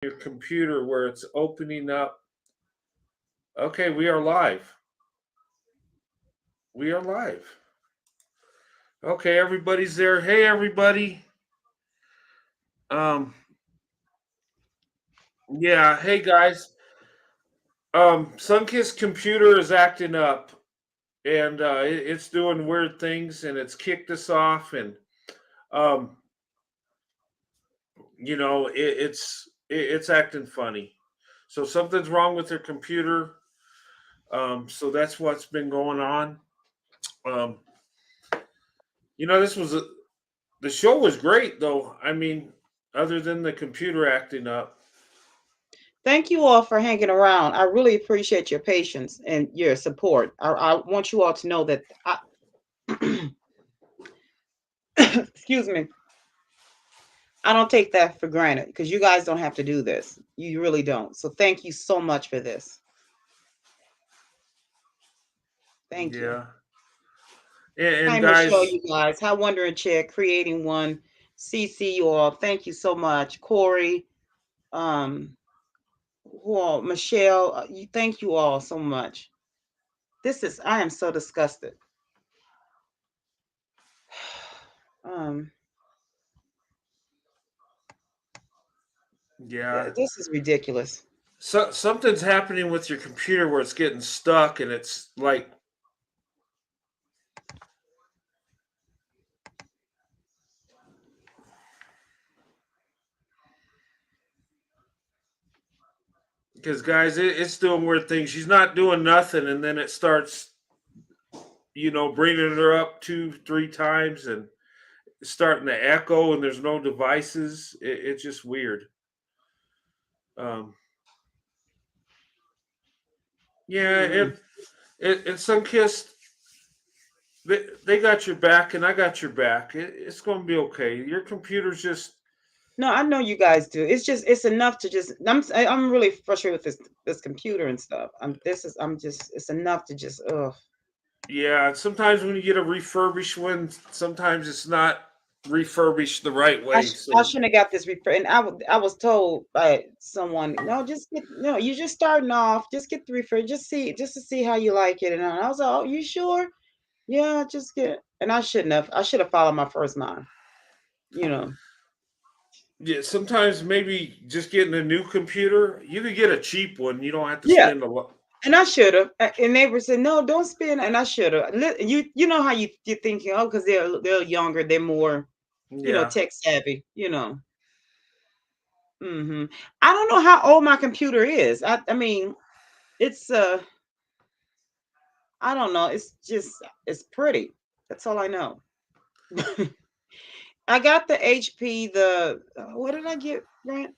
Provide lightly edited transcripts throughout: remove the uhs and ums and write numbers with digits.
your computer where it's opening up. Okay, we are live. We are live. Okay, everybody's there. Hey, everybody. Um, yeah. Hey, guys. Sunkist computer is acting up, and it's doing weird things, and it's kicked us off, and um, it's acting funny. So something's wrong with their computer. So that's what's been going on. Um, this was the show was great though. I mean, other than the computer acting up. Thank you all for hanging around. I really appreciate your patience and your support. I want you all to know that excuse me, I don't take that for granted because you guys don't have to do this. You really don't. So thank you so much for this. Thank you. Yeah. And Hi, Michelle, guys, you guys. Hi, Wondering Chick, creating one. CC, you all. Thank you so much. Corey, um, who all? Michelle, thank you all so much. I am so disgusted. Um, yeah. this is ridiculous. Something's happening with your computer where it's getting stuck and it's like because guys, it's doing weird things. She's not doing nothing and then it starts, bringing her up 2, 3 times and starting to echo and there's no devices. It's just weird. Um, yeah, Mm. it Sunkist, they got your back and I got your back. It's going to be okay. Your computer's just No, I know you guys do. It's enough to just. I'm really frustrated with this computer and stuff. I'm just. It's enough to just. Ugh. yeah. Sometimes when you get a refurbished one, sometimes it's not refurbished the right way. I So shouldn't have got this refer. And I was told by someone, no, just get no. You just starting off. Just get the refer. Just to see how you like it. And I was like, oh, you sure? Yeah, just get. And I shouldn't have. I should have followed my first mind. You know. yeah, sometimes maybe just getting a new computer, you could get a cheap one. You don't have to Yeah. spend a lot. And I should have. And neighbor said, "No, don't spend." And I should have. You know how you're thinking, oh, because they're younger, they're more, Yeah, tech savvy. Hmm. I don't know how old my computer is. I mean, it's I don't know. It's pretty. That's all I know. I got the HP. What did I get, Grant?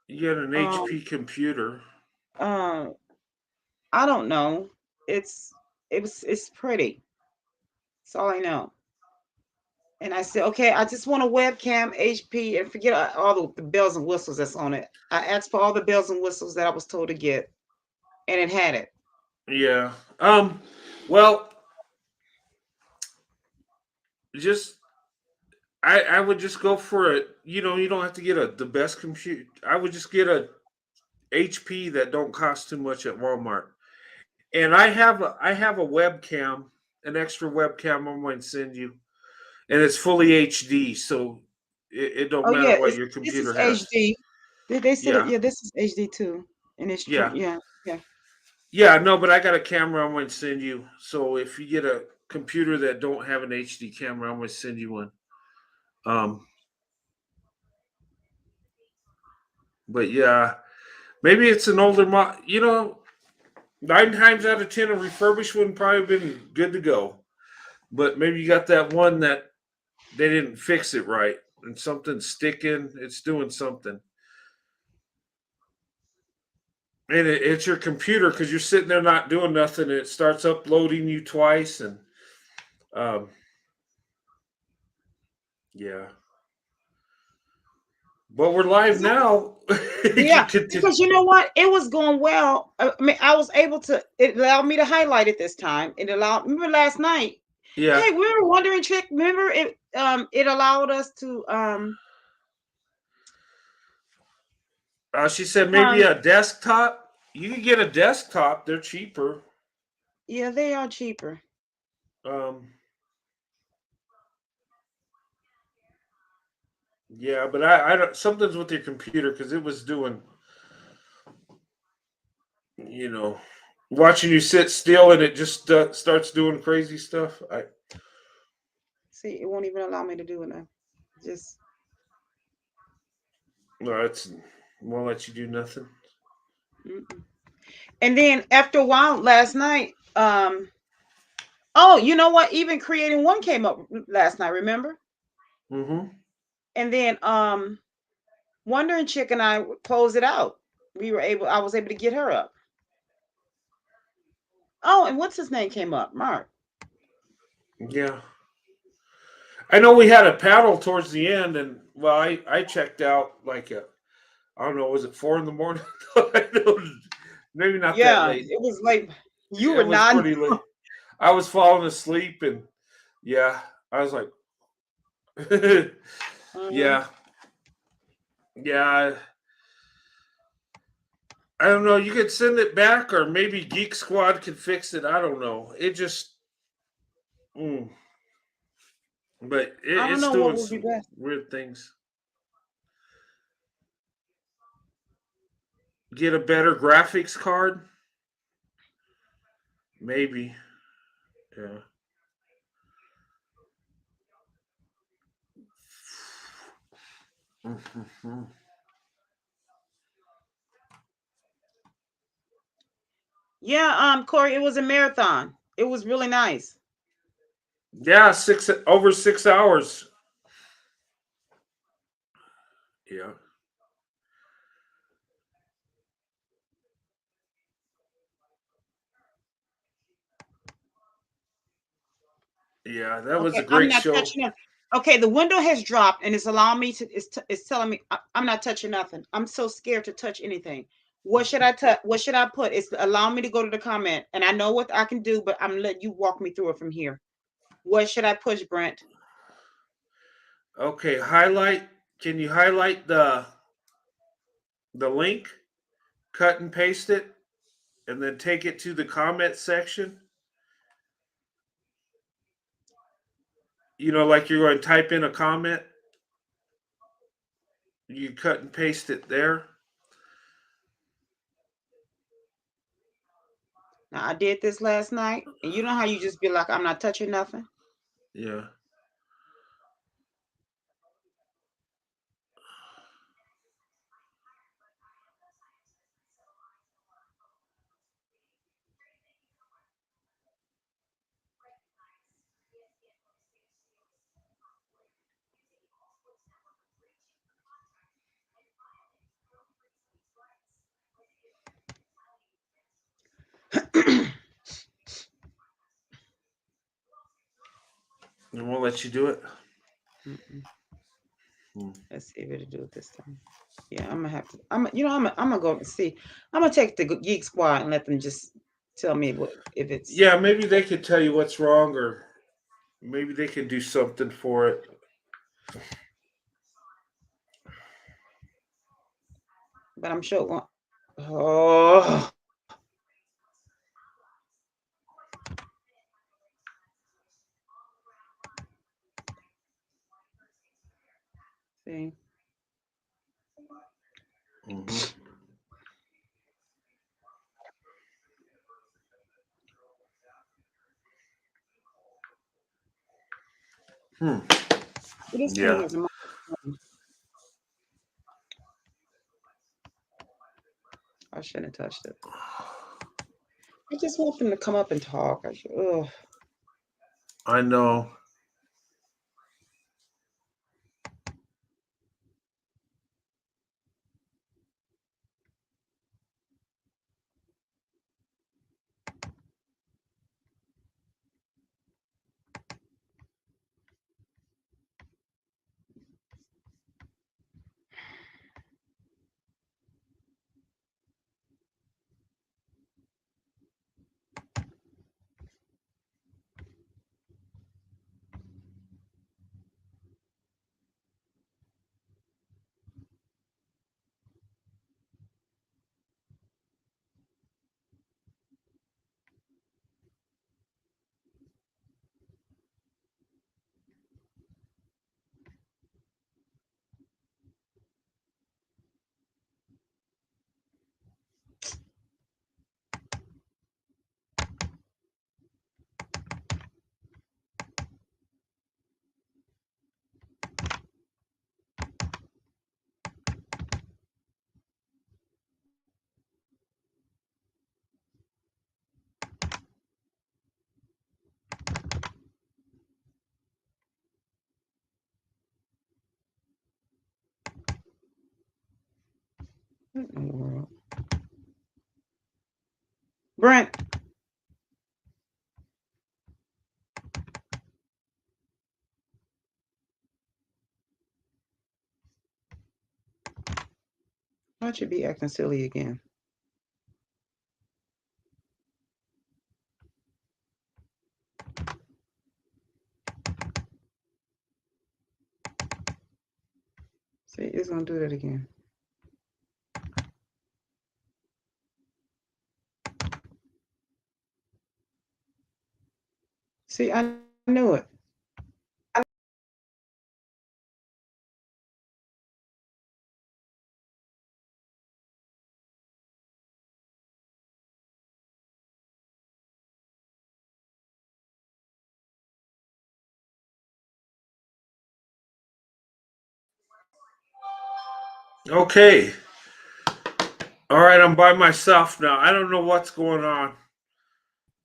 you get an Um, HP computer. uh, I don't know. It's it's pretty. That's all I know. And I said, okay, I just want a webcam, HP, and forget all the bells and whistles that's on it. I asked for all the bells and whistles that I was told to get, and it had it. Yeah. Well, just I would just go for it. You don't have to get the best computer. I would just get a HP that don't cost too much at Walmart. And I have a webcam, an extra webcam I'm going to send you, and it's fully HD, so it don't Oh matter yeah, what your this is computer has. HD. They said it. Yeah, Yeah, this is HD too, and it's true. yeah, Yeah, yeah. yeah. No, but I got a camera I'm going to send you. So if you get a computer that don't have an HD camera, I'm going to send you one. Um, but yeah, maybe it's an older model. 9 times out of 10, a refurbished one probably been good to go. But maybe you got that one that they didn't fix it right and something's sticking. It's doing something. And it's your computer because you're sitting there not doing nothing and it starts uploading you twice. And um, yeah. But we're live now. You Yeah, can because you know what? It was going well. I mean, I was able to. It allowed me to highlight it this time. It allowed. Remember last night? yeah. Hey, we were wondering, trick. Remember it? It allowed us to She said maybe a desktop. You can get a desktop. They're cheaper. Yeah, they are cheaper. Um, yeah, but I don't. Something's with your computer because it was doing, you know, watching you sit still and it just starts doing crazy stuff. I See, it won't even allow me to do it now. Just no, it's won't let you do nothing. mm-mm. And then after a while last night, oh, you know what? Even creating one came up last night, remember? Mm-hmm. And then Wondering Chick and I closed it out. I was able to get her up. Oh, and what's his name came up? Mark. Yeah, I know we had a paddle towards the end, and well, I checked out like I don't know, was it 4 in the morning? I don't- Maybe not that Yeah, late. it was like you were It was nodding. pretty late. I was falling asleep, and yeah, I was like, Mhm. yeah, yeah. I don't know. You could send it back, or maybe Geek Squad can fix it. I don't know. It just, mm, but I don't it's know what doing would be some best. weird things. Get a better graphics card, maybe. Yeah. Mhm. Yeah, Corey, it was a marathon. It was really nice. Yeah, over 6 hours. Yeah. Yeah, that was a Okay, I'm great not show. touching it. Okay, the window has dropped and it's allowing me to. It's telling me I'm not touching nothing. I'm so scared to touch anything. What should I touch? What should I put? It's allowing me to go to the comment, and I know what I can do, but I'm letting you walk me through it from here. What should I push, Brent? Okay, highlight. Can you highlight the link, cut and paste it, and then take it to the comment section? Like you're going to type in a comment. You cut and paste it there. Now I did this last night, and you know how you just be like, I'm not touching nothing. Yeah. And we'll let you do it. Mm-mm. Hmm. Let's see if it'll do it this time. Yeah, I'm gonna have to. I'm gonna go and see. I'm gonna take the Geek Squad and let them just tell me what if it's. Yeah, maybe they could tell you what's wrong, or maybe they can do something for it. But I'm sure it won't. Oh, see. Hmm. Hmm. This thing Yeah. has a microphone. I shouldn't have touched it. I just want them to come up and talk. Ugh. I know. What in the world? Brent, why'd you be acting silly again? See, it's gonna do that again. See, I knew it. Okay. All right, I'm by myself now. I don't know what's going on.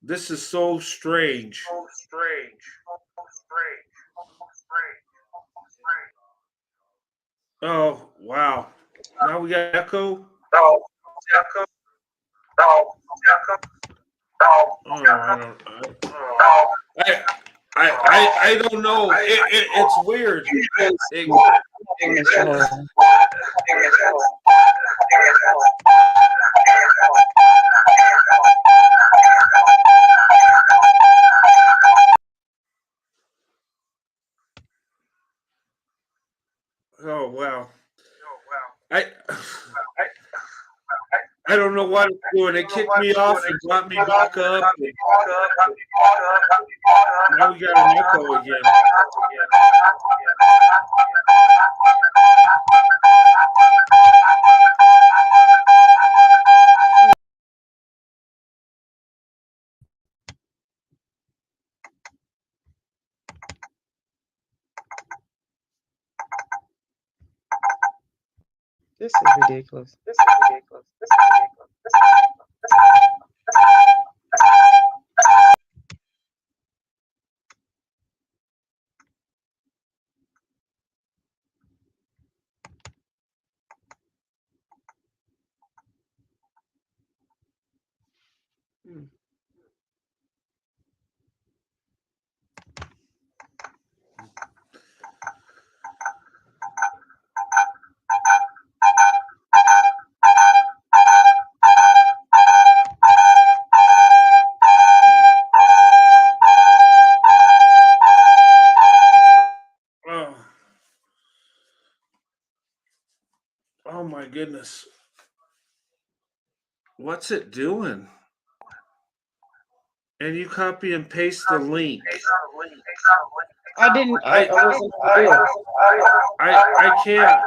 This is so strange. Oh, wow. Now we got echo. Oh, I, I don't know. It's weird. It, oh, wow. I I don't know what it's doing. It kicked me off and brought me back up. Now we got an echo again. This is ridiculous. Hmm. Oh, oh my goodness. What's it doing? And you copy and paste the link. I didn't. I wasn't gonna do it. I can't.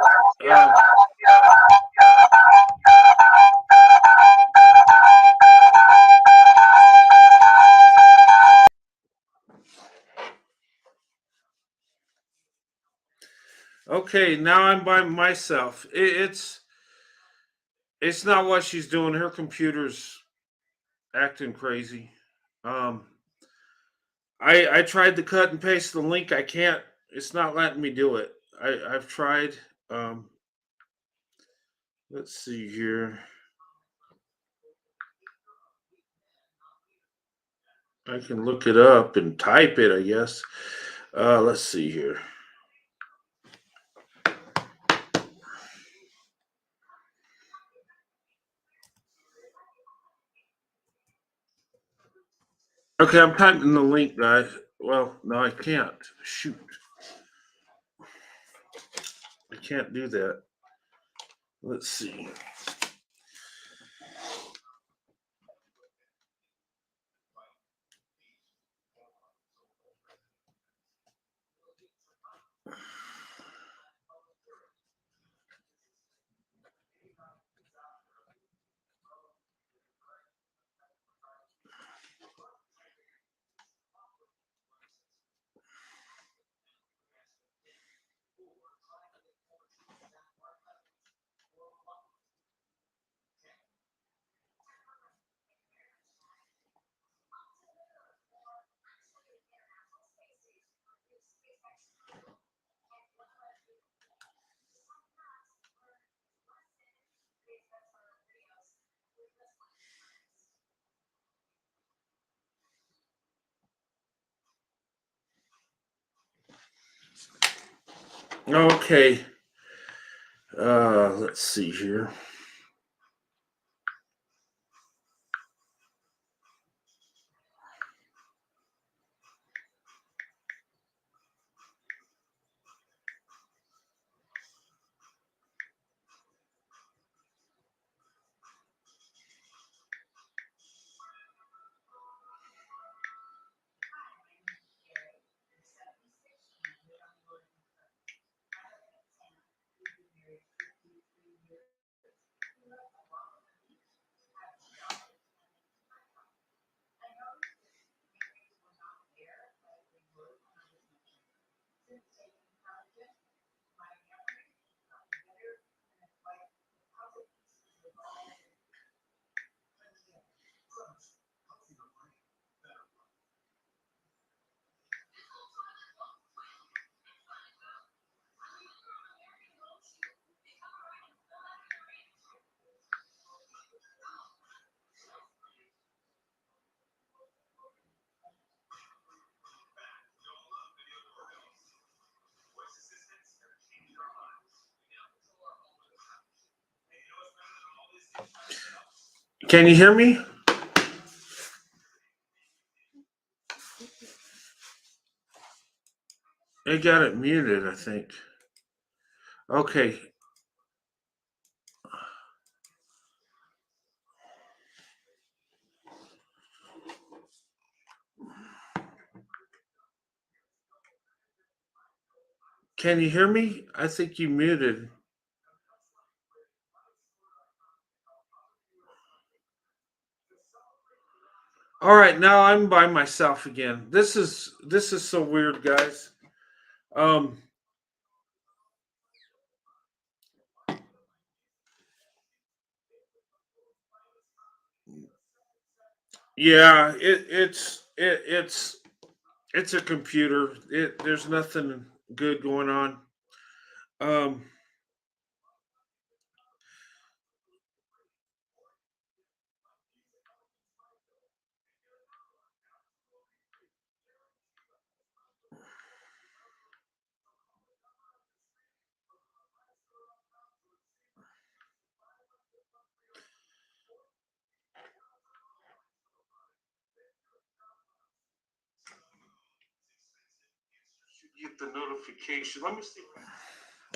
Um, okay, now I'm by myself. It's not what she's doing. Her computer's acting crazy. Um, I tried to cut and paste the link. I can't. It's not letting me do it. I've tried. Um, let's see here. I can look it up and type it. I guess. Let's see here. Okay, I'm typing the link, guys. Well, no, I can't. Shoot, I can't do that. Let's see. Okay. Let's see here. Can you hear me? I got it muted, I think. Okay. Can you hear me? I think you muted. All right, now I'm by myself again. This is so weird, guys. Um yeah, it's a computer. There's nothing good going on. Um get the notification. Let me see.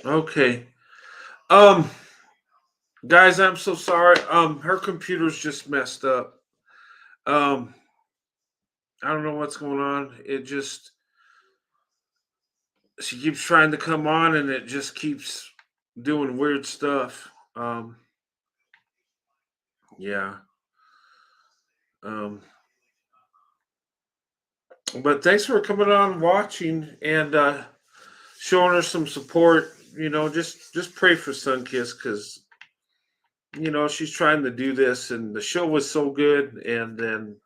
Okay. Um guys, I'm so sorry. Her computer's just messed up. Um I don't know what's going on. It just she keeps trying to come on and it just keeps doing weird stuff. Yeah. Um but thanks for coming on watching and showing her some support. Just pray for Sunkiss because she's trying to do this and the show was so good and then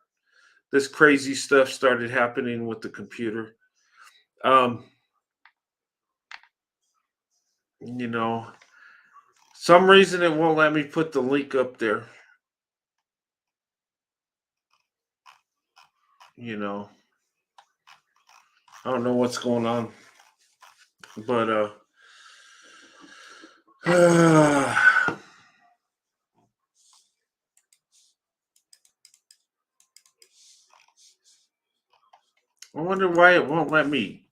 this crazy stuff started happening with the computer. Um, you know, some reason it won't let me put the link up there. You know, I don't know what's going on, but I wonder why it won't let me.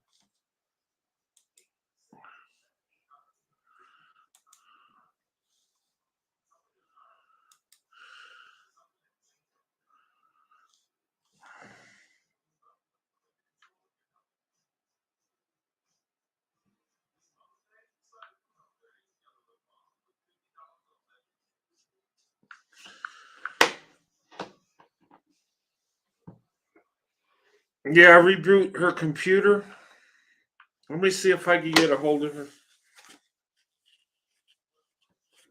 Yeah, reboot her computer. Let me see if I can get a hold of her.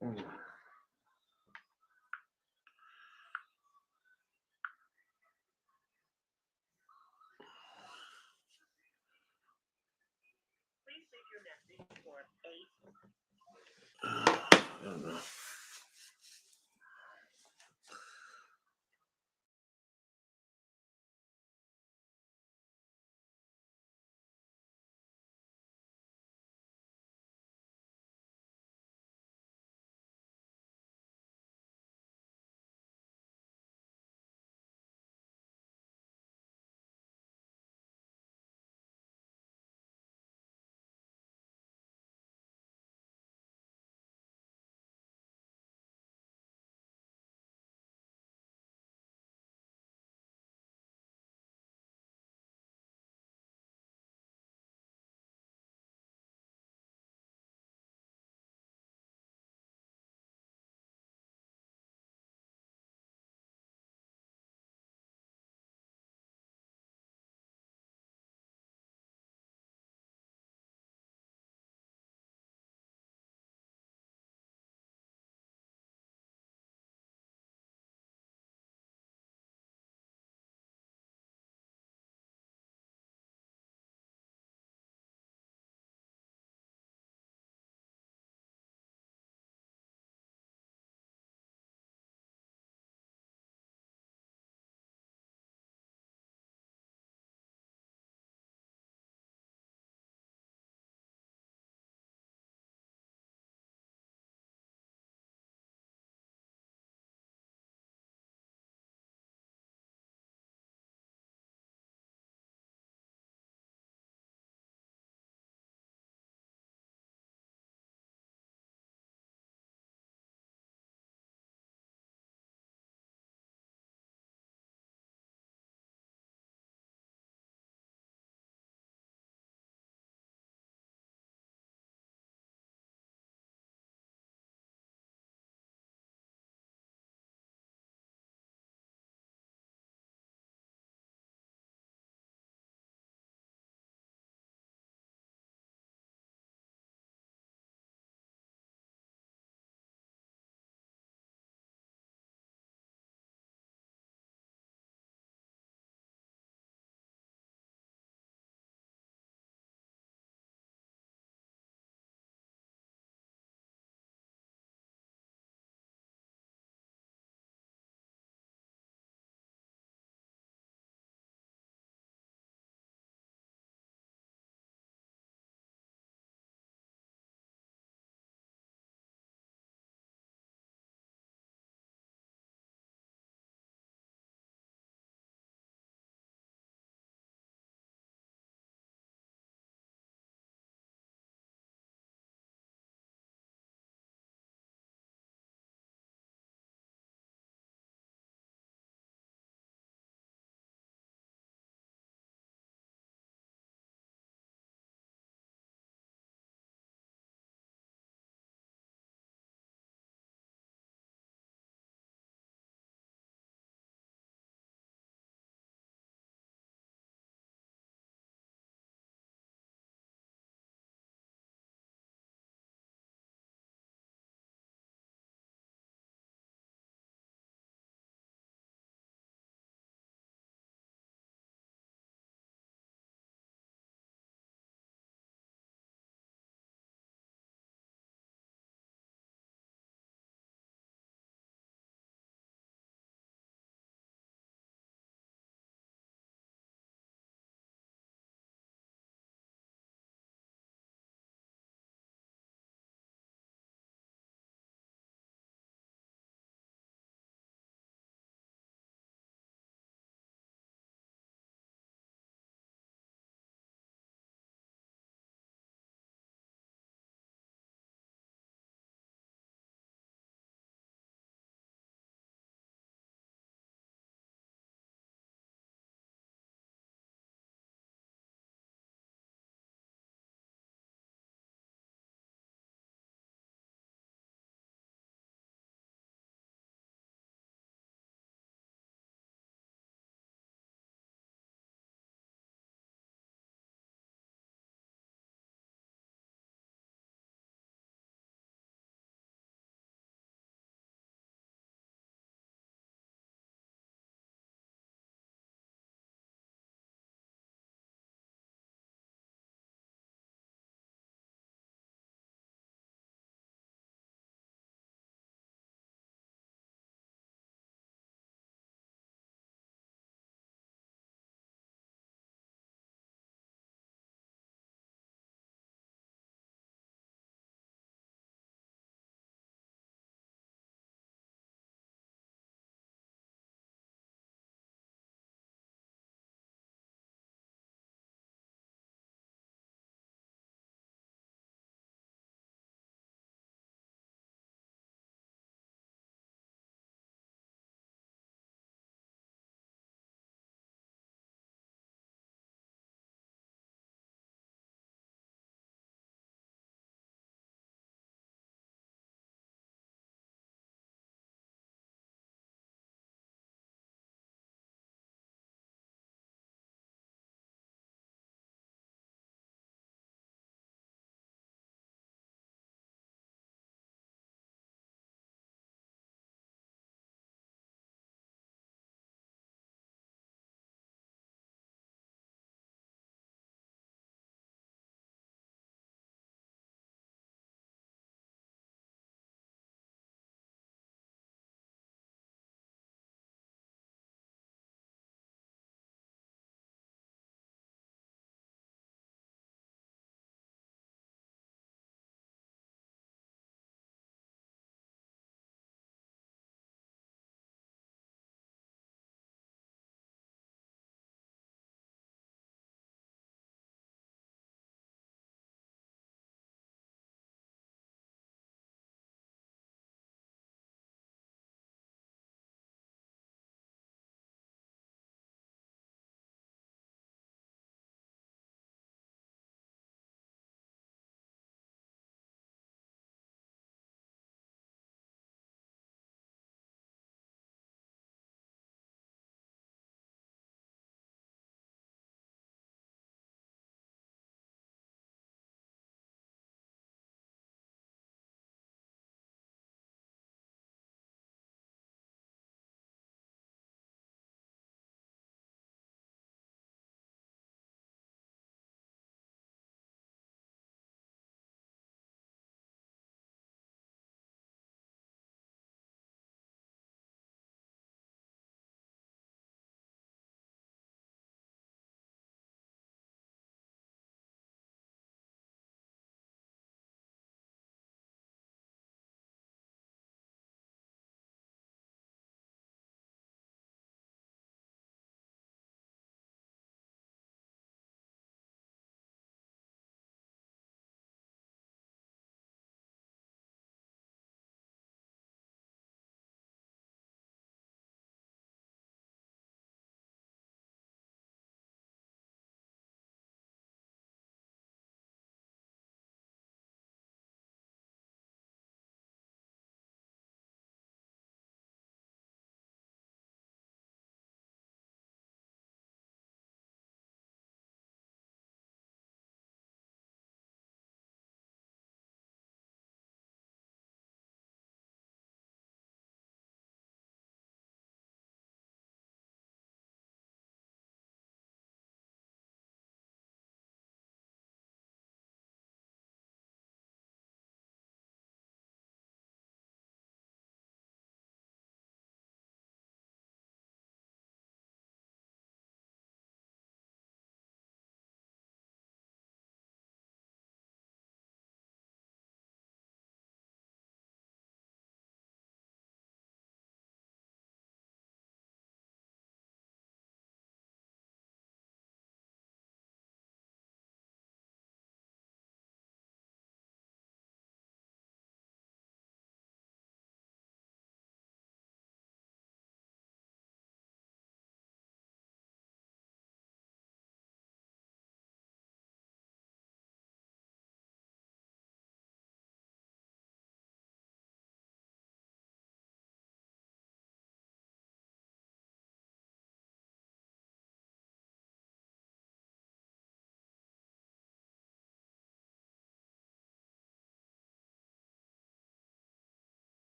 Mm, I don't know.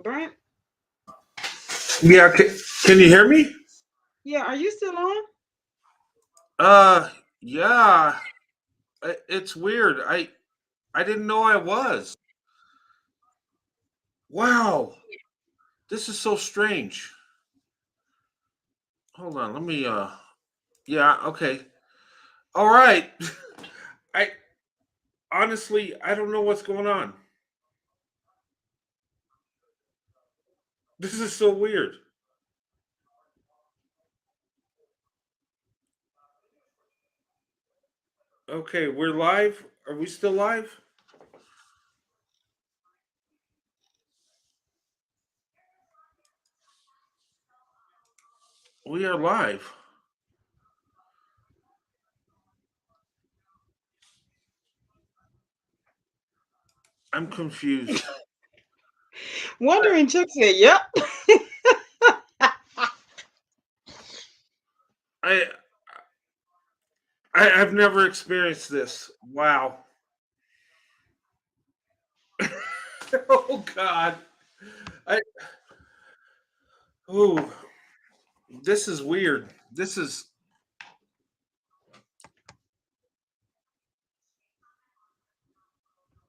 Brent? Yeah, can you hear me? Yeah, are you still on? Yeah. It's weird. I didn't know I was. Wow. This is so strange. Hold on, let me yeah, okay. All right. I honestly I don't know what's going on. This is so weird. Okay, we're live. Are we still live? We are live. I'm confused. Wondering Chuck said, yep. I I've never experienced this. Wow. Oh God. I oh this is weird. This is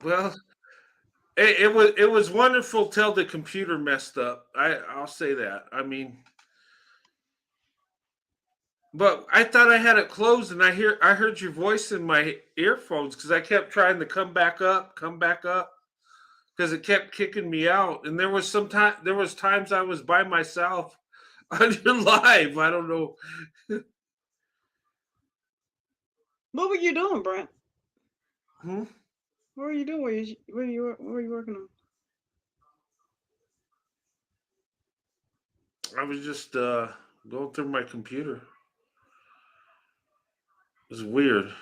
well it was wonderful till the computer messed up. I'll say that. I mean, but I thought I had it closed, and I heard your voice in my earphones because I kept trying to come back up, because it kept kicking me out. And there was times I was by myself on your live. I don't know. What were you doing, Brent? Hmm? What were you doing? What were you working on? I was just going through my computer. It was weird.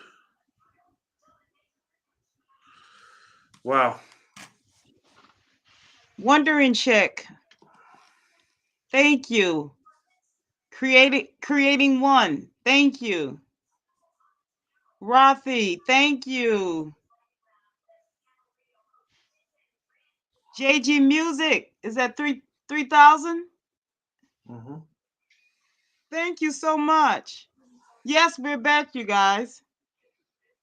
Wow. Wondering Chick. Thank you. Creating one. Thank you. Rafi, thank you. JG Music is that 3,000? Hmm. Thank you so much. Yes, we're back, you guys.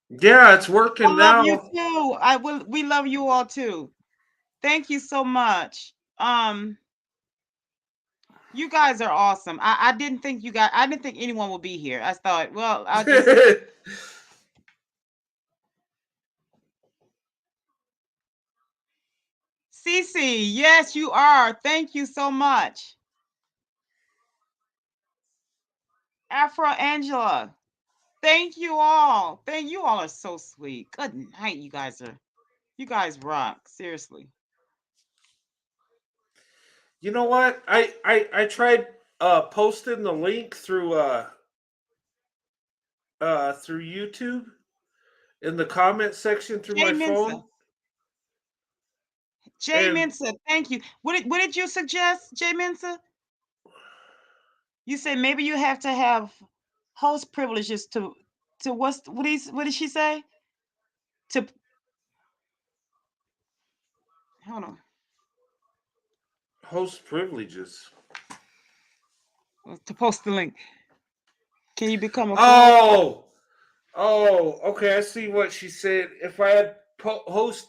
Yeah, it's I working love you now. too. We love you all too. Thank you so much. You guys are awesome. I didn't think I didn't think anyone would be here. I thought, well, I'll just Cece, yes, you are. Thank you so much. Afro Angela, thank you all. Thank you all are so sweet. Good night, you guys rock. Seriously. You know what? I tried posting the link through YouTube in the comment section through Jay my Mensa. phone. Jay And Mensa, thank you. What did you suggest, Jay Mensa? You said maybe you have to have host privileges to what did she say? To hold on. host privileges. To post the link. Can you become a co-host? Oh, okay. I see what she said. If I had host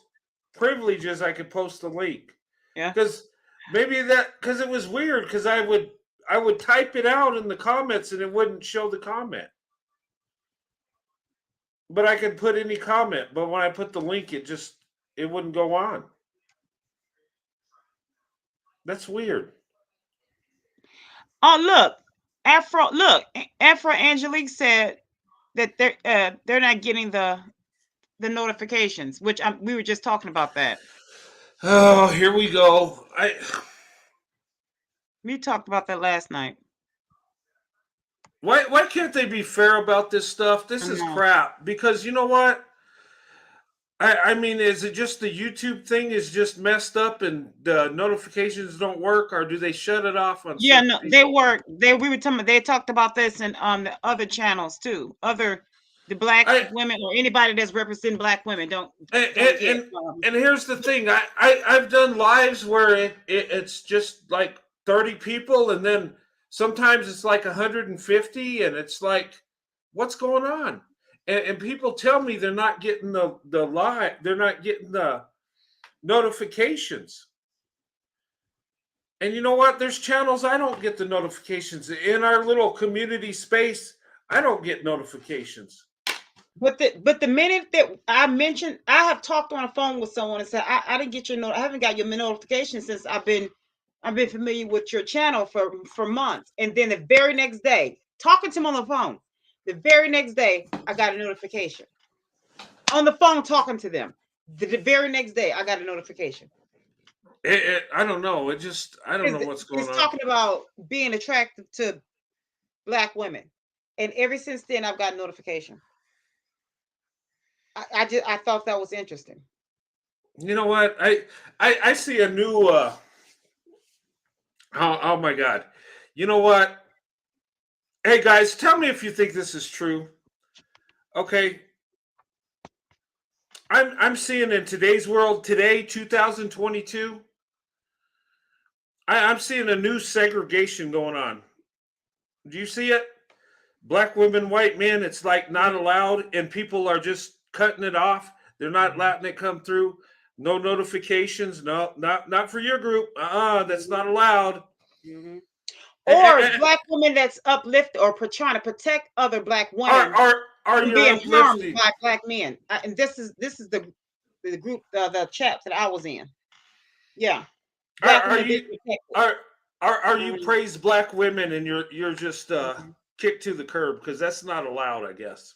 privileges, I could post the link. Yeah. Because because it was weird. Because I would type it out in the comments and it wouldn't show the comment. But I could put any comment. But when I put the link, it wouldn't go on. That's weird. Oh, look. Afro Angelique said that they're not getting the notifications, which we were just talking about that. Oh, here we go. We talked about that last night. Why can't they be fair about this stuff? This I is know. crap. Because you know what? I mean, is it just the YouTube thing is just messed up and the notifications don't work, or do they shut it off on Yeah, certain no, they people? work. We were talking. They talked about this in the other channels too. The black I women or anybody that's representing black women don't and don't get. and, and here's the thing. I've done lives where it's just like 30 people, and then sometimes it's like 150, and it's like, what's going on? And people tell me they're not getting the live, they're not getting the notifications. And you know what? There's channels I don't get the notifications in our little community space. I don't get notifications. But the minute that I mentioned, I have talked on the phone with someone and said, I didn't get your note. I haven't got your notification since I've been familiar with your channel for months. And then the very next day, talking to him on the phone, the very next day, I got a notification on the phone talking to them. The very next day, I got a notification. I don't know. I don't know what's going It's on. talking about being attracted to black women, and ever since then, I've got notification. I thought that was interesting. You know what? I see a new oh my god. You know what? Hey guys, tell me if you think this is true. Okay. I'm seeing in today's world, today, 2022, I'm seeing a new segregation going on. Do you see it? Black women, white men, it's like not allowed, and people are just cutting it off. They're not letting it come through. No notifications. No, not for your group. That's not allowed. Mhm. Eh, eh, Or eh, black women that's uplifted or trying to protect other black Are women are are from you being harmed uplifting? by black men. And this is the group, the chat that I was in. Yeah, black Are women being you protected. are are you Mhm, praise black women and you're just mhm. kicked to the curb because that's not allowed? I guess.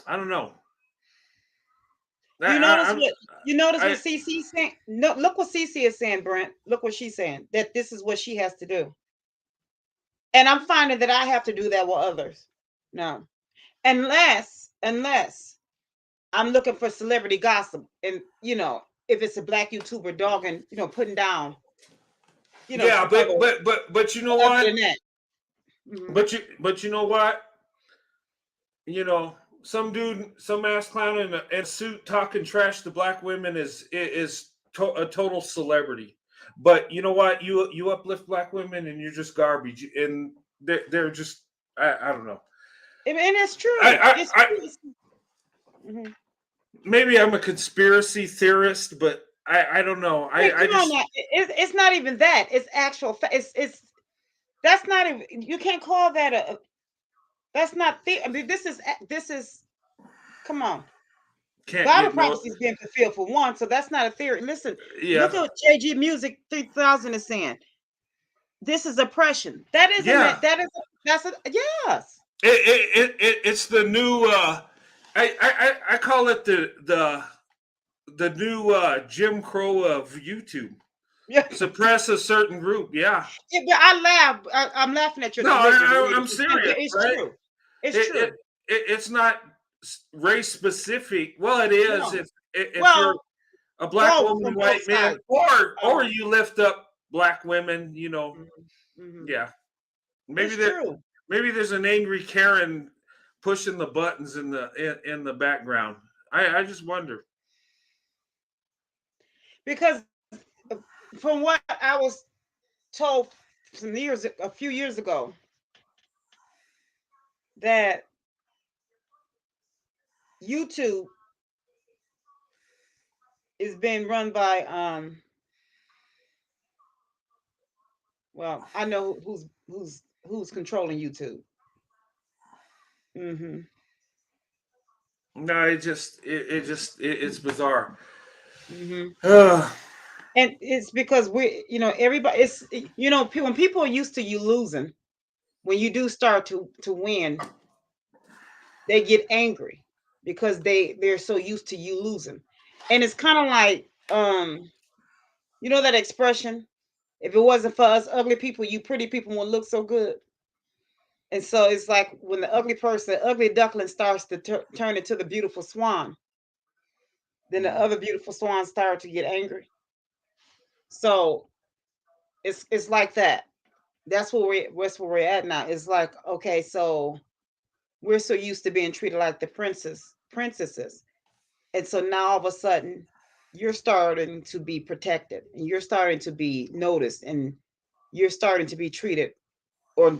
I don't know. You notice I, what you notice I what CC saying? No, look what CC is saying, Brent. Look what she's saying. That this is what she has to do. And I'm finding that I have to do that with others. No. Unless I'm looking for celebrity gossip. And if it's a black YouTuber dogging, putting down, yeah, some other, but you know other than what? that. Mhm. But you know what? You know, some dude, some ass clown in a suit talking trash to black women a total celebrity. But you know what? You uplift black women and you're just garbage, and they're just I don't know. And it's true. I, It's I true. Mhm. maybe I'm a conspiracy theorist, but I don't know. Wait, I come on just now. It's not even that. It's actual. It's that's not even. You can't call that a. That's not I mean, this is. Come on. can't Bible get no. prophecy is being fulfilled for one, so that's not a theory. Listen, look Yeah, at what JG Music 3000 is saying. This is oppression. That isn't yeah. that. That is that's a yes. It's the new. I call it the new Jim Crow of YouTube. Yeah. Suppress a certain group. Yeah. Yeah, but I laugh. I'm laughing at your No, delivery, I'm lady. serious, It's right? true. It's It, it, true. it's not race specific. Well, it is No. if you're Well, a black both woman, from both white man, sides. or you lift up black women. You know, Mhm, mhm. yeah. Maybe It's there true maybe there's an angry Karen pushing the buttons in the background. I just wonder. because from what I was told a few years ago, that YouTube is being run by well, I know who's controlling YouTube. Hmm. No, it's bizarre. Hmm. Uh, And it's because everybody, when people are used to you losing, when you do start to win, they get angry because they're so used to you losing. And it's kind of like that expression, if it wasn't for us ugly people, you pretty people won't look so good. And so it's like when the ugly duckling starts to turn into the beautiful swan, then the other beautiful swans start to get angry. So it's like that. That's where we're at now. It's like, okay, so we're so used to being treated like the princesses. And so now all of a sudden you're starting to be protected and you're starting to be noticed and you're starting to be treated, or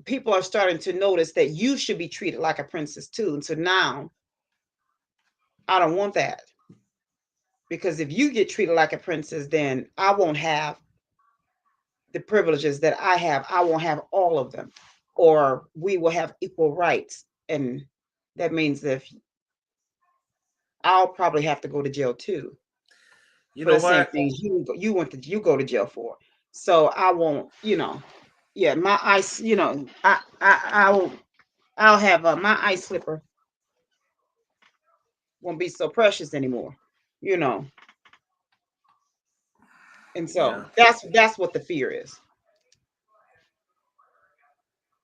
people are starting to notice that you should be treated like a princess too. And so now I don't want that, because if you get treated like a princess, then I won't have the privileges that I have. I won't have all of them, or we will have equal rights. And that means that I'll probably have to go to jail too You for know the same what? things you go to jail for. So I won't, yeah, my ice, I'll have my ice slipper won't be so precious anymore, you know. And so Yeah. that's what the fear is.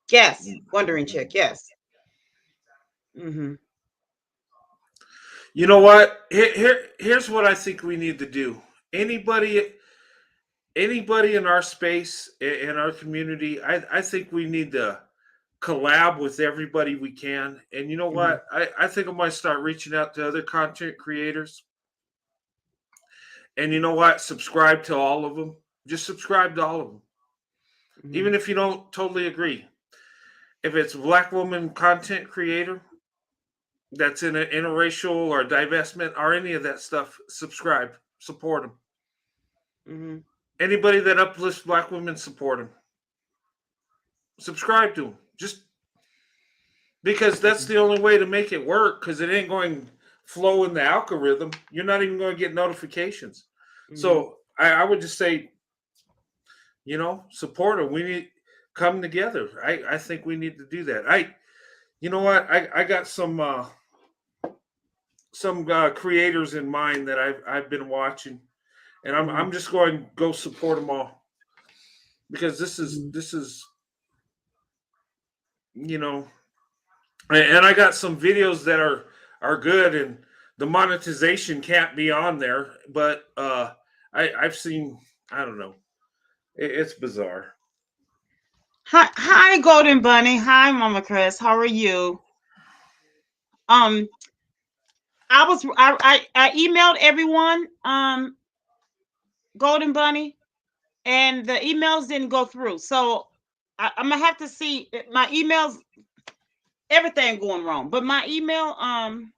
Yes, wondering chick. Yes. Mm-hmm. You know what? Here's what I think we need to do. Anybody anybody in our space, in our community, I think we need to collab with everybody we can. And you know Mm-hmm. what? I think I'm going to start reaching out to other content creators. And you know what? Subscribe to all of them. Just subscribe to all of them. Mm-hmm. Even if you don't totally agree. If it's a Black woman content creator that's in an interracial or divestment or any of that stuff, subscribe, support them. Mm-hmm. Anybody that uplifts Black women, support them. Subscribe to them. Just because that's the only way to make it work, because it ain't going to flow in the algorithm. You're not even going to get notifications. Mm-hmm. So I would just say, support them. We need come together. I think we need to do that. You know what? I got some creators in mind that I've been watching, and I'm Mm-hmm. I'm just going to go support them all, because Mm-hmm. this is you know and I got some videos that are good, and the monetization can't be on there, but I've seen, I don't know, it's bizarre. Hi, Golden Bunny. Hi, Mama Chris. How are you? Um, I emailed everyone, Golden Bunny, and the emails didn't go through. So I'm gonna have to see my emails. Everything going wrong, but my email, I'm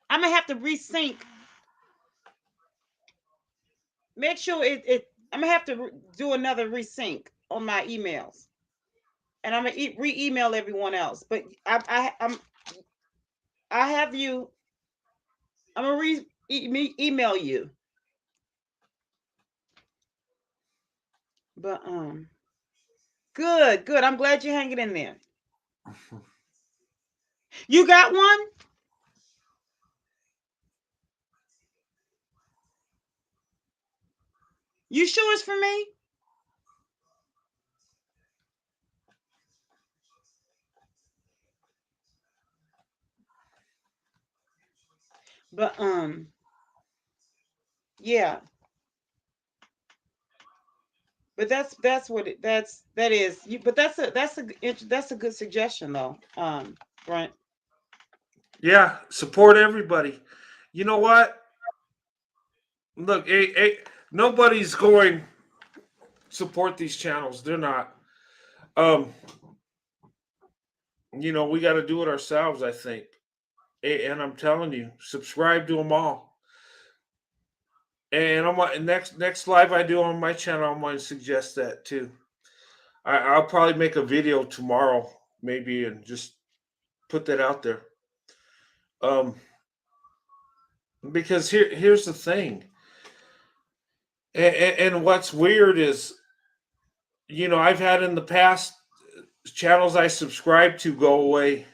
gonna have to resync. Make sure I'm gonna have to do another resync on my emails, and I'm gonna re-email everyone else. But I have you. I'm gonna email you. But good. I'm glad you're hanging in there. You got one? You sure it's for me? But yeah. But that's what that is. But that's a good suggestion though. Brent. Yeah, support everybody. You know what? Look, nobody's going support these channels. They're not. Um, we got to do it ourselves, I think. And I'm telling you, subscribe to them all. And next live I do on my channel, I'm going to suggest that too. I'll probably make a video tomorrow, maybe, and just put that out there. Um, because here's the thing, and what's weird is, I've had in the past channels I subscribed to go away,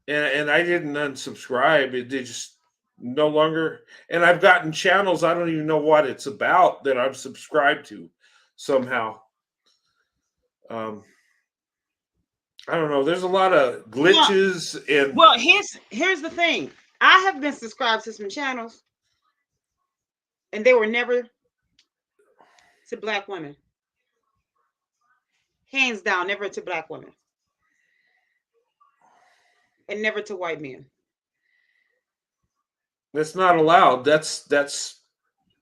and I didn't unsubscribe. They just no longer. And I've gotten channels I don't even know what it's about that I'm subscribed to somehow. Um, I don't know. There's a lot of Well, glitches and well, here's the thing. I have been subscribed to some channels, and they were never to black women. Hands down, never to black women, and never to white men. it's not allowed. That's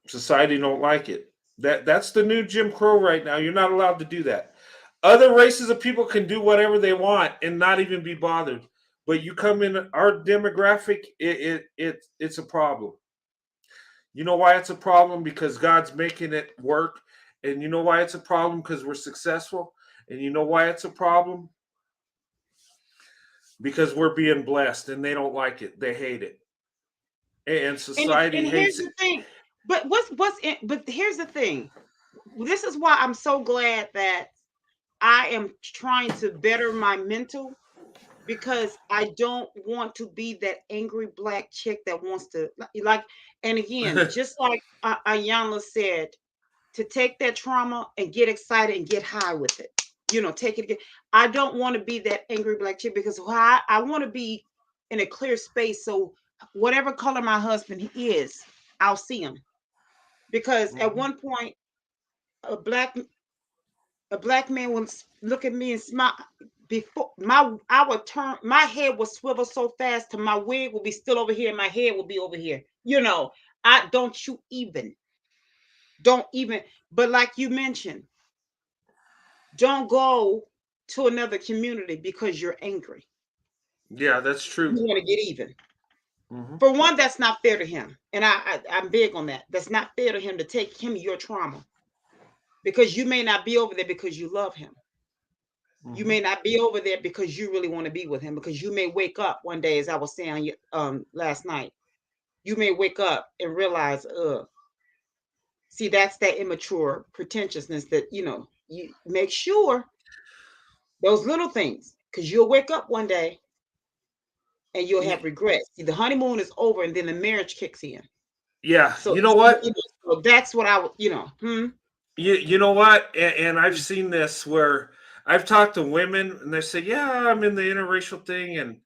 society don't like it. That's the new Jim Crow right now. You're not allowed to do that. Other races of people can do whatever they want and not even be bothered. But you come in our demographic, it's a problem. You know why it's a problem? Because God's making it work. And you know why it's a problem? Because we're successful. And you know why it's a problem? Because we're being blessed and they don't like it. They hate it. And society And here's hates the it. thing. But but here's the thing. This is why I'm so glad that I am trying to better my mental, because I don't want to be that angry black chick that wants to like. And again, just like Ayanla said, to take that trauma and get excited and get high with it. Take it again. I don't want to be that angry black chick, because I want to be in a clear space. So whatever color my husband is, I'll see him. Because at one point, a black a black man would look at me and smile. Before I would turn, my head would swivel so fast to my wig will be still over here and my head will be over here. I don't even, but like you mentioned, don't go to another community because you're angry. Yeah, that's true. You want to get even. Hmm. For one, that's not fair to him. And I'm big on that. That's not fair to him to take him your trauma, because you may not be over there because you love him. You may not be over there because you really want to be with him, because you may wake up one day, as I was saying last night, you may wake up and realize, see, that's that immature pretentiousness that, you make sure those little things, because you'll wake up one day and you'll have regrets. See, the honeymoon is over and then the marriage kicks in. Yeah, So, you know what? so that's what I, You know what? And I've seen this where I've talked to women and they say, "Yeah, I'm in the interracial thing," and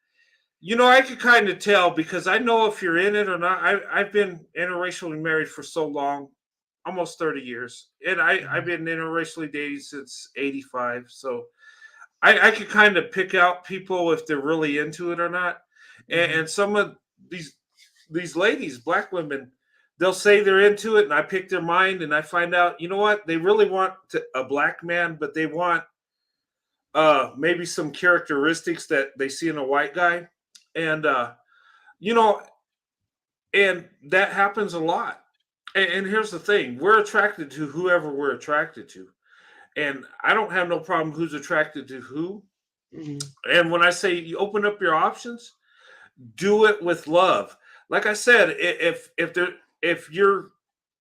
I could kind of tell because I know if you're in it or not. I've been interracially married for so long, almost 30 years, and I've been interracially dating since '85. So I could kind of pick out people if they're really into it or not. And some of these these ladies, black women, they'll say they're into it, and I pick their mind, and I find out, you know what, they really want a black man, but they want maybe some characteristics that they see in a white guy, and you know, and that happens a lot. And here's the thing: we're attracted to whoever we're attracted to, and I don't have no problem who's attracted to who. And when I say you open up your options, do it with love. Like I said, if you're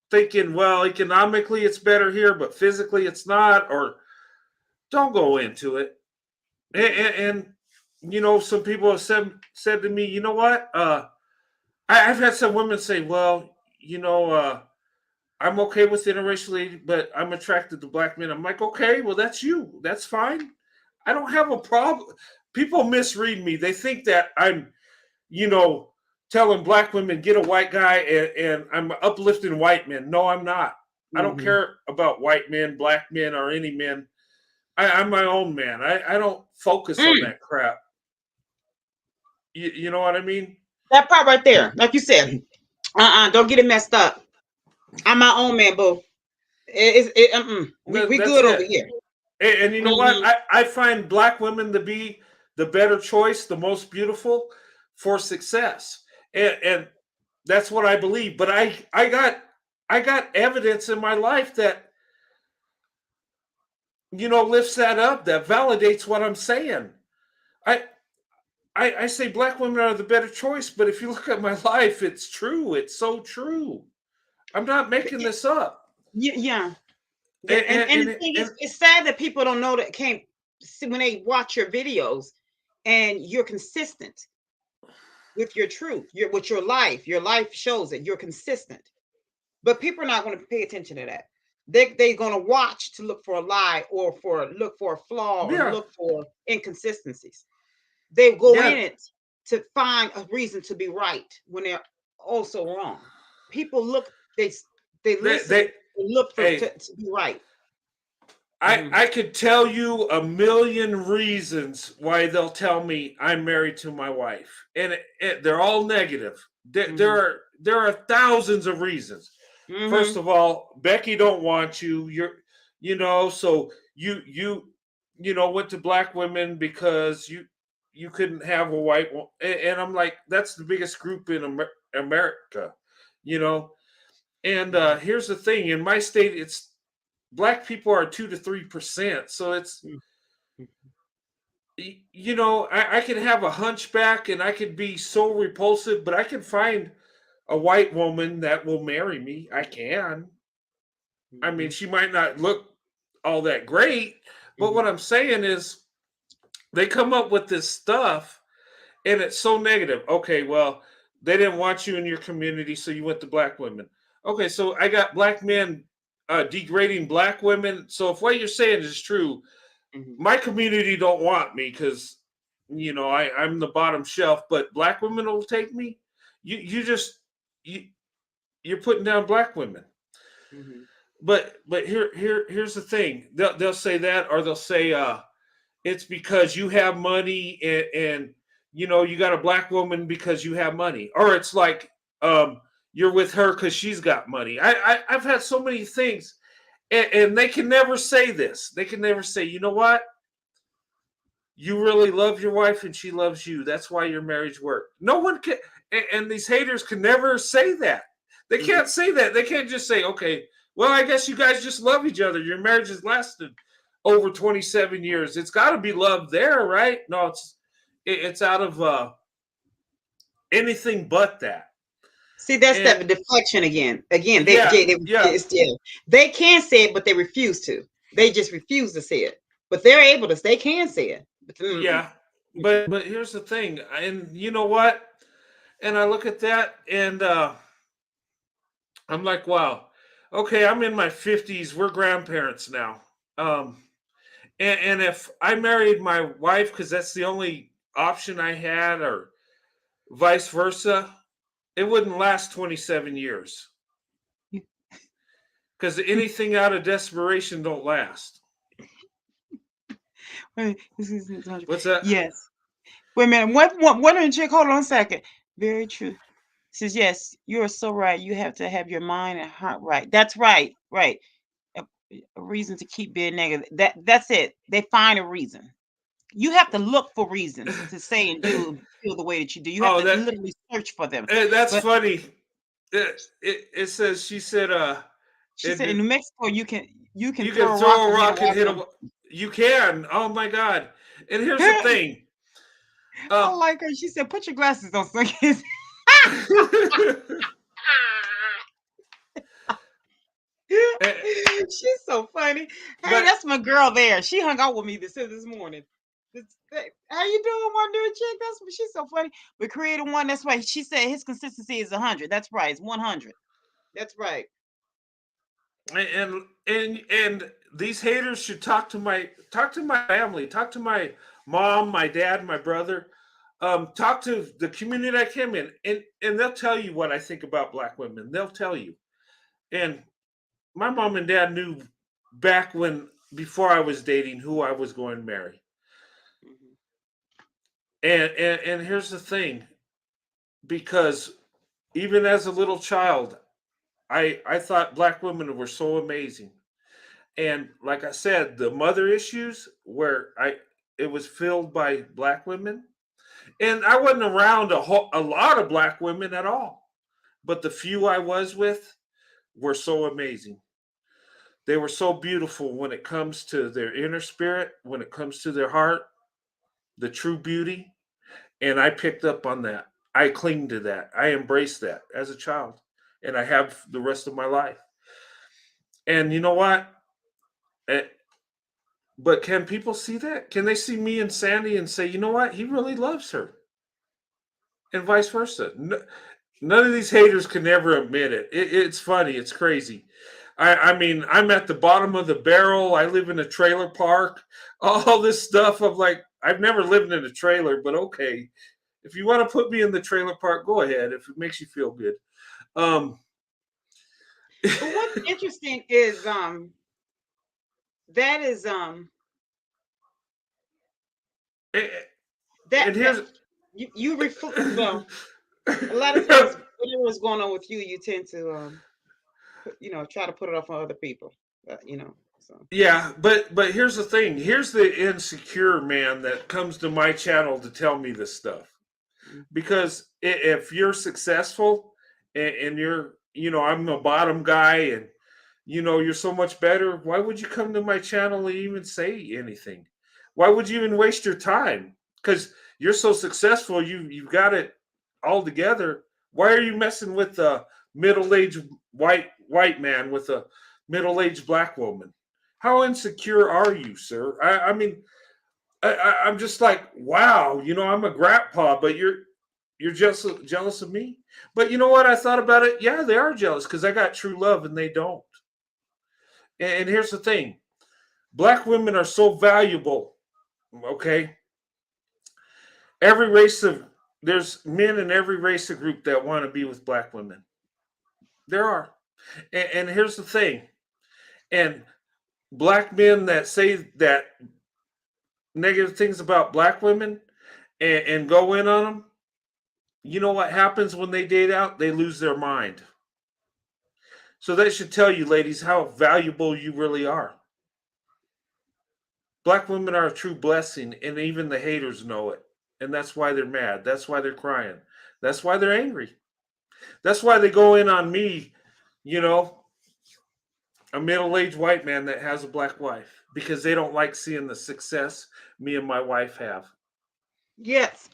thinking, well, economically it's better here, but physically it's not, or don't go into it. And some people have said to me, you know what? I've had some women say, well, I'm okay with interracially, but I'm attracted to black men. I'm like, okay, well, that's you. That's fine. I don't have a problem. People misread me. They think that I'm, you know, telling black women get a white guy and I'm uplifting white men. No, I'm not. I don't care about white men, black men, or any men. I'm my own man. I don't focus on that crap. You know what I mean? That part right there, like you said, don't get it messed up. I'm my own man, boo. We That's good over it. here. And you know what? I find black women to be the better choice, the most beautiful for success. And that's what I believe. But I got evidence in my life that lifts that up, that validates what I'm saying. I say black women are the better choice, but if you look at my life, it's true. It's so true. I'm not making this up. Yeah. And the thing is, it's sad that people don't know that can't see when they watch your videos and you're consistent with your truth, with your life. Your life shows that you're consistent. But people are not going to pay attention to that. They're gonna watch to look for a lie or look for a flaw or Yeah, look for inconsistencies. They go yeah. in it to find a reason to be right when they're also wrong. People look, they listen They and look for hey, to be right. I Mhm, I could tell you a million reasons why they'll tell me I'm married to my wife, and they're all negative. mhm, There are thousands of reasons. First mhm, of all, Becky don't want you. So you went to black women because you couldn't have a white one, and I'm like, that's the biggest group in America, you know. And mhm, here's the thing: in my state, it's black people are 2 to 3%. So it's mhm, mhm, I could have a hunchback and I could be so repulsive, but I can find a white woman that will marry me. I can. I mean, mhm, she might not look all that great, but what mhm, I'm saying is they come up with this stuff and it's so negative. Okay, well, they didn't want you in your community, so you went to black women. Okay, so I got black men degrading black women. So if what you're saying is true, mhm. my community don't want me because I'm the bottom shelf, but black women will take me. You just you you're putting down black women. Mhm. But here's the thing. They'll say that, or they'll say it's because you have money, and you got a black woman because you have money, or it's like you're with her because she's got money. I've had so many things, and they can never say this. They can never say, you know what, you really love your wife and she loves you. That's why your marriage worked. No one can, and these haters can never say that. They Mhm. can't say that. They can't just say, okay, well, I guess you guys just love each other. Your marriage has lasted over 27 years. It's got to be love there, right? No, it's out of anything but that. See, that's And that deflection again. Again, yeah, yeah, they can say it, but they refuse to. They just refuse to say it. But they're able to. They can say it. But yeah. But here's the thing, and you know what? And I look at that, and I'm like, wow, okay, I'm in my 50s. We're grandparents now. Um, and if I married my wife because that's the only option I had, or vice versa, it wouldn't last 27 years because anything out of desperation don't last. Wait, this is 100. What's that? Yes. Wait a minute. What in chick? Hold on a second. Very true. Says yes. You are so right. You have to have your mind and heart right. That's right. Right. A, a reason to keep being negative. That's it. They find a reason. You have to look for reasons to say and do feel the way that you do. You have Oh, to literally search for them. that's But funny. It says she said she said in it, New Mexico you can you can throw a rock throw a and hit a rock and white hit a. woman. You can. Oh my god! And here's the thing. I Um, like her. She said, "Put your glasses on, so she's so funny. Hey, but that's my girl there. She hung out with me this morning. How you doing, one new chick? She's so funny. We created one. That's right. She said his consistency is 100. That's right. It's 100. That's right. and these haters should talk to my family, talk to my mom, my dad, my brother, talk to the community I came in, and they'll tell you what I think about black women. They'll tell you. And my mom and dad knew back when before I was dating who I was going to marry. Mhm. And here's the thing, because even as a little child, I thought black women were so amazing. And like I said, the mother issues where I it was filled by black women, and I wasn't around a lot of black women at all. But the few I was with were so amazing. They were so beautiful when it comes to their inner spirit, when it comes to their heart, the true beauty. And I picked up on that. I cling to that. I embraced that as a child, and I have the rest of my life. And you know what? Eh, But can people see that? Can they see me and Sandy and say, you know what? He really loves her, and vice versa. None of these haters can ever admit it. It's funny. It's crazy. I mean, I'm at the bottom of the barrel. I live in a trailer park. All this stuff. I'm like, I've never lived in a trailer, but okay. If you want to put me in the trailer park, go ahead. If it makes you feel good. Um, But what's interesting is that is and that here's you reflect well a lot of times whatever's going on with you, you tend to try to put it off on other people. So yeah, but here's the thing. Here's the insecure man that comes to my channel to tell me this stuff. mm, Because if you're successful and you're, I'm a bottom guy and you're so much better, why would you come to my channel and even say anything? Why would you even waste your time? Because you're so successful, you've got it all together. Why are you messing with a middle-aged white man with a middle-aged black woman? How insecure are you, sir? I mean, I'm just like, wow, I'm a grandpa, but you're jealous of me. But you know what? I thought about it. Yeah, they are jealous because I got true love and they don't. And here's the thing: black women are so valuable. Okay, every race of there's men in every race of group that want to be with black women. There are, and here's the thing: and black men that say that negative things about black women and go in on them. You know what happens when they date out? They lose their mind. So that should tell you, ladies, how valuable you really are. Black women are a true blessing, and even the haters know it. And that's why they're mad. That's why they're crying. That's why they're angry. That's why they go in on me, you know, a middle aged white man that has a black wife, because they don't like seeing the success me and my wife have. yes,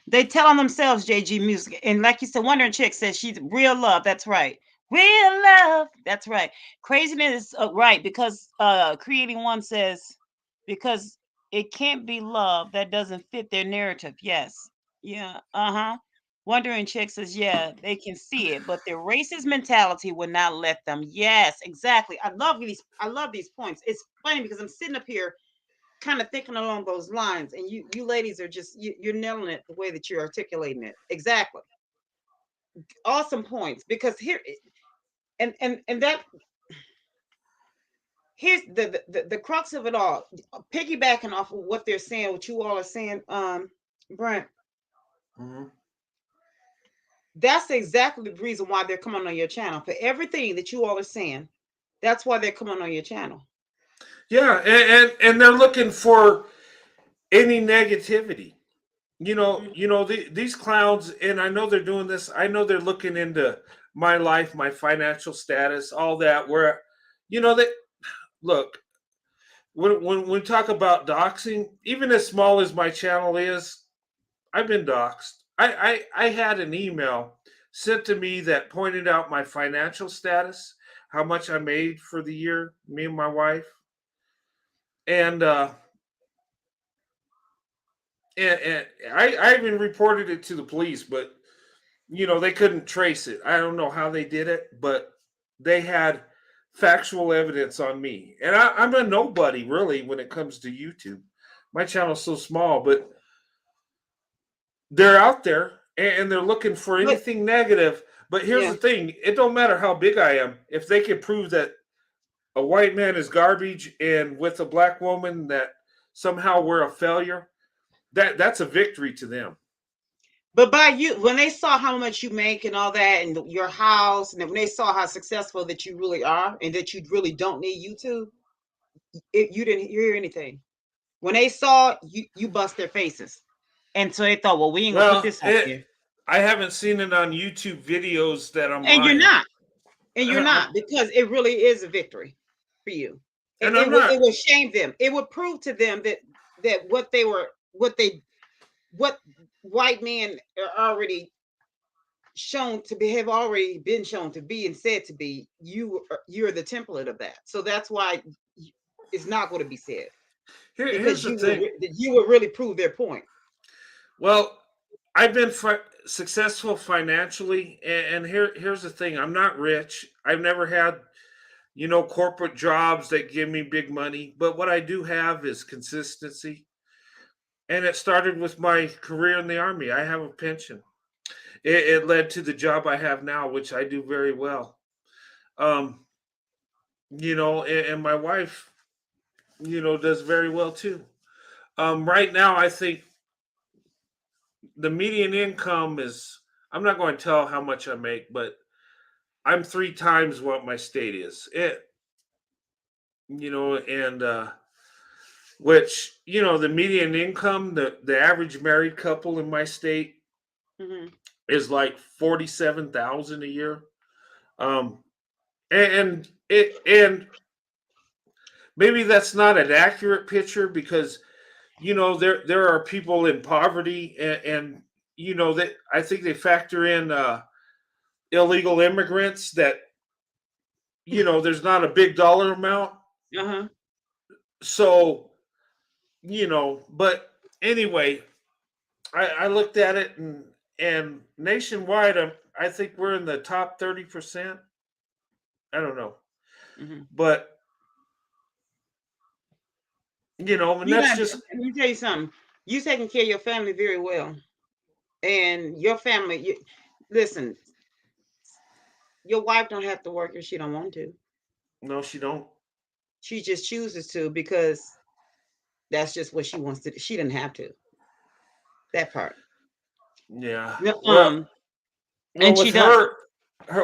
they tell on themselves, JG Music, and like you said, Wondering Chick says she's real love. That's right, real love. That's right. Craziness, right? Because creating one says because it can't be love that doesn't fit their narrative. Yes, yeah, Wondering Chick says, yeah, they can see it, but their racist mentality will not let them. Yes, exactly. I love these points. It's funny because I'm sitting up here kind of thinking along those lines, and you ladies are just you're nailing it the way that you're articulating it. Exactly. Awesome points. Because here and that here's the crux of it all. Piggybacking off of what they're saying, what you all are saying, Brent, Mhm. that's exactly the reason why they're coming on your channel. For everything that you all are saying, that's why they're coming on your channel. Yeah, and they're looking for any negativity. These clowns, and I know they're doing this. I know they're looking into my life, my financial status, all that. Where, they look when we talk about doxing, even as small as my channel is, I've been doxed. I had an email sent to me that pointed out my financial status, how much I made for the year, me and my wife, and and I even reported it to the police, but they couldn't trace it. I don't know how they did it, but they had factual evidence on me, and I'm a nobody really when it comes to YouTube. My channel's so small, but they're out there and they're looking for But anything negative. But here's yeah, the thing: it don't matter how big I am. If they can prove that a white man is garbage and with a black woman that somehow we're a failure, that's a victory to them. but by you, when they saw how much you make and all that, and your house, and when they saw how successful that you really are, and that you really don't need YouTube, you didn't hear anything. When they saw you, you bust their faces, and so they thought, well, we ain't gonna put Well, this on here, I haven't seen it on YouTube videos that I'm and you're lying. not, and you're not, because it really is a victory for you. It, And it I'm would not. it would shame them. It would prove to them that what white men are already shown to be, have already been shown to be and said to be, you're the template of that. So that's why it's not going to be said, Here's because the thing. you will really prove their point. Well, I've been successful financially, and here's the thing: I'm not rich. I've never had, corporate jobs that give me big money. But what I do have is consistency. And it started with my career in the Army. I have a pension. It led to the job I have now, which I do very well. Um, and my wife, does very well too. Right now, I think the median income is, I'm not going to tell how much I make, but I'm three times what my state is. And which, the median income, the average married couple in my state Hmm. is like 47,000 a year. Um, and maybe that's not an accurate picture because there are people in poverty and that I think they factor in illegal immigrants that there's not a big dollar amount. Uh-huh. So but anyway, I looked at it and nationwide, I think we're in the top 30%. I don't know, Hmm. but and You that's got. just Let me tell you something. You taking care of your family very well, and your family. Listen, your wife don't have to work if she don't want to. no, she don't. She just chooses to because that's just what she wants to do. She didn't have to. That part. Yeah. No, Well, and she doesn't.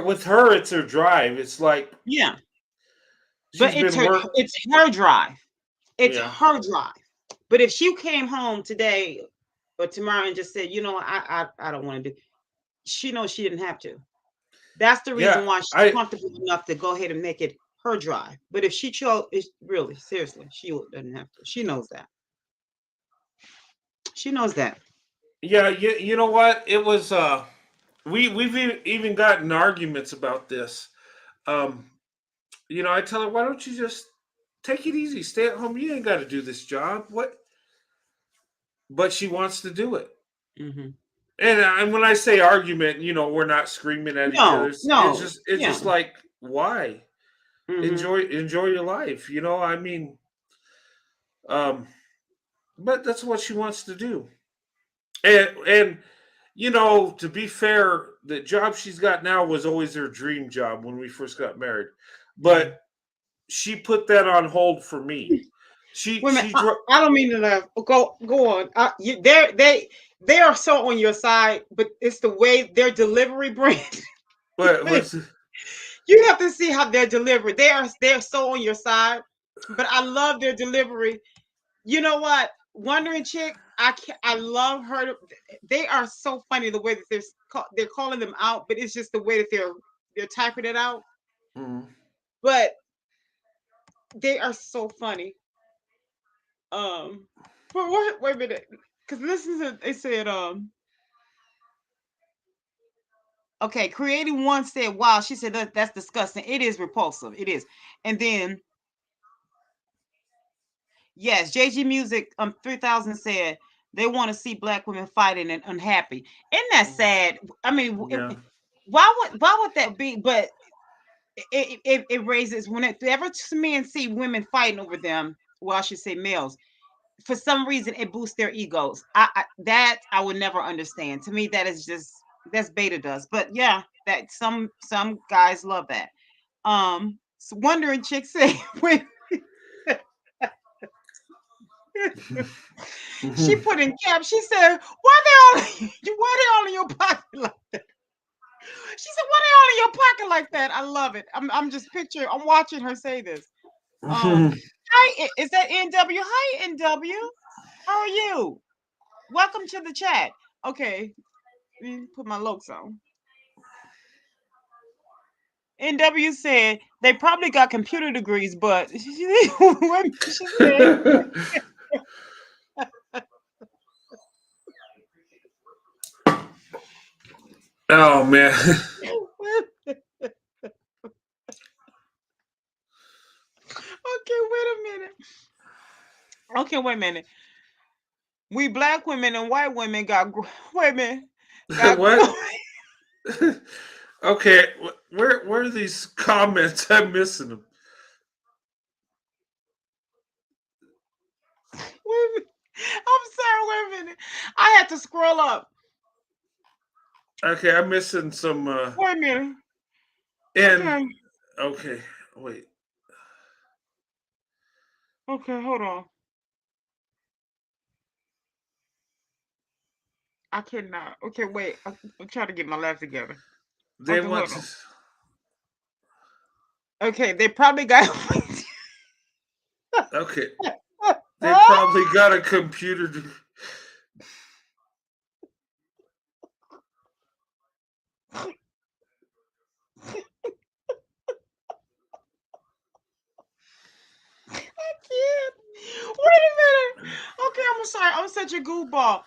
with her, it's her drive. It's like Yeah, but she's been work. it's her drive. It's Yeah, her drive. But if she came home today or tomorrow and just said, I don't want to do, she knows she didn't have to. That's the yeah. reason why she's I comfortable enough to go ahead and make it her drive. But if she chose, it's really seriously, she doesn't have to. She knows that. She knows that. Yeah. You know what? It was. We've even gotten arguments about this. Um, I tell her, why don't you just take it easy, stay at home. You ain't got to do this job. What? But she wants to do it. Hmm. And when I say argument, we're not screaming at each other. No, It's no, just it's yeah. just like why Hmm. enjoy your life. I mean, um, but that's what she wants to do. And to be fair, the job she's got now was always her dream job when we first got married, Hmm. but she put that on hold for me. She Wait a minute. she dro- I don't mean to laugh. Go on. They are so on your side, but it's the way their delivery brand. but was You have to see how they're delivered. They're so on your side, but I love their delivery. You know what? Wondering Chick, I love her. They are so funny the way that they're calling them out, but it's just the way that they're typing it out. mm, But they are so funny. But wait a minute, because listen to they said okay, creating one said, wow, she said that's disgusting. It is repulsive. It is. And then yes, JG Music 3000 said they want to see black women fighting and unhappy. Isn't that sad? I mean, yeah. why would that be? But it raises whenever men see women fighting over them. Well, I should say males. For some reason, it boosts their egos. That I would never understand. To me, that is just that's beta does. But yeah, that some guys love that. So wondering chick say when she put in cap, she said, "Why they all in your pocket like that?" She said, "Why they all in your pocket like that?" I love it. I'm just picturing. I'm watching her say this. Hi, is that NW? Hi, NW. How are you? Welcome to the chat. Okay, let me put my looks on. NW said they probably got computer degrees, but she said, Oh man. okay, wait a minute. Okay, wait a minute. We black women and white women wait a minute. Got What? Okay, where are these comments? I'm missing them. Wait a minute. I'm sorry. Wait a minute. I had to scroll up. Okay, I'm missing some. Wait a minute. And Okay. okay, wait. Okay. Hold on. I cannot. Okay. Wait. I'm trying to get my life together. They Okay. want Hold to. on. Okay. They probably got. Okay, they probably got a computer. Can't. Wait a minute. Okay, I'm sorry. I'm such a goofball.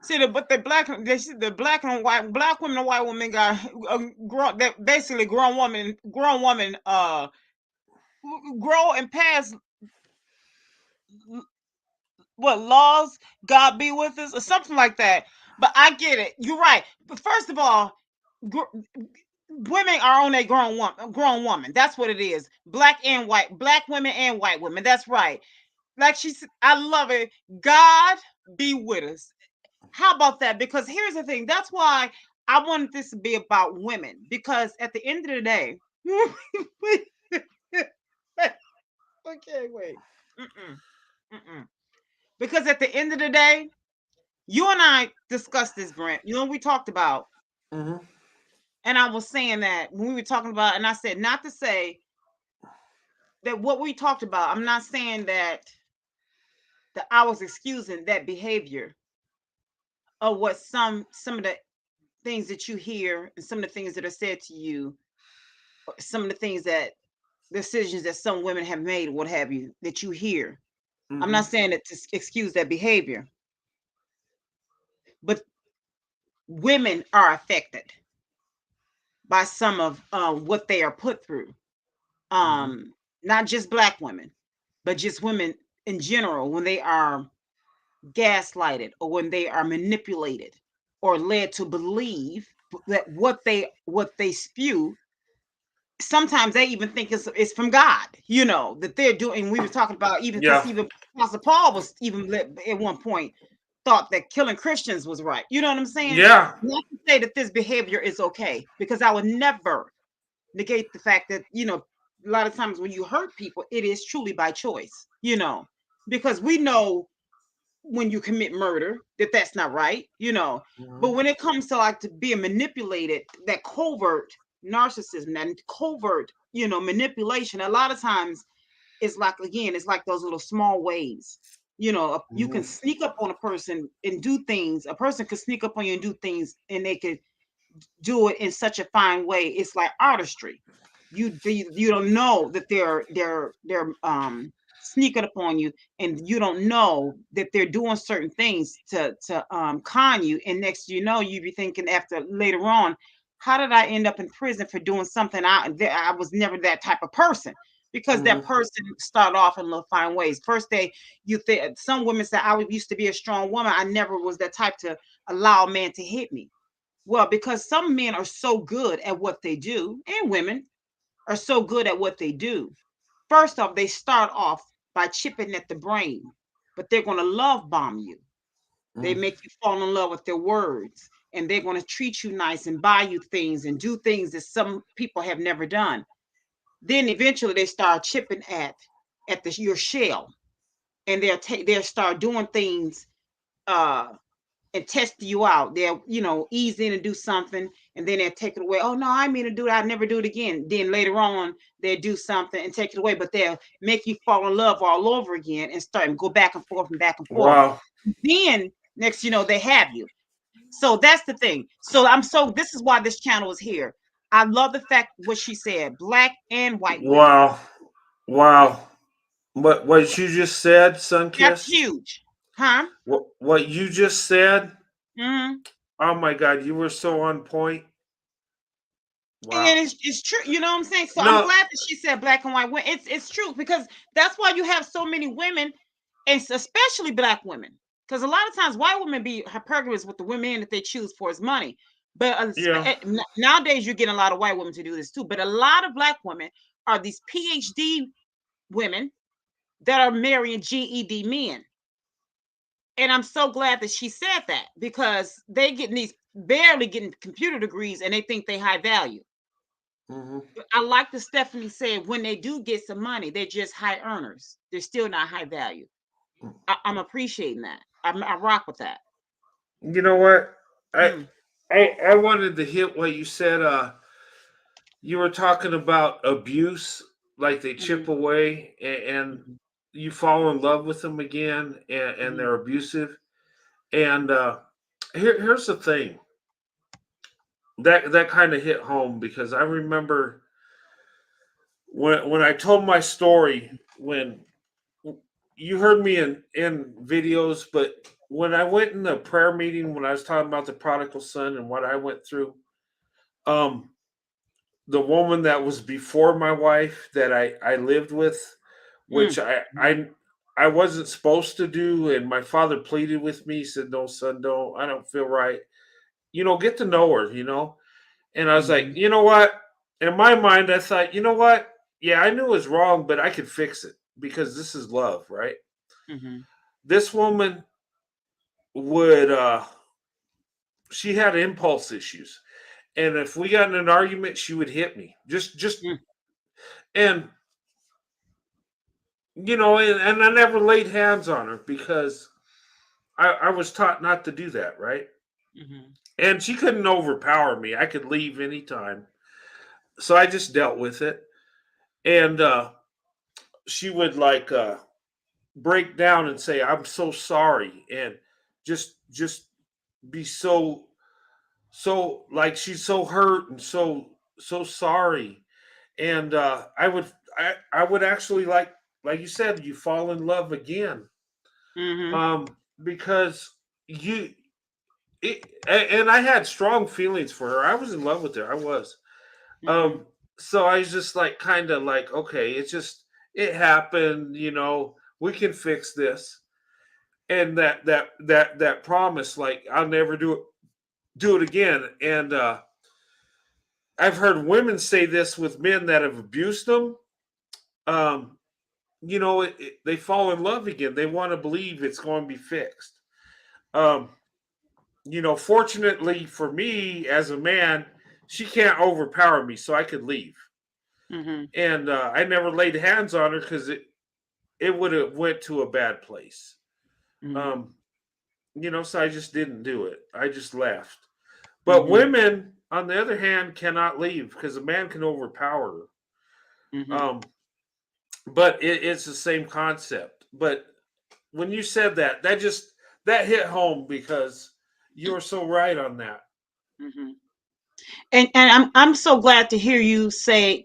See, but the black and white, black women and white women got grown. That basically grown woman, grow and pass what laws. God be with us, or something like that. But I get it. You're right. But first of all, women are on a grown woman. That's what it is. Black and white, black women and white women. That's right. Like she said, I love it. God be with us. How about that? Because here's the thing. That's why I wanted this to be about women. Because at the end of the day, okay, wait. Mm-mm, mm-mm. Because at the end of the day, you and I discussed this, Brent. You know what we talked about? Mhm. And I was saying that when we were talking about, and I said not to say that what we talked about, I'm not saying that I was excusing that behavior of what some of the things that you hear and some of the things that are said to you, some of the things that decisions that some women have made, what have you, that you hear. I'm not Mhm. saying that to excuse that behavior, but women are affected by some of what they are put through. Mhm. Not just black women, but just women in general when they are gaslighted or when they are manipulated or led to believe that what they spew, sometimes they even think it's from God, that they're doing. We were talking about even because Yeah. even Apostle Paul was even at one point thought that killing Christians was right. You know what I'm saying? Yeah. Not to say that this behavior is okay, because I would never negate the fact that, a lot of times when you hurt people, it is truly by choice, because we know when you commit murder that's not right, but Mhm. when it comes to like to being manipulated, that covert narcissism, that covert, manipulation, a lot of times it's like, again, it's like those little small ways, you Mhm. can sneak up on a person and do things. A person could sneak up on you and do things, and they could do it in such a fine way. It's like artistry. You don't know that they're sneaking up on you, and you don't know that they're doing certain things to con you. And next you know, you be thinking after later on, how did I end up in prison for doing something I was never that type of person? Because that Mhm. person started off in little fine ways. First day, you think some women say, I used to be a strong woman. I never was that type to allow a man to hit me. Well, because some men are so good at what they do, and women are so good at what they do. First off, they start off by chipping at the brain, but they're going to love bomb you. They Mhm. make you fall in love with their words, and they're going to treat you nice and buy you things and do things that some people have never done. Then eventually they start chipping at your shell, and they'll start doing things uh and test you out. They'll, ease in and do something, and then they'll take it away. Oh no, I mean to do that. I never do it again. Then later on, they'll do something and take it away, but they'll make you fall in love all over again and start and go back and forth and back and forth. Wow. Then next, they have you. So that's the thing. This is why this channel is here. I love the fact what she said, black and white women. Wow. Wow. What you just said, That's Sunkiss? huge. Huh? What you just said? Mm-hmm. Oh my God, you were so on point. And Wow. it's true, you know what I'm saying? So I'm No. glad that she said black and white women. It's true, because that's why you have so many women, and especially black women. Because a lot of times white women be hypergamous with the women that they choose for is money. But Yeah. nowadays you're getting a lot of white women to do this too. But a lot of black women are these PhD women that are marrying GED men. And I'm so glad that she said that, because they getting these barely getting computer degrees and they think they high value. Hmm. I like that Stephanie said when they do get some money, they're just high earners. They're still not high value. I'm appreciating that. I rock with that. You know what? I, Mm, I wanted to hit what you said. You were talking about abuse, like they chip mhm, away, and mhm, you fall in love with them again, and mhm, they're abusive. And here's the thing that kind of hit home, because I remember when I told my story, when you heard me in videos, but when I went in the prayer meeting, when I was talking about the prodigal son and what I went through, um, the woman that was before my wife that I lived with, which mm, mhm, I wasn't supposed to do, and my father pleaded with me. He said, "No, son, don't. I don't feel right. Get to know her. And I was like, mhm, you know what? In my mind, I thought, you know what? Yeah, I knew it was wrong, but I could fix it because this is love, right? mhm, This woman would she had impulse issues, and if we got in an argument, she would hit me. Just mm, and and I never laid hands on her because I was taught not to do that, right? mhm, And she couldn't overpower me. I could leave anytime. So I just dealt with it. And she would like break down and say, "I'm so sorry," and just be so like she's so hurt and so sorry. And I would actually, like you said, you fall in love again, mhm, um because you and I had strong feelings for her. I was in love with her. I was. mhm, um so I was just like, kind of like, okay, it happened, we can fix this. And that promise, like, I'll never do it again. And I've heard women say this with men that have abused them. um they fall in love again. They want to believe it's going to be fixed. um Fortunately for me as a man, she can't overpower me, so I could leave. mhm, And I never laid hands on her because it would have went to a bad place. mhm, um so I just didn't do it. I just left. But mhm, women, on the other hand, cannot leave because a man can overpower her. mhm. But it's the same concept. But when you said that, that hit home because you were so right on that. Mhm. And I'm so glad to hear you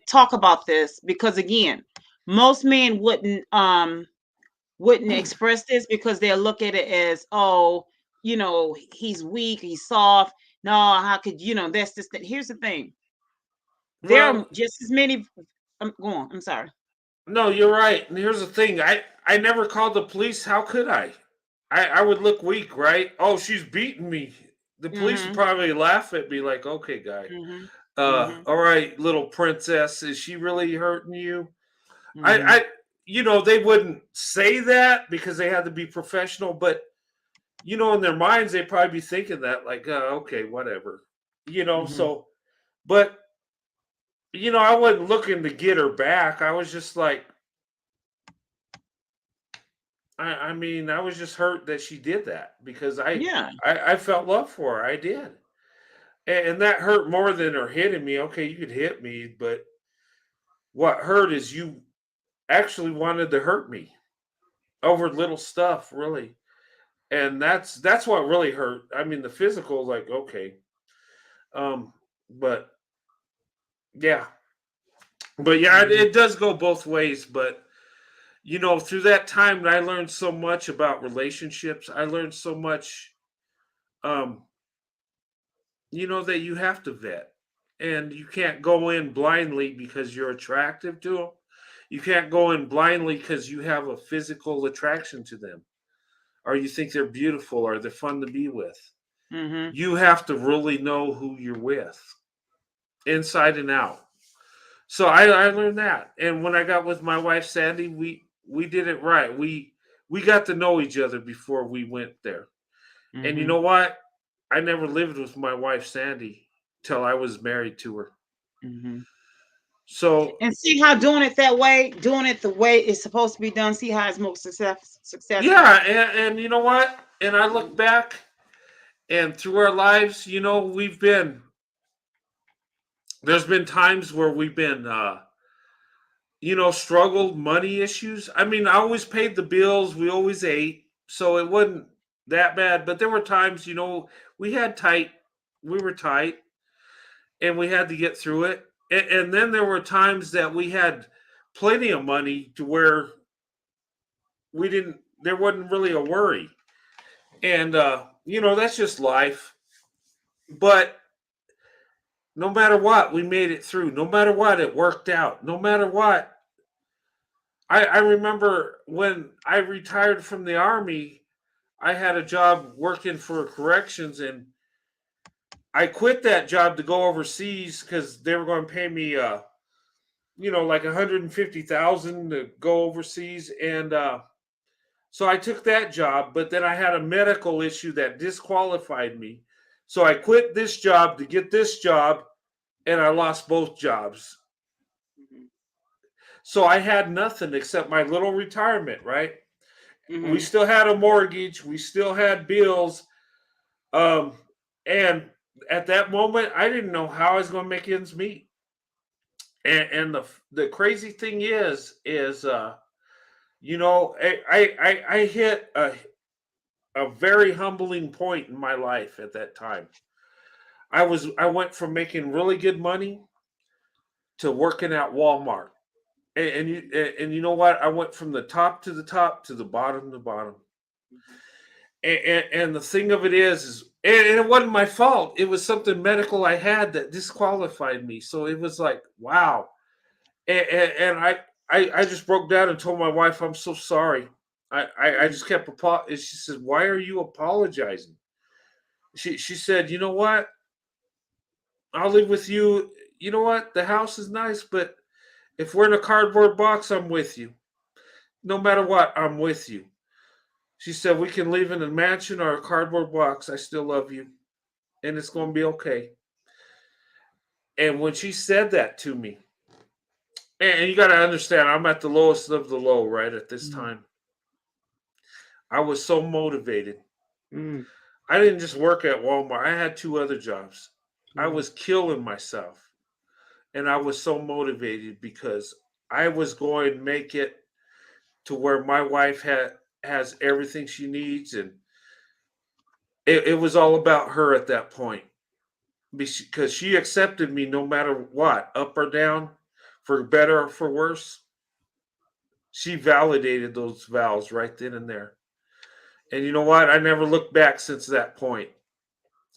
talk about this, because again, most men wouldn't express this because they'll look at it as, oh, he's weak, he's soft. No, how could that's just that. Here's the thing. There Well, are just as many. Go on. I'm sorry. no, you're right. And here's the thing: I never called the police. How could I? I would look weak, right? Oh, she's beating me. The police would Mhm. probably laugh at me, like, "Okay, guy. Mhm. Mhm. All right, little princess. Is she really hurting you?" Mhm. I they wouldn't say that because they had to be professional, but in their minds, they'd probably be thinking that, like, okay, whatever. Mhm. So, but I wasn't looking to get her back. I was just like, I mean, I was just hurt that she did that because Yeah. I felt love for her. I did. And that hurt more than her hitting me. Okay, you could hit me, but what hurt is you actually wanted to hurt me over little stuff, really. And that's what really hurt. I mean, the physical, like, okay. Um, but yeah. But yeah, Mhm. it does go both ways. But through that time, I learned so much about relationships. I learned so much, um, that you have to vet. And you can't go in blindly because you're attractive to them. You can't go in blindly because you have a physical attraction to them, or you think they're beautiful, or they're fun to be with. Mhm. You have to really know who you're with, inside and out. So I learned that. And when I got with my wife Sandy, we did it right. We got to know each other before we went there. And you Mm-hmm. know what? I never lived with my wife Sandy till I was married to her. Mm-hmm. So And see how doing it the way it's supposed to be done. See how it's most successful. yeah, and you know what? And I look back and through our lives, we've been there's been times where we've been struggled money issues. I mean, I always paid the bills, we always ate, so it wasn't that bad. But there were times, we had tight, we were tight, and we had to get through it. And then there were times that we had plenty of money to where we didn't. There wasn't really a worry, and that's just life. But no matter what, we made it through. No matter what, it worked out. No matter what, I remember when I retired from the army, I had a job working for corrections, and I quit that job to go overseas because they were going to pay me, like 150,000 to go overseas, and so I took that job. But then I had a medical issue that disqualified me, so I quit this job to get this job, and I lost both jobs. So I had nothing except my little retirement, right? We Mm-hmm. still had a mortgage, we still had bills. Um, and at that moment, I didn't know how I was going to make ends meet. And the crazy thing is, I hit a very humbling point in my life at that time. I went from making really good money to working at Walmart. And you know what? I went from the top to the top to the bottom to the bottom. And the thing of it is and it wasn't my fault. It was something medical I had that disqualified me. So it was like, wow. And I just broke down and told my wife, I'm so sorry. I Mm-hmm. just kept and she said, why are you apologizing? She said, you know what? I'll live with you. You know what? The house is nice, but if we're in a cardboard box, I'm with you. No matter what, I'm with you. She said, we can live in a mansion or a cardboard box. I still love you. And it's going to be okay. And when she said that to me, and you got to understand, I'm at the lowest of the low right at this time. I was so motivated. Mm-hmm. I didn't just work at Walmart, I had two other jobs. I Mm-hmm. was killing myself. And I was so motivated because I was going to make it to where my wife has everything she needs. And it was all about her at that point because she accepted me no matter what, up or down, for better or for worse. She validated those vows right then and there. And you know what? I never looked back since that point.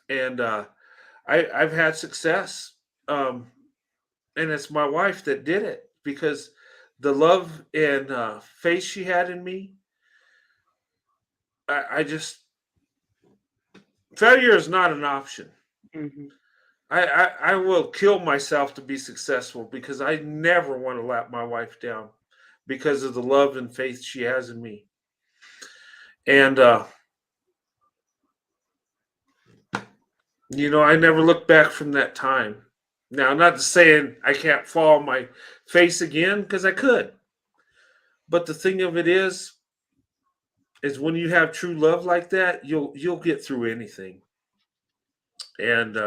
And I've had success. Um, and it's my wife that did it because the love and faith she had in me, I just, failure is not an option. Mm-hmm. I will kill myself to be successful because I never want to let my wife down because of the love and faith she has in me. And, I never looked back from that time. Now, I'm not saying I can't fall on my face again because I could. But the thing of it is when you have true love like that, you'll get through anything. And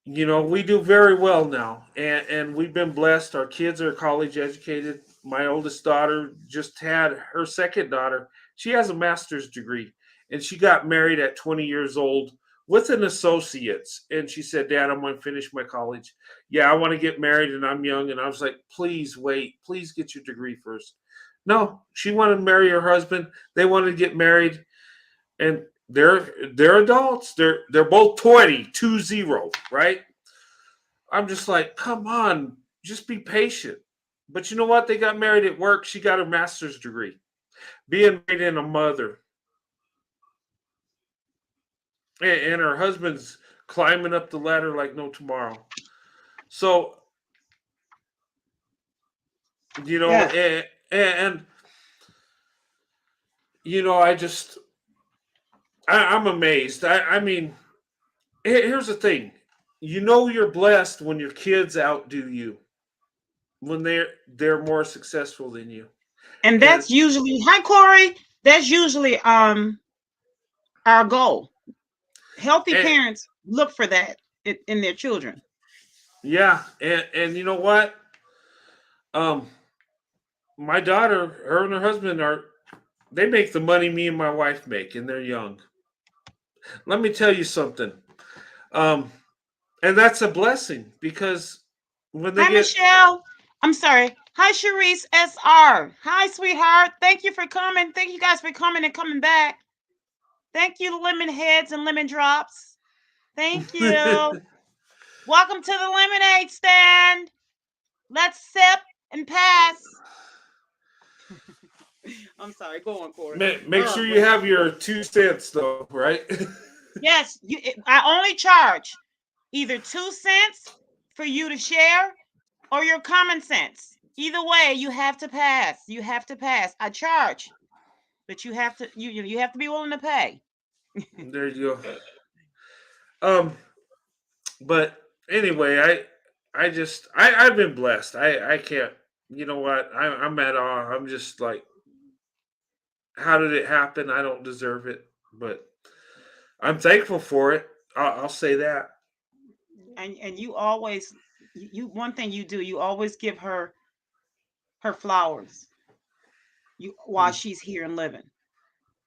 we do very well now, and we've been blessed. Our kids are college educated. My oldest daughter just had her second daughter. She has a master's degree, and she got married at 20 years old with an associate's. And she said, Dad, I'm going to finish my college. Yeah, I want to get married, and I'm young. And I was like, please wait. Please get your degree first. No, she wanted to marry her husband. They wanted to get married, and they're adults. They're both 20, right? I'm just like, come on, just be patient. But you know what? They got married at work. She got her master's degree. Being married and a mother, and her husband's climbing up the ladder like no tomorrow. So You know, Yeah. and you know, I'm amazed. I mean, here's the thing. You know you're blessed when your kids outdo you, when they're more successful than you. And And, that's usually, hi Corey. That's usually our goal. Healthy and parents look for that in their children. yeah, and you know what? Um my daughter, her and her husband are they make the money me and my wife make, and they're young. Let me tell you something. Um and that's a blessing because when they Hi get Michelle. I'm sorry. Hi Sharice SR. Hi sweetheart. Thank you for coming. Thank you guys for coming and coming back. Thank you lemon heads and lemon drops. Thank you. Welcome to the lemonade stand. Let's sip and pass. I'm sorry. Go on, Corey. make Oh sure you boy. have your 2 cents though, right? Yes, I only charge either 2 cents for you to share or your common sense. Either way, you have to pass. You have to pass. I charge, but you have to be willing to pay. There you go. But anyway, I've been blessed. I can't. You know what? I'm at awe. I'm just like, how did it happen? I don't deserve it, but I'm thankful for it. I'll say that. And you always you one thing you do, you always give her flowers. You while Mm. she's here and living.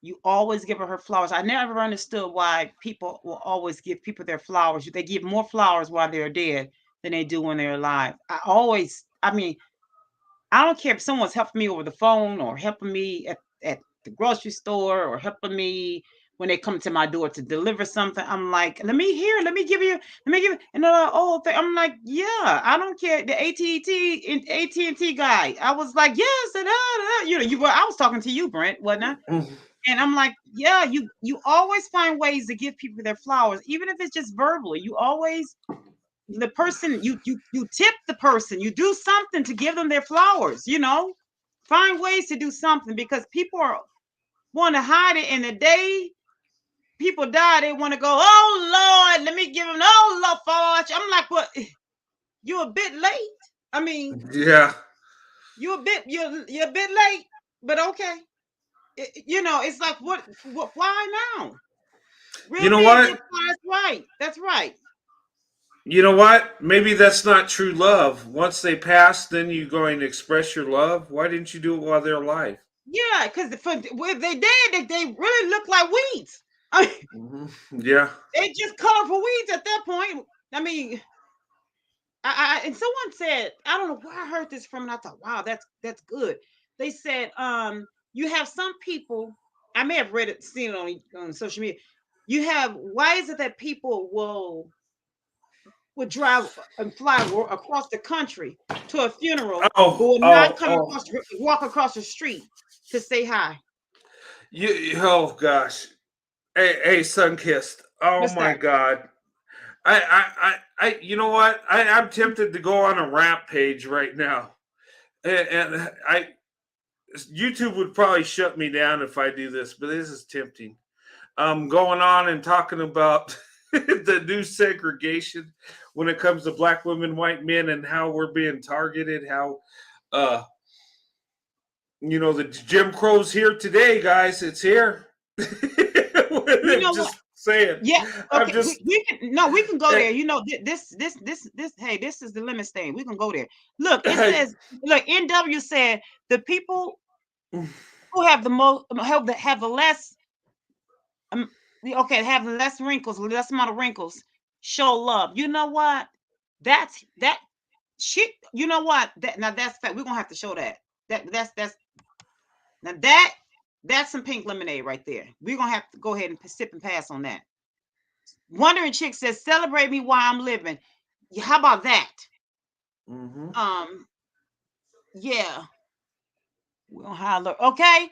You always give her flowers. I never understood why people will always give people their flowers. They give more flowers while they're dead than they do when they're alive. I mean, I don't care if someone's helping me over the phone or helping me at the grocery store or helping me when they come to my door to deliver something. I'm like, let me give you, and they're like, oh, I'm like, yeah, I don't care. The AT&T guy, I was like, yes, I was talking to you, Brent, wasn't I? Mm. And I'm like, yeah, you always find ways to give people their flowers, even if it's just verbally. You always the person you tip the person, you do something to give them their flowers. Find ways to do something because people are want to hide it. And the day people die, they want to go, oh Lord, let me give them oh Lord flowers. I'm like, what? You're a bit late. I mean, Yeah. you're a bit late, but okay. It's like what why now? You Real know men give what? flowers. Right. That's right. You know what? Maybe that's not true love. Once they pass, then you're going to express your love. Why didn't you do it while they're alive? Yeah, because if they did, they really look like weeds. I mean, Hmm. Yeah. they just colorful weeds at that point. I mean, and someone said, I don't know where I heard this from, and I thought, wow, that's good. They said, you have some people. I may have read it, seen it on social media. Why is it that people will drive and fly across the country to a funeral, but Oh, will not oh, come oh. walk across the street to say hi? Oh gosh. Hey, sun kissed. Oh What's my that? god. You know what? I'm tempted to go on a rampage right now, and YouTube would probably shut me down if I do this, but this is tempting. Going on and talking about the new segregation when it comes to black women, white men, and how we're being targeted. How, uh, the Jim Crow's here today, guys. It's here. You I'm know what? just saying. Yeah. I'm Okay. just. We can no. We can go eh, there. This. Hey, this is the limit thing. We can go there. Look, it says. Look, NW said the people who have the most have the less. Okay, have less wrinkles, less amount of wrinkles. Show love. You know what? That's that. Shit. You know what? That's fact. We're gonna have to show that. That's now that's some pink lemonade right there. We're gonna have to go ahead and sip and pass on that. Wondering Chick says, "Celebrate me while I'm living." How about that? mhm. Um, yeah, we'll holler. Okay,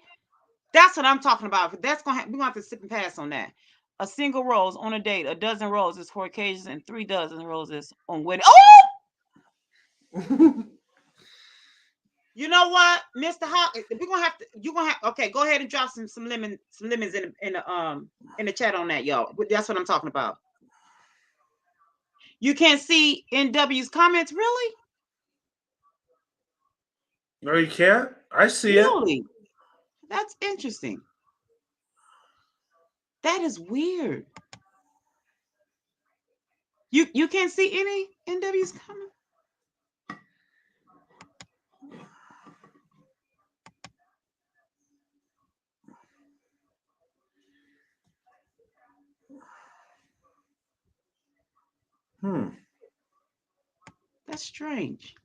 that's what I'm talking about. That's we're gonna have to sip and pass on that. A single rose on a date, a dozen roses for occasions, and 3 dozen roses on wedding. Oh, You know what, Mr. Hawk? We're gonna have to. You're gonna have. Okay, go ahead and drop some lemons in the chat on that, y'all. That's what I'm talking about. You can't see NW's comments, really? No, you can't. I see it. Really? That's interesting. That is weird. You can't see any NW's comments? That's strange.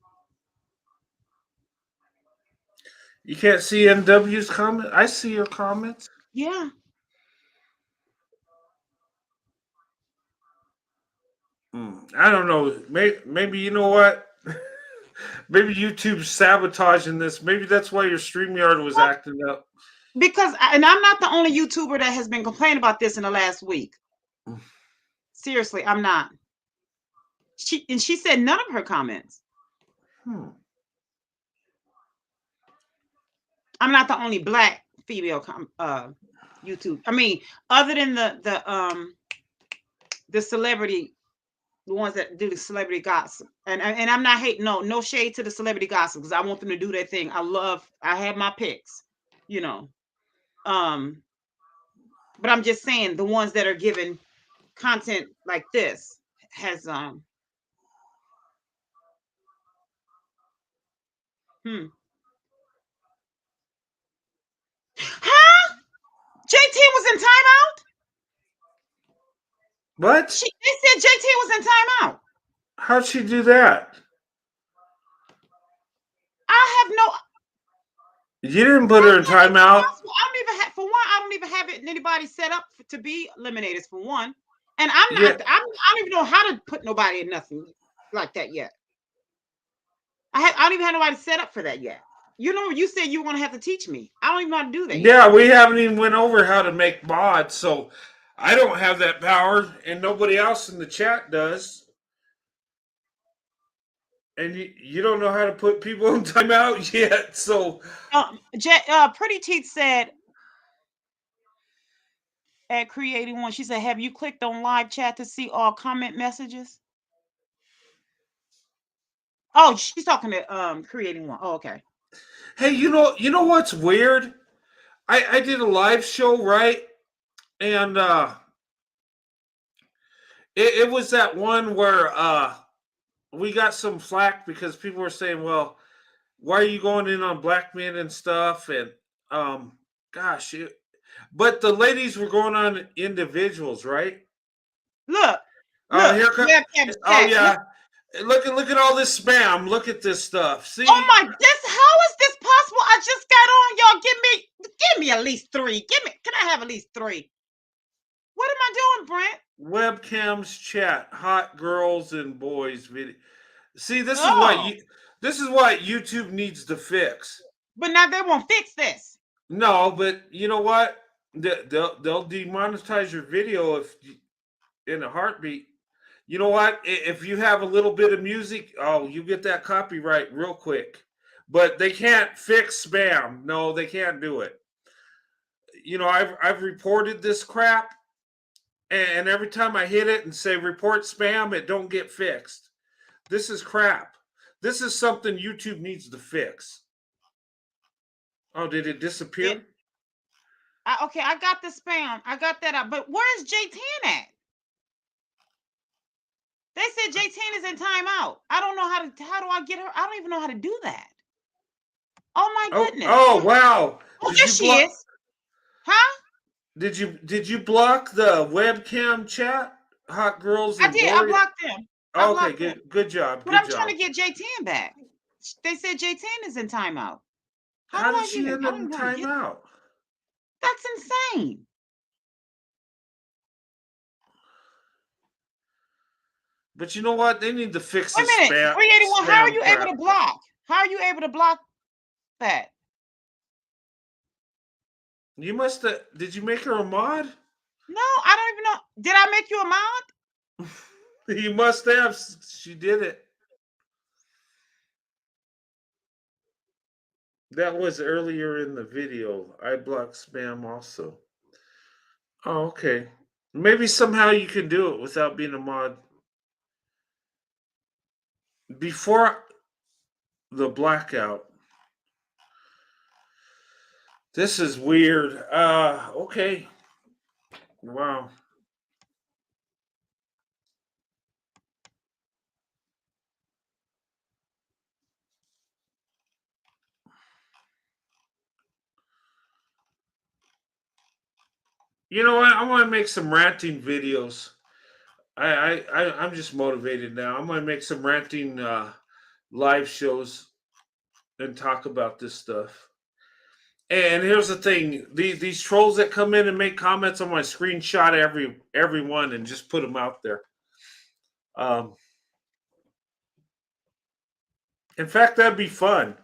You can't see NW's comment. I see your comments. Yeah. I don't know. Maybe you know what? Maybe YouTube's sabotaging this. Maybe that's why your StreamYard was acting up. Because, and I'm not the only YouTuber that has been complaining about this in the last week. Seriously, I'm not. She said none of her comments. I'm not the only black female YouTube. I mean, other than the celebrity, the ones that do the celebrity gossip, and I'm not hating. No shade to the celebrity gossip, because I want them to do their thing. I have my picks, you know. But I'm just saying the ones that are given content like this has Huh? JT was in timeout? What? They said JT was in timeout. How'd she do that? I have no. You didn't put her in timeout. I don't even have it anybody set up to be eliminators for one. And I'm not. I don't even know how to put nobody in nothing like that yet. I don't even have nobody set up for that yet. You know, you said you were gonna have to teach me. I don't even know how to do that. Yeah, we haven't even went over how to make mods, so I don't have that power, and nobody else in the chat does. And you don't know how to put people in timeout yet, so. Pretty Teeth said at creating one, she said, "Have you clicked on live chat to see all comment messages?" Oh, she's talking to creating one. Oh, okay. Hey, you know what's weird? I did a live show, right? And it was that one where we got some flack because people were saying, well, why are you going in on black men and stuff? And gosh, but the ladies were going on individuals, right? Look, here comes. Oh yeah, look at all this spam. Look at this stuff. See? Oh my! How is this possible? I just got on, y'all. Give me at least 3. Can I have at least 3? What am I doing, Brent? Webcams chat, hot girls and boys video. See, this is what YouTube needs to fix. But now they won't fix this. No, but you know what? They'll demonetize your video if in a heartbeat. You know what? If you have a little bit of music, you get that copyright real quick. But they can't fix spam. No, they can't do it. You know, I've reported this crap, and every time I hit it and say report spam, it don't get fixed. This is crap. This is something YouTube needs to fix. Oh, did it disappear? Okay, I got the spam. I got that out. But where's J10 at? They said J10 is in timeout. I don't know how do I get her? I don't even know how to do that. Oh my goodness. Oh wow. Oh, there she is. Huh? Did you block the webcam chat? Hot girls. I did. I blocked them. Okay, good job. But I'm trying to get J10 back. They said J10 is in timeout. How did she end up in timeout? That's insane. But you know what? They need to fix this. Wait a minute. 381, how are you able to block? How are you able to block that? You must have. Did you make her a mod? No, I don't even know. Did I make you a mod? You must have. She did it. That was earlier in the video. I blocked spam also. Oh, okay. Maybe somehow you can do it without being a mod. Before the blackout. This is weird. Okay. Wow. You know what? I want to make some ranting videos. I'm just motivated now. I'm gonna make some ranting live shows and talk about this stuff. And here's the thing: these trolls that come in and make comments on my screenshot every one and just put them out there. Um, in fact, that'd be fun.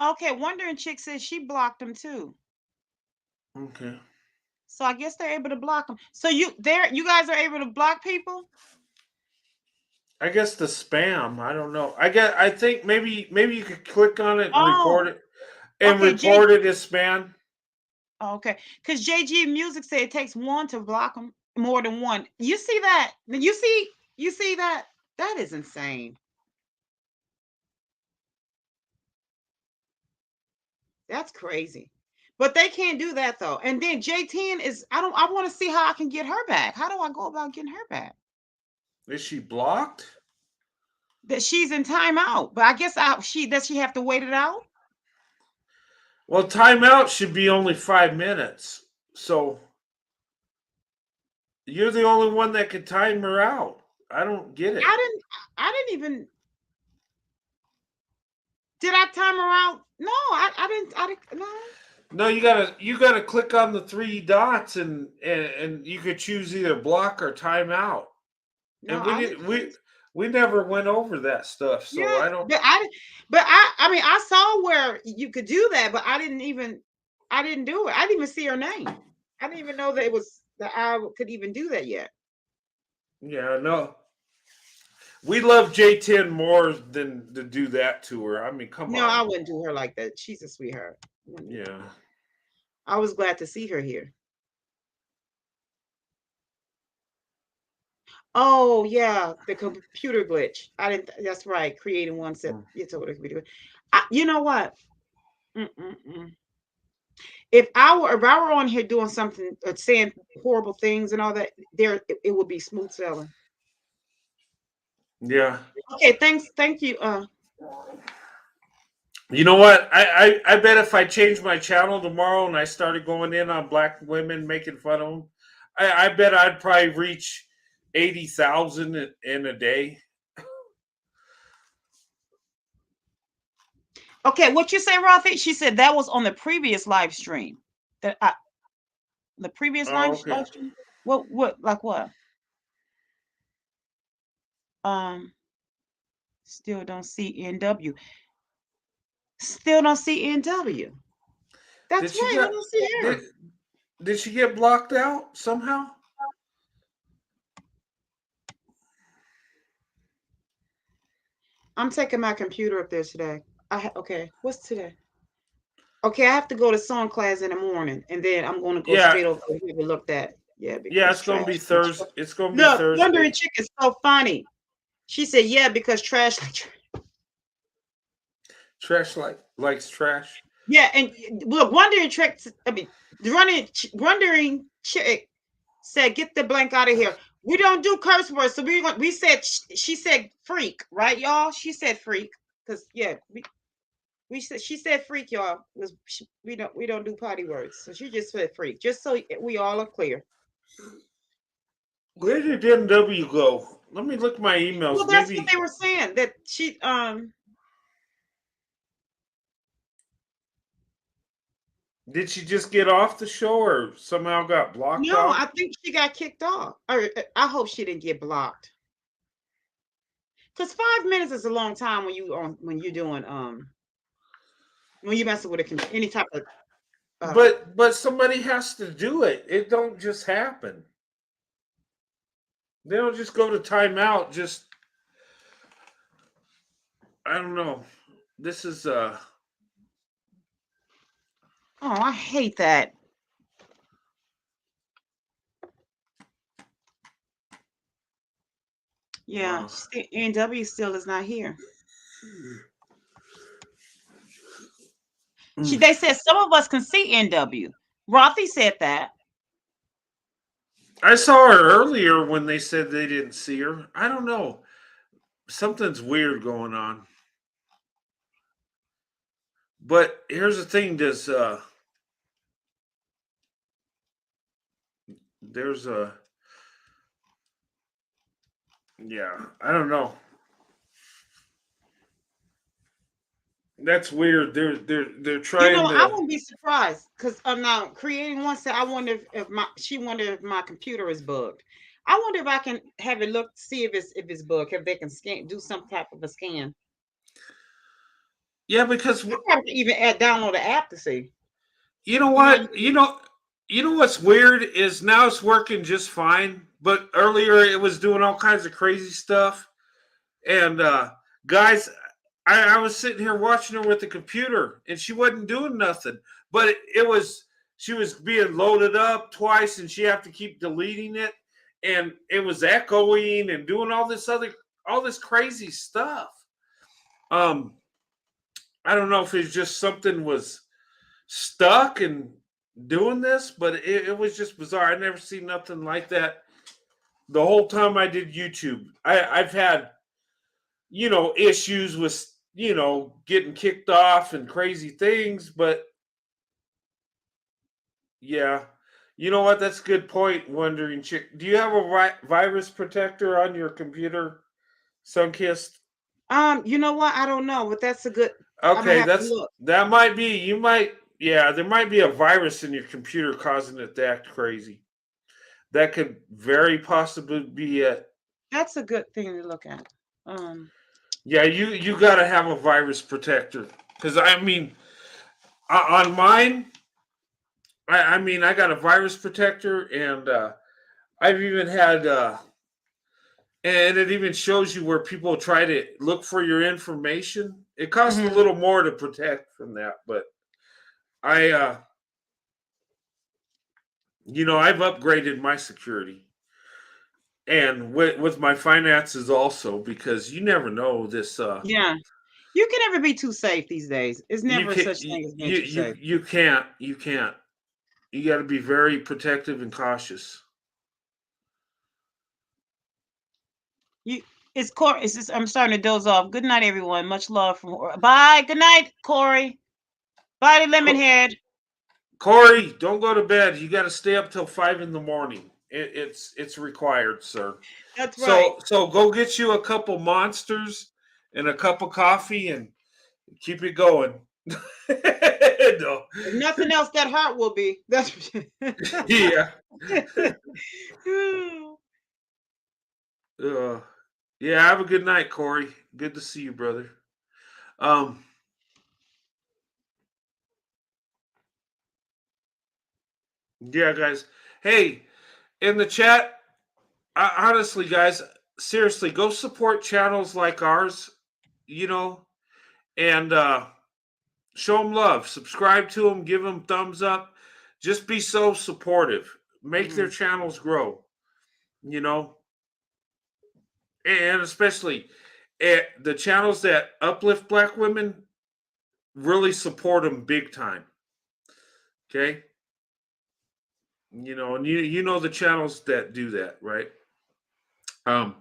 Okay, Wondering Chick says she blocked them too. Okay. So I guess they're able to block them. So you guys are able to block people? I guess the spam. I don't know. I think maybe you could click on it and report Oh, it and okay, report it as spam. okay. Because JG Music said it takes one to block them, more than one. You see that? You see that? That is insane. That's crazy. But they can't do that though. And then J10 is I want to see how I can get her back. How do I go about getting her back? Is she blocked? That she's in timeout. But I guess does she have to wait it out? Well, timeout should be only 5 minutes. So you're the only one that can time her out. I don't get it. I didn't even did I time her out? No, I didn't no. No, you gotta click on the three dots and you could choose either block or timeout. No, And I didn't. we never went over that stuff, so Yeah, I don't. but I mean I saw where you could do that, but I didn't do it. I didn't even see her name. I didn't even know that I could even do that yet. Yeah, no. We love J10 more than to do that to her. I mean, come No, I on. wouldn't do her like that. She's a sweetheart. Yeah. I was glad to see her here. Oh yeah, the computer glitch. I didn't. That's right. Creating one set. You told her to be doing. You know what? Mm-mm-mm. If I were on here doing something, saying horrible things and all that, it would be smooth sailing. Yeah. Okay, thank you. You know what? I bet if I changed my channel tomorrow and I started going in on black women making fun of them, I bet I'd probably reach 80,000 in a day. Okay, what you say, Rafi? She said that was on the previous live stream. The previous Oh, live okay. stream. What like what? Um, still don't see NW. Still don't see NW. Did That's she right. I get don't see did, her. did she get blocked out somehow? I'm taking my computer up there today. Okay. What's today? Okay, I have to go to song class in the morning, and then I'm going to go Yeah. straight over and have a look at. Yeah, Yeah, because it's gonna be trash. Thursday. It's gonna be Look, Thursday. Wondering Chick is so funny. She said, "Yeah, because trash like trash." Trash likes trash. Yeah, and look, Wondering Chick. I mean, Wondering Chick said, "Get the blank out of here." We don't do curse words, so we said she said freak, right, y'all? She said freak because yeah, we said she said freak, y'all. We don't do potty words, so she just said freak, just so we all are clear. Where did NW go? Let me look my Well, emails. that's what Maybe they were saying that she did she just get off the show or somehow got blocked no, off? I think she got kicked off, or I hope she didn't get blocked. Because 5 minutes is a long time when you're doing when you messing with any type of But somebody has to do it. It don't just happen. They don't just go to timeout. Just I don't know. this is Oh, I hate that. Yeah, NW still is not here. They said some of us can see NW. Rothy said that. I saw her earlier when they said they didn't see her. I don't know. Something's weird going on. But here's the thing: there's yeah, I don't know. That's weird. They're trying I to. wouldn't be surprised because I'm now creating one. Said I wonder if she wondered if my computer is bugged. I wonder if I can have it look, see if it's bugged, if they can do some type of a scan. Yeah, because I have to even download the app to see. You know what? You know what's weird is now it's working just fine, but earlier it was doing all kinds of crazy stuff. And guys, I was sitting here watching her with the computer, and she wasn't doing nothing. But she was being loaded up twice, and she have to keep deleting it, and it was echoing and doing all this crazy stuff. I don't know if it's just something was stuck and doing this, but it was just bizarre. I never seen nothing like that the whole time I did YouTube. I've had issues with getting kicked off and crazy things, but yeah, you know what? That's a good point. Wondering chick, do you have a virus protector on your computer, Sunkissed? You know what? I don't know, but that's a good. Okay, that might be. You might. Yeah, there might be a virus in your computer causing it to act crazy. That could very possibly be it. That's a good thing to look at. Yeah, you got to have a virus protector because I mean, on mine, I mean I got a virus protector, and I've even had, and it even shows you where people try to look for your information. It costs a little more to protect from that, but I've upgraded my security and with my finances also, because you never know this. Yeah, you can never be too safe these days. It's never such thing as being too safe. You can't. You got to be very protective and cautious. It's Corey. I'm starting to doze off. Good night, everyone. Much love from. Bye. Good night, Corey. Bye, Lemonhead. Corey, don't go to bed. You got to stay up till 5 a.m. It's required, sir. That's right. So go get you a couple monsters and a cup of coffee and keep it going. No. If nothing else, that heart will be. That's yeah. Yeah. Have a good night, Corey. Good to see you, brother. Yeah, guys. Hey, in the chat, honestly, guys, seriously, go support channels like ours, and show them love. Subscribe to them, give them thumbs up. Just be so supportive. Make their channels grow, and especially the channels that uplift Black women, really support them big time. Okay? And the channels that do that, right? And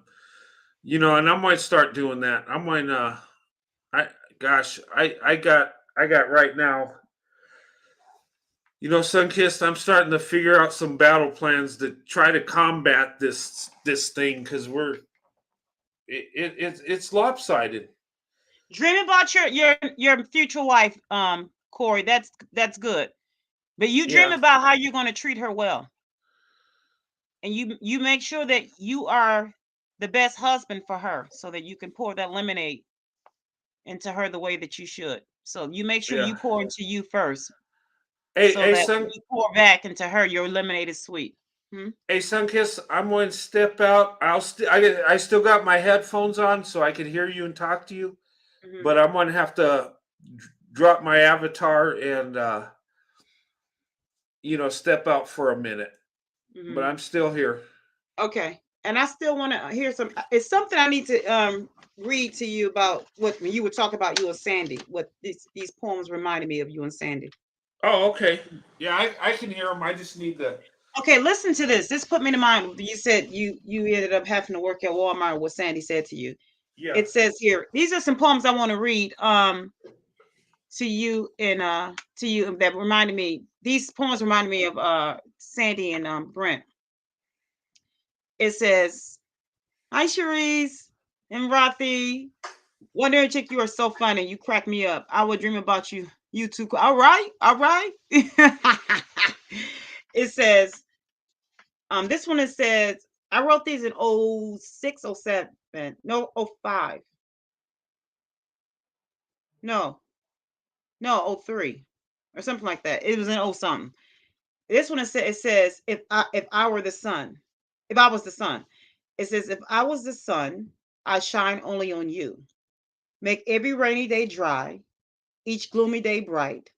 I might start doing that. I might I got right now. Sunkissed, I'm starting to figure out some battle plans to try to combat this thing, because it's lopsided. Dream about your future wife, Corey. That's good. But you dream about how you're going to treat her well. And you make sure that you are the best husband for her, so that you can pour that lemonade into her the way that you should. So you make sure you pour into you first. Hey, when you pour back into her, your lemonade is sweet. Hey, Sunkiss, I'm going to step out. I still got my headphones on so I can hear you and talk to you. Mhm. but I'm gonna have to drop my avatar and step out for a minute. But Mhm. I'm still here. Okay. And I still want to hear some. It's something I need to read to you about what when you were talking about you and Sandy. What these poems reminded me of you and Sandy. Oh, okay. Yeah, I can hear them. I just need to. Okay, listen to this. This put me to mind. You said you ended up having to work at Walmart. What Sandy said to you. Yeah. It says here. These are some poems I want to read. To you and to you that reminded me. These poems reminded me of Sandy and Brent. It says, "Hi, Cherise and Rothy. Wonder Chick, you are so funny. You crack me up. I would dream about you. You too. All right, all right." It says, this one it says, I wrote these in 06, 07. No, 05. No, 03 or something like that. It was in 0 something. This one it says, if I were the sun, if I was the sun, it says, if I was the sun, I shine only on you. Make every rainy day dry, each gloomy day bright.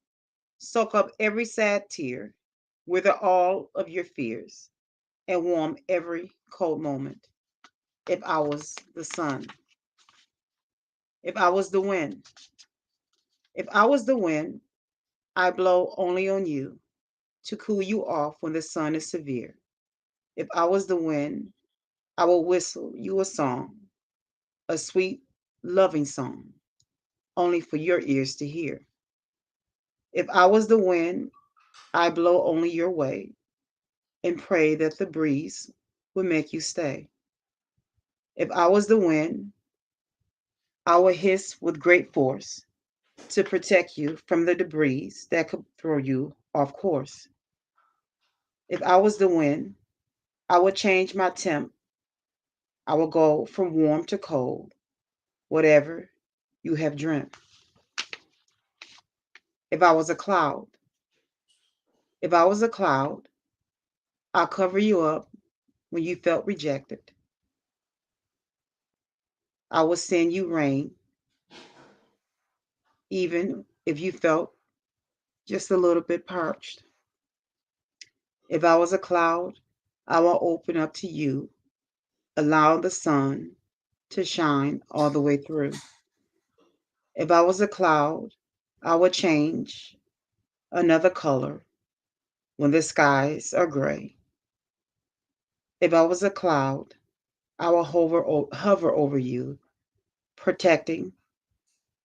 Soak up every sad tear, wither all of your fears, and warm every cold moment. If I was the sun, if I was the wind, if I was the wind, I blow only on you to cool you off when the sun is severe. If I was the wind, I will whistle you a song, a sweet, loving song, only for your ears to hear. If I was the wind, I blow only your way and pray that the breeze would make you stay. If I was the wind, I would hiss with great force to protect you from the debris that could throw you off course. If I was the wind, I would change my temp. I would go from warm to cold, whatever you have dreamt. If I was a cloud, if I was a cloud, I'll cover you up when you felt rejected. I will send you rain, even if you felt just a little bit parched. If I was a cloud, I will open up to you, allow the sun to shine all the way through. If I was a cloud, I would change another color when the skies are gray. If I was a cloud, I will hover over you, protecting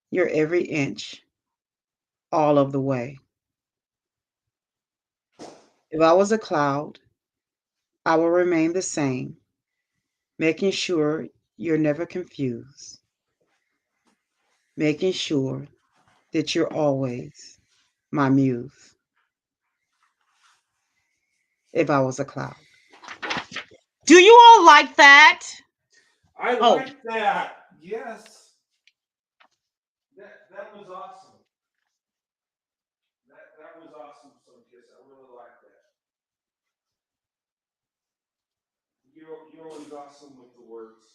your every inch all of the way. If I was a cloud, I will remain the same, making sure you're never confused, making sure that you're always my muse. If I was a cloud. Do you all like that? I Oh, like that. Yes. That was awesome. That was awesome, Sunkiss. I really like that. You're always awesome with the words.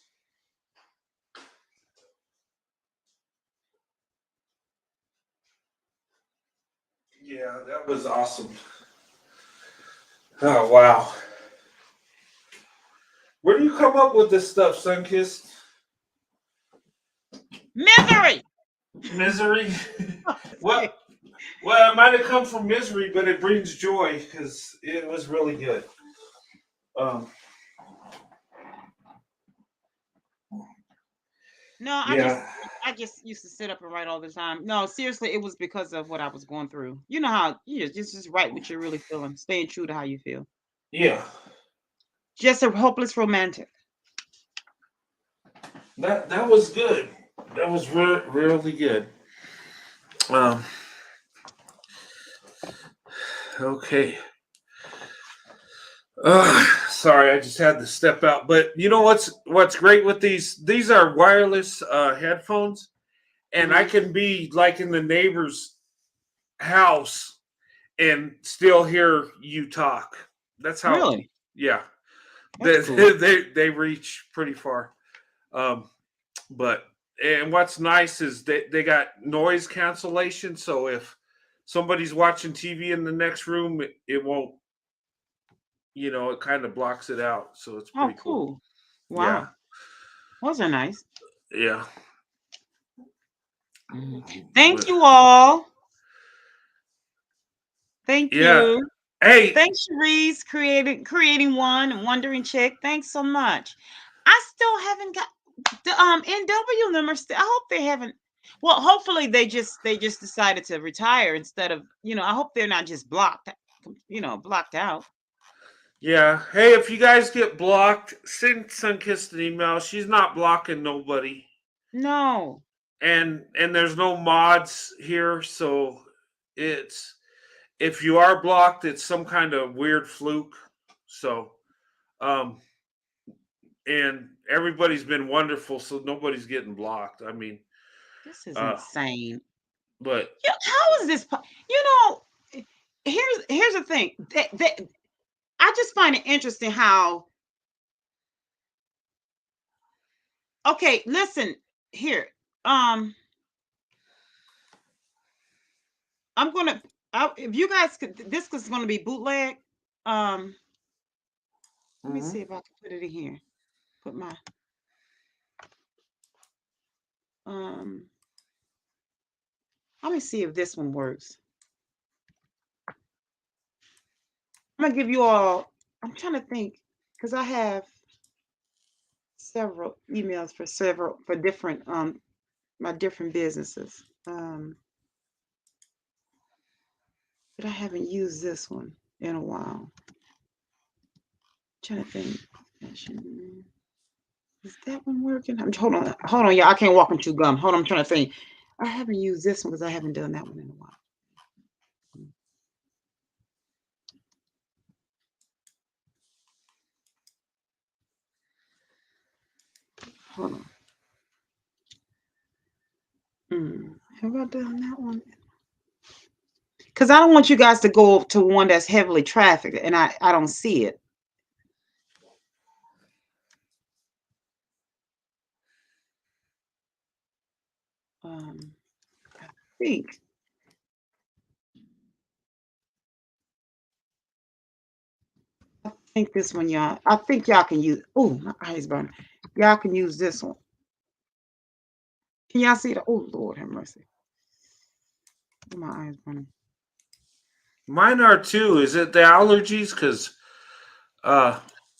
Yeah, that was awesome. Oh wow. Where do you come up with this stuff, Sunkiss? misery. Misery. Well, well, it might have come from misery, but it brings joy because it was really good. Um, No, yeah, I just used to sit up and write all the time. No, seriously, it was because of what I was going through. You know how you just write what you're really feeling, staying true to how you feel. yeah. Just a hopeless romantic. That was good. That was really good. Um, okay. Sorry, I just had to step out. But you know what's great with these? These are wireless headphones, and I Hmm. can be like in the neighbor's house and still hear you talk. That's how. Really? Yeah, That's they cool. they reach pretty far. Um, but and what's nice is they got noise cancellation, so if somebody's watching TV in the next room, it won't, it kind of blocks it out. So it's Oh, pretty cool. cool. Yeah. Wow. Those are nice. Yeah. Thank But you all. Thank yeah. you. Hey, Thanks, Cherise, creating one and wondering chick. Thanks so much. I still haven't got the NW number. I hope they haven't. Well, hopefully they just decided to retire instead of I hope they're not just blocked. Blocked out. yeah. Hey, if you guys get blocked, send Sunkist an email. She's not blocking nobody. No. And there's no mods here, so it's if you are blocked, it's some kind of weird fluke. So um and everybody's been wonderful, so nobody's getting blocked. I mean, This is uh insane. but Yeah, how is this? Here's the thing. I just find it interesting how. Okay, listen here. I'm gonna. If you guys could, this is gonna be bootleg. Let me see if I can put it in here. Put my. Let me see if this one works. I'm gonna give you all. I'm trying to think because I have several emails for different my different businesses. But I haven't used this one in a while. I'm trying to think. Is that one working? Hold on, y'all. I can't walk and chew gum. Hold on, I'm trying to think. I haven't used this one because I haven't done that one in a while. Hold on. Have I done that one? Because I don't want you guys to go to one that's heavily trafficked and I don't see it. I think this one, y'all. I think y'all can use. Oh, my eyes burning. Y'all can use this one. Can y'all see that? Oh, Lord have mercy. My eyes burning. mine are too. Is it the allergies? Because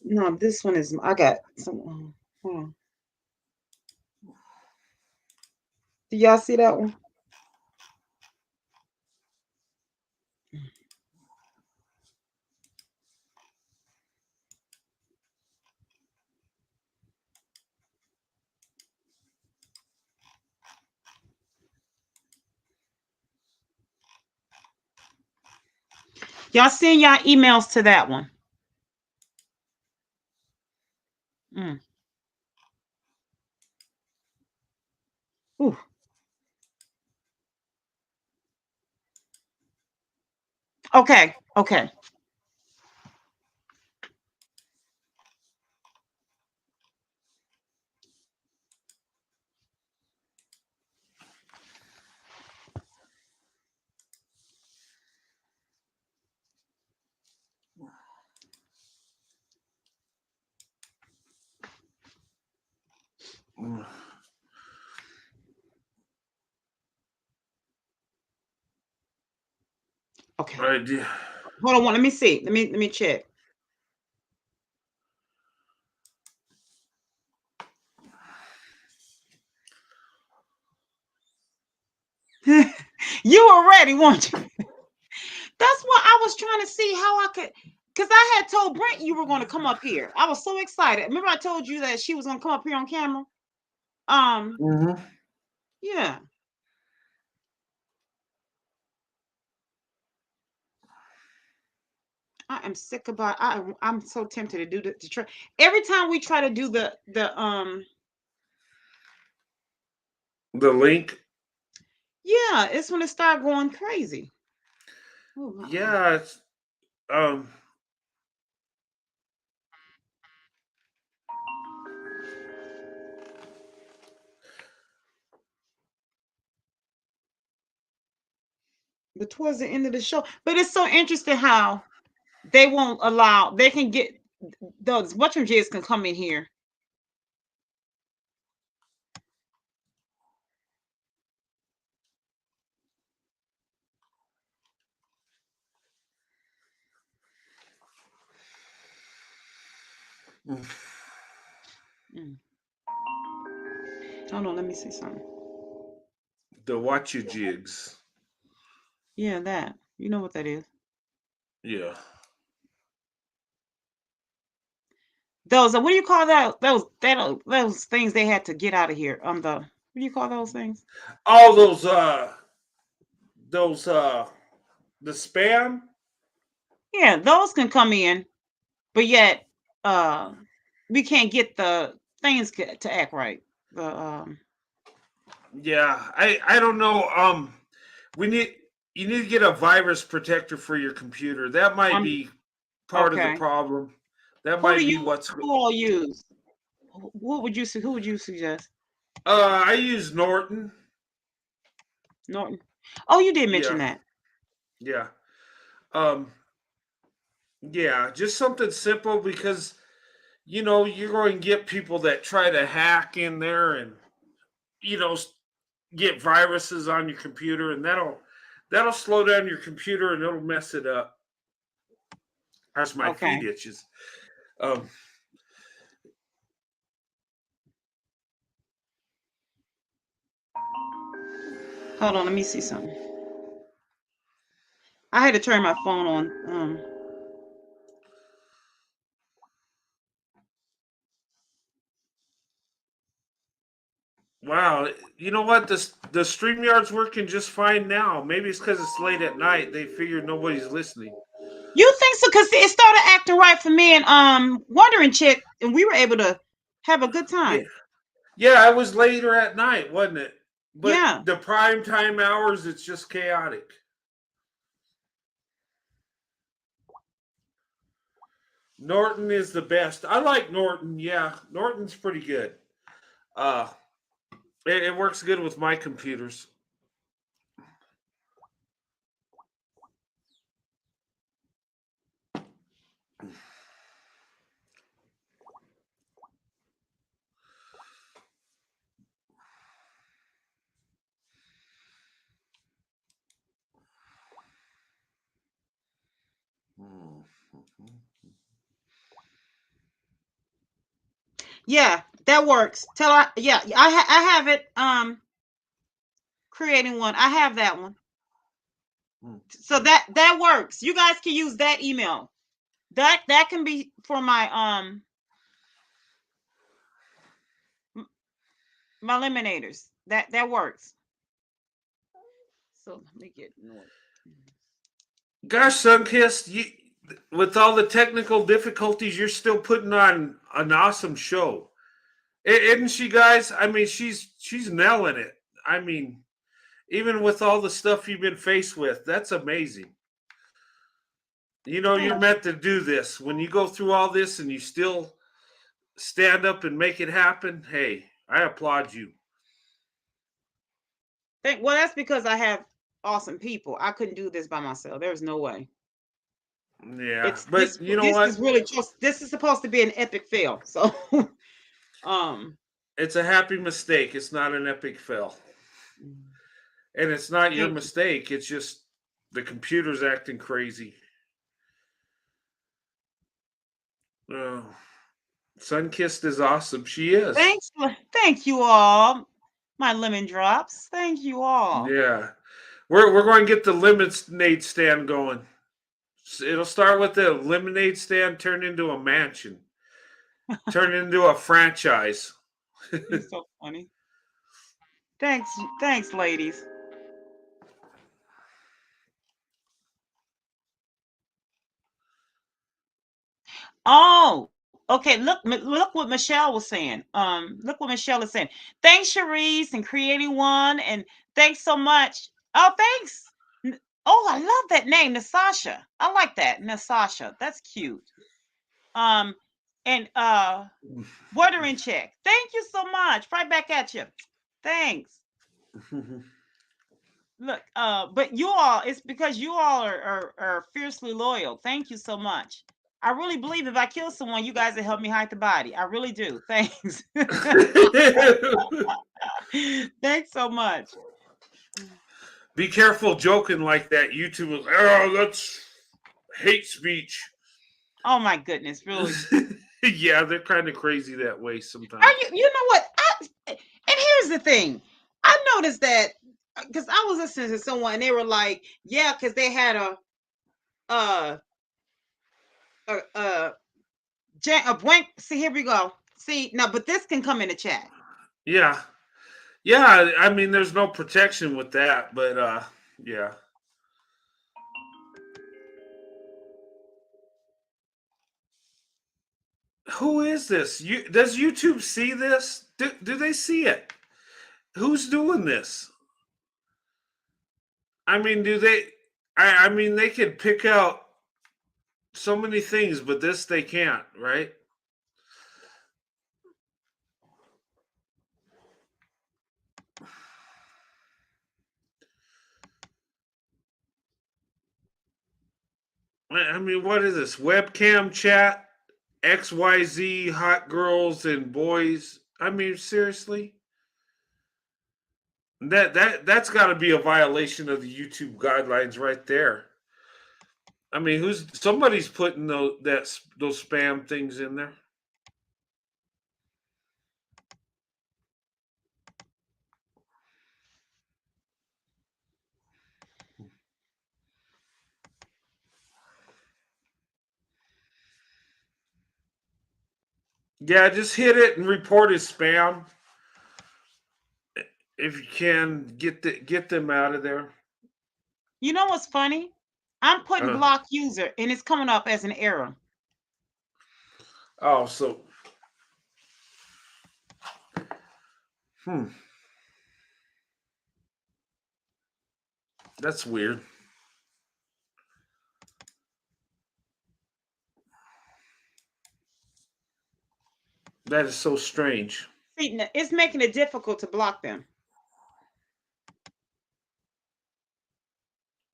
no, this one is. I got some. Hold on. Do y'all see that one? Y'all send y'all emails to that one. Ooh. Okay. Okay. Hold on. Let me see. Let me check. You were ready, weren't you? That's what I was trying to see how I could, because I had told Brent you were going to come up here. I was so excited. Remember I told you that she was going to come up here on camera? Yeah. I am sick about. I'm so tempted to do to try. Every time we try to do the link. Yeah, it's when it start going crazy. Yeah, it's but towards the end of the show. But it's so interesting how they won't allow. They can get those whatchamajiggas can come in here. Mm. Hold on, let me see something. The Watchajigs. Yeah, that. You know what that is. Yeah. Those what do you call that? Those things they had to get out of here. What do you call those things? All those the spam. Yeah, those can come in, but yet we can't get the things to act right. The Yeah, I don't know. We need you need to get a virus protector for your computer. That might I'm be part of the okay. problem. That Who do might be you what's. who all use? Who would you suggest? I use Norton. Norton. Oh, you did mention Yeah, that. yeah, um, yeah. Just something simple because you're going to get people that try to hack in there and you know get viruses on your computer, and that'll slow down your computer and it'll mess it up. As my feet Okay. itches. Um, Hold on, let me see something. I had to turn my phone on. Wow, you know what? The StreamYard's working just fine now. Maybe it's because it's late at night. They figured nobody's listening. You think so? Because it started acting right for me and Wondering Chick, and we were able to have a good Yeah, time. yeah, it was later at night, wasn't it? But Yeah. the prime time hours, it's just chaotic. Norton is the best. I like Norton. Yeah, Norton's pretty good. Uh, it works good with my computers. Yeah, that works. Yeah, I have it creating one. I have that one. So that works. You guys can use that email. That can be for my my eliminators. That works. So let me get Norton. Gosh, Sunkist, with all the technical difficulties, you're still putting on an awesome show. Isn't she, guys? I mean, she's nailing it. I mean, even with all the stuff you've been faced with, that's amazing. You're meant to do this. When you go through all this and you still stand up and make it happen, hey, I applaud you. Well, that's because I have awesome people. I couldn't do this by myself. There's no way. Yeah, It's but you know this what? is really just this is supposed to be an epic fail. So It's a happy mistake. It's not an epic fail. And it's not your mistake. It's just the computer's acting crazy. Oh, Sunkissed is awesome. She is. Thank you all, my lemon drops. Thank you all. Yeah, we're going to get the lemonade stand going. It'll start with the lemonade stand, turn into a mansion, turn into a franchise. You're so funny. Thanks, ladies. Oh, okay. Look what Michelle was saying. Look what Michelle is saying. Thanks, Cherise, and creating one, and thanks so much. Oh, thanks. Oh, I love that name, Nasasha. I like that, Nasasha. That's cute. And Water in check. Thank you so much. Right back at you. Thanks. Look, but you all, it's because you all are fiercely loyal. Thank you so much. I really believe if I kill someone, you guys will help me hide the body. I really do. Thanks. Thanks so much. Be careful joking like that. YouTube is, oh, that's hate speech. Oh my goodness, really? Yeah, they're kind of crazy that way sometimes. Are you know what? And here's the thing. I noticed that because I was listening to someone and they were like, yeah, because they had uh a blank. See, here we go. See now, but this can come in the chat. Yeah. Yeah, I mean there's no protection with that, but yeah. Who is this? Does YouTube see this? Do they see it? Who's doing this? I mean, do they I mean they could pick out so many things, but this they can't, right? I mean, what is this? Webcam chat, XYZ, hot girls and boys. I mean, seriously? That's got to be a violation of the YouTube guidelines right there. I mean, who's somebody's putting those spam things in there? Yeah, just hit it and report as spam if you can get them out of there. You know what's funny? I'm putting Uh, block user and it's coming up as an error. oh, so that's weird. That is so strange. See, it's making it difficult to block them.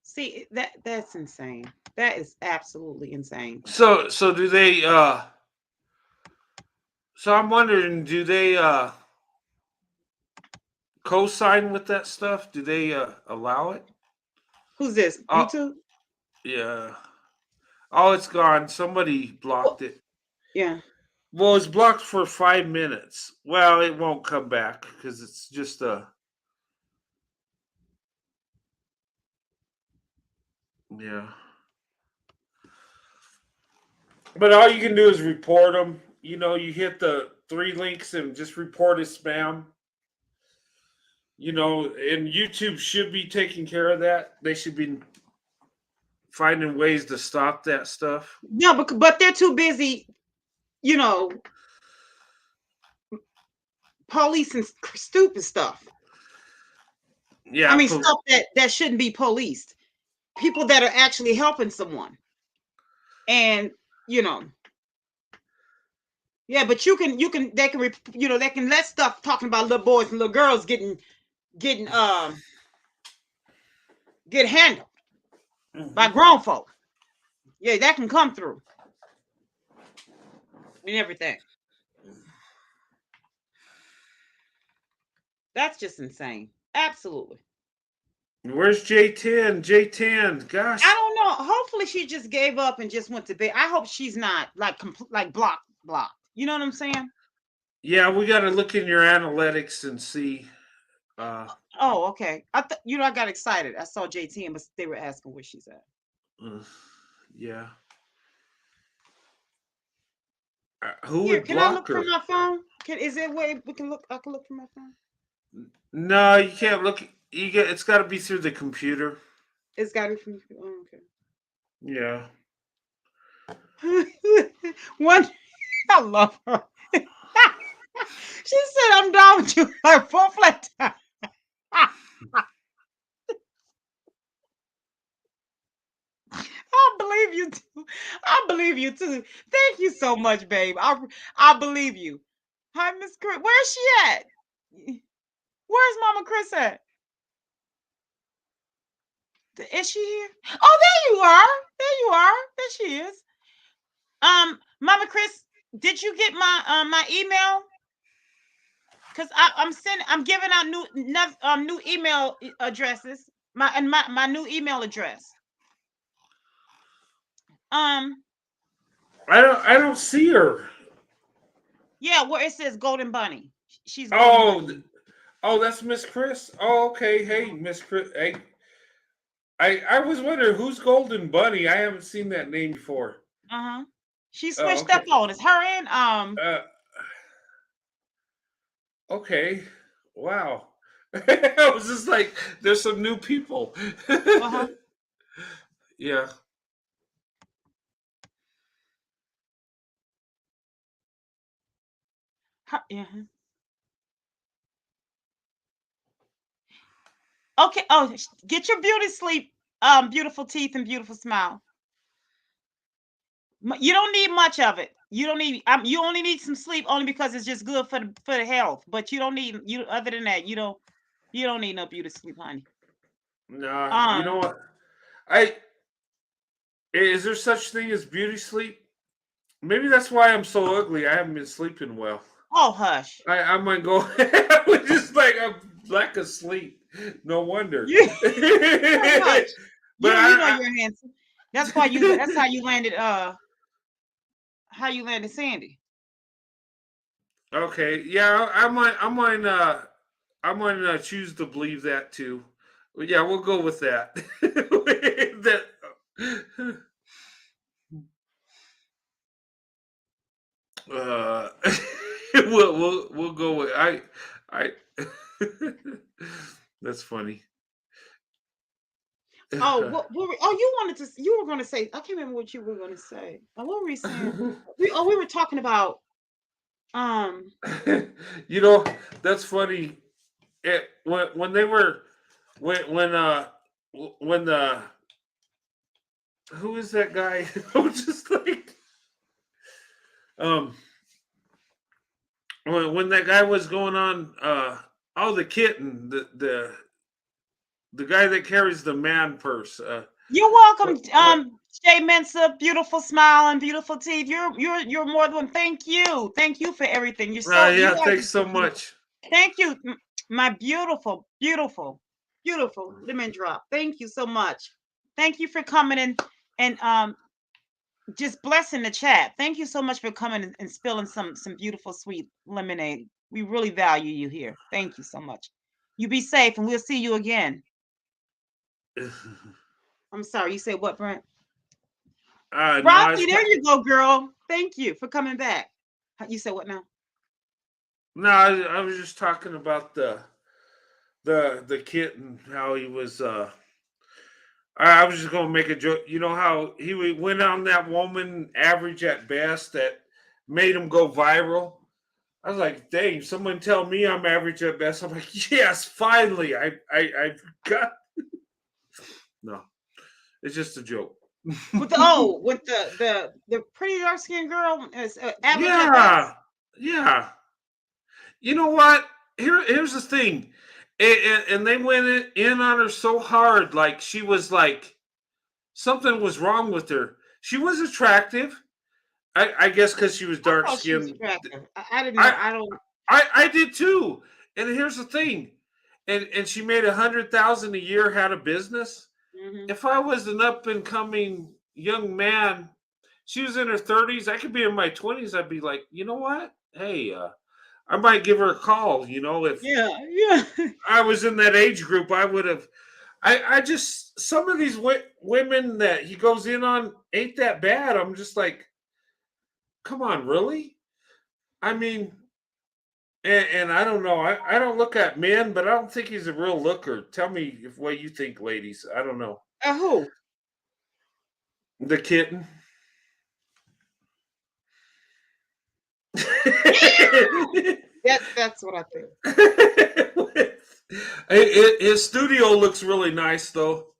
See, that's insane. That is absolutely insane. So do they so I'm wondering, do they co-sign with that stuff? Do they allow it? Who's this? Oh, YouTube? yeah. Oh, it's gone. Somebody blocked Well, it. yeah. Well, it's blocked for 5 minutes. Well, it won't come back because it's just a. Yeah. But all you can do is report them. You know, you hit the 3 links and just report as spam. You know, and YouTube should be taking care of that. They should be finding ways to stop that stuff. Yeah, but they're too busy, you know, police and stupid stuff. Yeah. I mean, stuff that shouldn't be policed. People that are actually helping someone. And, you know, yeah, but they can, they can let stuff talking about little boys and little girls get handled by grown folk. Yeah, that can come through and everything. That's just insane. Absolutely. Where's J10? J10, gosh. I don't know. Hopefully she just gave up and just went to bed. I hope she's not like blocked. You know what I'm saying? Yeah, we got to look in your analytics and see. Oh, okay. I got excited. I saw JT, but they were asking where she's at. Yeah. Who Here, would can I block look her? from my phone? Is there a way we can look? I can look from my phone. No, you can't look. It's got to be through the computer. It's got to be from. Oh, okay. Yeah. One, I love her. She said, "I'm down with you like 4 flat time." I believe you too. I believe you too. Thank you so much, babe. I believe you. Hi, Miss Chris. Where's she at? Where's Mama Chris at? Is she here? Oh, there you are. There you are. There she is. Mama Chris, did you get my email? Because I'm giving out new email addresses. My new email address. I don't see her. Yeah, where it says Golden Bunny. She's Golden Bunny. Oh, that's Miss Chris. Oh, okay. Hey, Miss Chris. Hey, I was wondering who's Golden Bunny. I haven't seen that name before. Uh-huh. She Oh, switched okay. up on us. Her and Okay. Wow. I was just like, there's some new people. uh-huh. Yeah. Yeah. Okay. Oh, get your beauty sleep. Beautiful teeth and beautiful smile. You don't need much of it. You don't need. You only need some sleep only because it's just good for the health. But you don't need you. Other than that, you don't need no beauty sleep, honey. Nah. You know what? Is there such thing as beauty sleep? Maybe that's why I'm so ugly. I haven't been sleeping well. Oh, hush. I might go. I was just like I'm lack of sleep. No wonder. You, hush. But you know you're handsome. That's why you. That's how you landed. How you landed Sandy. Okay. Yeah, I might. I might choose to believe that too. But yeah, we'll go with that. That. Uh, we'll go with I. That's funny. Oh, you were going to say. I can't remember what you were going to say. What were we saying? We were talking about. You know, that's funny. When they were when the who is that guy? I was just like when that guy was going on the kitten, the guy that carries the man purse. You're welcome, Jay Mensa. Beautiful smile and beautiful teeth. You're more than. Thank you for everything. You're so. Yeah, thanks so much. Thank you, my beautiful lemon drop. Thank you so much. Thank you for coming in and just blessing the chat. Thank you so much for coming and spilling some beautiful sweet lemonade. We really value you here. Thank you so much. You be safe, and we'll see you again. I'm sorry. You said what, Brent? Rocky, there you go, girl. Thank you for coming back. You said what now? No, I was just talking about the kitten, how he was. I was just gonna make a joke. You know how he went on that woman, average at best, that made him go viral. I was like, dang, someone tell me I'm average at best. I'm like, yes, finally, I got. No, it's just a joke. With the pretty dark skinned girl is average at best. Yeah. You know what? Here's the thing, and they went in on her so hard, like she was like something was wrong with her. She was attractive, I guess, because she was dark skinned. I didn't know. I did too. And here's the thing, and she made $100,000 a year, had a business. Mm-hmm. If I was an up and coming young man, she was in her 30s. I could be in my 20s. I'd be like, you know what? Hey, I might give her a call. You know, if I was in that age group, I would have. I just some of these women that he goes in on ain't that bad. I'm just like, come on, really? I mean, and I don't know. I don't look at men, but I don't think he's a real looker. Tell me what you think, ladies. I don't know. Who? The kitten. That's what I think. His studio looks really nice, though.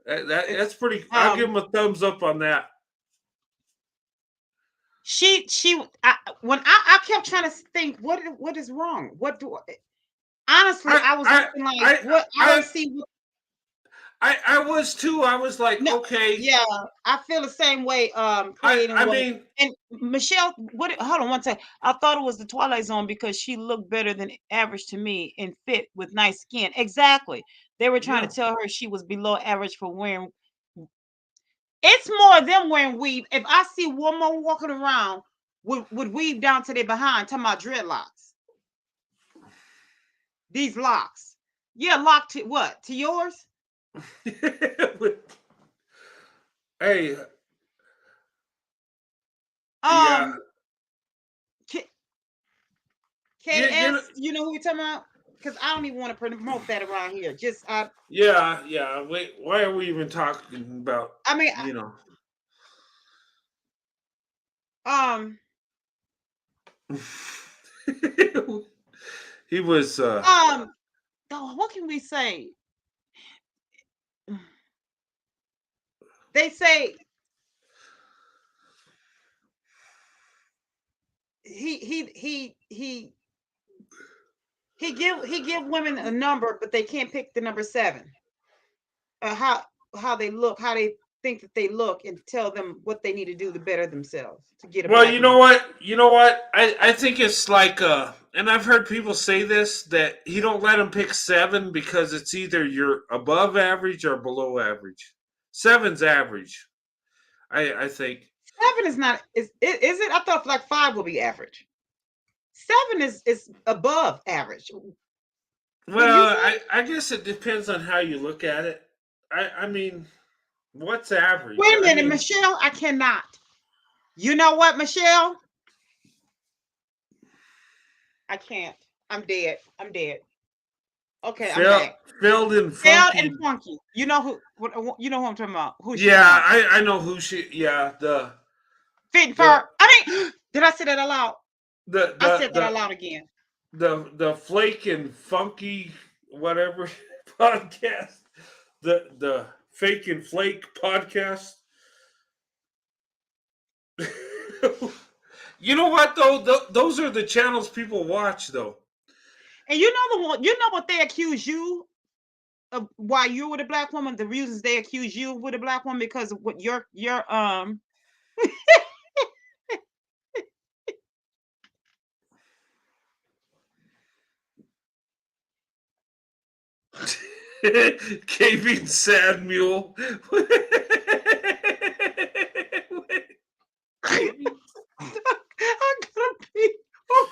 That's pretty. I'll give him a thumbs up on that. When I kept trying to think, what is wrong? What do I, honestly, I was like, what I don't see. I was too. I was like, No, okay. yeah, I feel the same way. Creating I was, mean, and Michelle, what? Hold on one second. I thought it was the Twilight Zone because she looked better than average to me and fit with nice skin. Exactly. They were trying yeah. to tell her she was below average for wearing. It's more them wearing weave. If I see one more walking around with weave down to their behind, talking about dreadlocks, these locks, yeah, locked to what? To yours? Hey, yeah. Um, K- You know, KS, you know who we talking about? Because I don't even want to promote that around here. Just yeah. Wait, why are we even talking about, I mean, you know? um, He was oh, what can we say? They say he he give women a number, but they can't pick the number 7. How they look, how they think that they look, and tell them what they need to do to better themselves to get a well, black you know man. what? You know what? I think it's like and I've heard people say this, that he don't let him pick 7 because it's either you're above average or below average. 7's average. I think. 7 is not is it? I thought like 5 would be average. 7 is above average. What do you Well, say? I guess it depends on how you look at it. I mean, what's average? Wait a I minute, mean, Michelle. I cannot. You know what, Michelle? I can't. I'm dead. I'm dead. Okay, I'm Filled, back. filled and Bell funky. and Funky. You know who? You know who I'm talking about? Who she Yeah, from? I know who she. Yeah, Fit and the Fur. I mean, did I say that aloud? the I the said that the aloud again. the flake and funky whatever podcast. The fake and flake podcast. You know what though? Those are the channels people watch though. And you know the one. You know what they accuse you of? Why you with a black woman? The reasons they accuse you with a black woman because of what your Caving Sad Mule. I'm gonna be. Oh,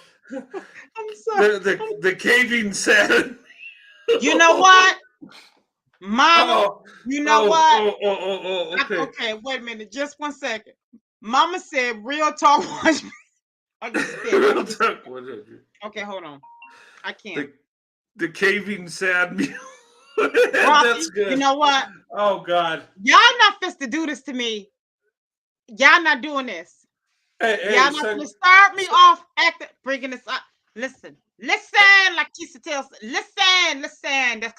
I'm sorry. The caving Sad. You know what, Mama? Oh, You know what? okay. Okay, wait a minute, just 1 second. Mama said, "Real talk." I just spit. Real talk, whatever. Okay, hold on. I can't. The caving sad mule. Rocky, That's good. you know what? Oh God. Y'all not supposed to do this to me. Y'all not doing this. Hey, Y'all not gonna start me off acting, bringing this up. Listen, like Keisha tells. Listen. That's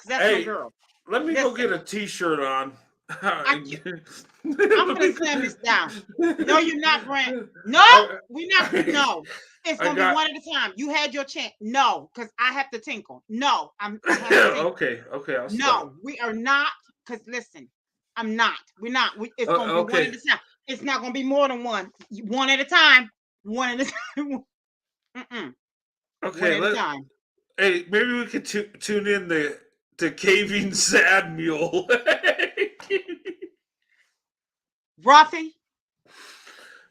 my girl. let me go get a T-shirt on. I'm gonna slam this down. No, you're not, Brent. No, we're not. No, it's gonna be one at a time. You had your chance. No, because I have to tinkle. No, I have to tinkle. Okay. I'll stop. No, we are not. Because listen, I'm not. We're not. It's gonna be one at a time. It's not gonna be more than one. One at a time. One at a time. Okay, one at a time. Hey, maybe we could tune in the caving sad mule. Rothy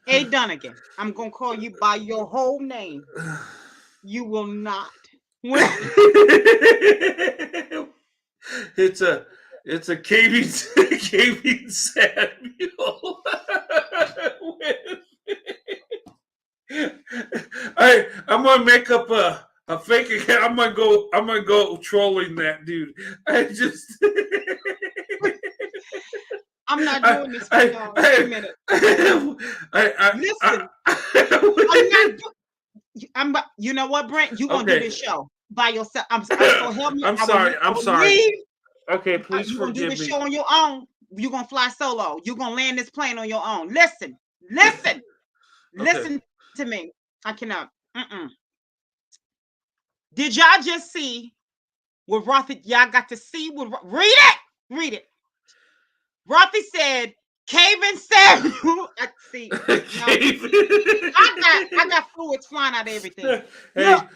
A. Dunnigan. I'm gonna call you by your whole name. You will not. It's a caving sad mule. I'm gonna make up a fake account. I'm gonna go trolling that dude. I'm not doing this for y'all. Wait a minute. Listen, I'm not. You know what, Brent? You gonna do this show by yourself. I'm so help me. I'm sorry. Leave. Okay, please you gonna do forgive this me. show on your own. You're gonna fly solo. You're gonna land this plane on your own. Listen. Listen to me. I cannot. Did y'all just see what Rothy? Y'all got to see what read it. Rothy said, Caven Samuel. See, no, I got fluids flying out of everything. Hey, Look,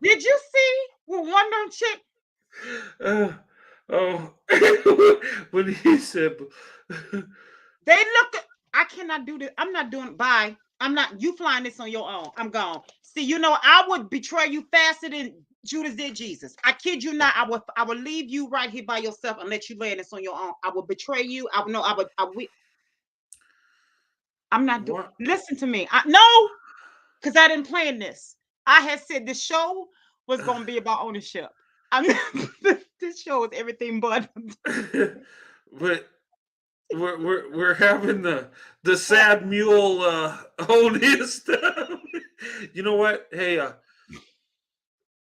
did you see with Wonder Chick? oh, when he said, They look. I cannot do this. I'm not doing. Bye. I'm not. You flying this on your own. I'm gone. See, I would betray you faster than Judas did Jesus. I kid you not. I would leave you right here by yourself and let you land this on your own. I would betray you. I would know. I would. I'm not doing. Listen to me. No, because I didn't plan this. I had said this show was going to be about ownership. This show is everything but. but we're having the sad mule own his stuff. You know what? Hey,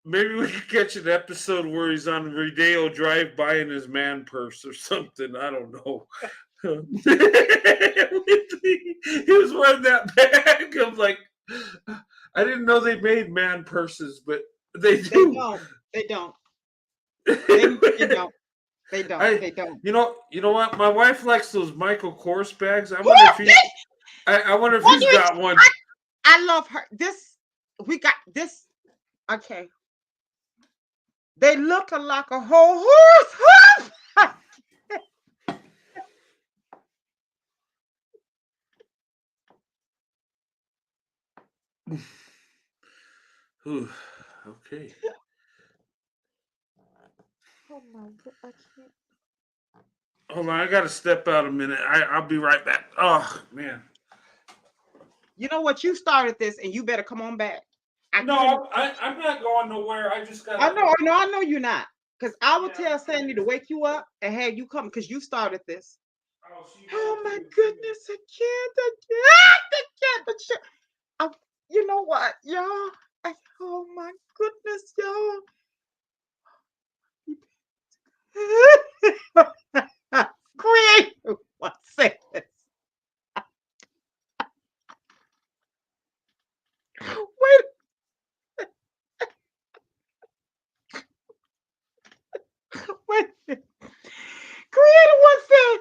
maybe we could catch an episode where he's on Rodeo Drive buying his man purse or something. I don't know. He was wearing that bag. I'm like, I didn't know they made man purses, but they do. They don't. They don't. They don't. They don't. You know what? My wife likes those Michael Kors bags. I wonder if I wonder if he's got one. I love her. We got this. Okay. They look like a whole horse. Ooh, okay. Oh my God, I can't. Hold on, I gotta step out a minute. I'll be right back. Oh man. You know what? You started this, and you better come on back. I'm not going nowhere. I just got. I know you're not. Because I will tell Sandy to wake you up and have you come because you started this. Oh my goodness, I can't. But you know what, y'all? Oh my goodness, y'all. Creative. What's this? Wait. Creative one said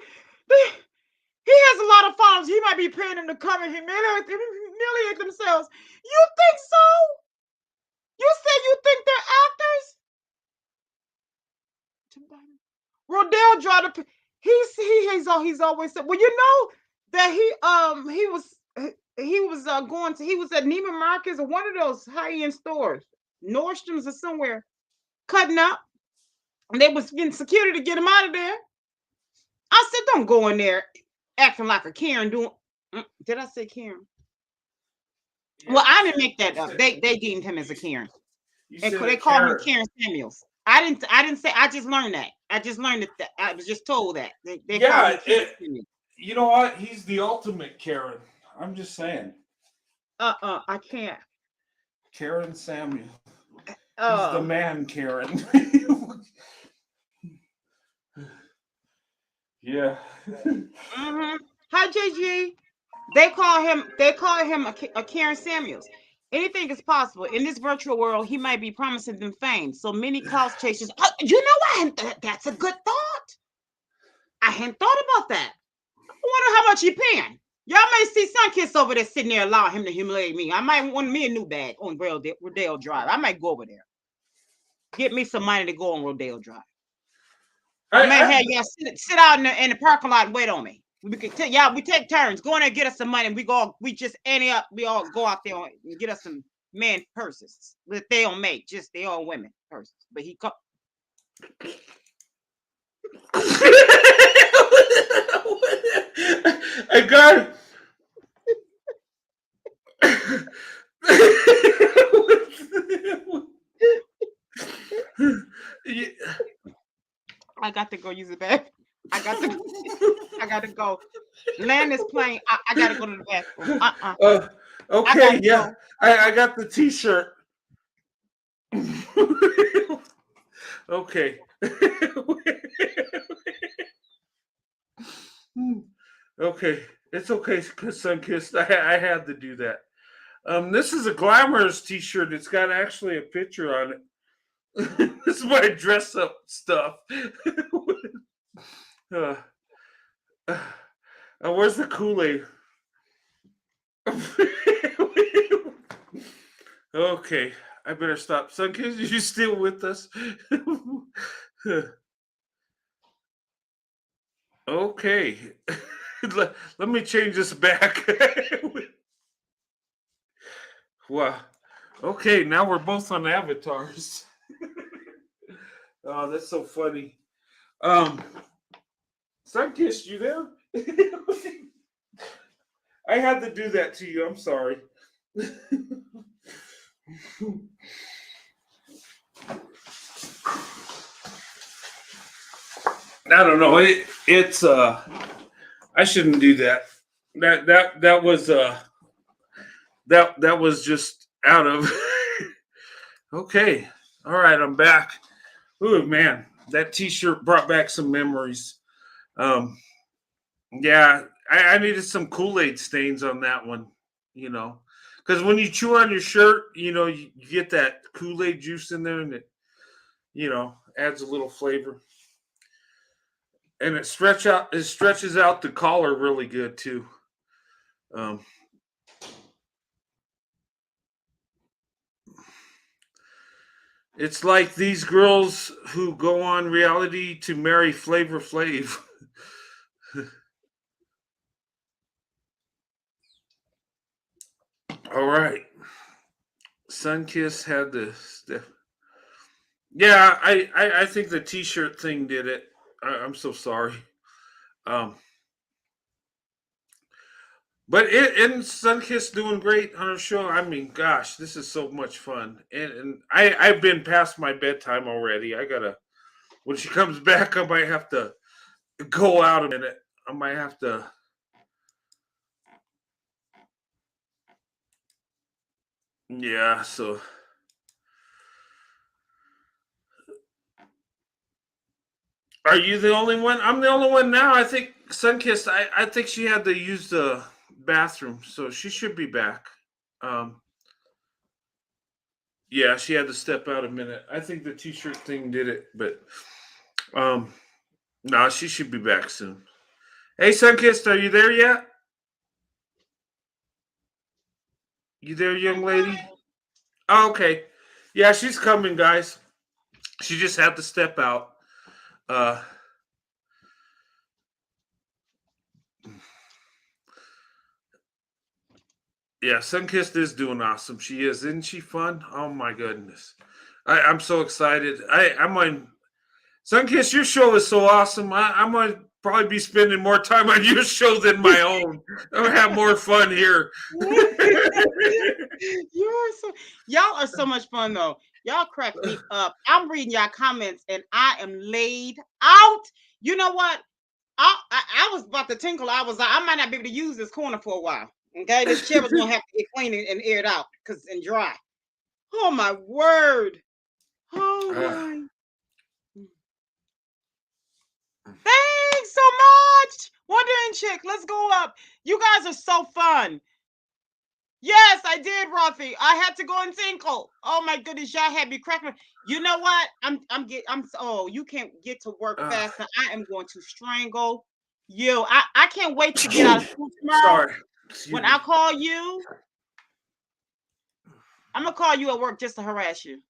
he has a lot of followers. He might be paying them to come and humiliate themselves. You think so? You said you think they're actors? Rodale tried to. He's always said. Well, you know that he was at Neiman Marcus or one of those high-end stores, Nordstrom's or somewhere, cutting up, and they was getting security to get him out of there. I said, don't go in there acting like a Karen. Did I say Karen? Yeah, well, I didn't make that up. They deemed him as a Karen. And they called him Karen Samuels. I didn't say. I just learned that. I just learned that. I was just told that. You know what? He's the ultimate Karen. I'm just saying. I can't. Karen Samuel. He's the man, Karen. Yeah. Mm-hmm. Hi, JG. They call him a Karen Samuels. Anything is possible. In this virtual world, he might be promising them fame. So many cause chasers. You know what? That's a good thought. I hadn't thought about that. I wonder how much he paying. Y'all may see Sunkiss over there sitting there allowing him to humiliate me. I might want me a new bag on Rodale Drive. I might go over there. Get me some money to go on Rodale Drive. I may have y'all sit out in the parking lot and wait on me. We take turns. Go in there and get us some money. We just ante up. We all go out there and get us some man purses that they don't make. Just they all women purses. But he come. I got. I got to go use the bathroom. I got to go. Land this plane. I got to go to the bathroom. Okay, yeah. I got the T-shirt. Okay. Okay. It's okay, Sunkissed. I had to do that. This is a Glamorous T-shirt. It's got actually a picture on it This is my dress up stuff. uh, where's the Kool-Aid? Okay, I better stop. Sunkiss, you still with us? Okay. Let me change this back. Wow. Okay, now we're both on avatars. Oh, that's so funny. Sunkiss, you there? I had to do that to you. I'm sorry. I don't know. It's I shouldn't do that. That was that was just out of okay. All right, I'm back. Oh man, that t-shirt brought back some memories. Um yeah, I needed some Kool-Aid stains on that one, you know. Because when you chew on your shirt, you get that Kool-Aid juice in there and it adds a little flavor. And it stretches out the collar really good too. Um, it's like these girls who go on reality to marry Flavor Flav. All right, Sunkiss had this. Yeah, I think the T-shirt thing did it. I'm so sorry. Um, But and Sunkiss doing great on her show. I mean, gosh, this is so much fun. And I've been past my bedtime already. I gotta when she comes back, I might have to go out a minute. I might have to. Yeah. So are you the only one? I'm the only one now. I think Sunkiss. I think she had to use the bathroom, so she should be back. Um, yeah, she had to step out a minute. I think the t-shirt thing did it, but um, no, she should be back soon. Hey, Sunkissed, are you there yet? You there, young lady? Oh, okay. Yeah, she's coming, guys. She just had to step out. Uh, yeah, Sunkissed is doing awesome. She is, isn't she fun? Oh my goodness, I'm so excited. I'm on Sunkissed. Your show is so awesome. I'm gonna probably be spending more time on your show than my own. I'm gonna have more fun here. Y'all are so much fun though. Y'all crack me up. I'm reading y'all comments and I am laid out. You know what? I was about to tinkle. I might not be able to use this corner for a while. Okay, this chair was gonna have to get cleaned and aired out and dry. Oh my word! Oh my! Thanks so much, Wondering Chick. Let's go up. You guys are so fun. Yes, I did, Rothy. I had to go and tinkle. Oh my goodness, y'all had me cracking. You know what? Oh, you can't get to work fast. I am going to strangle you. I can't wait to get out of school tomorrow. Sorry. When I call you, I'm gonna call you at work just to harass you,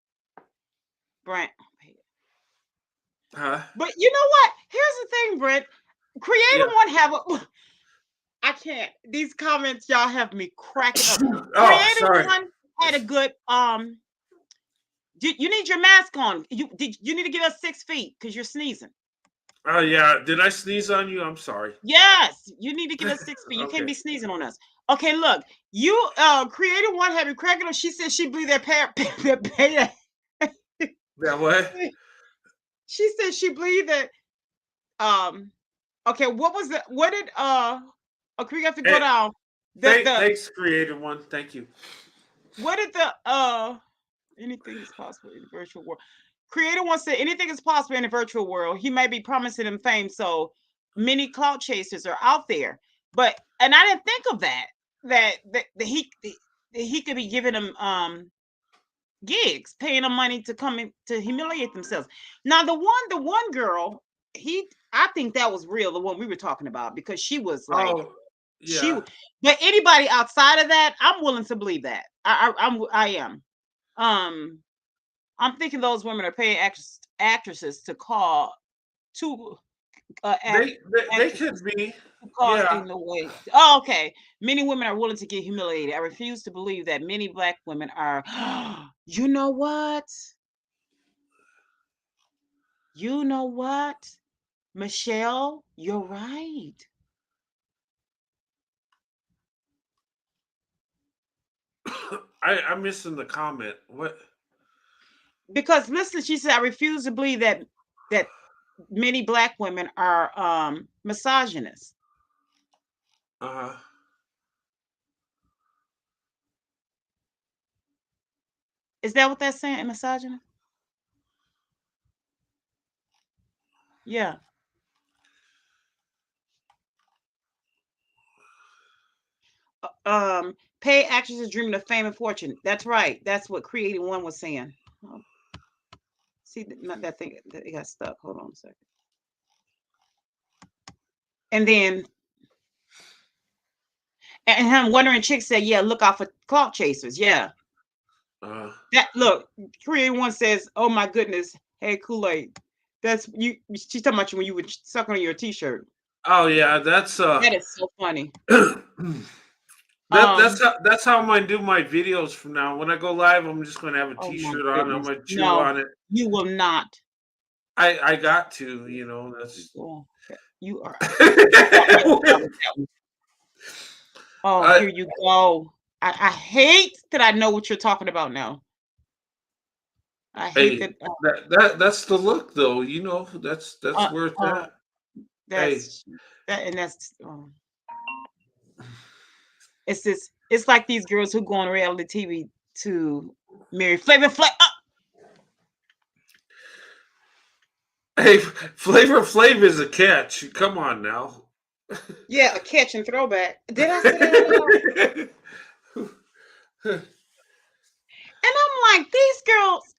Brent. Huh? But you know what? Here's the thing, Brent. Creative One have a. I can't. These comments, y'all have me cracking up. Creative One had a good. You need your mask on. You need to give us 6 feet because you're sneezing. Oh yeah. Did I sneeze on you? I'm sorry. Yes, you need to give us 6 feet. You can't be sneezing on us. Okay, look. You Creative One had me cracking up. She said she believed that That what? She said she believed that. Okay, what was the what did okay, we have to go down. Thanks, Creative One. Thank you. What did the anything is possible in the virtual world? Creator One said anything is possible in the virtual world. He may be promising them fame, so many clout chasers are out there. And I didn't think of that he could be giving them gigs, paying them money to come in to humiliate themselves. Now the one girl, I think that was real, the one we were talking about, because she was like Oh, she yeah. but anybody outside of that, I'm willing to believe that. I am. I'm thinking those women are paying actresses to call to They actresses could be. to cause Yeah. in the way. Oh, okay. Many women are willing to get humiliated. I refuse to believe that many black women are. You know what? You know what? Michelle, you're right. I'm missing the comment. What? Because listen, she said, I refuse to believe that many black women are misogynists. Uh, Is that what that's saying? Misogynist? Yeah. Pay actresses dreaming of fame and fortune. That's right. That's what Creating One was saying. Oh, see, not that thing. It got stuck. Hold on a second. And then, and him wondering chick said, "Yeah, look out for clout chasers." Yeah. That look. Creating One says, "Oh my goodness, hey Kool-Aid, that's you." She's talking about you when you were sucking on your T-shirt. oh yeah, that's That is so funny. that's how I do my videos from now. When I go live, I'm just gonna have a Oh my T-shirt on. I'm goodness. gonna chew No, on it. you will not. I got to, that's. Oh, you are. I, Oh, here you go. I hate that I know what you're talking about now. I hate hey, that. that's the look, though. That's Uh, where it's uh, at. Hey, that's that, and that's. It's this. It's like these girls who go on reality TV to marry Flavor Flav. hey, Flavor Flav is a catch. Come on now. Yeah, a catch and throwback. Did I say that out loud? And I'm like, these girls,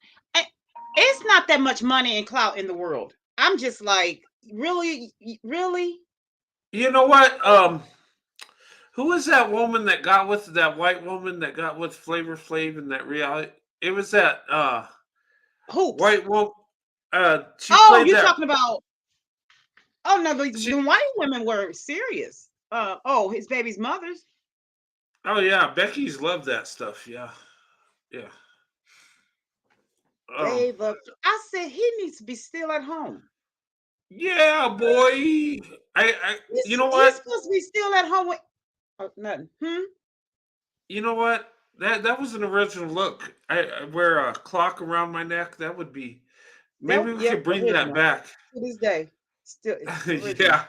it's not that much money and clout in the world. I'm just like, really, really? You know what? Who was that woman that got with that white woman that got with Flavor Flav in that reality? It was that Hoops. white woman. She Oh, played you're that. talking about, oh no, She, the white women were serious. Oh, his baby's mothers. oh yeah, Becky's loved that stuff. Yeah, yeah. Flavor. I said he needs to be still at home. Yeah, boy. You know He's what? supposed to be still at home with nothing. You know what? That was an original look. I wear a clock around my neck. That would be. That Maybe we yep, could bring that original. back. To this day. Still it's original. Yeah.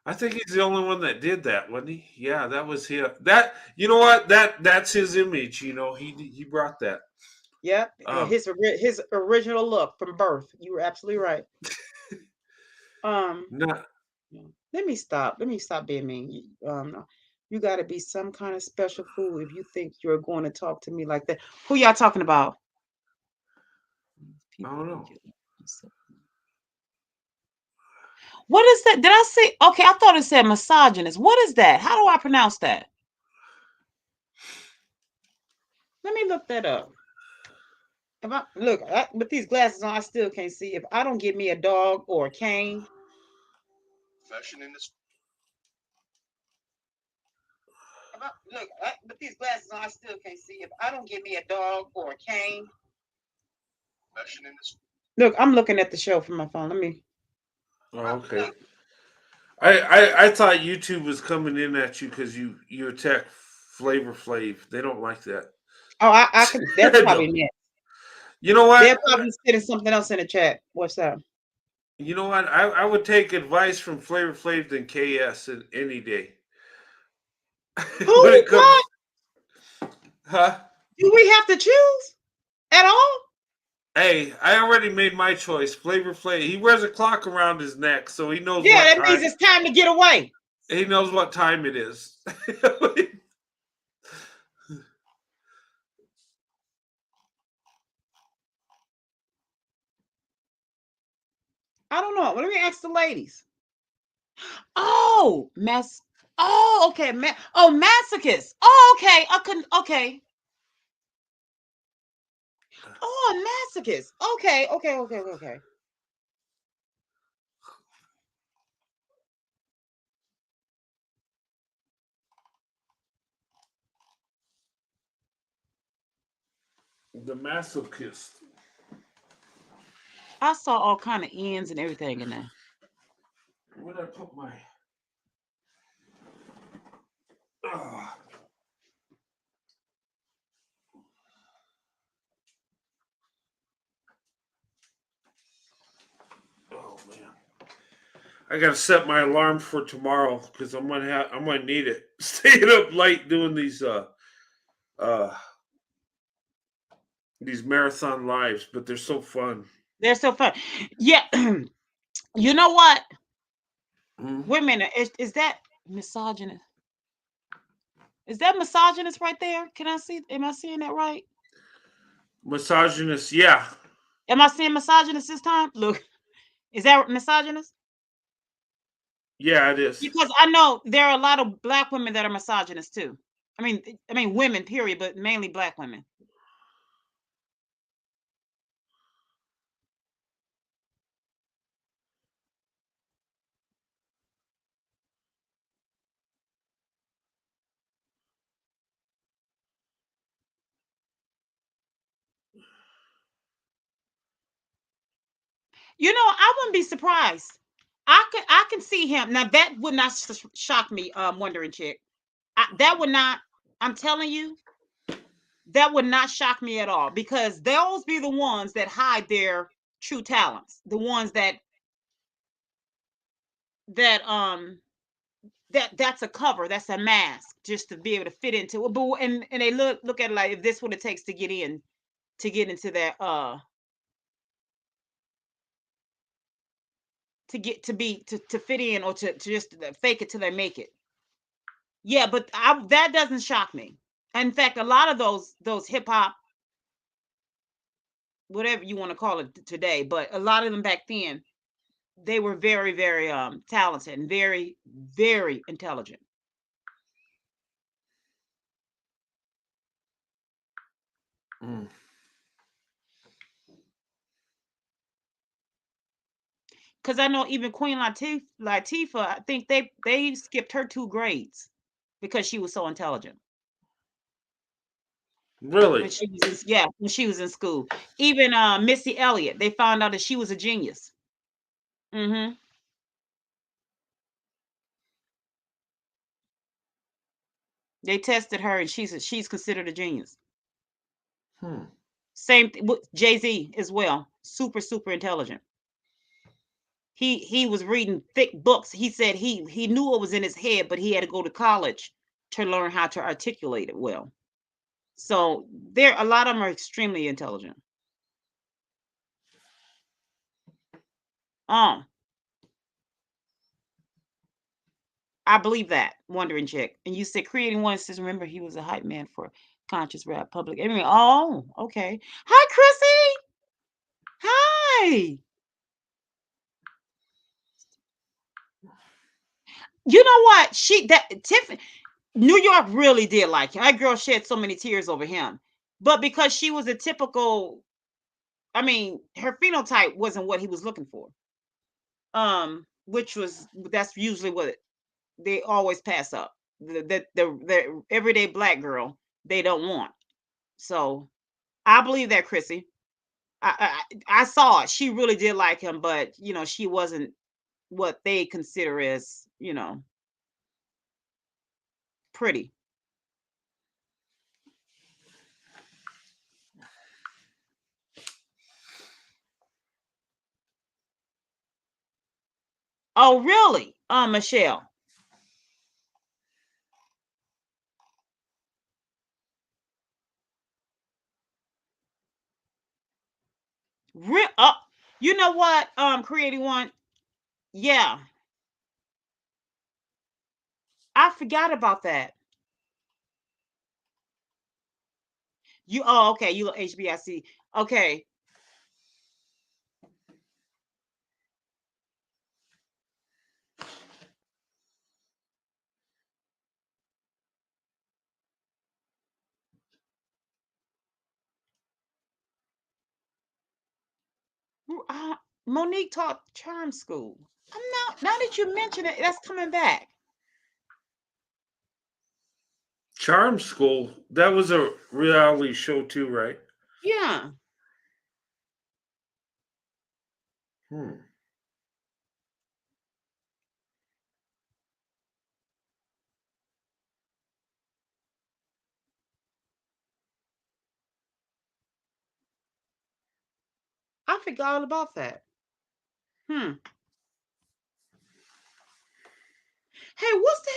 I think he's the only one that did that, wasn't he? Yeah, that was him. That you know what? That's his image. He brought that. Yep. Um, His original look from birth. You were absolutely right. Um not Let me stop. Let me stop being mean. You got to be some kind of special fool if you think you're going to talk to me like that. Who y'all talking about? I don't know. What is that? Did I say? Okay, I thought it said misogynist. What is that? How do I pronounce that? Let me look that up. With these glasses on, I still can't see. If I don't get me a dog or a cane, fashion industry. With these glasses on, I still can't see. If I don't get me a dog or a cane, fashion industry. Look, I'm looking at the show from my phone. Let me. Oh, okay. I thought YouTube was coming in at you because you attack Flavor Flav. They don't like that. Oh, I can. That's probably No. next. You know They're what? probably sending something else in the chat. What's up? You know what? I would take advice from Flavor Flav than KS any day. When Who? it comes, What? huh? Do we have to choose at all? Hey, I already made my choice. Flavor Flav. He wears a clock around his neck, so he knows Yeah, what that time. means it's time to get away. He knows what time it is. I don't know. Let me ask the ladies. Oh, Oh, okay. Masochist. Oh, okay. I couldn't. Okay. Oh, masochist. Okay. Okay. Okay. Okay. The masochist. I saw all kind of ends and everything in there. Where did I put my? Oh, oh man. I gotta set my alarm for tomorrow because I'm gonna need it. Staying up late doing uh these marathon lives, but they're so fun. They're so fun. Yeah. You know what? Mm-hmm. Wait a minute. Is that misogynist? Is that misogynist right there? Can I see? Am I seeing that right? Misogynist, yeah. Am I seeing misogynist this time? Look, is that misogynist? Yeah, it is. Because I know there are a lot of black women that are misogynist too. I mean women, period, but mainly black women. I wouldn't be surprised. I can see him now. That would not shock me. Wondering chick. That would not. I'm telling you, that would not shock me at all because those be the ones that hide their true talents. The ones that that's a cover, that's a mask, just to be able to fit into it. But and they look at it like if this what it takes to get in, to get into that to get to be to fit in or to just fake it till they make it. Yeah, but that doesn't shock me. In fact, a lot of those hip hop, whatever you want to call it today, but a lot of them back then, they were very, very talented and very, very intelligent. Mm. Because I know even Queen Latifah, I think they skipped her 2 grades because she was so intelligent when Really? she was when she was in school. Even Missy Elliott, they found out that she was a genius. Hmm. They tested her, and she's considered a genius. Hmm. Same with Jay-Z as well. Super, super intelligent. He was reading thick books. He said he knew what was in his head, but he had to go to college to learn how to articulate it well. So there, a lot of them are extremely intelligent. Um, I believe that. Wondering chick. And you said creating one says remember he was a hype man for conscious rap public. I mean, oh, okay. Hi, Chrissy. Hi. You know what? Tiffany New York really did like him. That girl shed so many tears over him. But because she was a typical, I mean, her phenotype wasn't what he was looking for. Which was that's usually what they always pass up. The everyday black girl they don't want. So I believe that Chrissy. I saw it. She really did like him, but she wasn't what they consider as pretty. Oh, really? Michelle. You know what? Creating one. Yeah, I forgot about that. Okay. You HBIC. Okay. Monique taught charm school. I'm not. Now that you mention it, that's coming back. Charm School. That was a reality show too, right? Yeah, Hmm. I forgot all about that. Hmm. Hey, what's the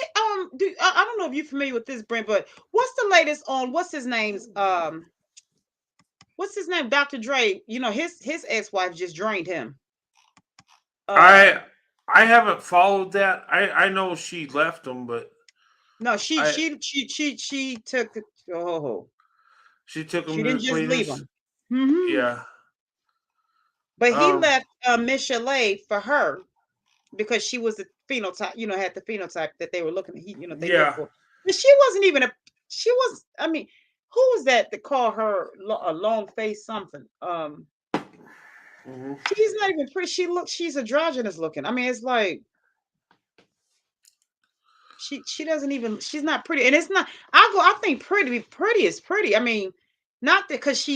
I don't know if you're familiar with this, Brent, but what's the latest on what's his name? Dr. Dre. You know, his ex-wife just drained him. Uh I I haven't followed that. I know she left him, but no, she I she she she she took oh she took she him to didn't the just leave cleaners. him. Hmm. Yeah. But he Um. left Miss Chalet for her because she was the phenotype, had the phenotype that they were looking at, they looked Yeah. for. But she was, I mean, who was that called her a long face something? Hmm. She's not even pretty. She's androgynous looking. I mean, it's like she doesn't even, she's not pretty. And it's not, I think pretty is pretty. I mean, not that because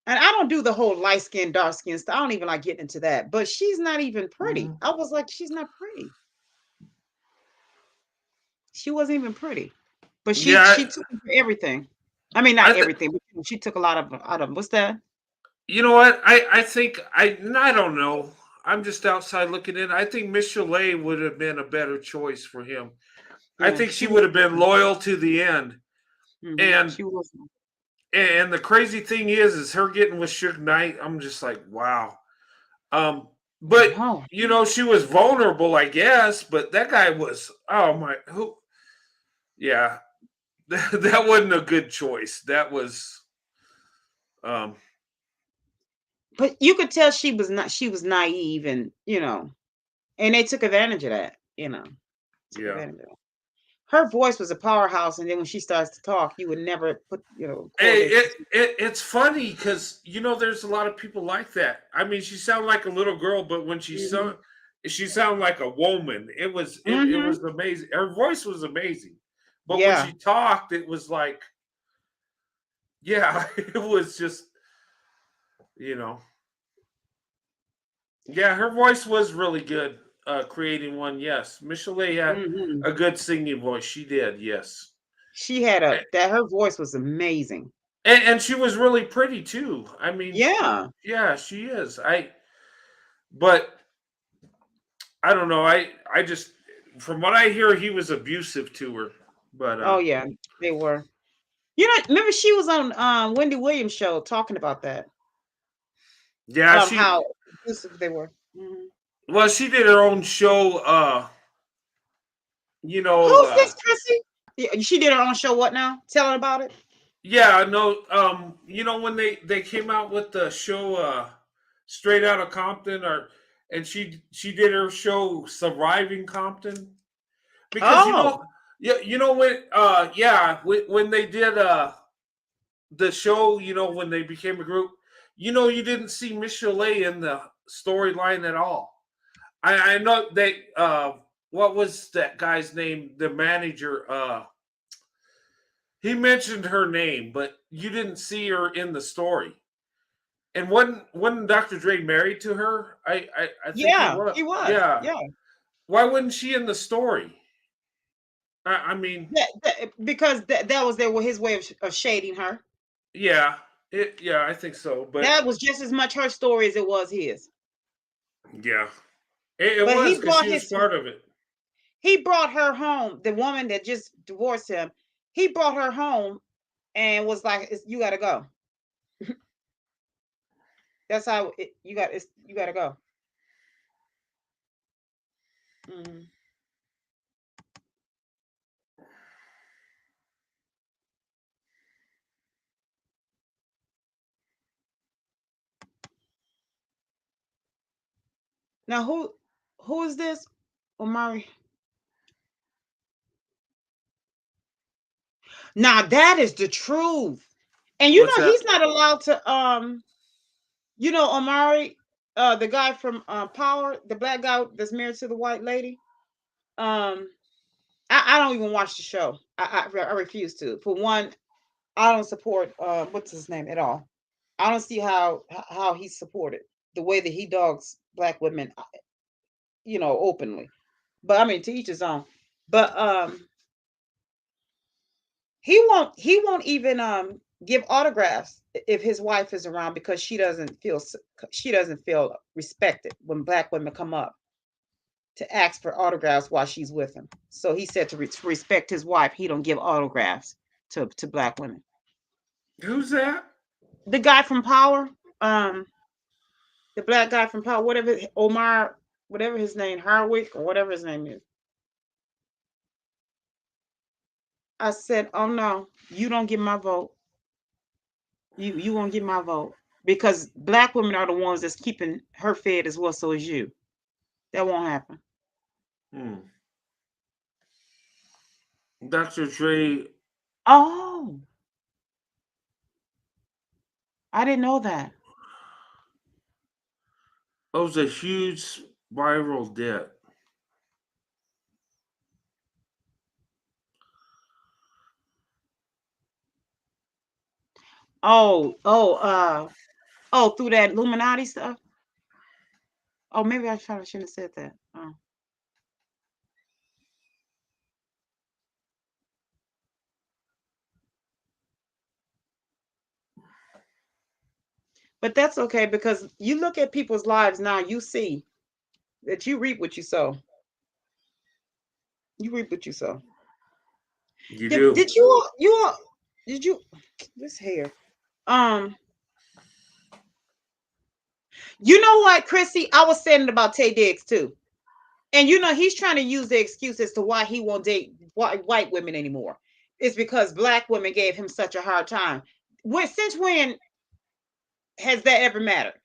and I don't do the whole light skin, dark skin stuff. I don't even like getting into that. But she's not even pretty. Hmm. I was like, she's not pretty. She wasn't even pretty. But Yeah. she took everything. I mean, I, not I th- everything, but she took a lot of out of what's that? you know what? I think I don't know. I'm just outside looking in. I think Miss Chalet would have been a better choice for him. I Yeah, think she would have been loyal to the end. And she was. and the crazy thing is her getting with Suge Knight. I'm just like, wow. But No. she was vulnerable, I guess. But that guy was, oh my, who? Yeah, that wasn't a good choice. That was, um, But you could tell she was naive and they took advantage of that, took yeah. advantage of that. Her voice was a powerhouse, and then when she starts to talk, you would never Hey, correlate the two. it's funny because there's a lot of people like that. I mean, she sounded like a little girl, but when Hmm. she sounded like a woman. It Hmm. was amazing. Her voice was amazing, but when Yeah. she talked, it was like, yeah, it was just you know, yeah, her voice was really good. Creating one, yes. Michelle had Hmm. a good singing voice. She did, yes, She had her voice was amazing. and she was really pretty too. I mean, Yeah. yeah, she is. But I don't know. I just from what I hear, he was abusive to her. But Oh yeah, they were. Remember she was on Wendy Williams show talking about that. yeah, How abusive they were. Mhm. she did her own show. You know, Who's this, Chrissy? Yeah, she did her own show. What now? Tell her about it. yeah, no, when they came out with the show, Straight Outta Compton, and she did her show Surviving Compton, because Oh, yeah, when yeah, when they did the show, when they became a group, you didn't see Miss Chalet in the storyline at all. I know they what was that guy's name? The manager, he mentioned her name, but you didn't see her in the story. And when Dr. Dre married to her, I think he yeah, was. he was. Yeah. Yeah, Why wasn't she in the story? I mean, because that was his way of shading her. yeah, I think so. But That was just as much her story as it was his. yeah, it But was because she was part of it. he brought her home. The woman that just divorced him, he brought her home and was like, "You got to go." That's how you got to go. Mhm. Now who is this? Omari. Now that is the truth. And What's that? he's not allowed to You know Omari, the guy from Power, the black guy that's married to the white lady. Um, I don't even watch the show. I refuse to. For one, I don't support what's his name at all. I don't see how he's supported the way that he dogs black women, openly. But I mean, to each his own. But he won't even give autographs if his wife is around because she doesn't feel respected when black women come up to ask for autographs while she's with him. So he said to respect his wife, he don't give autographs to black women. Who's that? The guy from Power, um, the black guy from Power, whatever Omar, whatever his name, Hardwick or whatever his name is. I said, oh no, you don't get my vote. You won't get my vote because black women are the ones that's keeping her fed as well. So is you. That won't happen. Hmm. Dr. Dre. Oh, I didn't know that. Owes a huge viral debt. Oh, through that Illuminati stuff. Oh, maybe I shouldn't have said that. Oh. But that's okay because you look at people's lives now, you see that you reap what you sow. You reap what you sow. You Did, do. did you this hair? Um, you know what, Chrissy? I was saying it about Tay Diggs too. And he's trying to use the excuse as to why he won't date white women anymore. It's because black women gave him such a hard time. Since when has that ever mattered?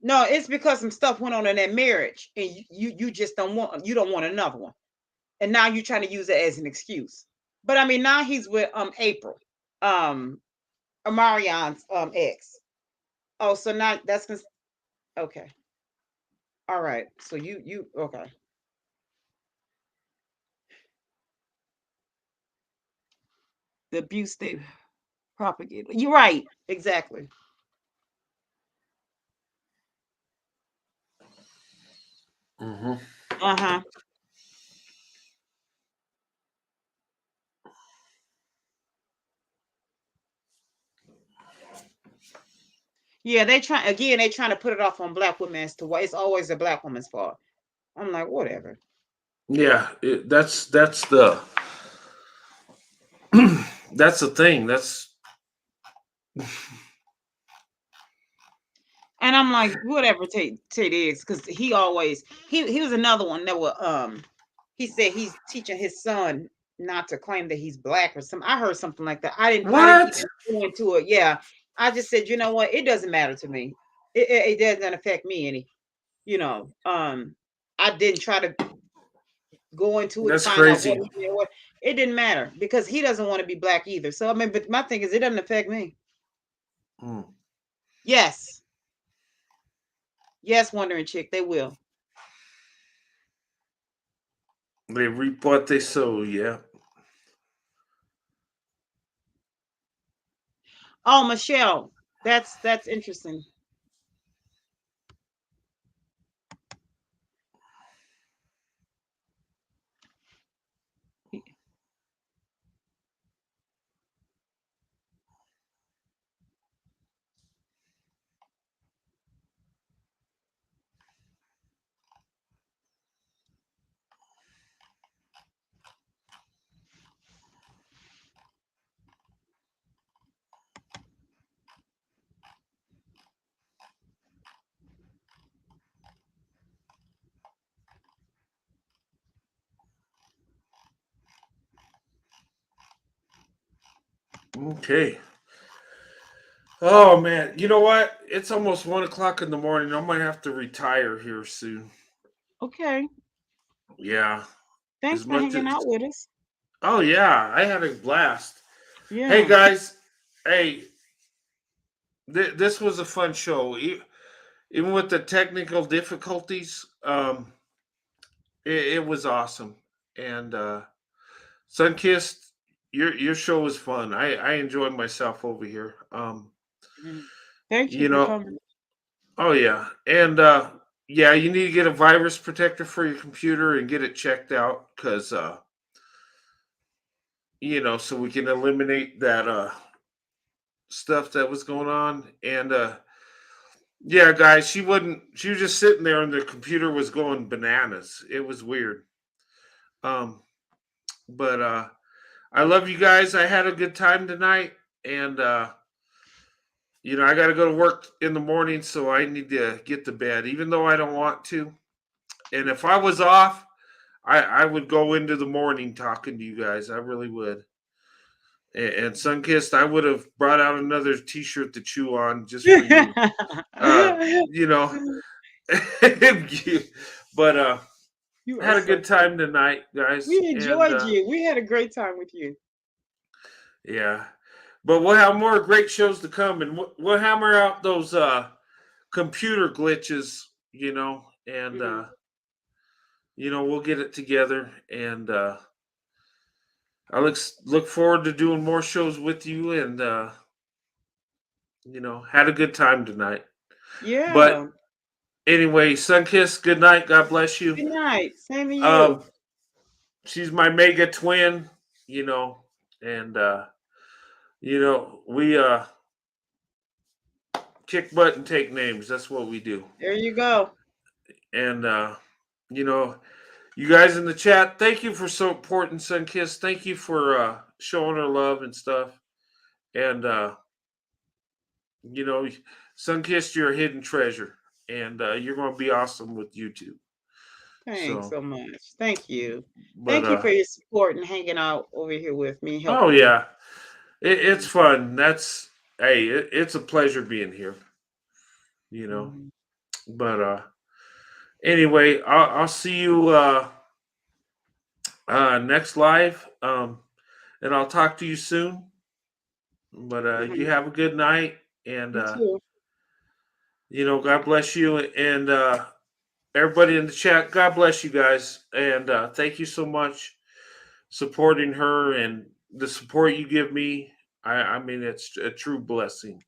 No, it's because some stuff went on in that marriage, and you just don't want another one, and now you're trying to use it as an excuse. But I mean, now he's with April, um, Amarion's ex. Oh, so now okay. All right. So you okay? The abuse they propagate. You're right. Exactly. Mm-hmm. Uh huh. Yeah, they trying to put it off on black women as to why it's always a black woman's fault. I'm like, whatever. Yeah, that's the that's the thing. That's And I'm like, whatever Tate is, because he was another one that was he said he's teaching his son not to claim that he's black or something. I heard something like that. I didn't what? even go into it. Yeah. I just said, you know what, it doesn't matter to me. It doesn't affect me any, I didn't try to go into it to That's find out crazy. what it didn't matter because he doesn't want to be black either. So I mean, but my thing is it doesn't affect me. Mm. Yes. Yes, wondering chick, they will. They reap what they sow. Yeah. Oh, Michelle, that's interesting. Okay. Oh man, you know what? It's almost 1 o'clock in the morning. I might have to retire here soon. Okay. Yeah. Thanks As for much hanging as out with us. oh yeah, I had a blast. Hey Yeah. guys, hey, This was a fun show. Even with the technical difficulties, it was awesome. And Sunkissed, your show was fun. I enjoyed myself over here. Mhm. Thank you You for know, coming. oh yeah, and yeah, you need to get a virus protector for your computer and get it checked out because so we can eliminate that stuff that was going on. And yeah, guys, she was just sitting there and the computer was going bananas. It was weird. Um, but I love you guys. I had a good time tonight, and I got to go to work in the morning, so I need to get to bed, even though I don't want to. And if I was off, I would go into the morning talking to you guys. I really would. And Sunkissed, I would have brought out another T-shirt to chew on just for you. You know, but You are had a so good funny. time tonight, guys, We and enjoyed you. We had a great time with you. yeah. But we'll have more great shows to come, and we'll hammer out those computer glitches, and Mhm. we'll get it together. And I look forward to doing more shows with you, and had a good time tonight. But Yeah. anyway, Sunkiss, good night. God bless you. Good night. Same to Um, you. she's my mega twin, and we kick butt and take names. That's what we do. There you go. And you know, you guys in the chat, thank you for supporting Sunkiss. Thank you for showing her love and stuff. And you know, Sunkiss, you're a hidden treasure, and you're going to be awesome with YouTube. Thanks So, so much. Thank you. but Thank you for your support and hanging out over here with me, oh helping me. yeah, it's fun. It's a pleasure being here. You know, Mhm. but anyway, I'll see you next live. And I'll talk to you soon. But you Mhm. have a good night, and You too. God bless you, and everybody in the chat. God bless you guys, and thank you so much supporting her and the support you give me. I mean, it's a true blessing,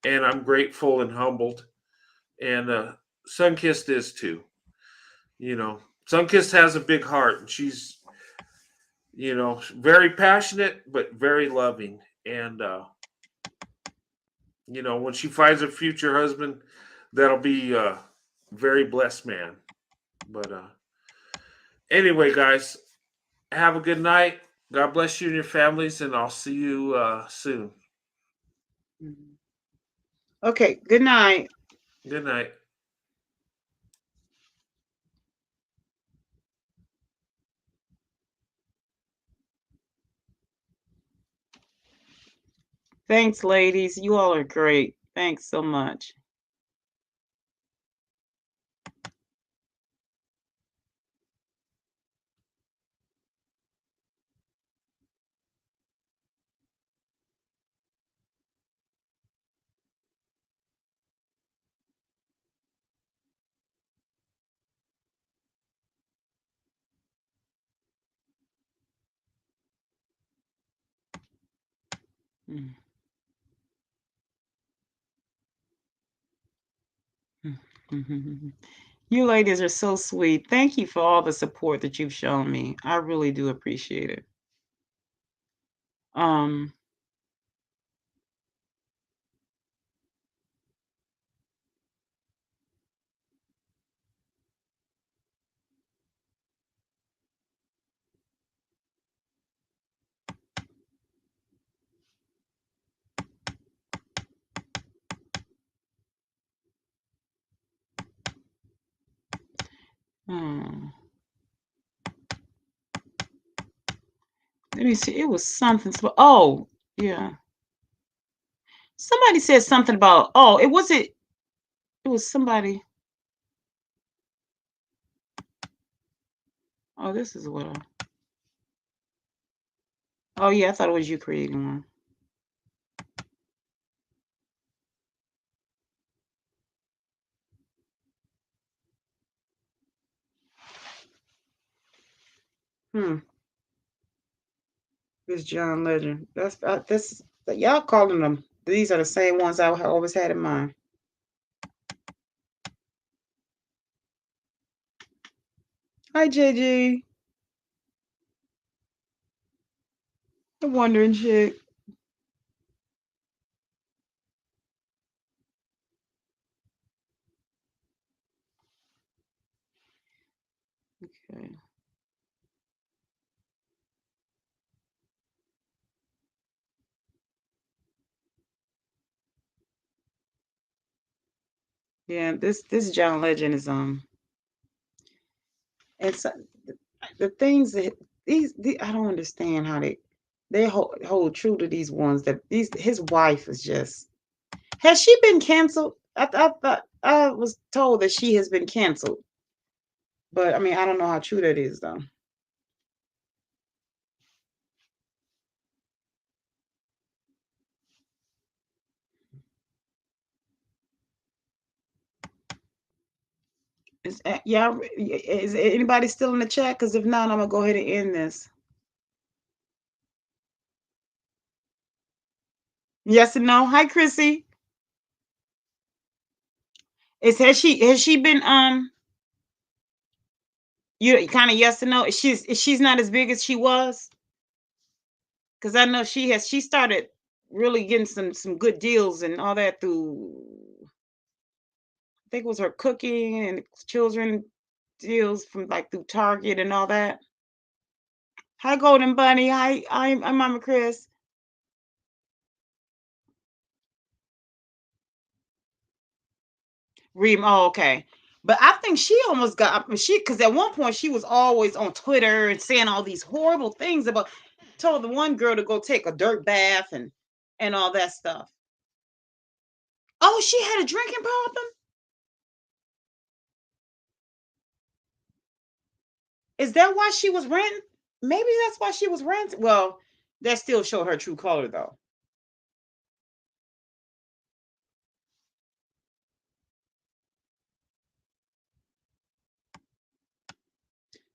and I'm grateful and humbled. And Sunkissed is too. Sunkissed has a big heart, and she's very passionate but very loving. And when she finds a future husband, that'll be a very blessed man. But anyway, guys, have a good night. God bless you and your families, and I'll see you soon. Mhm. Okay. Good night. Good night. Thanks, ladies. You all are great. Thanks so much. Mm. You ladies are so sweet. Thank you for all the support that you've shown me. I really do appreciate it. Um, hmm, let me see. It was something. Oh, yeah. Somebody said something about. Oh, it was it. It was somebody. Oh, this is what. Oh, yeah. I thought it was you creating one. Hmm. This John Legend. That's this. Y'all calling them. These are the same ones I always had in mind. Hi, JG. The wondering chick. Okay. Yeah, this John Legend is it's the things that these I don't understand how they hold true to these ones that these his wife is just has she been canceled? I thought I was told that she has been canceled, but I mean I don't know how true that is though. Yeah, is anybody still in the chat? Because if not, I'm gonna go ahead and end this. Yes and no. Hi, Chrissy. Has she been you kind of yes and no? She's not as big as she was because I know she started really getting some good deals and all that through I think it was her cooking and children deals from like through Target and all that. Hi, Golden Bunny. Hi, I'm Mama Chris. Reem. Oh, okay. But I think she almost got she because at one point she was always on Twitter and saying all these horrible things about told the one girl to go take a dirt bath and all that stuff. Oh, she had a drinking problem? Is that why she was ranting? Maybe that's why she was ranting. Well, that still showed her true color though.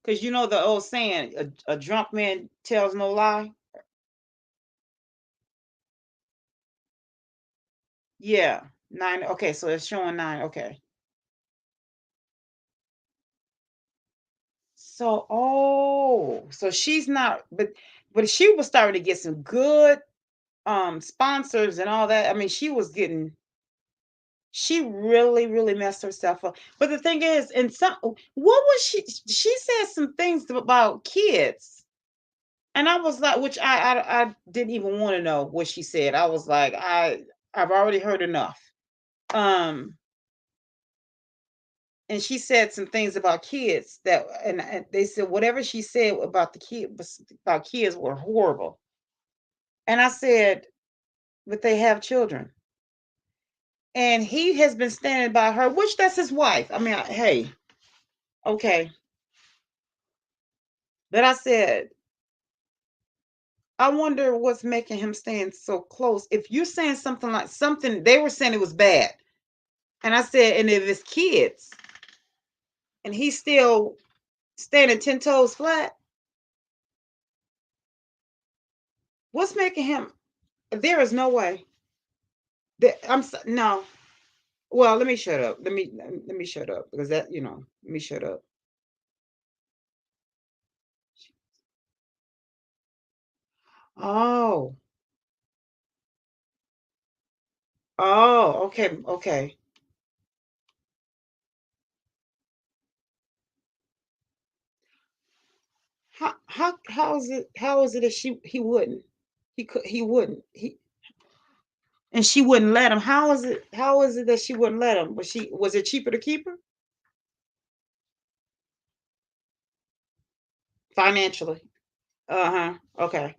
Because you know the old saying, a drunk man tells no lie. Yeah. Nine. Okay, so it's showing nine. Okay. So so she's not, but she was starting to get some good sponsors and all that. I mean, she really messed herself up. But the thing is, in some what was she said some things about kids. And I was like, which I didn't even want to know what she said. I was like, I've already heard enough. Um and she said some things about kids and they said whatever she said about the kid about kids were horrible. And I said, but they have children. And he has been standing by her, which that's his wife. I mean, hey, okay. But I said, I wonder what's making him stand so close. If you're saying something like something, they were saying it was bad. And I said, and if it's kids and he's still standing 10 toes flat, what's making him? There is no way. No. Well, let me shut up. Let me shut up because let me shut up. Oh, oh, okay, okay. How is it that he wouldn't? He wouldn't. And she wouldn't let him. How is it that she wouldn't let him? Was it cheaper to keep her? Financially. Uh-huh. Okay.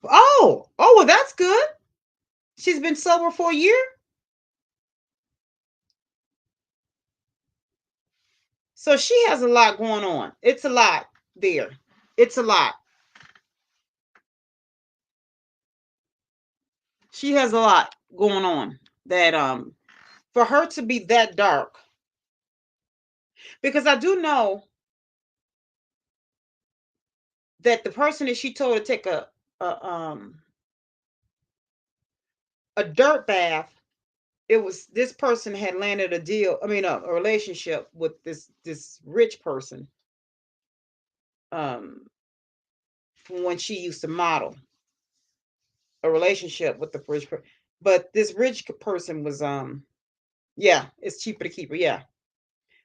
Oh, well, that's good. She's been sober for a year. So she has a lot going on. It's a lot there. It's a lot. She has a lot going on that for her to be that dark. Because I do know that the person that she told to take a um a dirt bath, it was this person had landed a deal, I mean a relationship with this rich person um from when she used to model, a relationship with the rich person. But this rich person was yeah, it's cheaper to keep her, yeah.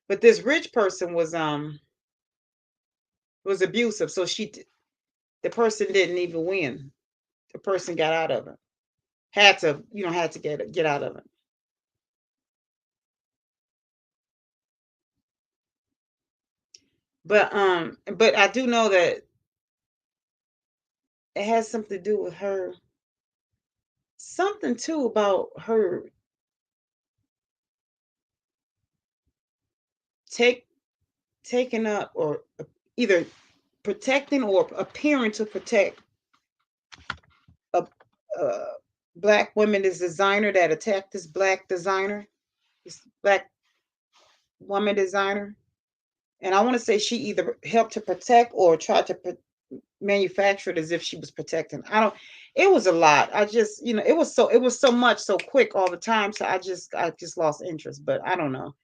But this rich person was abusive, so the person didn't even win. The person got out of it. Had to, had to get out of it. But I do know that it has something to do with her. Something too about her take taking up or either protecting or appearing to protect a, a black woman, this designer that attacked this black designer, this black woman designer. And I want to say she either helped to protect or tried to manufacture it as if she was protecting. I don't. It was a lot. I just, it was so much so quick all the time. So I just lost interest. But I don't know.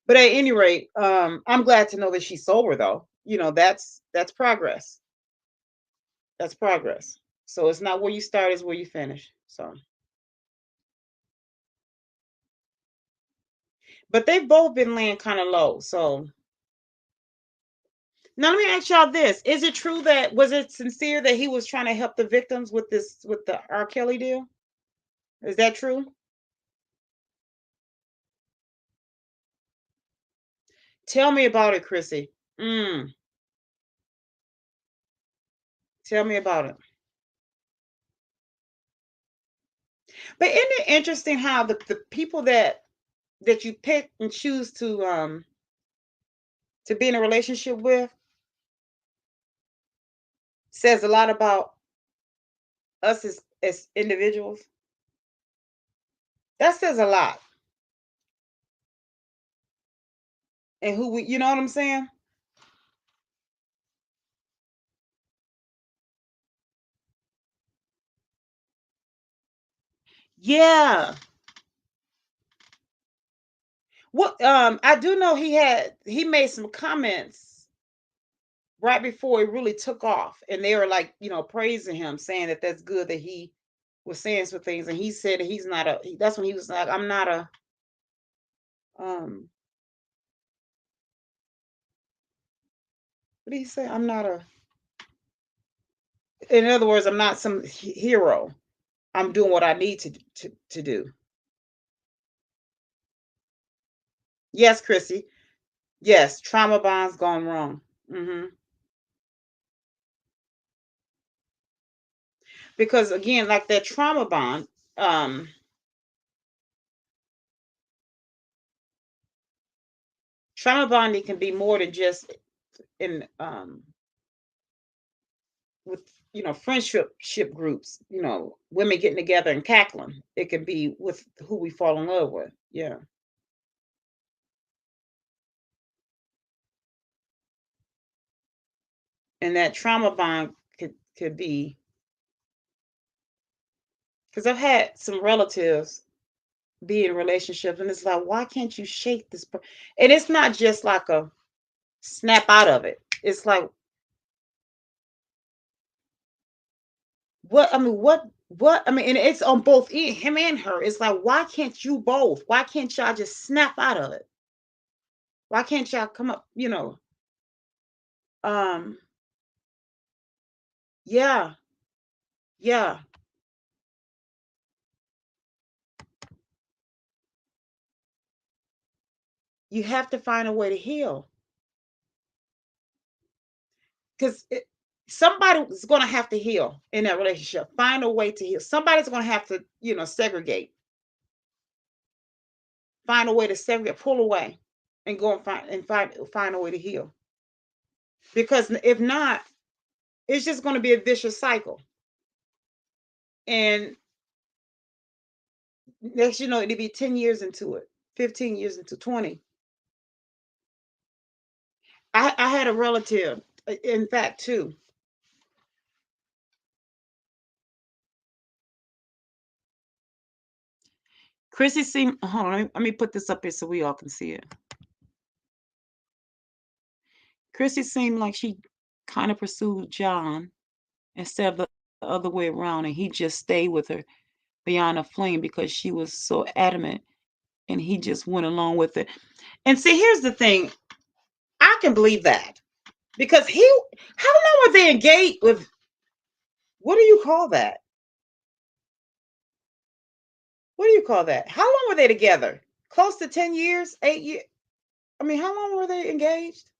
But at any rate, I'm glad to know that she's sober though. That's progress. That's progress. So it's not where you start, it's where you finish. So, but they've both been laying kind of low. So now let me ask y'all this: is it true that was it sincere that he was trying to help the victims with the R. Kelly deal? Is that true? Tell me about it, Chrissy. Tell me about it. But isn't it interesting how the people that you pick and choose to be in a relationship with says a lot about us as individuals? That says a lot. And who we, you know what I'm saying? Yeah. What I do know he made some comments right before it really took off, and they were like, praising him, saying that that's good that he was saying some things, and he said that he's not that's when he was like, I'm not a um what did he say? I'm not a In other words, I'm not some hero. I'm doing what I need to do. Yes, Chrissy. Yes, trauma bonds gone wrong. Because again, like that um, trauma bonding can be more than just in with friendship groups. Women getting together and cackling. It can be with who we fall in love with. Yeah, and that trauma bond could be because I've had some relatives be in relationships, and it's like, why can't you shake this? And it's not just like a snap out of it. It's like, what I mean, and it's on both him and her. It's like, why can't you both? Why can't y'all just snap out of it? Why can't y'all come up? Um, yeah, yeah. You have to find a way to heal because somebody's going to have to heal in that relationship. Find a way to heal. Somebody's going to have to, segregate. Find a way to segregate, pull away, and go and find a way to heal. Because if not, it's just going to be a vicious cycle. And next, it'll be 10 years into it. 15 years into 20. I had a relative, in fact, two. Chrissy seemed, hold on, let me put this up here so we all can see it. Chrissy seemed like she kind of pursued John instead of the other way around, and he just stayed with her beyond a flame because she was so adamant, and he just went along with it. And see, here's the thing. I can believe that because how long were they engaged with? What do you call that? What do you call that? How long were they together? Close to 10 years, 8 years. I mean, how long were they engaged?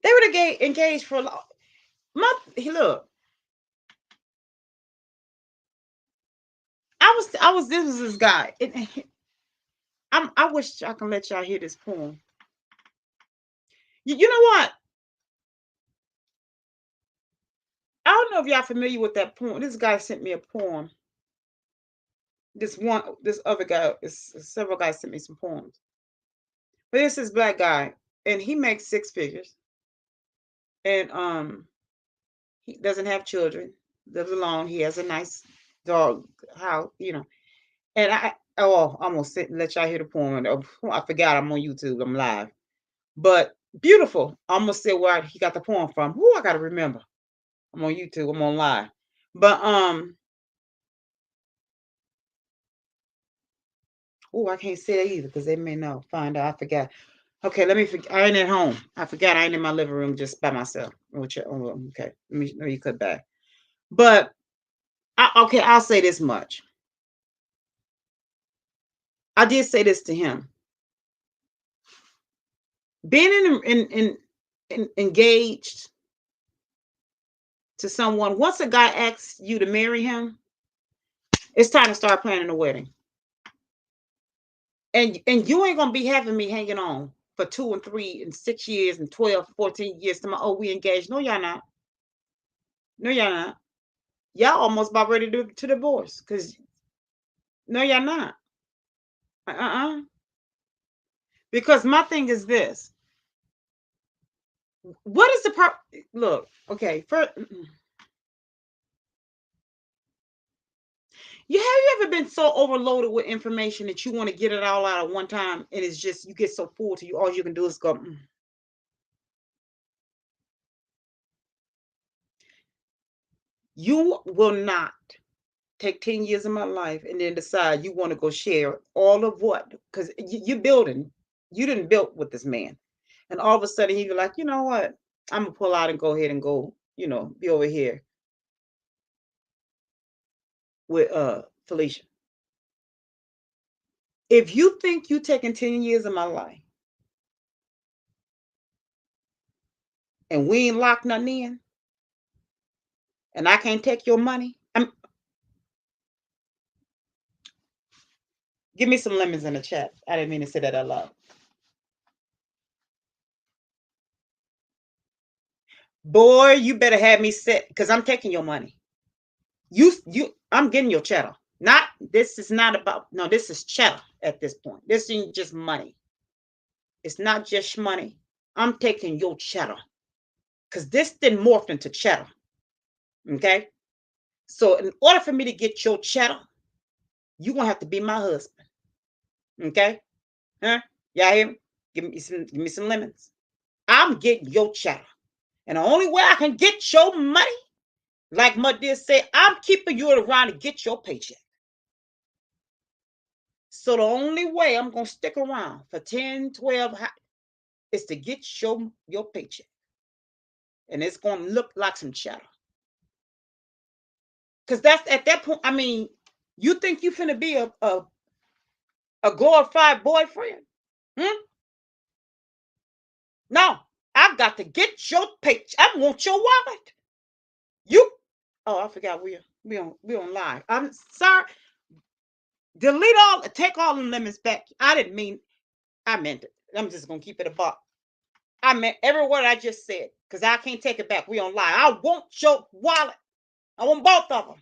They were engaged for a long. Look, this was this guy. I wish I can let y'all hear this poem. You know what? I don't know if y'all familiar with that poem. This guy sent me a poem. This other guy, several guys sent me some poems. But this is black guy, and he makes six figures, and he doesn't have children, lives alone. He has a nice dog house, And I almost let y'all hear the poem. I forgot I'm on YouTube. I'm live, but beautiful. I almost said where he got the poem from. Who I got to remember. I'm on YouTube. I'm on live, but I can't say that either because they may not find out. I forgot. Okay, let me. I ain't at home. I forgot. I ain't in my living room just by myself. Okay, let me cut back. But okay, I'll say this much. I did say this to him. Being engaged to someone, once a guy asks you to marry him, it's time to start planning a wedding. And you ain't gonna be having me hanging on for 2 and 3 and 6 years and 12, 14 years to my we engaged. No, y'all not. No, y'all not. Y'all almost about ready to divorce because no, y'all not. Because my thing is this. What is the look, okay, first, have you ever been so overloaded with information that you want to get it all out at one time, and it's just you get so full to you, all you can do is go. You will not take 10 years of my life and then decide you want to go share all of what, because you're building, you didn't build with this man, and all of a sudden you're like, you know what, I'm gonna pull out and go ahead and go, be over here with Felicia. If you think you taking 10 years of my life and we ain't locked nothing in, and I can't take your money, give me some lemons in the chat. I didn't mean to say that out loud. Boy, you better have me set because I'm taking your money. I'm getting your cheddar. This is not about, no, this is cheddar at this point. This ain't just money. It's not just money. I'm taking your cheddar because this didn't morph into cheddar. Okay? So in order for me to get your cheddar, you're going to have to be my husband. Okay? Huh? Y'all hear me? Give me some lemons. I'm getting your cheddar. And the only way I can get your money, like my dear said, I'm keeping you around to get your paycheck. So the only way I'm going to stick around for 10, 12 is to get your paycheck. And it's going to look like some cheddar. Because that's at that point, I mean, you think you finna be a glorified boyfriend? No, I've got to get your paycheck. I want your wallet. I forgot we on live. I'm sorry. Take all the lemons back. I didn't mean, I meant it. I'm just gonna keep it a buck. I meant every word I just said because I can't take it back. We on live. I want your wallet. I want both of them.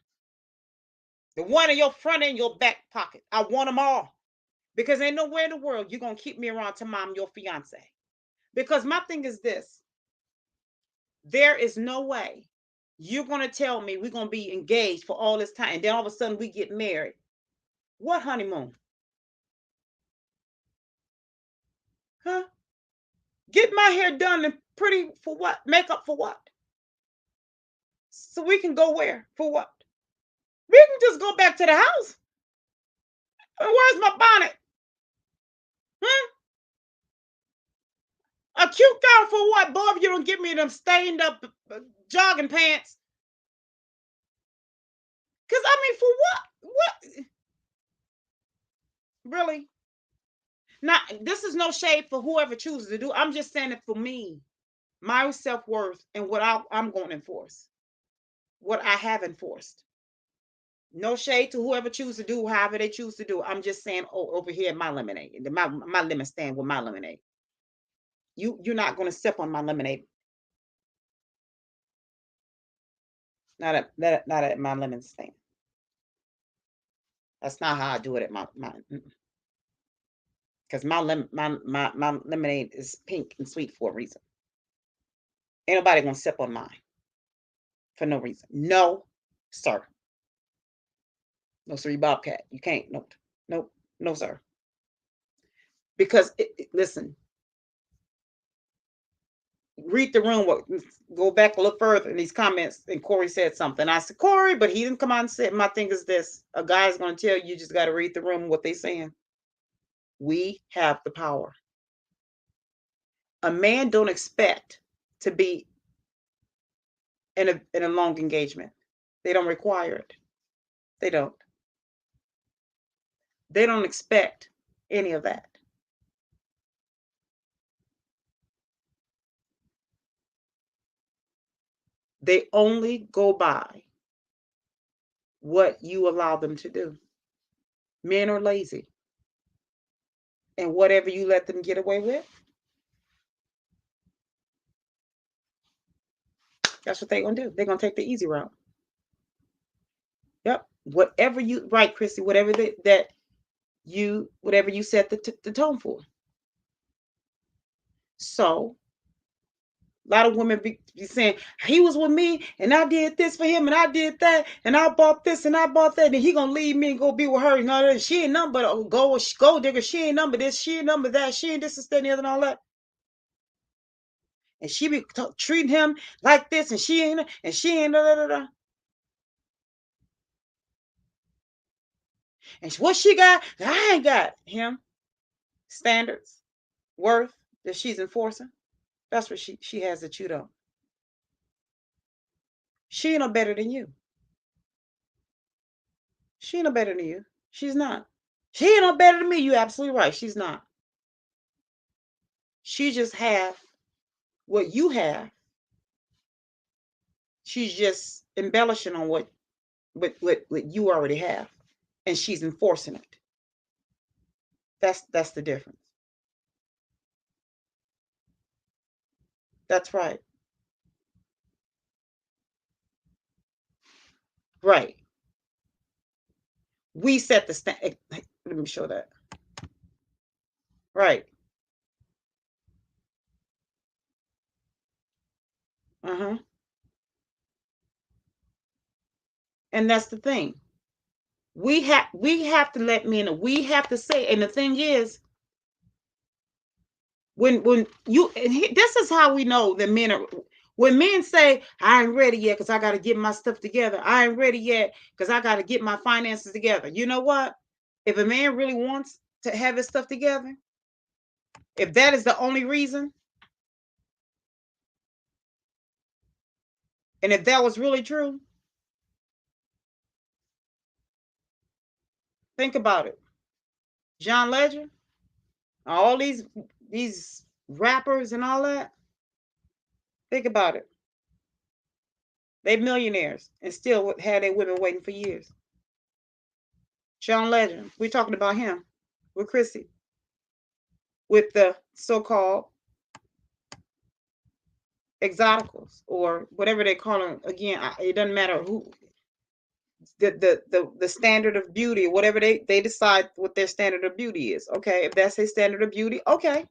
The one in your front and your back pocket. I want them all Because ain't nowhere in the world you're going to keep me around till I'm your fiance. Because my thing is this. There is no way you're going to tell me we're going to be engaged for all this time and then all of a sudden we get married. What honeymoon? Huh? Get my hair done and pretty for what? Makeup for what? So we can go where? For what? We can just go back to the house. Where's my bonnet? A cute girl for what, Bob? You don't give me them stained up jogging pants. Because, I mean, for what? What? Really? Now, this is no shade for whoever chooses to do. I'm just saying it for me, my self-worth and what I'm going to enforce, what I have enforced. No shade to whoever chooses to do however they choose to do. I'm just saying, over here, my lemonade, my lemon stand with my lemonade. You're not going to step on my lemonade. Not at my lemon stand. That's not how I do it at my because my lemonade is pink and sweet for a reason. Ain't nobody gonna sip on mine for no reason. No, sir. No, sir, you Bobcat. You can't. Nope, no, sir. Because listen, read the room. Go back a little further in these comments. And Corey said something. I said, Corey, but he didn't come out and say, my thing is this. A guy's gonna tell you, you just gotta read the room, what they saying. We have the power. A man don't expect to be in a long engagement. They don't require it. They don't. They don't expect any of that. They only go by what you allow them to do. Men are lazy. And whatever you let them get away with, that's what they're going to do. They're going to take the easy route. Yep. Whatever you, right, Chrissy, whatever you set the tone for. So, a lot of women be saying, he was with me and I did this for him and I did that and I bought this and I bought that and he gonna leave me and go be with her. You know, she ain't nothing but a gold digger. She ain't nothing but this, she ain't nothing but that, she ain't this and that and the other and all that. And she be treating him like this and she ain't da. And what she got, I ain't got him. Standards, worth that she's enforcing. That's what she has to chew on. She ain't no better than you. She ain't no better than you. She's not. She ain't no better than me. You're absolutely right. She's not. She just have what you have. She's just embellishing on what you already have. And she's enforcing it. That's the difference. That's right. Right. We set the stand. Let me show that. Right. Uh-huh. And that's the thing. We have to let men know. We have to say, and the thing is, when you this is how we know that men are. When men say, I ain't ready yet because I got to get my stuff together. I ain't ready yet because I got to get my finances together. You know what? If a man really wants to have his stuff together, if that is the only reason, and if that was really true, think about it. John Legend, all these rappers and all that. Think about it. They millionaires and still had their women waiting for years. John Legend, we're talking about him with Chrissy, with the so-called exoticals or whatever they call them. Again, it doesn't matter who. the standard of beauty, whatever they decide what their standard of beauty is. Okay, if that's his standard of beauty, okay.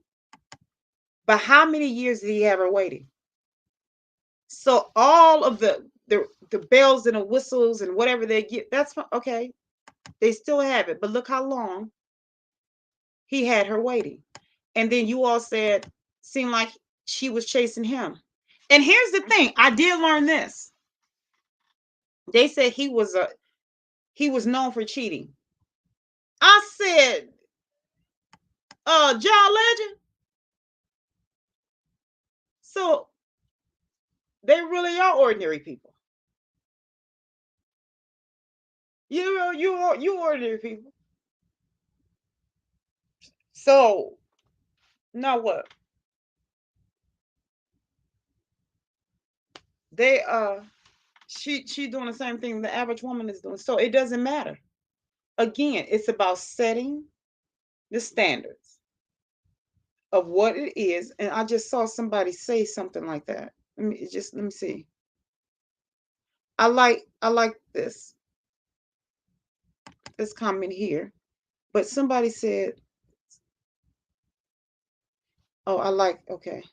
But how many years did he have her waiting? So all of the bells and the whistles and whatever they get, that's okay. They still have it, but look how long he had her waiting. And then you all said seemed like she was chasing him. And here's the thing, I did learn this. They said he was known for cheating. I said, John Legend. So they really are ordinary people. You ordinary people. So now what? They she doing the same thing the average woman is doing. So it doesn't matter. Again, it's about setting the standards of what it is. And I just saw somebody say something like that. Let me see. I like this comment here. But somebody said, oh, okay.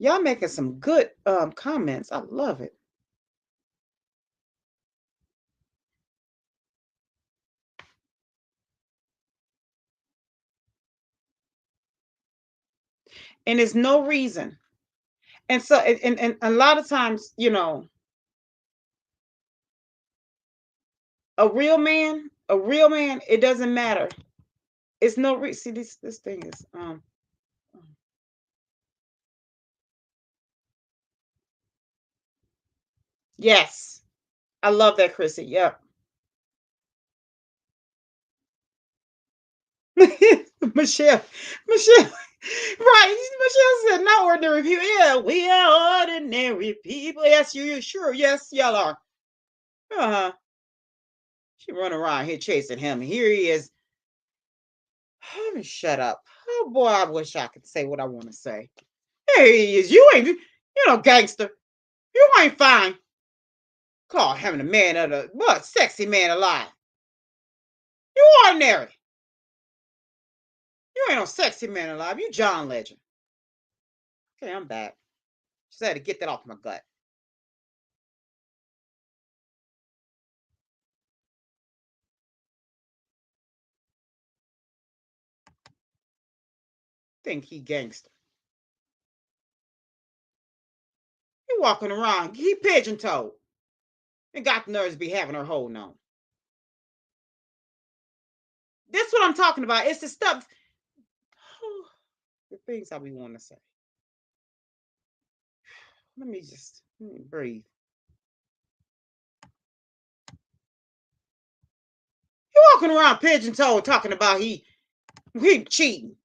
Y'all making some good comments. I love it. And there's no reason. And so and a lot of times, a real man, it doesn't matter. It's no reason. See, this thing is yes. I love that, Chrissy. Yep. Michelle. Right. Michelle said, not ordinary people. Yeah, we are ordinary people. Yes, you sure. Yes, y'all are. Uh-huh. She run around here chasing him. Here he is. Shut up. Oh boy, I wish I could say what I want to say. Here he is. You ain't, gangster. You ain't fine. Call having a man of the what? Sexy man alive. You ordinary. You ain't no sexy man alive. You John Legend. Okay, I'm back. Just had to get that off my gut. Think he gangster. He walking around. He pigeon toed. And got the nerves to be having her holding on. That's what I'm talking about. It's the stuff. The things I be wanting to say. Let me breathe. He walking around pigeon toed talking about he cheating.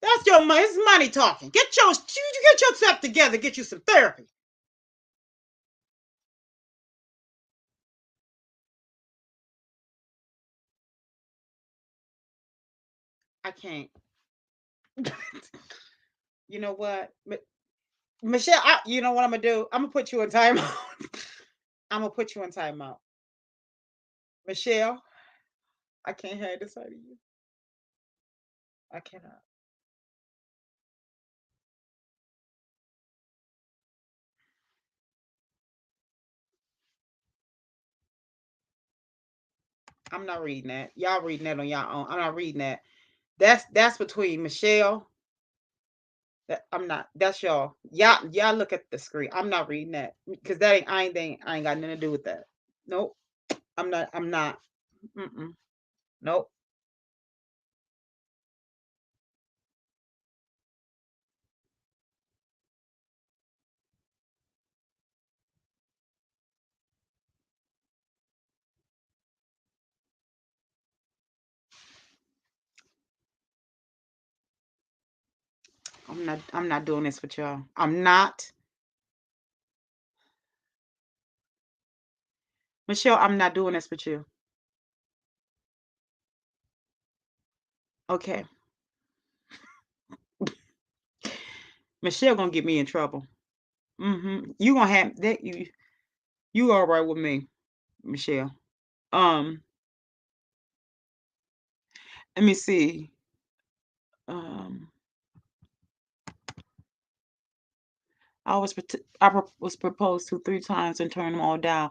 That's your money. It's money talking. Get yourself together. Get you some therapy. I can't. You know what, Michelle? You know what I'm gonna do? I'm gonna put you in timeout. I'm gonna put you in timeout, Michelle. I can't have this out of you. I cannot. I'm not reading that. Y'all reading that on y'all own. I'm not reading that. That's between Michelle. I'm not. That's y'all. Y'all look at the screen. I'm not reading that because that ain't. I ain't got nothing to do with that. Nope. I'm not. I'm not. Mm-mm. Nope. I'm not doing this with y'all. I'm not. Michelle, I'm not doing this with you. Okay. Michelle gonna get me in trouble. You gonna have that you all right with me, Michelle. Um, let me see. Um, was proposed to 3 times and turned them all down.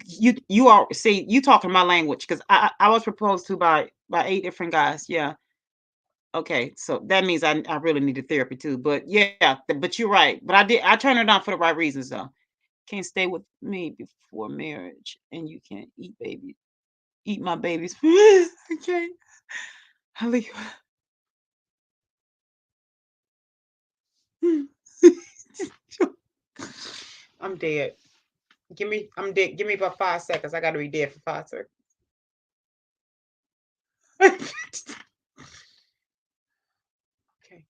You all see you talking my language because I was proposed to by 8 different guys. Yeah. Okay, so that means I really needed therapy too. But yeah, but you're right. But I turned it down for the right reasons though. Can't stay with me before marriage, and you can't eat my babies. Okay, I leave. I'm dead. I'm dead. Give me about 5 seconds. I got to be dead for 5 seconds. Okay.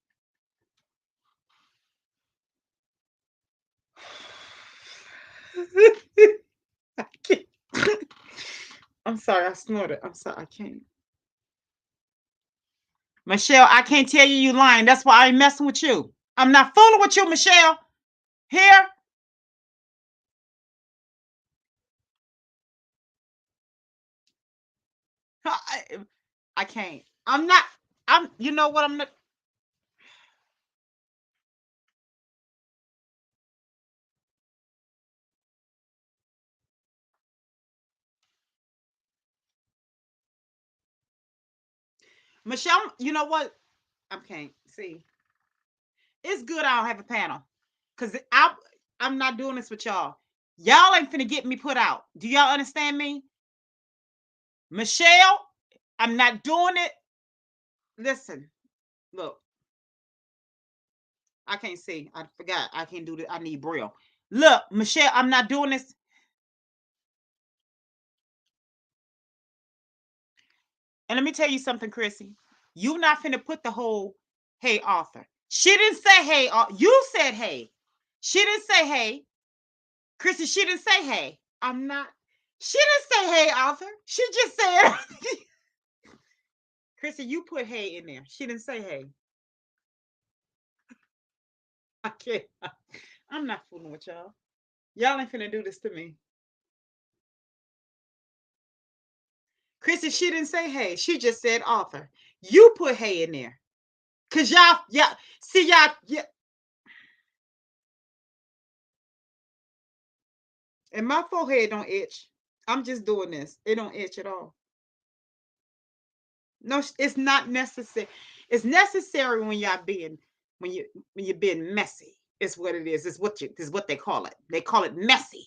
I can't. I'm sorry. I snorted. I'm sorry. I can't. Michelle, I can't tell you lying. That's why I ain't messing with you. I'm not fooling with you, Michelle. Here. I, I can't. I'm not. You know what? I'm not. Michelle, you know what? I can't. See, it's good I don't have a panel. Because I'm not doing this with y'all. Y'all ain't finna get me put out. Do y'all understand me? Michelle, I'm not doing it. Listen, look, I can't see. I forgot. I can't do this. I need Braille. Look, Michelle, I'm not doing this. And let me tell you something, Chrissy. You not finna put the whole hey author. She didn't say hey. You said hey. She didn't say hey. Chrissy, she didn't say hey. I'm not. She didn't say hey, author. She just said. Chrissy, you put hey in there. She didn't say hey. I can't. I'm not fooling with y'all. Y'all ain't finna do this to me. Chrissy, she didn't say hey. She just said author. You put hey in there. Cause y'all, see y'all, yeah. And my forehead don't itch. I'm just doing this. It don't itch at all. No, it's not necessary. It's necessary when y'all being when you're being messy. It's what it is. It's what they call it. They call it messy.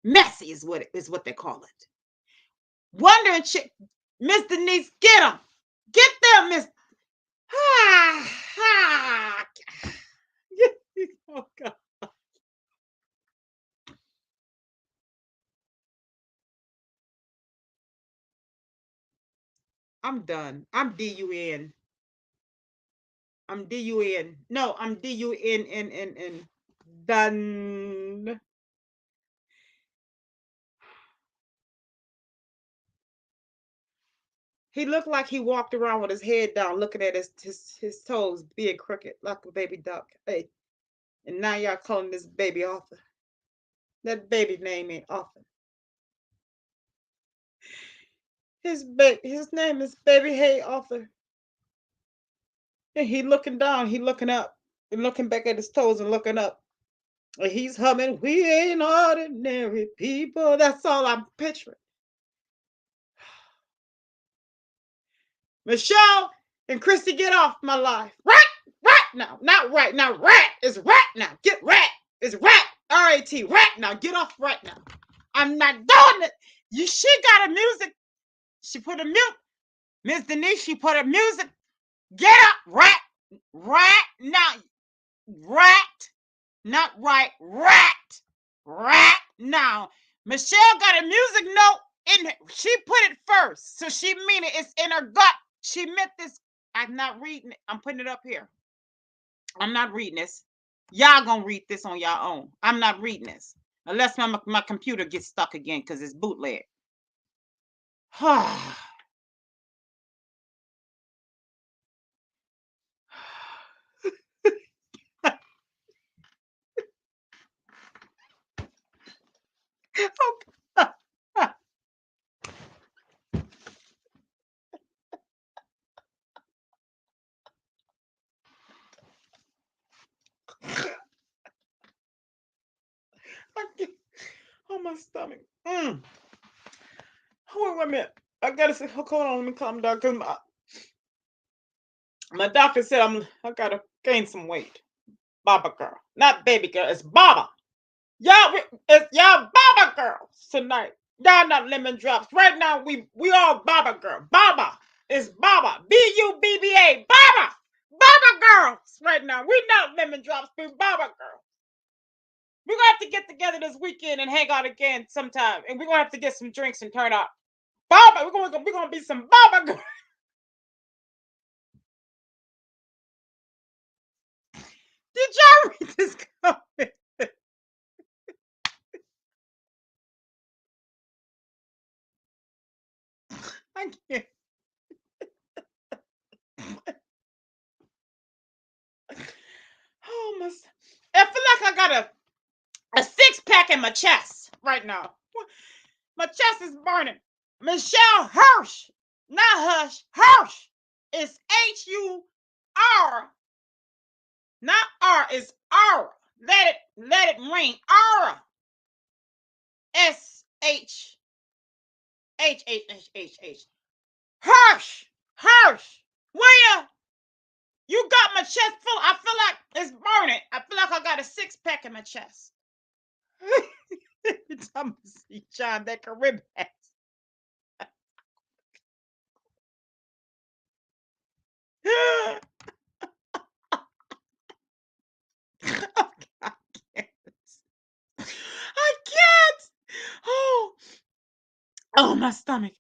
Messy is what they call it. Wondering chick, Miss Denise, get them. Get them, Miss. Oh God. I'm done. I'm DUN. I'm DUN. No, I'm DUNN. Done. He looked like he walked around with his head down, looking at his toes being crooked like a baby duck. Hey, and now y'all calling this baby Arthur. That baby name ain't Arthur. His name is Baby Hey Arthur. And he looking down, he looking up, and looking back at his toes and looking up. And he's humming, "We ain't ordinary people." That's all I'm picturing. Michelle and Christy, get off my life. Right now. Not right now. Rat is rat now. Get rat. Is rat. R-A-T. Rat now. Get off right now. I'm not doing it. She got a music. She put a mute. Miss Denise, she put a music. Get up. Rat. Rat now. Rat. Not right. Rat. Rat now. Michelle got a music note in it. She put it first. So she mean it. It's in her gut. She meant this. I'm not reading it. I'm putting it up here. I'm not reading this. Y'all gonna read this on your own. I'm not reading this. Unless my computer gets stuck again because it's bootleg. my stomach. Wait a minute. I gotta say, hold on, let me calm down because my doctor said I gotta gain some weight. Baba girl, not baby girl. It's Baba. It's y'all Baba girls tonight. Y'all not lemon drops. Right now, we all Baba girl. Baba is Baba. BUBBA. Baba. Baba girls. Right now, we not lemon drops. We Baba girls. We're gonna have to get together this weekend and hang out again sometime, and we're gonna have to get some drinks and turn up. Baba, we're gonna be some Baba girls. Did y'all read this comment? I can't. Oh my! I feel like I got a six-pack in my chest right now. My chest is burning. Michelle Hirsch, not Hush. Hirsch is H-U-R, not R. Is R. Let it ring. R. S-H. H. Hirsch. Where you got my chest full? I feel like it's burning. I feel like I got a six-pack in my chest. I'm see John that Caribbean. I can't. Oh, my stomach.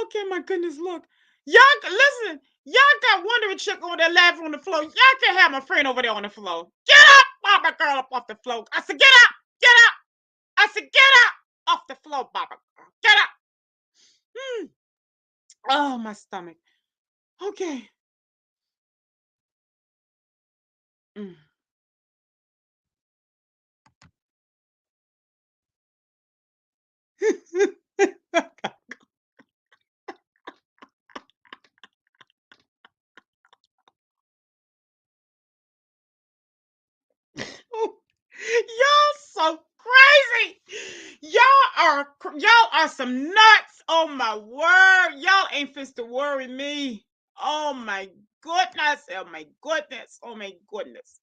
Okay, my goodness, look. Y'all, listen. Y'all got Wondering Chick over there laughing on the floor. Y'all can have my friend over there on the floor. Get up, Baba girl, up off the floor. I said, get up. I said, get up off the floor, Baba girl. Get up. Oh, my stomach. Okay. Y'all so crazy. Y'all are some nuts. Oh my word. Y'all ain't fist to worry me. Oh my goodness. Oh my goodness. Oh my goodness.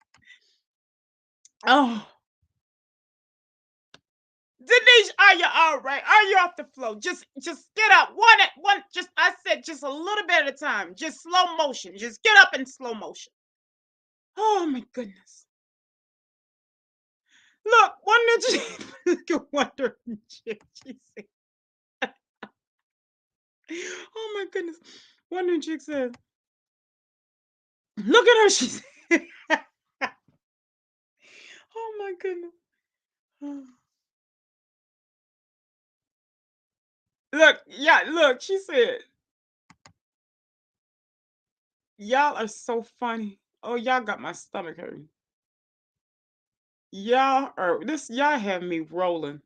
Oh. Denise, are you all right? Are you off the floor? Just get up. One, just I said just a little bit at a time. Just slow motion. Just get up in slow motion. Oh my goodness. Look, look at Wondering Chick. She said, oh my goodness. Wondering Chick said, look at her. She said, oh my goodness. Look, yeah, look, she said, y'all are so funny. Oh, y'all got my stomach hurting. Y'all have me rolling.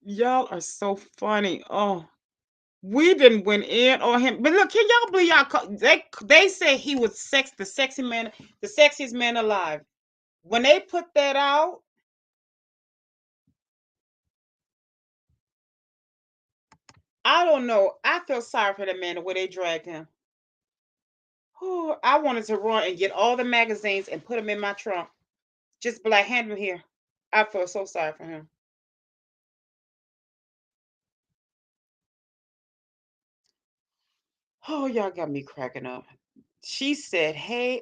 Y'all are so funny. Oh, we didn't went in on him. But look, can y'all believe they said he was the sexiest man alive. When they put that out, I don't know. I feel sorry for the man the way they dragged him. Oh, I wanted to run and get all the magazines and put them in my trunk. Just be like, hand him here. I feel so sorry for him. Oh, y'all got me cracking up. She said, "Hey,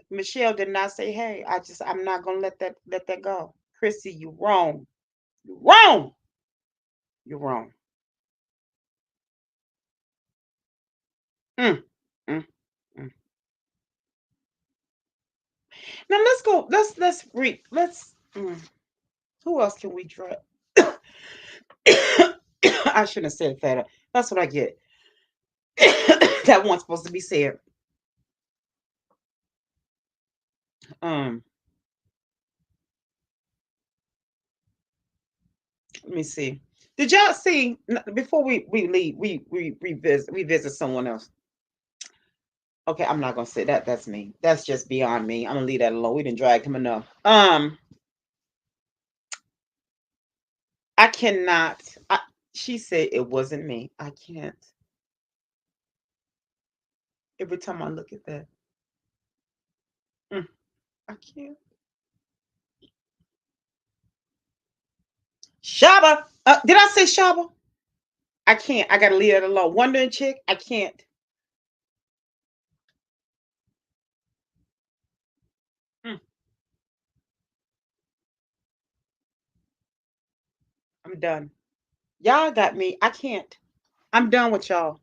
Michelle did not say, hey. I'm not gonna let that go. Chrissy, you wrong. You wrong. You're wrong." Mm, mm, mm. Now let's go. Let's read. Who else can we try? I shouldn't have said that. That's what I get. That wasn't supposed to be said. Um, Let me see. Did y'all see before we leave? We revisit someone else. Okay, I'm not gonna say that. That's me. That's just beyond me. I'm gonna leave that alone. We didn't drag him enough. I cannot. She said it wasn't me. I can't. Every time I look at that, mm, I can't. Shaba. Did I say Shaba? I can't. I gotta leave that alone. Wondering chick. I can't. Mm, I'm done. Y'all got me. I can't. I'm done with y'all.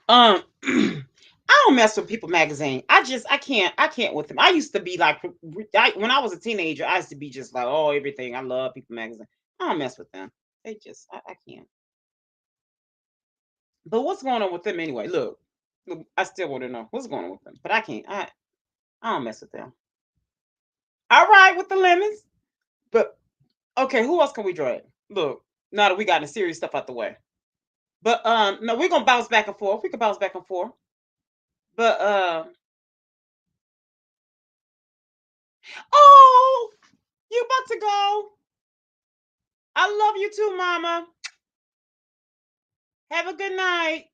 Um, I don't mess with People Magazine. I can't with them. I used to be like, when I was a teenager, I used to be just like, oh, everything. I love People Magazine. I don't mess with them. They just, I can't. But what's going on with them anyway? Look, I still want to know what's going on with them, but I can't. I don't mess with them. All right, with the lemons, but okay, who else can we drag? Look, now that we got the serious stuff out the way, but no, we're gonna bounce back and forth. We can bounce back and forth, but oh, you about to go? I love you too, Mama. Have a good night.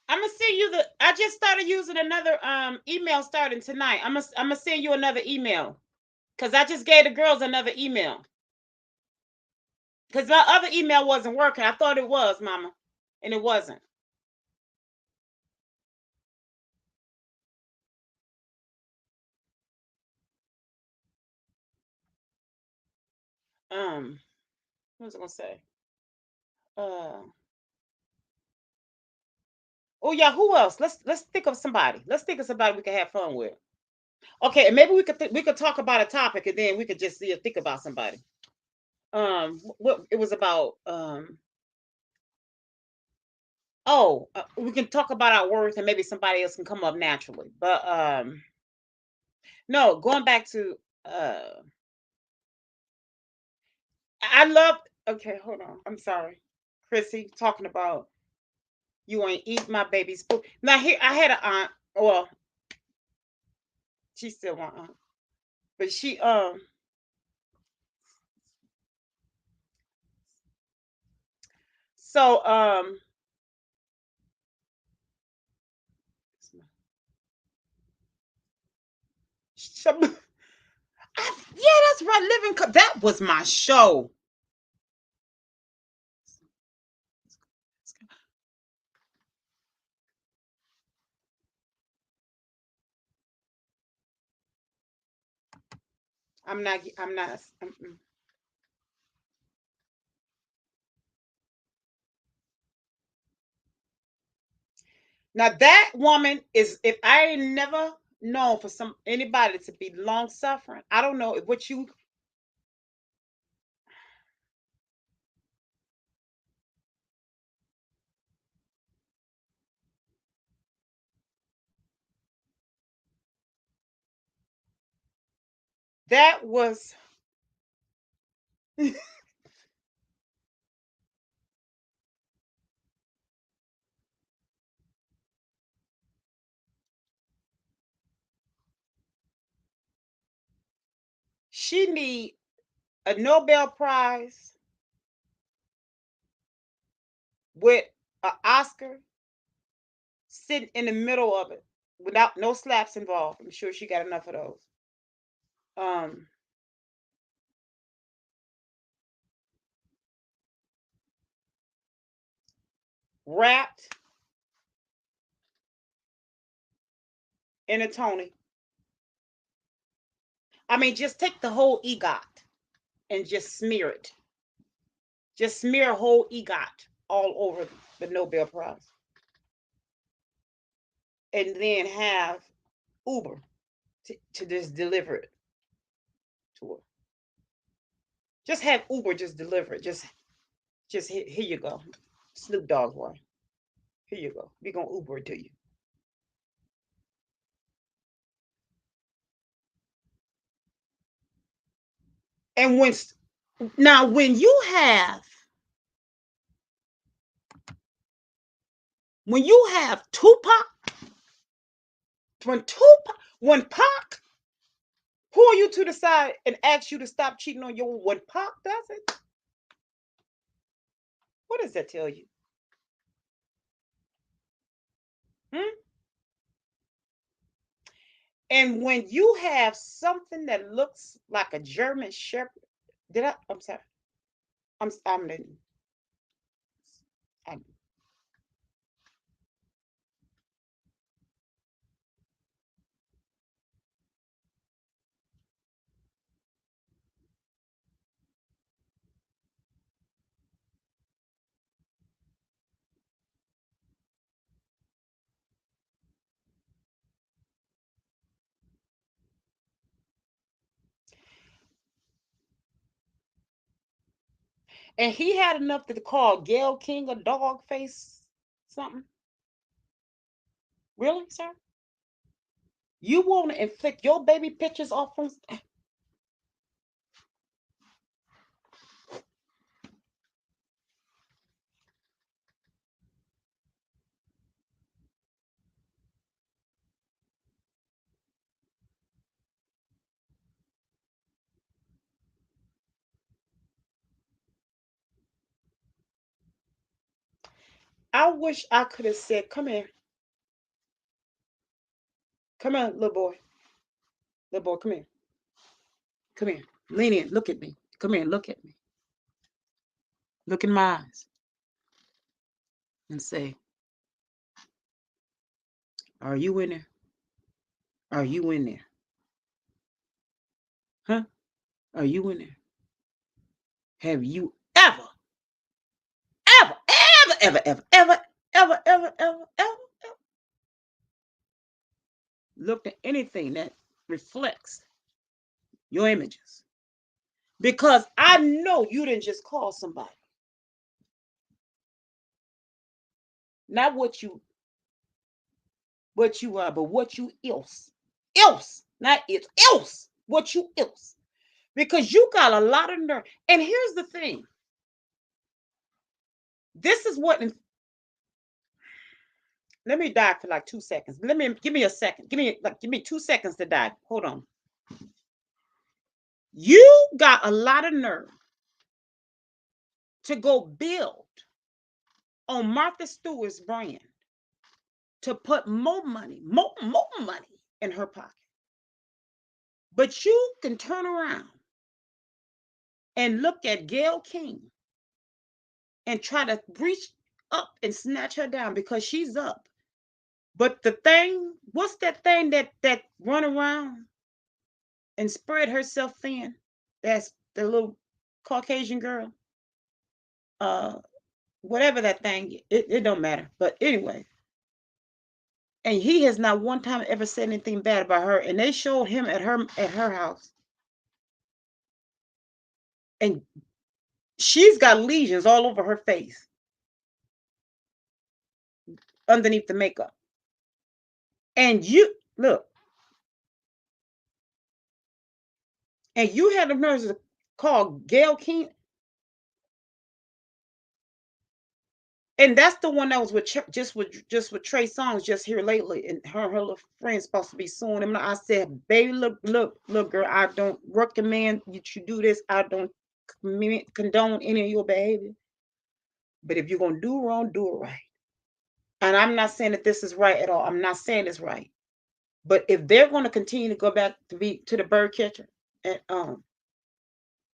I'm gonna send you the. I just started using another email starting tonight. I'm gonna send you another email because I just gave the girls another email because my other email wasn't working. I thought it was, Mama, and it wasn't. What was I gonna say? Uh, oh yeah, who else? Let's think of somebody. Let's think of somebody we can have fun with. Okay, and maybe we could talk about a topic, and then we could just think about somebody. What it was about. Oh, we can talk about our worth, and maybe somebody else can come up naturally. But no, going back to I love. Okay, hold on. I'm sorry, Chrissy, talking about you ain't eat my baby's food. Now here, I had an aunt. Well, she's still my aunt, but so some, yeah, that's right. Living that was my show. I'm not. I'm not. Now that woman is. If I ain't never known for some anybody to be long suffering, I don't know what you. That was. She need a Nobel Prize with an Oscar sitting in the middle of it without no slaps involved. I'm sure she got enough of those. Um, Wrapped in a Tony. I mean, just take the whole EGOT and just smear it. Just smear a whole EGOT all over the Nobel Prize. And then have Uber to just deliver it to her. Just have Uber just deliver it. Just here you go. Snoop Dogg's wife. Here you go. We're gonna Uber it to you. And when you have Tupac, when Pac pull you to the side and ask you to stop cheating on your when Pac does it, what does that tell you? Hmm? And when you have something that looks like a German Shepherd, I'm sorry. I'm I, and he had enough to call Gail King a dog face something. Really, sir? You want to inflict your baby pictures off on? I wish I could have said, "Come here, come here, little boy, come here, lean in, look at me, come here, look at me, look in my eyes, and say, are you in there? Are you in there? Huh? Are you in there? Have you ever, ever, ever, ever, ever, ever, ever, ever, ever looked at anything that reflects your images?" Because I know you didn't just call somebody. Not what you are, but what you else. Else. Not it. Else. What you else. Because you got a lot of nerve. And here's the thing. This is what let me die for like 2 seconds. Give me a second. Give me 2 seconds to die. Hold on. You got a lot of nerve to go build on Martha Stewart's brand to put more money in her pocket. But you can turn around and look at Gayle King and try to reach up and snatch her down because she's up. But the thing, what's that thing that run around and spread herself thin? That's the little Caucasian girl. Uh, Whatever that thing, it don't matter. But anyway, and he has not one time ever said anything bad about her. And they showed him at her house, and she's got lesions all over her face underneath the makeup. And you look, and you had the nerves to call Gayle King, and that's the one that was with just with Trey Songz just here lately, and her little friend's supposed to be suing him. And I said, baby, look, girl, I don't recommend that you do this. I don't condone any of your behavior. But if you're gonna do wrong, do it right. And I'm not saying that this is right at all. I'm not saying it's right. But if they're going to continue to go back to the bird catcher and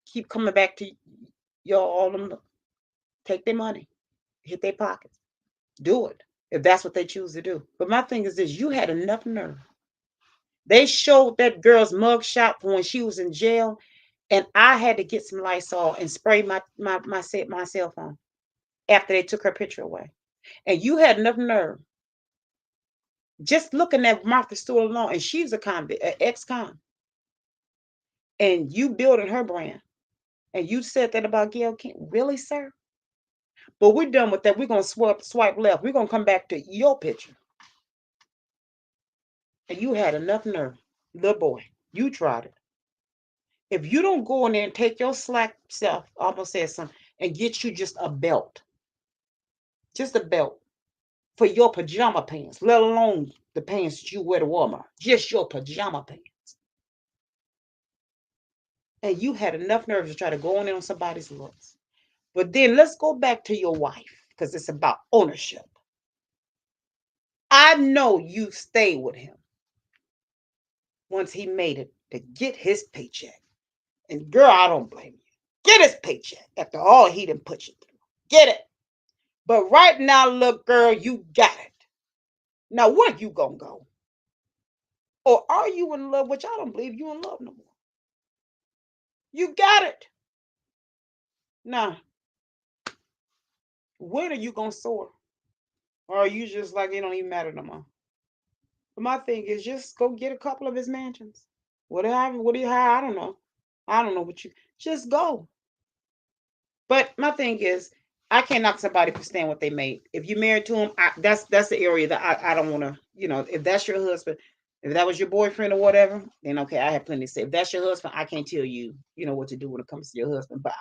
keep coming back to y'all, all them, take their money, hit their pockets, do it if that's what they choose to do. But my thing is this: you had enough nerve. They showed that girl's mug shot from when she was in jail, and I had to get some Lysol and spray my cell phone after they took her picture away. And you had enough nerve just looking at Martha Stewart alone, and she's a convict, an ex-con, and you building her brand, and you said that about Gayle King. Really, sir? But we're done with that. We're gonna swipe left. We're gonna come back to your picture. And you had enough nerve, little boy. You tried it. If you don't go in there and take your slack self, I almost said something, and get you just a belt for your pajama pants, let alone the pants that you wear to Walmart, just your pajama pants. And you had enough nerve to try to go in on somebody's looks. But then let's go back to your wife because it's about ownership. I know you stayed with him once he made it to get his paycheck. And girl, I don't blame you. Get his paycheck after all he done put you through. Get it. But right now, look, girl, you got it. Now, where you gonna go? Or are you in love? Which I don't believe you in love no more. You got it. Now, when are you gonna soar? Or are you just like it don't even matter no more? But my thing is just go get a couple of his mansions. Whatever, what do you have? I don't know. I don't know what you just go. But my thing is, I can't knock somebody for staying what they made. If you married to him, that's the area that I don't want to. If that's your husband, if that was your boyfriend or whatever, then okay, I have plenty to say. If that's your husband, I can't tell you, what to do when it comes to your husband. But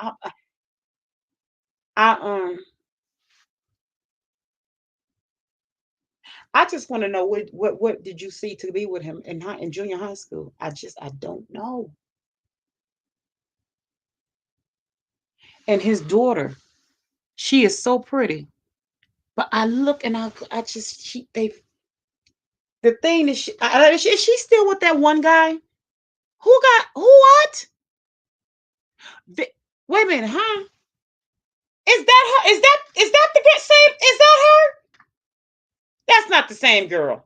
I I just want to know what did you see to be with him in junior high school? I don't know. And his daughter, she is so pretty. But I look and I just the thing is is she still with that one guy? Who what? Wait a minute, huh? Is that her? Is that the same? Is that her? That's not the same girl.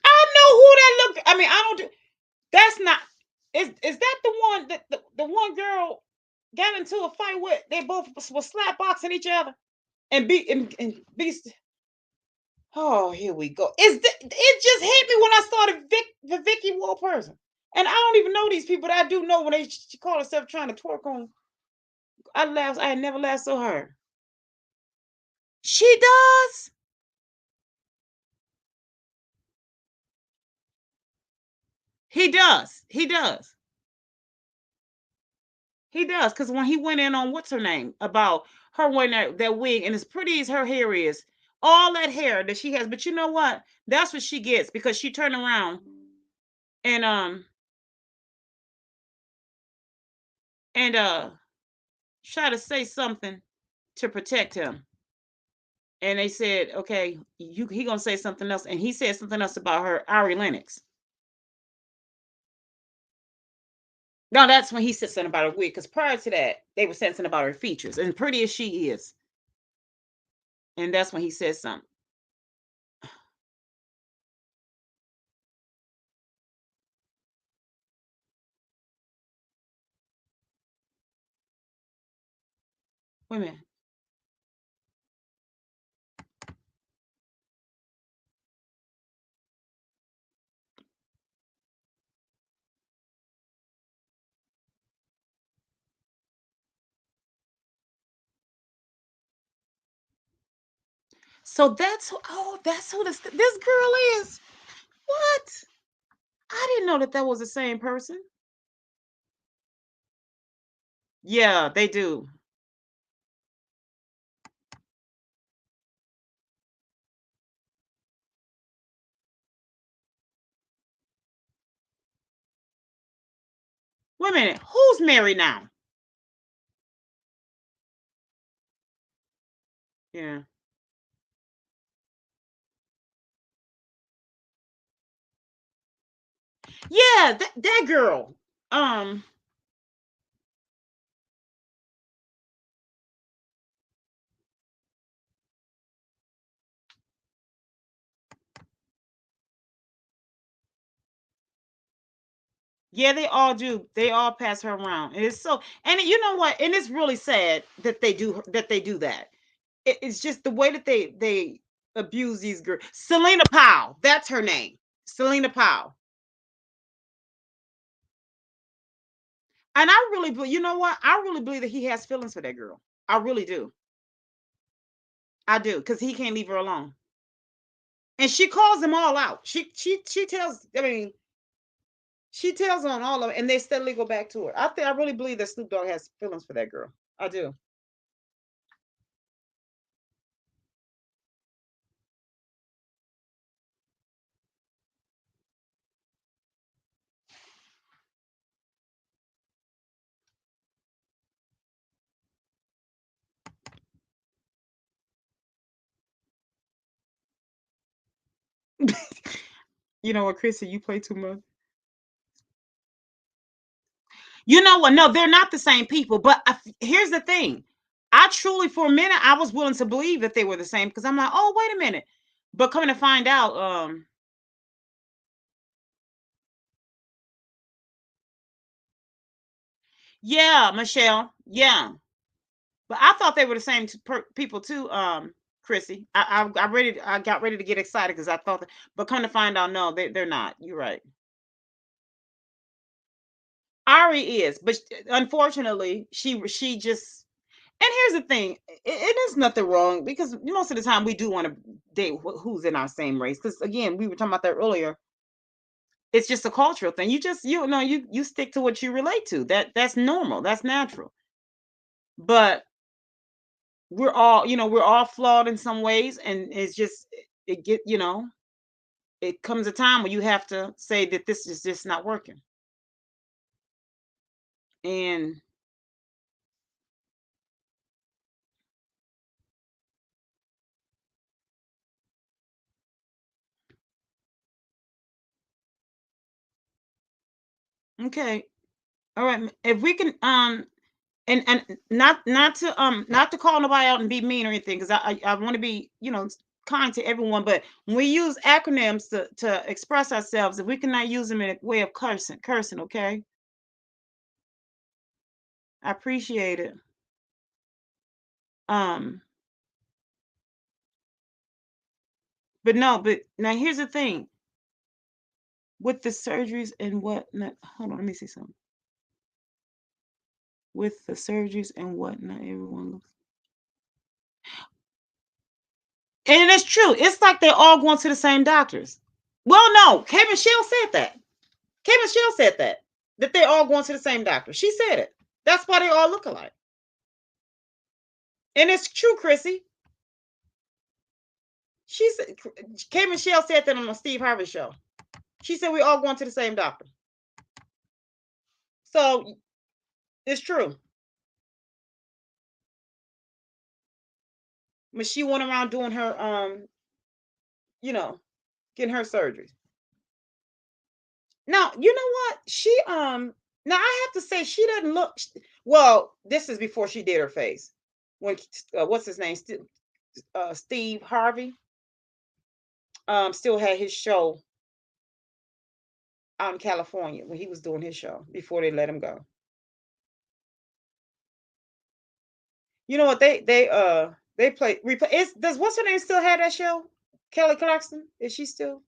I know who that look. I mean, I don't do. That's not. Is that the one that the one girl got into a fight with? They both were slap boxing each other and be. Oh, here we go. It just hit me when I saw the Vicky Wall person, and I don't even know these people. But I do know when she called herself trying to twerk on. I laughed. I had never laughed so hard. She does. He does. He does. He does. Because when he went in on what's her name about her wearing that wig and as pretty as her hair is, all that hair that she has. But you know what? That's what she gets because she turned around and and try to say something to protect him. And they said, okay, he gonna say something else. And he said something else about her, Ari Lennox. Now that's when he said something about her wig, because prior to that, they were saying something about her features, and pretty as she is. And that's when he said something. Wait a minute. So that's who this girl is. What? I didn't know that was the same person. Yeah, they do. Wait a minute. Who's married now? Yeah. Yeah, that girl. Um, yeah, they all do. They all pass her around. And it's so and you know what? And it's really sad that they do that. It's just the way that they abuse these girls. Selena Powell, that's her name. Selena Powell. And I really believe, you know what? I really believe that he has feelings for that girl. I really do. I do, because he can't leave her alone. And she calls them all out. She tells, I mean, she tells on all of them, and they steadily go back to her. I really believe that Snoop Dogg has feelings for that girl. I do. You know what, Chrissy, you play too much. You know what? No, they're not the same people. But here's the thing. I truly, for a minute, I was willing to believe that they were the same because I'm like, oh, wait a minute. But coming to find out, yeah, Michelle, yeah. But I thought they were the same people too, Chrissy. I got ready to get excited because I thought, but come to find out, no, they're not. You're right. Ari is, but unfortunately, she just. And here's the thing: it is nothing wrong because most of the time we do want to date who's in our same race. Because again, we were talking about that earlier. It's just a cultural thing. You stick to what you relate to. That's normal. That's natural. But we're all flawed in some ways, and it's just it get it comes a time where you have to say that this is just not working. And okay, all right, if we can and not to call nobody out and be mean or anything because I want to be kind to everyone, but when we use acronyms to express ourselves, if we cannot use them in a way of cursing, okay? I appreciate it. um but no, but now here's the thing with the surgeries and whatnot. Hold on, let me see something. With the surgeries and whatnot, everyone looks. And it's true. It's like they're all going to the same doctors. Well, no, K Michelle said that. K Michelle said that they're all going to the same doctor. She said it. That's why they all look alike. And it's true, Chrissy. She said K Michelle said that on the Steve Harvey show. She said we all going to the same doctor. So it's true. But she went around doing her you know, getting her surgeries. Now, you know what? She now I have to say she doesn't look well, this is before she did her face. When what's his name? Steve Harvey still had his show out in California when he was doing his show before they let him go. You know what they play replay is does what's her name still have that show? Kelly Clarkson? Is she still?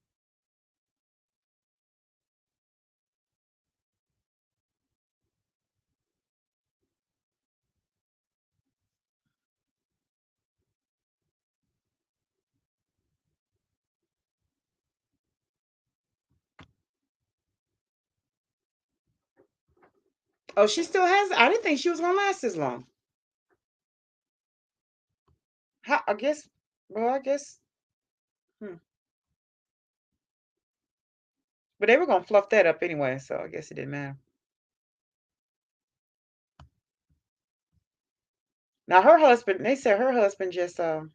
Oh, she still has. I didn't think she was gonna last as long. I guess. Well, I guess. Hmm. But they were gonna fluff that up anyway, so I guess it didn't matter. Now her husband, they said her husband just got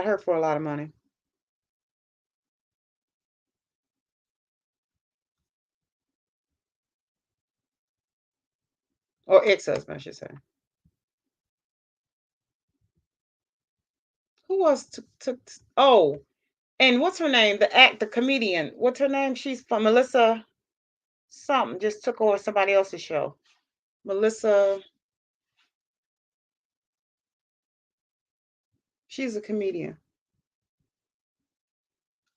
her for a lot of money. Or ex-husband, I should say. Who was oh, and what's her name? The comedian. What's her name? She's from Melissa something. Just took over somebody else's show. Melissa. She's a comedian.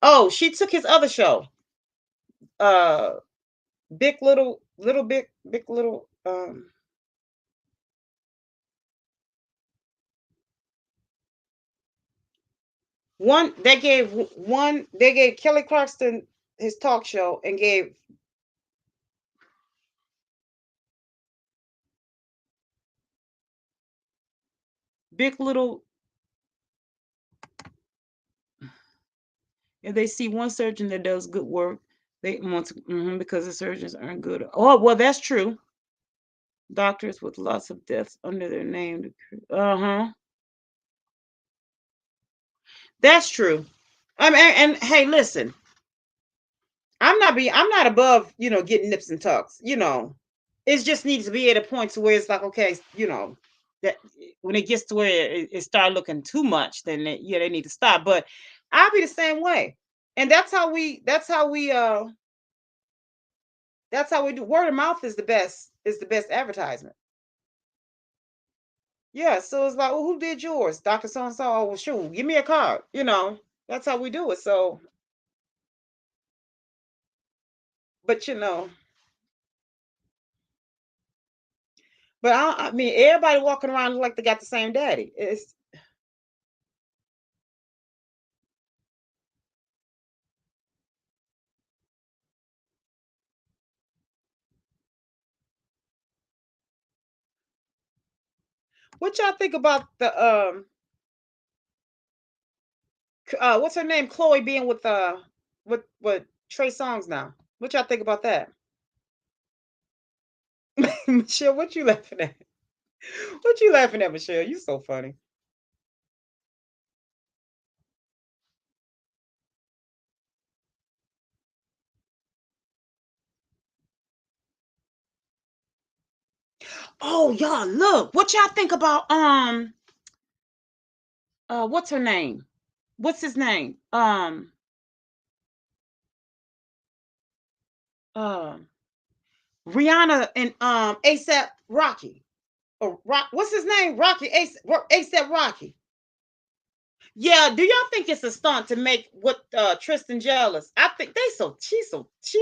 Oh, she took his other show. Uh, big little big little. One they gave Kelly Clarkson his talk show and gave Big Little. If they see one surgeon that does good work, they want to because the surgeons aren't good. Oh, well, that's true. Doctors with lots of deaths under their name. Uh-huh. That's true. I mean, and hey, listen, I'm not above, getting nips and tucks, It just needs to be at a point to where it's like, okay, that when it gets to where it start looking too much, then they need to stop. But I'll be the same way. And that's how we do. Word of mouth is the best advertisement. Yeah, so it's like, well, who did yours? Dr. So and so. Oh, well, shoot, give me a card. That's how we do it. So, but I mean, everybody walking around look like they got the same daddy. It's what y'all think about the what's her name, Chloe being with Trey Songz now? What y'all think about that? Michelle, what you laughing at? What you laughing at, Michelle? You so funny. Oh, y'all, look. What y'all think about what's her name? What's his name? Um Rihanna and ASAP Rocky. Or what's his name? Rocky ASAP Rocky. Yeah, do y'all think it's a stunt to make what Tristan jealous? I think she's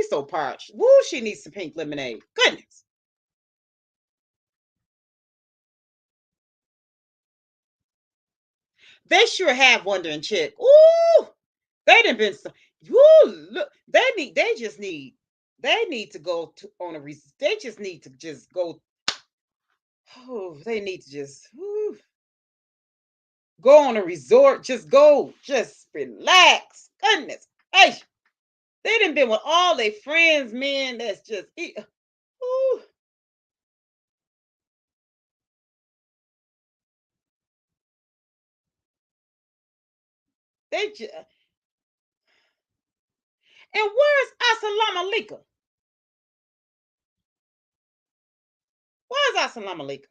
so parched. Woo, she needs some pink lemonade. Goodness. They sure have Wondering Chick. Ooh, they done been so. Woo, look, they need to go to on a. They just need to just go. Oh, they need to just go on a resort. Just go, just relax. Goodness, hey, they done been with all their friends, man. That's just. Ooh, they just. And where's Assalamu alaikum? Where's Assalamu alaikum?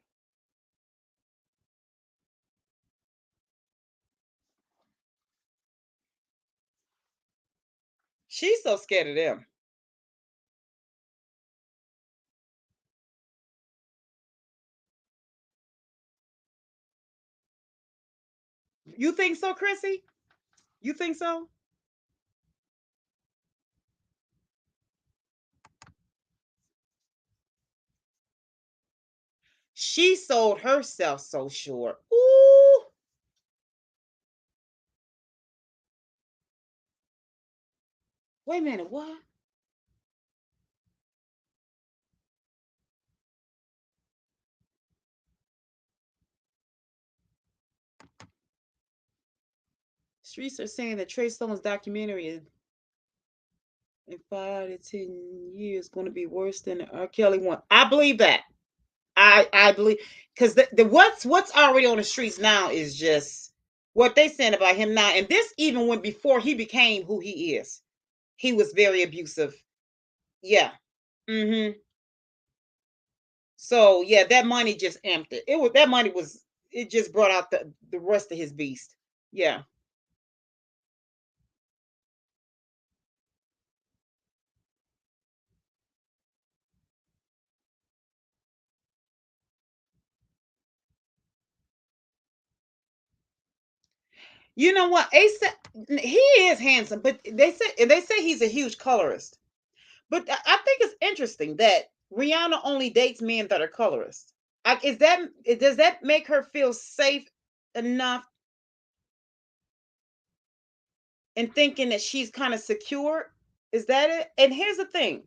She's so scared of them. You think so, Chrissy? You think so? She sold herself so short. Ooh, wait a minute, what? Streets are saying that Trey Songz documentary in 5 to 10 years going to be worse than the R. Kelly one. I believe that. I believe because the what's already on the streets now is just what they saying about him now, and this even went before he became who he is. He was very abusive. Yeah. Mm-hmm. So yeah, that money just amped it. It was that money was it just brought out the rest of his beast. Yeah. You know what? Asa, he is handsome, but they say he's a huge colorist. But I think it's interesting that Rihanna only dates men that are colorists. Is that does that make her feel safe enough? and thinking that she's kind of secure. Is that it? And here's the thing.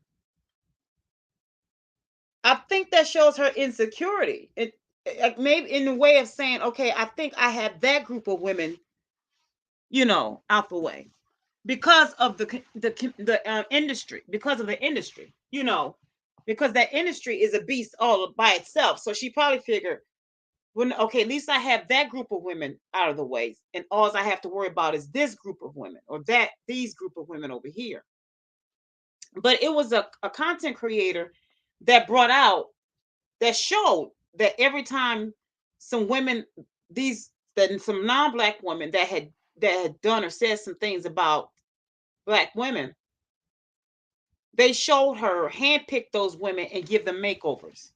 I think that shows her insecurity. It maybe in the way of saying, okay, I think I have that group of women, out the way because of the industry, because of the industry, because that industry is a beast all by itself. So she probably figured, when okay, at least I have that group of women out of the way, and all I have to worry about is this group of women or these group of women over here. But it was a content creator that brought out that showed that every time some women, these that some non-black women that had done or said some things about black women, they showed her handpick those women and give them makeovers.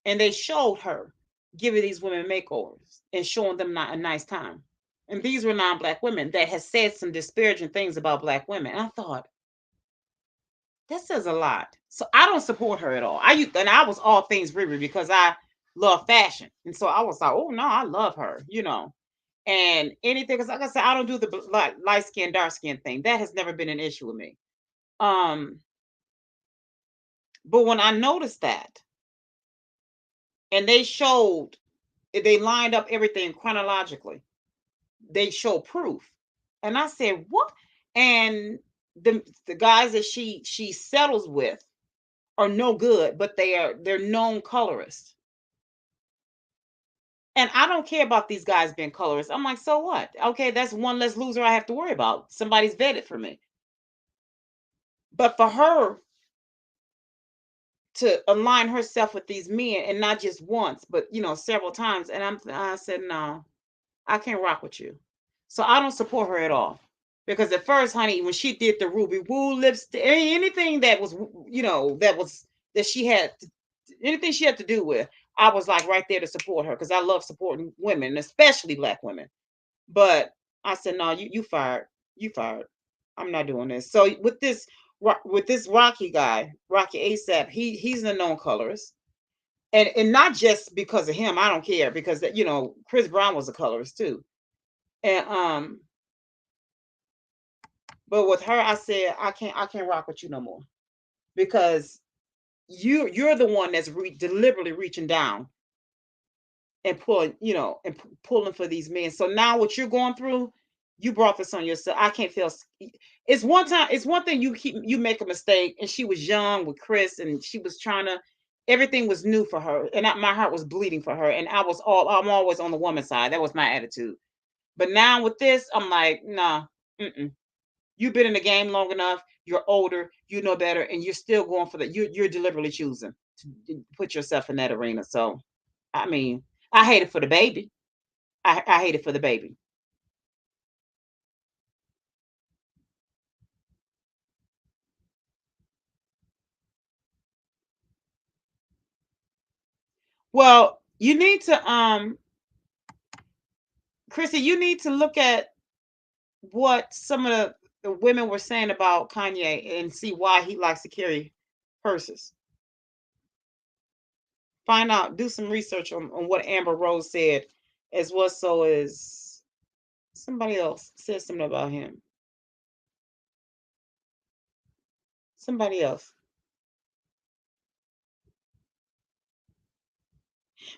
And they showed her giving these women makeovers and showing them not a nice time. And these were non-black women that had said some disparaging things about black women. And I thought, that says a lot. So I don't support her at all. I was all things Riri because I love fashion. And so I was like, oh no, I love her, And anything, because like I said, I don't do the light skin, dark skin thing. That has never been an issue with me. But when I noticed that, and they lined up everything chronologically, they show proof. And I said, what? And the guys that she settles with are no good, but they're known colorists. And I don't care about these guys being colorists. I'm like, so what? Okay, that's one less loser I have to worry about. Somebody's vetted for me. But for her to align herself with these men, and not just once, but several times, and I said, no, I can't rock with you. So I don't support her at all. Because at first, honey, when she did the Ruby Woo lipstick, anything that was, that she had, anything she had to do with, I was like right there to support her because I love supporting women, especially black women. But I said, no, you fired. You fired. I'm not doing this. So with this Rocky guy, Rocky ASAP, he's a known colorist. And not just because of him, I don't care, because Chris Brown was a colorist too. And but with her, I said, I can't rock with you no more, because you're the one that's deliberately reaching down and pulling, pulling for these men. So now what you're going through, you brought this on yourself. I can't feel. It's one thing you make a mistake, and she was young with Chris, and she was trying to. Everything was new for her, and my heart was bleeding for her, and I'm always on the woman's side. That was my attitude. But now with this, I'm like, nah, you've been in the game long enough. You're older. You know better, and you're still going for that. You're deliberately choosing to put yourself in that arena. So, I mean, I hate it for the baby. I hate it for the baby. Well, you need to, Chrissy, you need to look at what some of the women were saying about Kanye and see why he likes to carry purses. Find out, do some research on what Amber Rose said, as well. So as somebody else said something about him. Somebody else.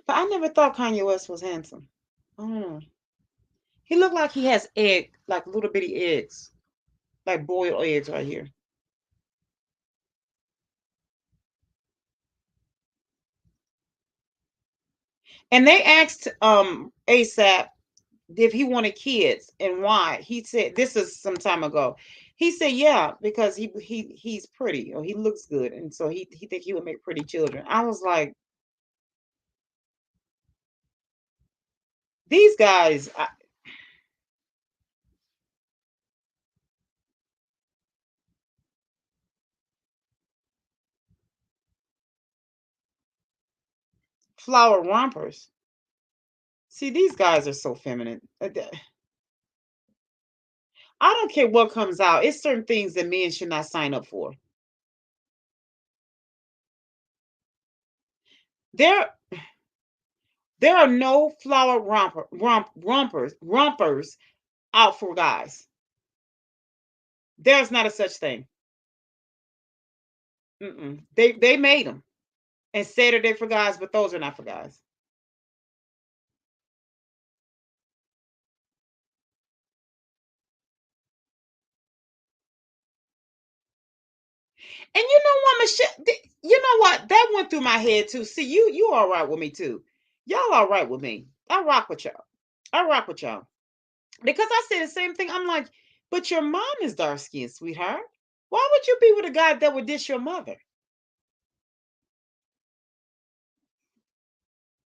But I never thought Kanye West was handsome. I don't know. He looked like he has like little bitty eggs, like boiled eggs right here. And they asked ASAP if he wanted kids and why. He said, this is some time ago. He said, yeah, because he's pretty, or he looks good, and so he think he would make pretty children. I was like, these guys. Flower rompers. See, these guys are so feminine. I don't care what comes out. It's certain things that men should not sign up for. There, there are no flower rompers out for guys. There's not a such thing. They made them and said that they're for guys, but those are not for guys. And you know what, Michelle? You know what? That went through my head too. See, you all right with me too. Y'all all right with me. I rock with y'all. I rock with y'all. Because I said the same thing. I'm like, but your mom is dark skinned, sweetheart. Why would you be with a guy that would dish your mother?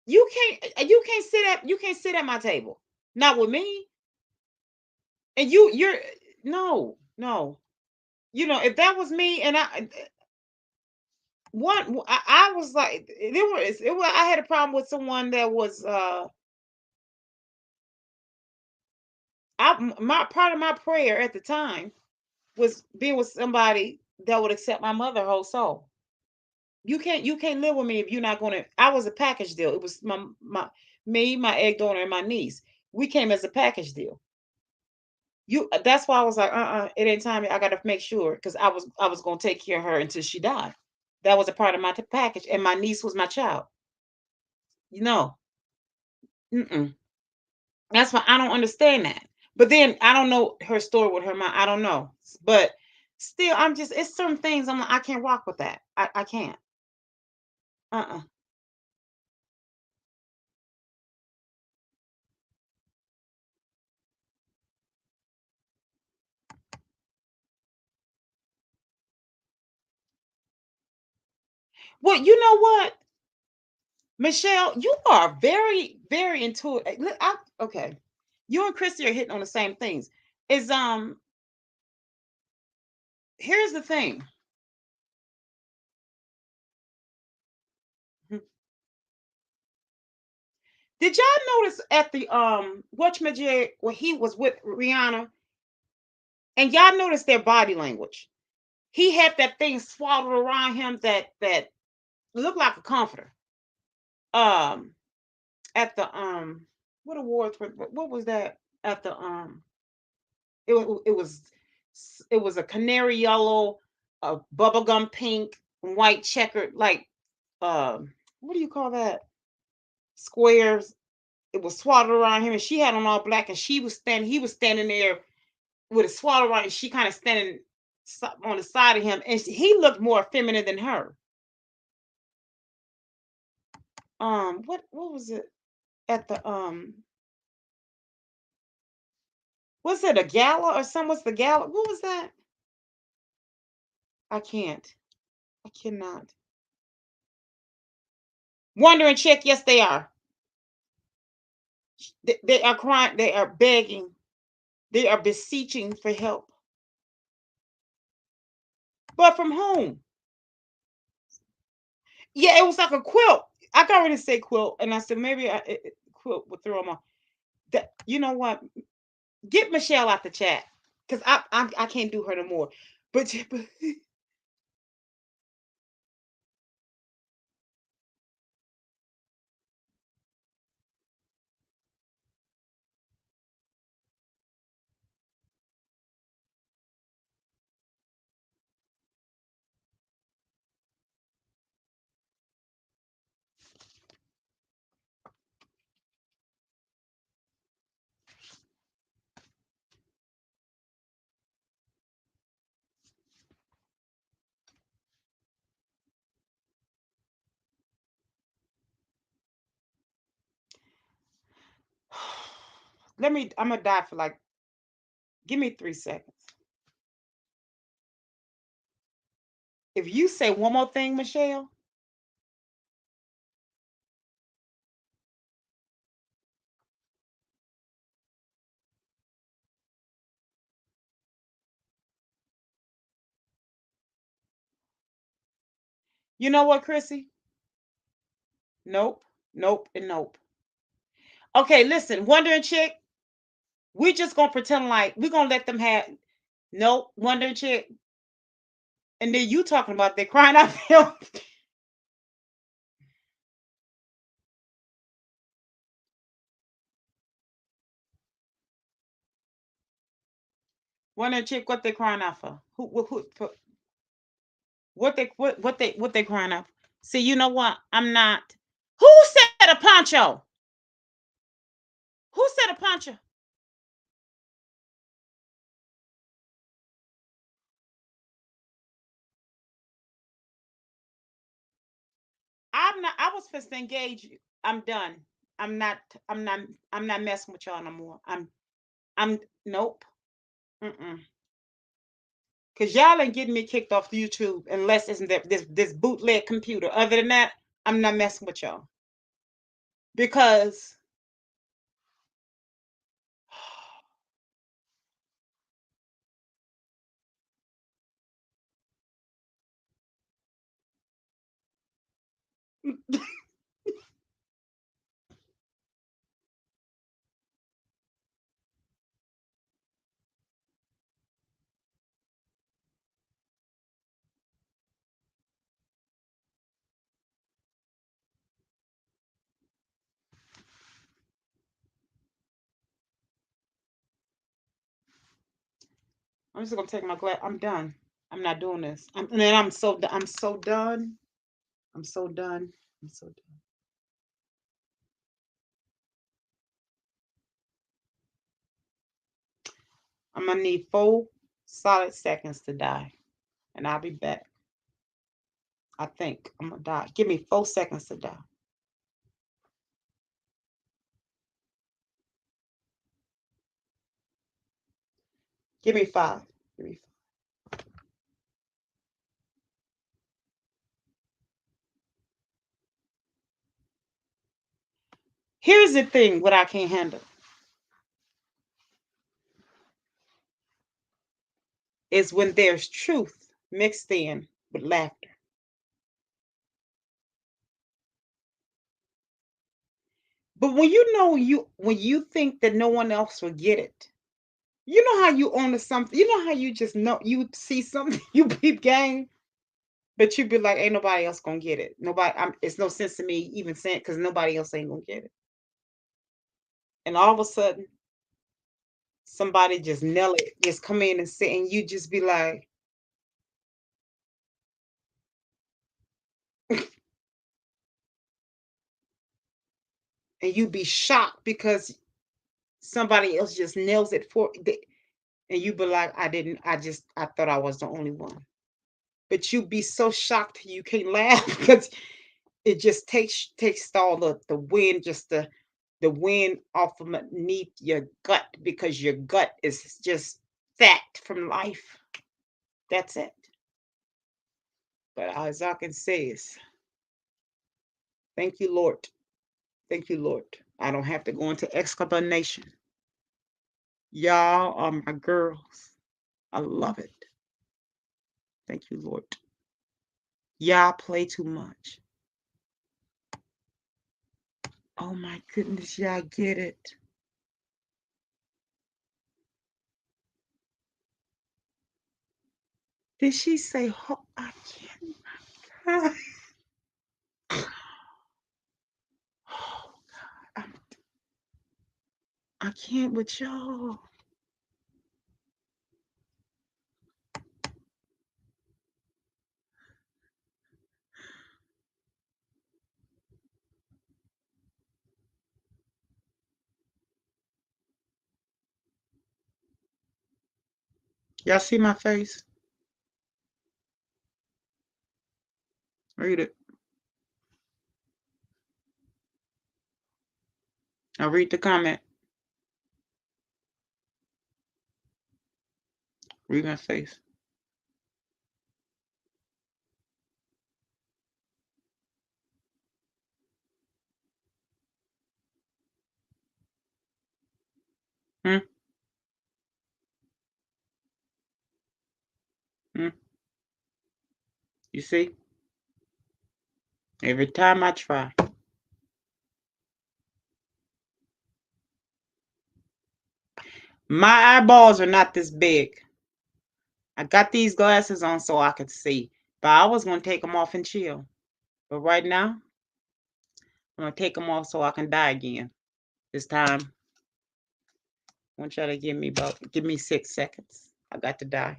You can't sit at my table. Not with me. And you're no, no. You know, if that was me and I was like it was I had a problem with someone that was my part of my prayer at the time was being with somebody that would accept my mother whole soul. You can't live with me if you're not gonna. I was a package deal. It was my me, my egg donor, and my niece. We came as a package deal. That's why I was like, it ain't time. I gotta make sure because I was gonna take care of her until she died. That was a part of my package, and my niece was my child. You know, mm-mm. That's why I don't understand that. But then I don't know her story with her mom. I don't know, but still, I'm just it's certain things I'm like I can't rock with that. I can't. Uh-uh. Well, you know what? Michelle, you are very, very intuitive. Okay, you and Christy are hitting on the same things. Is here's the thing. Did y'all notice at the whatchamajig when he was with Rihanna, and y'all noticed their body language? He had that thing swaddled around him that looked like a comforter. Um, at the what awards? What was that at the it was a canary yellow, a bubblegum pink, white checkered like what do you call that? Squares. It was swaddled around him, and she had on all black, and he was standing there with a swaddle around, and she kind of standing on the side of him, and he looked more feminine than her. What was it at the was it a gala or something? What's the gala? What was that? I can't. I cannot. Wonder and check. Yes, they are. They are crying. They are begging. They are beseeching for help. But from whom? Yeah, it was like a quilt. I got ready to say quilt, and I said maybe quilt would throw them off. That you know what? Get Michelle out the chat because I can't do her no more. But I'm gonna die for like. Give me 3 seconds. If you say one more thing, Michelle, you know what, Chrissy? Nope, nope, and nope. Okay, listen, Wondering Chick, we're just gonna pretend like we're gonna let them have nope, Wondering Chick, and then you talking about they crying out for help. One that chick, what they crying out for? What they crying out for? See, you know what? I'm not. Who said a poncho? Who said a poncho? I'm not. I was supposed to engage you. I'm done. I'm not. I'm not. I'm not messing with y'all no more. I'm. Nope. Mm-mm. Cause y'all ain't getting me kicked off YouTube unless it's this bootleg computer. Other than that, I'm not messing with y'all because I'm just gonna take my glass. I'm done. I'm not doing this. I'm so I'm so done. I'm so done. I'm so done. I'm gonna need 4 solid seconds to die, and I'll be back. I think I'm gonna die. Give me 4 seconds to die. Give me 5. Give me 5. Here's the thing: what I can't handle is when there's truth mixed in with laughter. But when you think that no one else will get it, you know how you own to something. You know how you just know you see something, you peep game, but you be like, ain't nobody else gonna get it. Nobody. It's no sense to me even saying because nobody else ain't gonna get it. And all of a sudden, somebody just nail it, just come in and say, and you just be like, and you be shocked because somebody else just nails it and you be like, I didn't. I thought I was the only one. But you be so shocked you can't laugh because it just takes all the wind, just the wind off of underneath your gut because your gut is just fat from life. That's it. But as I can say is, thank you, Lord. Thank you, Lord. I don't have to go into explanation. Y'all are my girls. I love it. Thank you, Lord. Y'all play too much. Oh my goodness, y'all get it. Did she say, I can't. Oh, God, I can't with y'all. Y'all see my face? Read it. I'll read the comment. Read my face. Hmm? Hmm? You see? Every time I try. My eyeballs are not this big. I got these glasses on so I could see. But I was going to take them off and chill. But right now, I'm going to take them off so I can die again. This time, I want y'all to give me 6 seconds. I got to die.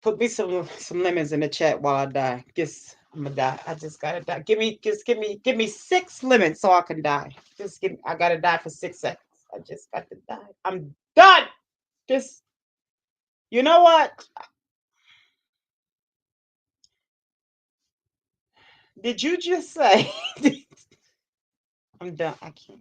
Put me some lemons in the chat while I die. Just I'm gonna die. I just gotta die. Give me 6 lemons so I can die. Just give me, I gotta die for 6 seconds. I just got to die. I'm done. Just you know what? Did you just say I'm done? I can't.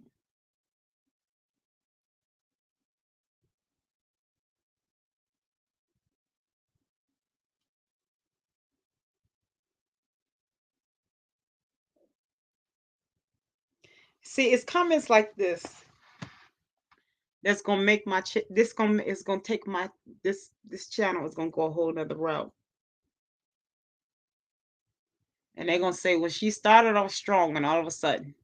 See, it's comments like this that's gonna make my this gonna is gonna take my this channel is gonna go a whole nother route. And they're gonna say, well, she started off strong and all of a sudden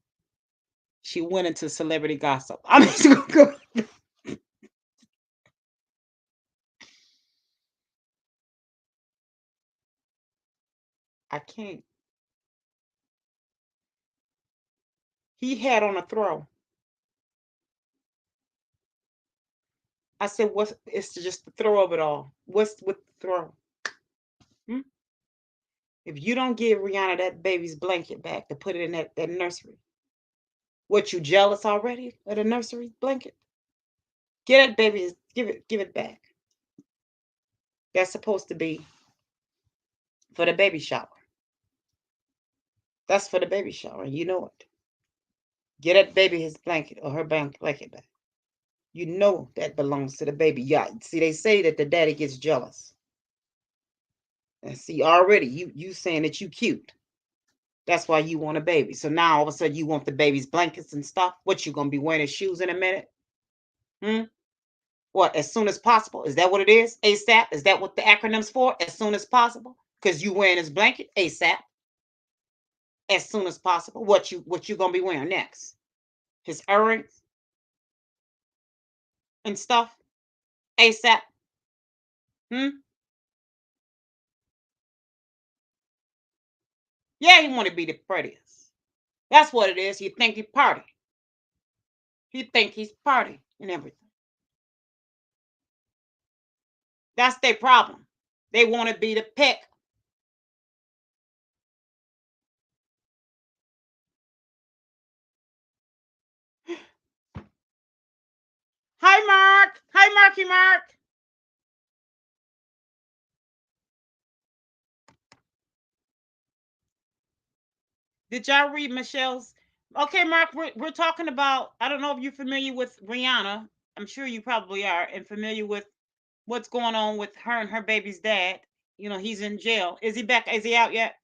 she went into celebrity gossip. I'm just gonna go. I can't. He had on a throw. I said, what's it's just the throw of it all. What's with the throw? Hmm? If you don't give Rihanna that baby's blanket back to put it in that nursery, what you jealous already of the nursery blanket? Get that baby, give it back. That's supposed to be for the baby shower. That's for the baby shower, and you know it. Get that baby his blanket or her blanket back. You know that belongs to the baby. Yeah, see, they say that the daddy gets jealous. And see, already you saying that you cute. That's why you want a baby. So now all of a sudden you want the baby's blankets and stuff. What, you gonna be wearing his shoes in a minute? Hmm? What, as soon as possible? Is that what it is? ASAP? Is that what the acronym's for? As soon as possible? Because you wearing his blanket? ASAP. As soon as possible. What you gonna be wearing next? His earrings and stuff? ASAP. Hmm? Yeah, he want to be the prettiest. That's what it is. He think he party. He think he's party and everything. That's their problem. They want to be the pick. Hi, Mark. Hi, Marky Mark. Did y'all read Michelle's? Okay, Mark, we're talking about, I don't know if you're familiar with Rihanna. I'm sure you probably are, and familiar with what's going on with her and her baby's dad. You know, he's in jail. Is he back? Is he out yet?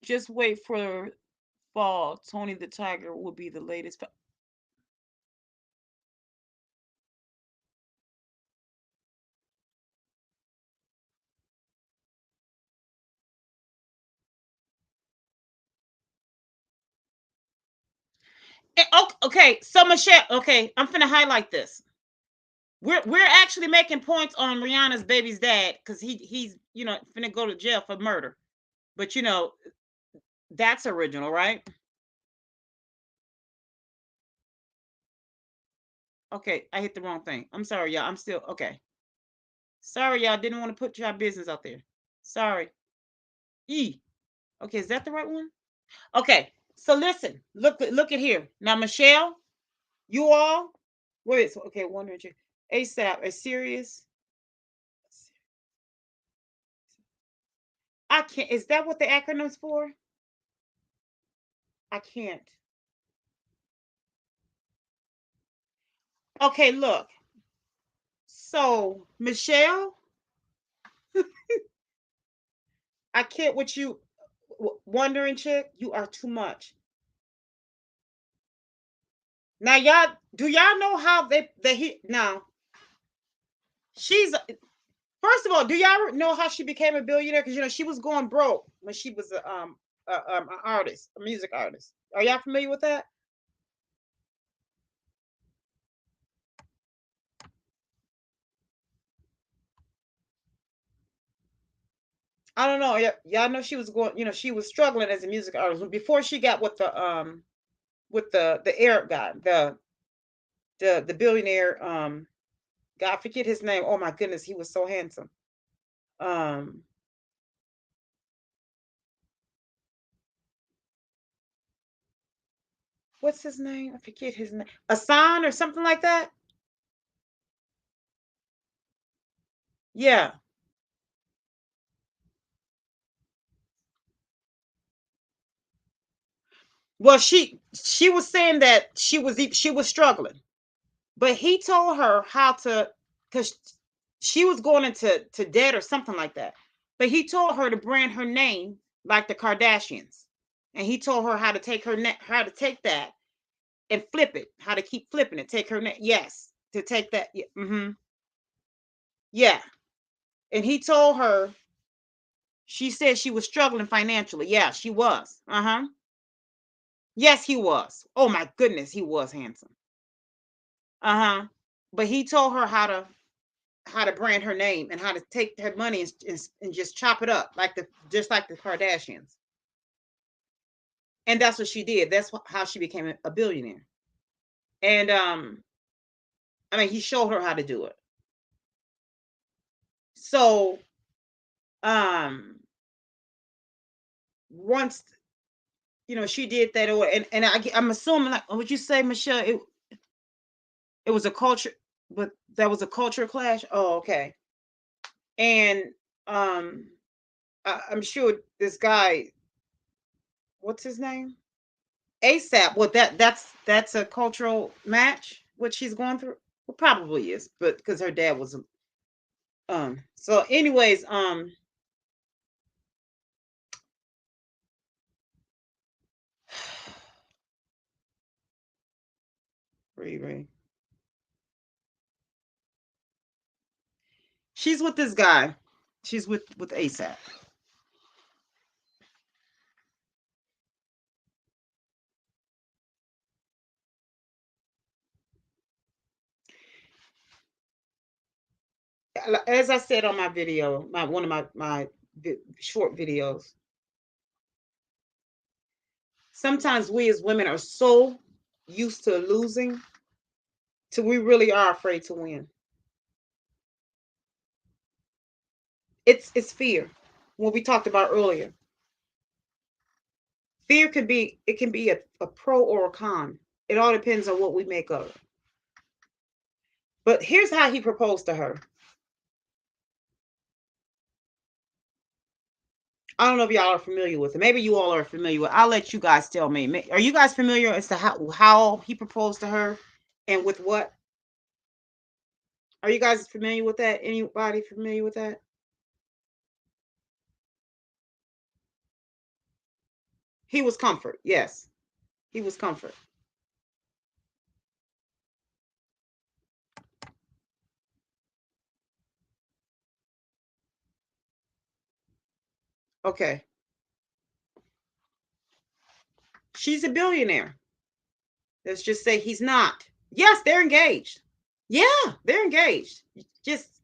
Just wait for fall. Tony the Tiger will be the latest. Okay, so Michelle, okay, I'm finna highlight this. We're actually making points on Rihanna's baby's dad because he's finna go to jail for murder. But that's original, right? Okay, I hit the wrong thing. I'm sorry, y'all. I'm still okay. Sorry, y'all. Didn't want to put your business out there. Sorry. E. Okay, is that the right one? Okay. So listen, look at here. Now, Michelle, you all, wait, so okay, one or two. ASAP, a serious. I can't. Is that what the acronym's for? I can't. Okay, look. So, Michelle, I can't with you wondering chick, you are too much. Now, y'all, do y'all know how he now she's first of all, do y'all know how she became a billionaire? Because she was going broke when she was an artist, a music artist. Are y'all familiar with that? I don't know. Y'all know she was going, she was struggling as a music artist before she got with the Arab guy, the billionaire guy. I forget his name. Oh my goodness, he was so handsome. Um what's his name? I forget his name. Asan or something like that. Yeah. Well, she was saying that she was struggling, but he told her how to, because she was going into debt or something like that. But he told her to brand her name like the Kardashians, and he told her how to take how to take that and flip it, how to keep flipping it, take her name, yes, to take that, yeah, yeah. And he told her, she said she was struggling financially. Yeah, she was. Yes, he was. Oh my goodness, he was handsome. But he told her how to brand her name and how to take her money and just chop it up like the Kardashians. And that's what she did. That's how she became a billionaire. And I mean, he showed her how to do it. So once she did that, and I'm assuming, like, would you say, Michelle, it was a culture, but that was a culture clash. Oh, okay. And um I'm sure this guy, what's his name? ASAP. Well, that's a cultural match. What she's going through, well, probably is, but because her dad was So, anyways, Riri, she's with this guy. She's with ASAP. As I said on my video, my one of my short videos. Sometimes we as women are so used to losing till we really are afraid to win. It's fear. What we talked about earlier. Fear can be a pro or a con. It all depends on what we make of it. But here's how he proposed to her. I don't know if y'all are familiar with it. Maybe you all are familiar with it. I'll let you guys tell me. Are you guys familiar as to how he proposed to her and with what? Are you guys familiar with that? Anybody familiar with that? He was comfort. Yes. He was comfort. Okay. She's a billionaire. Let's just say he's not. Yes, they're engaged. Yeah, they're engaged. Just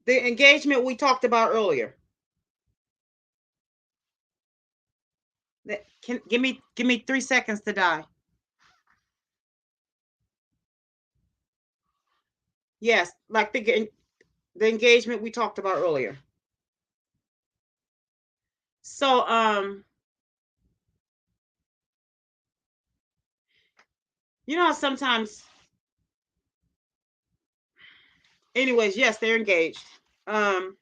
the engagement we talked about earlier. Can give me 3 seconds to die. Yes, like the engagement we talked about earlier. So sometimes, anyways, yes, they're engaged. Um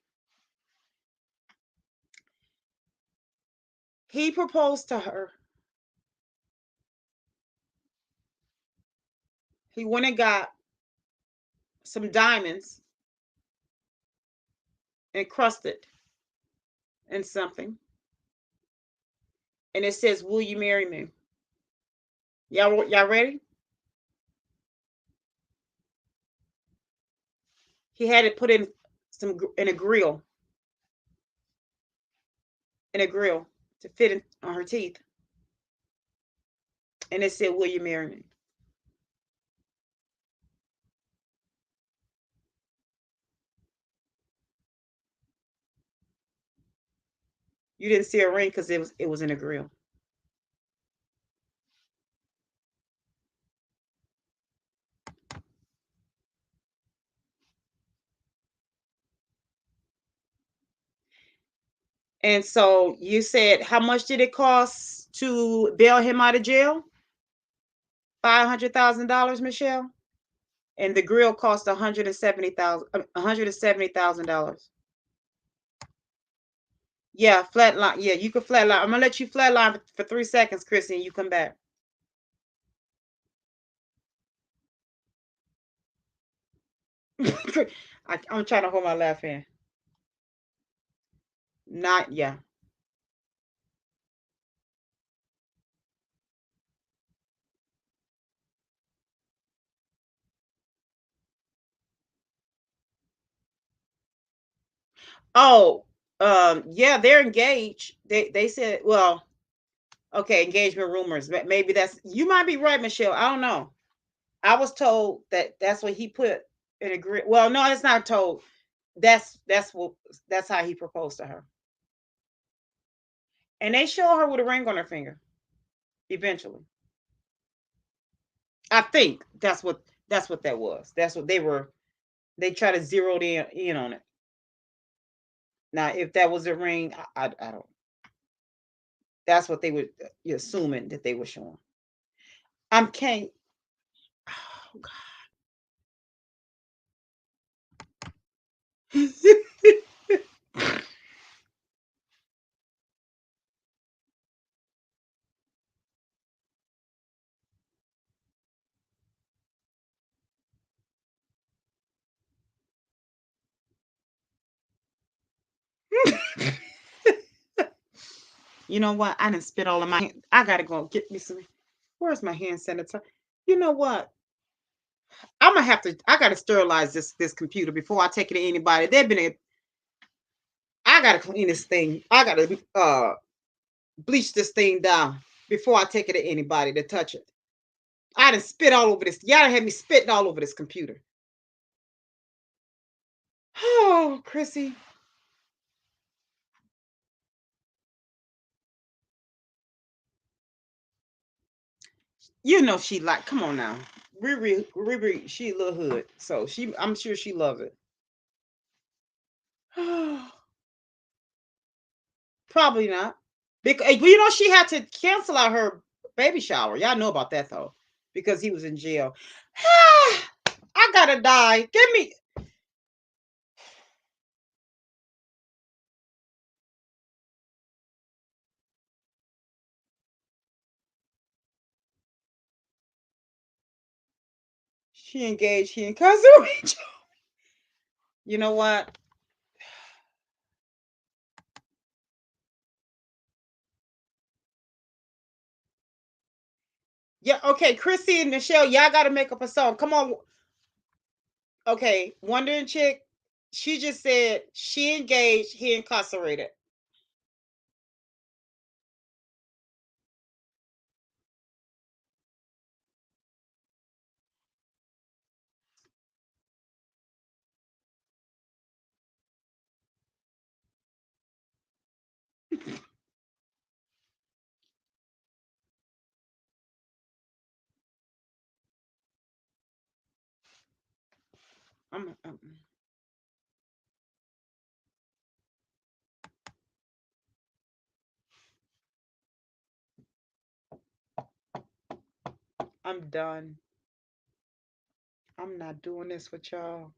he proposed to her. He went and got some diamonds encrusted in something, and it says, "Will you marry me?" Y'all ready? He had it put in a grill, to fit on her teeth, and it said, "Will you marry me?" You didn't see a ring because it was in a grill. And so you said, how much did it cost to bail him out of jail? $500,000, Michelle. And the grill cost $170,000. Yeah, flatline. Yeah, you can flatline. I'm gonna let you flatline for 3 seconds, Chrissy, and you come back. I'm trying to hold my left hand. Not yeah. Oh, yeah, they're engaged. They said, well, okay, engagement rumors. Maybe that's you might be right, Michelle. I don't know. I was told that that's what he put in agree. Well, no, it's not told. That's how he proposed to her. And they show her with a ring on her finger eventually. I think that's what that was. That's what they try to zero in on it. Now, if that was a ring, I don't. That's what they were assuming that they were showing. I'm can't. Oh God. You know what? I didn't spit all of my. I gotta go get me some. Where's my hand sanitizer? You know what? I'm gonna have to. I gotta sterilize this computer before I take it to anybody. They've been. I gotta clean this thing. I gotta bleach this thing down before I take it to anybody to touch it. I done spit all over this. Y'all done had me spitting all over this computer. Oh, Chrissy. You know she like. Come on now, Riri. She a little hood, so I'm sure she loves it. Probably not. Because she had to cancel out her baby shower. Y'all know about that though, because he was in jail. I gotta die. Give me. She engaged. He incarcerated. You know what? Yeah. Okay, Chrissy and Michelle, y'all got to make up a song. Come on. Okay, Wondering Chick. She just said she engaged. He incarcerated. I'm I'm done. I'm not doing this with y'all.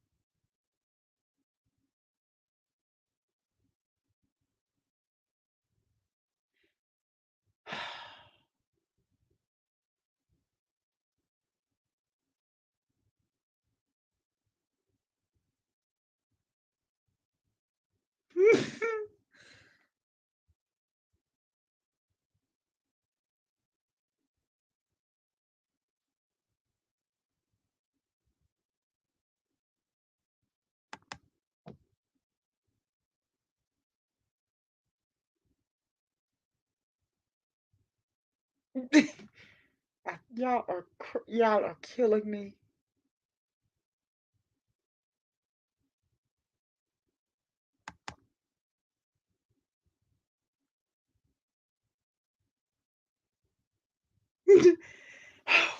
Y'all are killing me.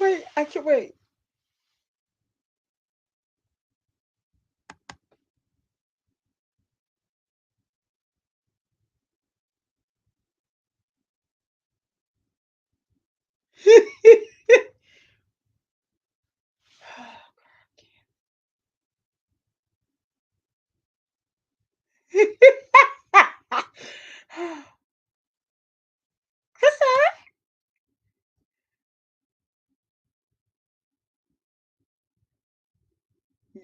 Wait, I can't wait.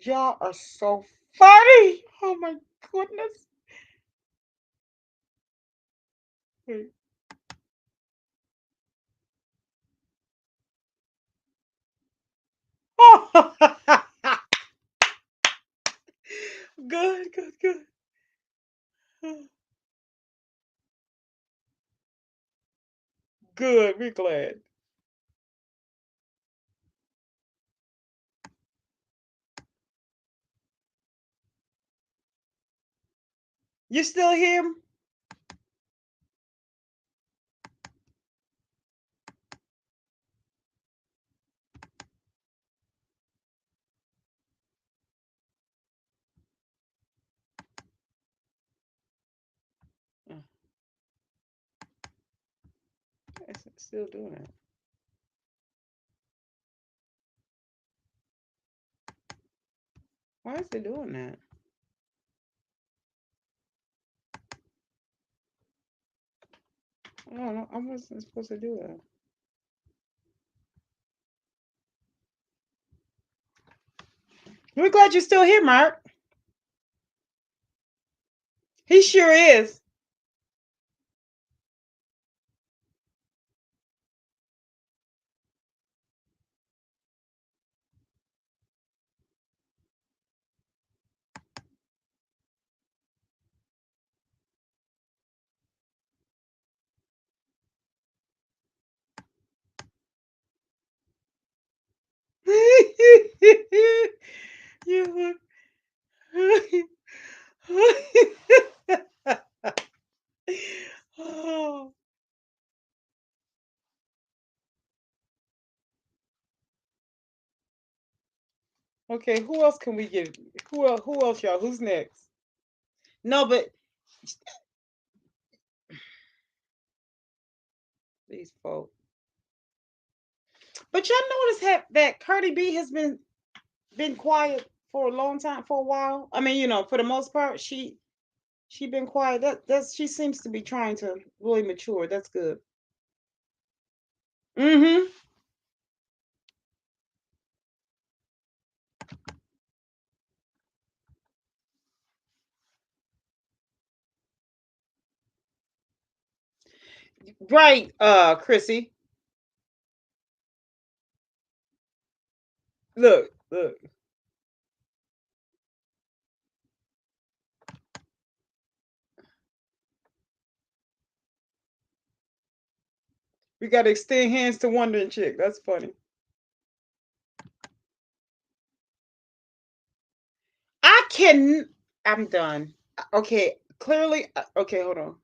Y'all are so funny. Oh my goodness. Wait. Good, good, good. Good, we're glad. You still here? Mm, it's still doing it. Why is it doing that? I don't know. I wasn't supposed to do that. We're glad you're still here, Mark. He sure is. You oh. Okay, who else can we get? Who else, y'all? Who's next? No, but these folks. But y'all notice that Cardi B has been quiet for a long time, for a while. I mean, for the most part, she been quiet. That's she seems to be trying to really mature. That's good. Mm-hmm. Right, Chrissy. Look, look. We got to extend hands to Wondering Chick. That's funny. I can. I'm done. Okay, clearly. Okay, hold on.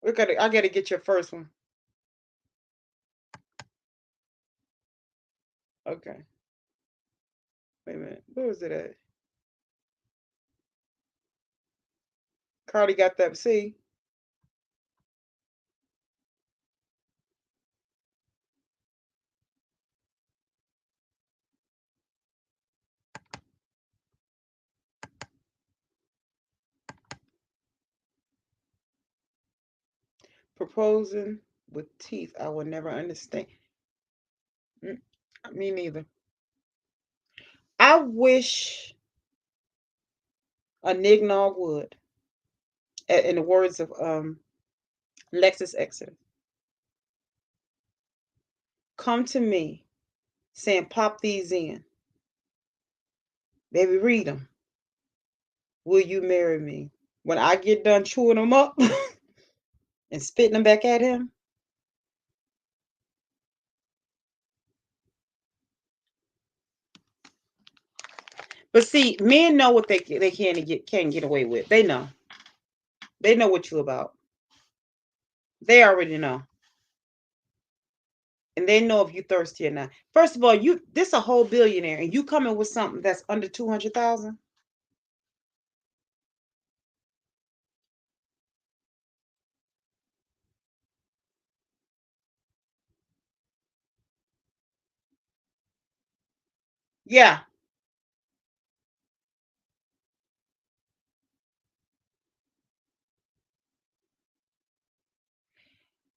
We got. I got to get your first one. Okay. Wait a minute. Where was it at? Cardi got that. See, proposing with teeth. I will never understand. Mm, me neither. I wish a nignog would, in the words of Lexus Exer, come to me saying, "Pop these in, baby. Read them. Will you marry me?" When I get done chewing them up and spitting them back at him. But see, men know what they can get away with. They know. They know what you about. They already know. and they know if you thirsty or not. First of all, this a whole billionaire, and you coming with something that's under 200,000. Yeah,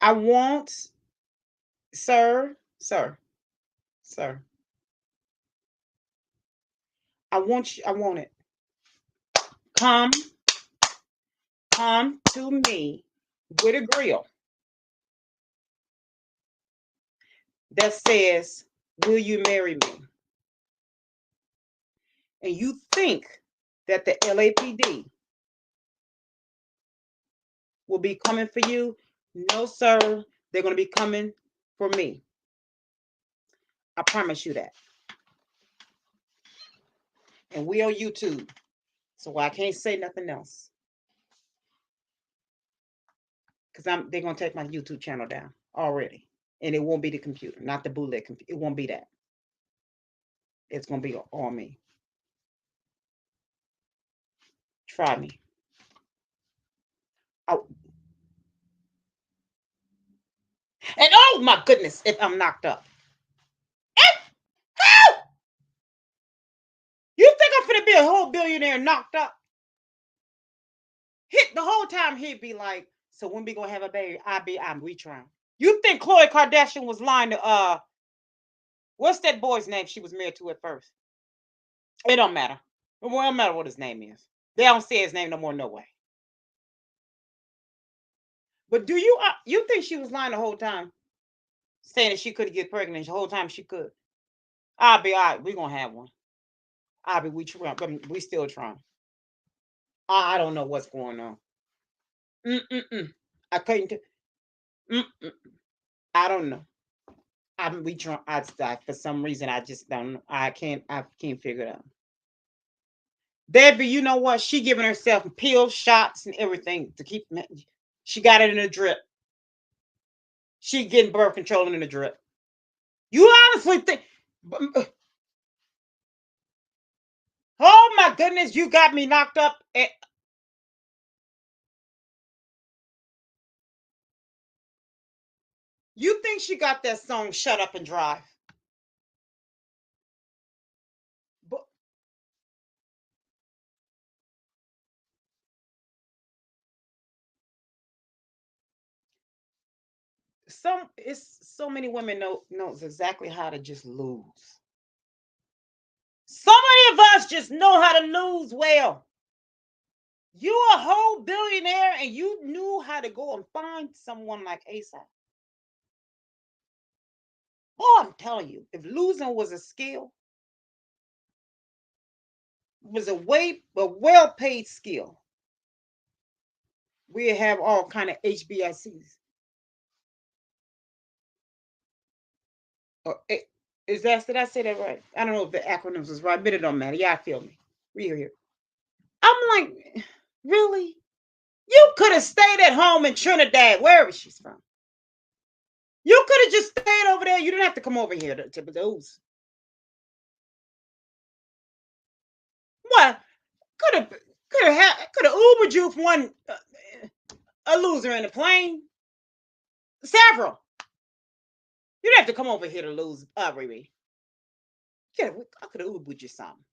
I want, sir, sir, sir. I want you. I want it. Come, come to me with a grill that says, "Will you marry me?" And you think that the LAPD will be coming for you? No, sir. They're going to be coming for me. I promise you that. And we on YouTube, so I can't say nothing else because they're gonna take my YouTube channel down already, and it won't be the computer, not the bootleg computer. It won't be that. It's gonna be on me. Try me. Oh, and oh my goodness, if I'm knocked up. You think I'm gonna be a whole billionaire knocked up? Hit the whole time he'd be like, so when we gonna have a baby? I'm retrying. You think Khloe Kardashian was lying to what's that boy's name she was married to at first? It don't matter. It don't matter what his name is. They don't say his name no more, no way. But do you think she was lying the whole time, saying that she couldn't get pregnant the whole time she could? I'll be all right. We're gonna have one. We still trying. I don't know what's going on. Mm-mm-mm. I couldn't. Mm-mm. I don't know. We try. For some reason I just don't know. I can't figure it out. Debbie, you know what? She giving herself pills, shots, and everything to keep. She got it in a drip. She getting birth control in a drip. You honestly think? Oh my goodness, you got me knocked up. You think she got that song "Shut Up and Drive"? But it's so many women knows exactly how to just lose. So many of us just know how to lose well. You a whole billionaire and you knew how to go and find someone like ASAP. Oh, I'm telling you, if losing was a skill, was a well-paid skill, we have all kind of HBICs. Or, did I say that right? I don't know if the acronyms was right, but it don't matter. Yeah, I feel me. Real here. I'm like, really? You could have stayed at home in Trinidad, wherever she's from. You could have just stayed over there. You didn't have to come over here to those. What could have Ubered you from one a loser in the plane? Several. You didn't have to come over here to lose, Riri. I could have Ubered you something.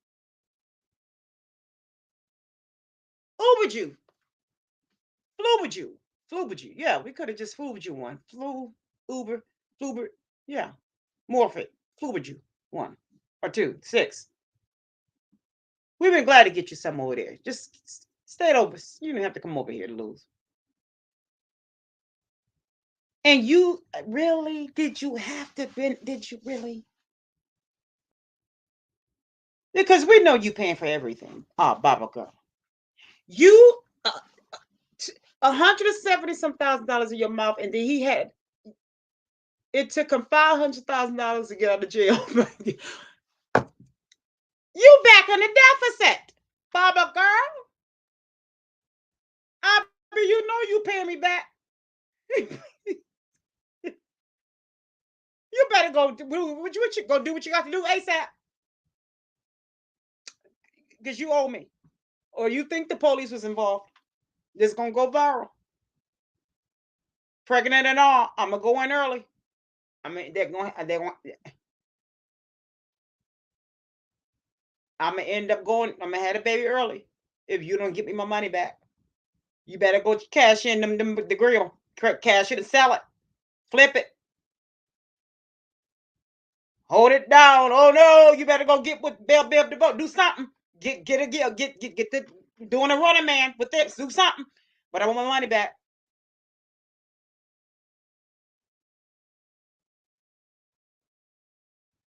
Ubered you. Flew you. Flew you. Yeah, we could have just flew you one. Uber. Yeah. Morphic. Flew you one or two. 6. We've been glad to get you some over there. Just stay over. You didn't have to come over here to lose. And you really, did you have to did you really? Because we know you paying for everything. Baba girl. You 170 some $1,000 in your mouth, and then it took him $500,000 to get out of jail. You back in the deficit, Baba girl. You know you paying me back. You You better go do what you go do what you got to do ASAP because you owe me. Or you think the police was involved. This gonna go viral. Pregnant and all, I'm gonna go in early. I mean, they're going. I'm gonna end up going. I'm gonna have a baby early if you don't give me my money back. You better go cash in them the grill, cash it and sell it, flip it, hold it down. Oh no, you better go get with Bell to go do something. Get the doing a running man with this. Do something. But I want my money back.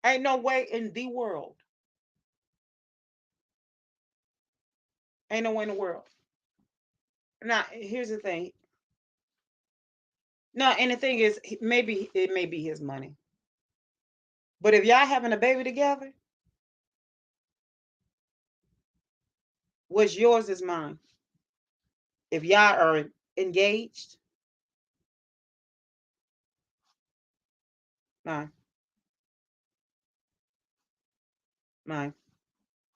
Ain't no way in the world. Ain't no way in the world. Now, here's the thing. No, and the thing is, maybe it may be his money. But if y'all having a baby together, what's yours is mine. If y'all are engaged, mine, mine.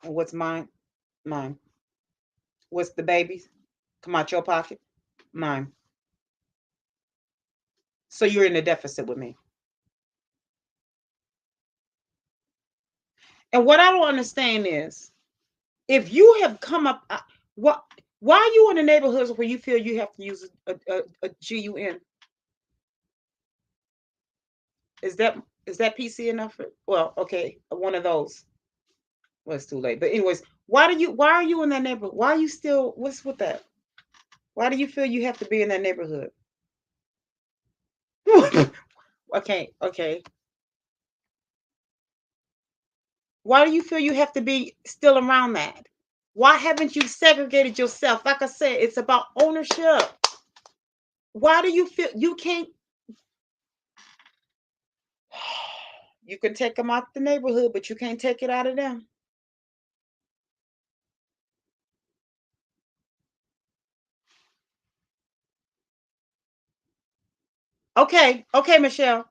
And what's mine? Mine. What's the baby's? Come out your pocket? Mine. So you're in a deficit with me. And what I don't understand is if you have come up, what? Why are you in the neighborhoods where you feel you have to use a GUN? Is that PC enough? Well, okay, one of those. Well, it's too late. But anyways, why are you in that neighborhood? Why are you still what's with that? Why do you feel you have to be in that neighborhood? Okay. Why do you feel you have to be still around that? Why haven't you segregated yourself? Like I said, it's about ownership. Why do you feel you can't? You can take them out the neighborhood, but you can't take it out of them. Okay, Michelle.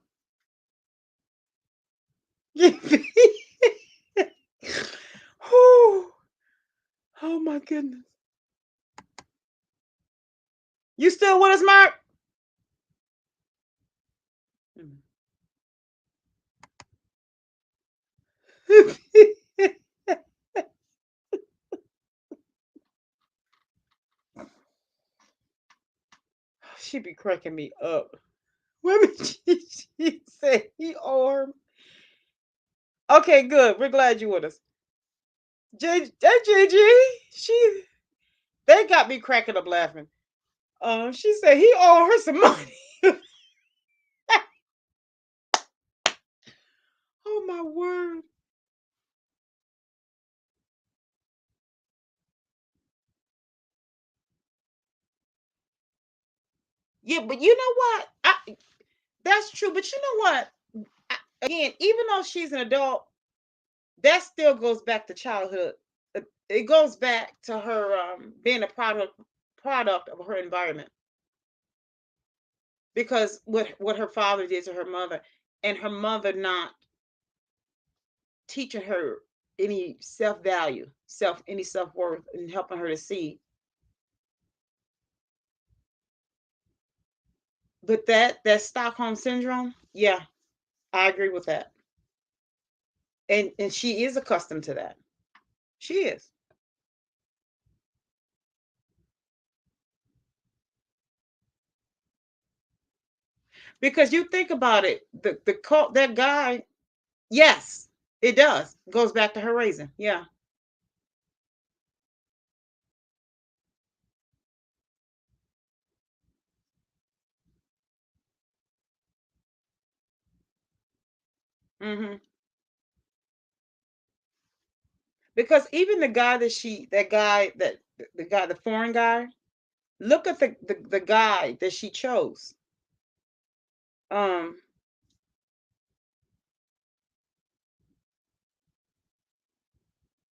Oh, oh my goodness. You still with us, Mark? She be cracking me up. Women, she said he armed. Okay, good. We're glad you with us. JG, they got me cracking up laughing. She said he owed her some money. Oh my word. Yeah, but you know what? That's true. But you know what? Again, even though she's an adult, that still goes back to childhood. It goes back to her being a product of her environment. Because what her father did to her mother, and her mother not teaching her any self-value, any self-worth, and helping her to see. But that Stockholm syndrome, yeah, I agree with that. And she is accustomed to that. She is. Because you think about it, the cult, that guy, yes, it does. Goes back to her raising. Yeah. Hmm. Because even the foreign guy, look at the guy that she chose. Um,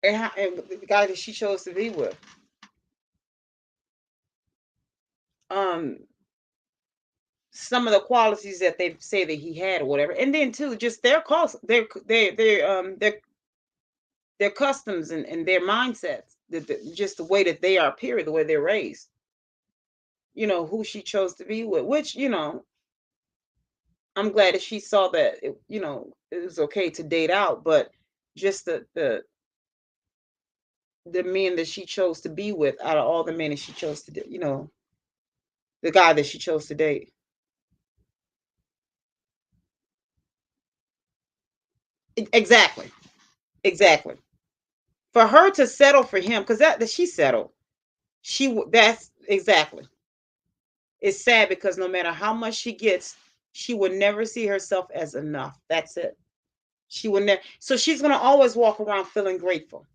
and the guy that she chose to be with. Um, some of the qualities that they say that he had or whatever. And then too, just their customs and their mindsets, just the way that they are, period, the way they're raised. Who she chose to be with, which, I'm glad that she saw that it was okay to date out, but just the men that she chose to be with, out of all the men that she chose to, the guy that she chose to date. Exactly. Exactly. For her to settle for him, because that she settled. That's exactly. It's sad because no matter how much she gets, she will never see herself as enough. That's it. She will never. So she's gonna always walk around feeling grateful,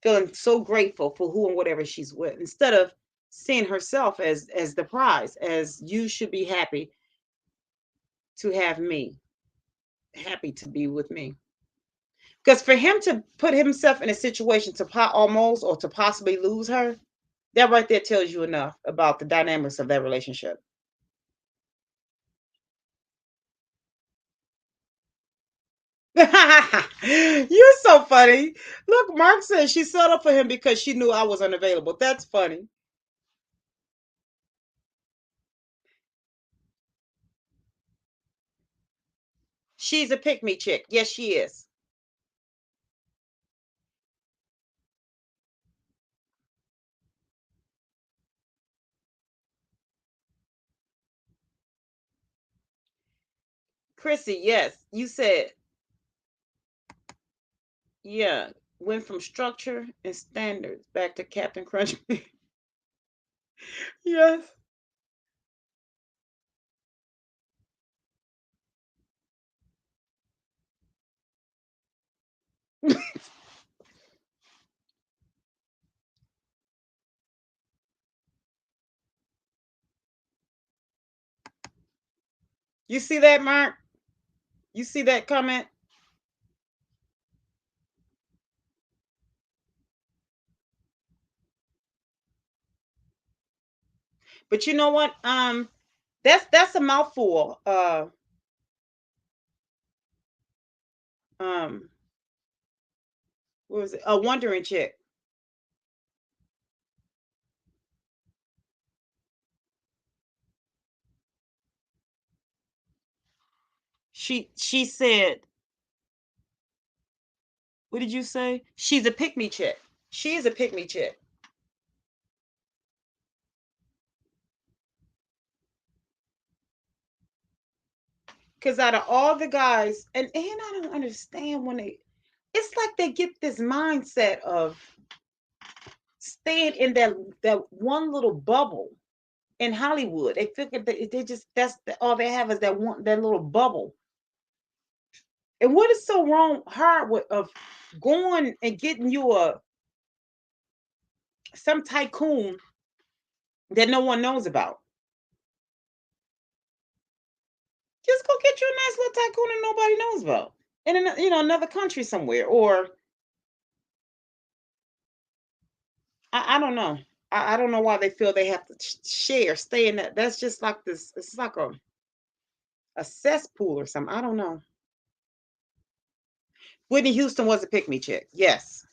feeling so grateful for who and whatever she's with, instead of seeing herself as the prize, as you should be happy to have me, happy to be with me. Because for him to put himself in a situation to almost or to possibly lose her, that right there tells you enough about the dynamics of that relationship. You're so funny. Look, Mark says she settled for him because she knew I was unavailable. That's funny. She's a pick me chick. Yes, she is. Chrissy, yes. You said, yeah, went from structure and standards back to Captain Crunch. Yes. You see that, Mark? You see that comment? But you know what? That's a mouthful. Um, what was it? A wondering chick. She said, what did you say? She's a pick me chick. She is a pick me chick. Because out of all the guys, and I don't understand when it's like they get this mindset of staying in that one little bubble in Hollywood. They figure they just all they have is that little bubble. And what is so wrong hard with of going and getting you some tycoon that no one knows about? Just go get you a nice little tycoon that nobody knows about in another country somewhere. Or I don't know. I don't know why they feel they have to share, stay in that. That's just like this. It's like a cesspool or something. I don't know. Whitney Houston was a pick me chick. Yes,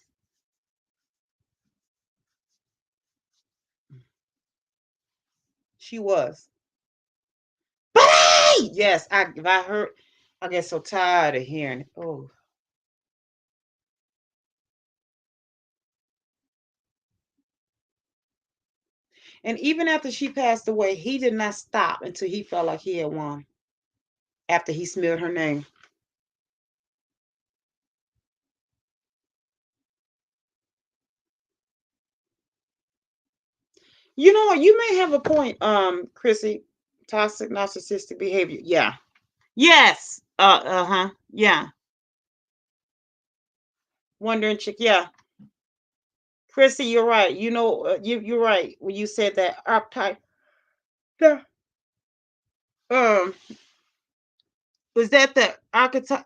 she was. But yes, if I heard, I get so tired of hearing it. Oh, and even after she passed away, he did not stop until he felt like he had won. After he smeared her name. You know what? You may have a point, Chrissy. Toxic narcissistic behavior. Yeah. Yes. Uh-huh. Yeah. Wondering chick. Yeah. Chrissy, you're right. You're right when you said that archetype. Yeah. Um, was that the archetype?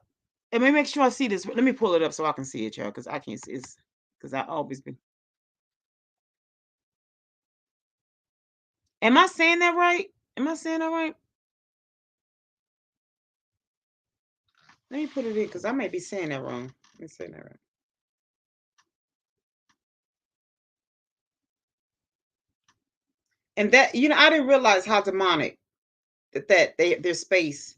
Let me make sure I see this. Let me pull it up so I can see it, y'all, because I can't see it. Because I always been. Am I saying that right? Am I saying that right? Let me put it in because I may be saying that wrong. Let me say that right. And that I didn't realize how demonic that their space.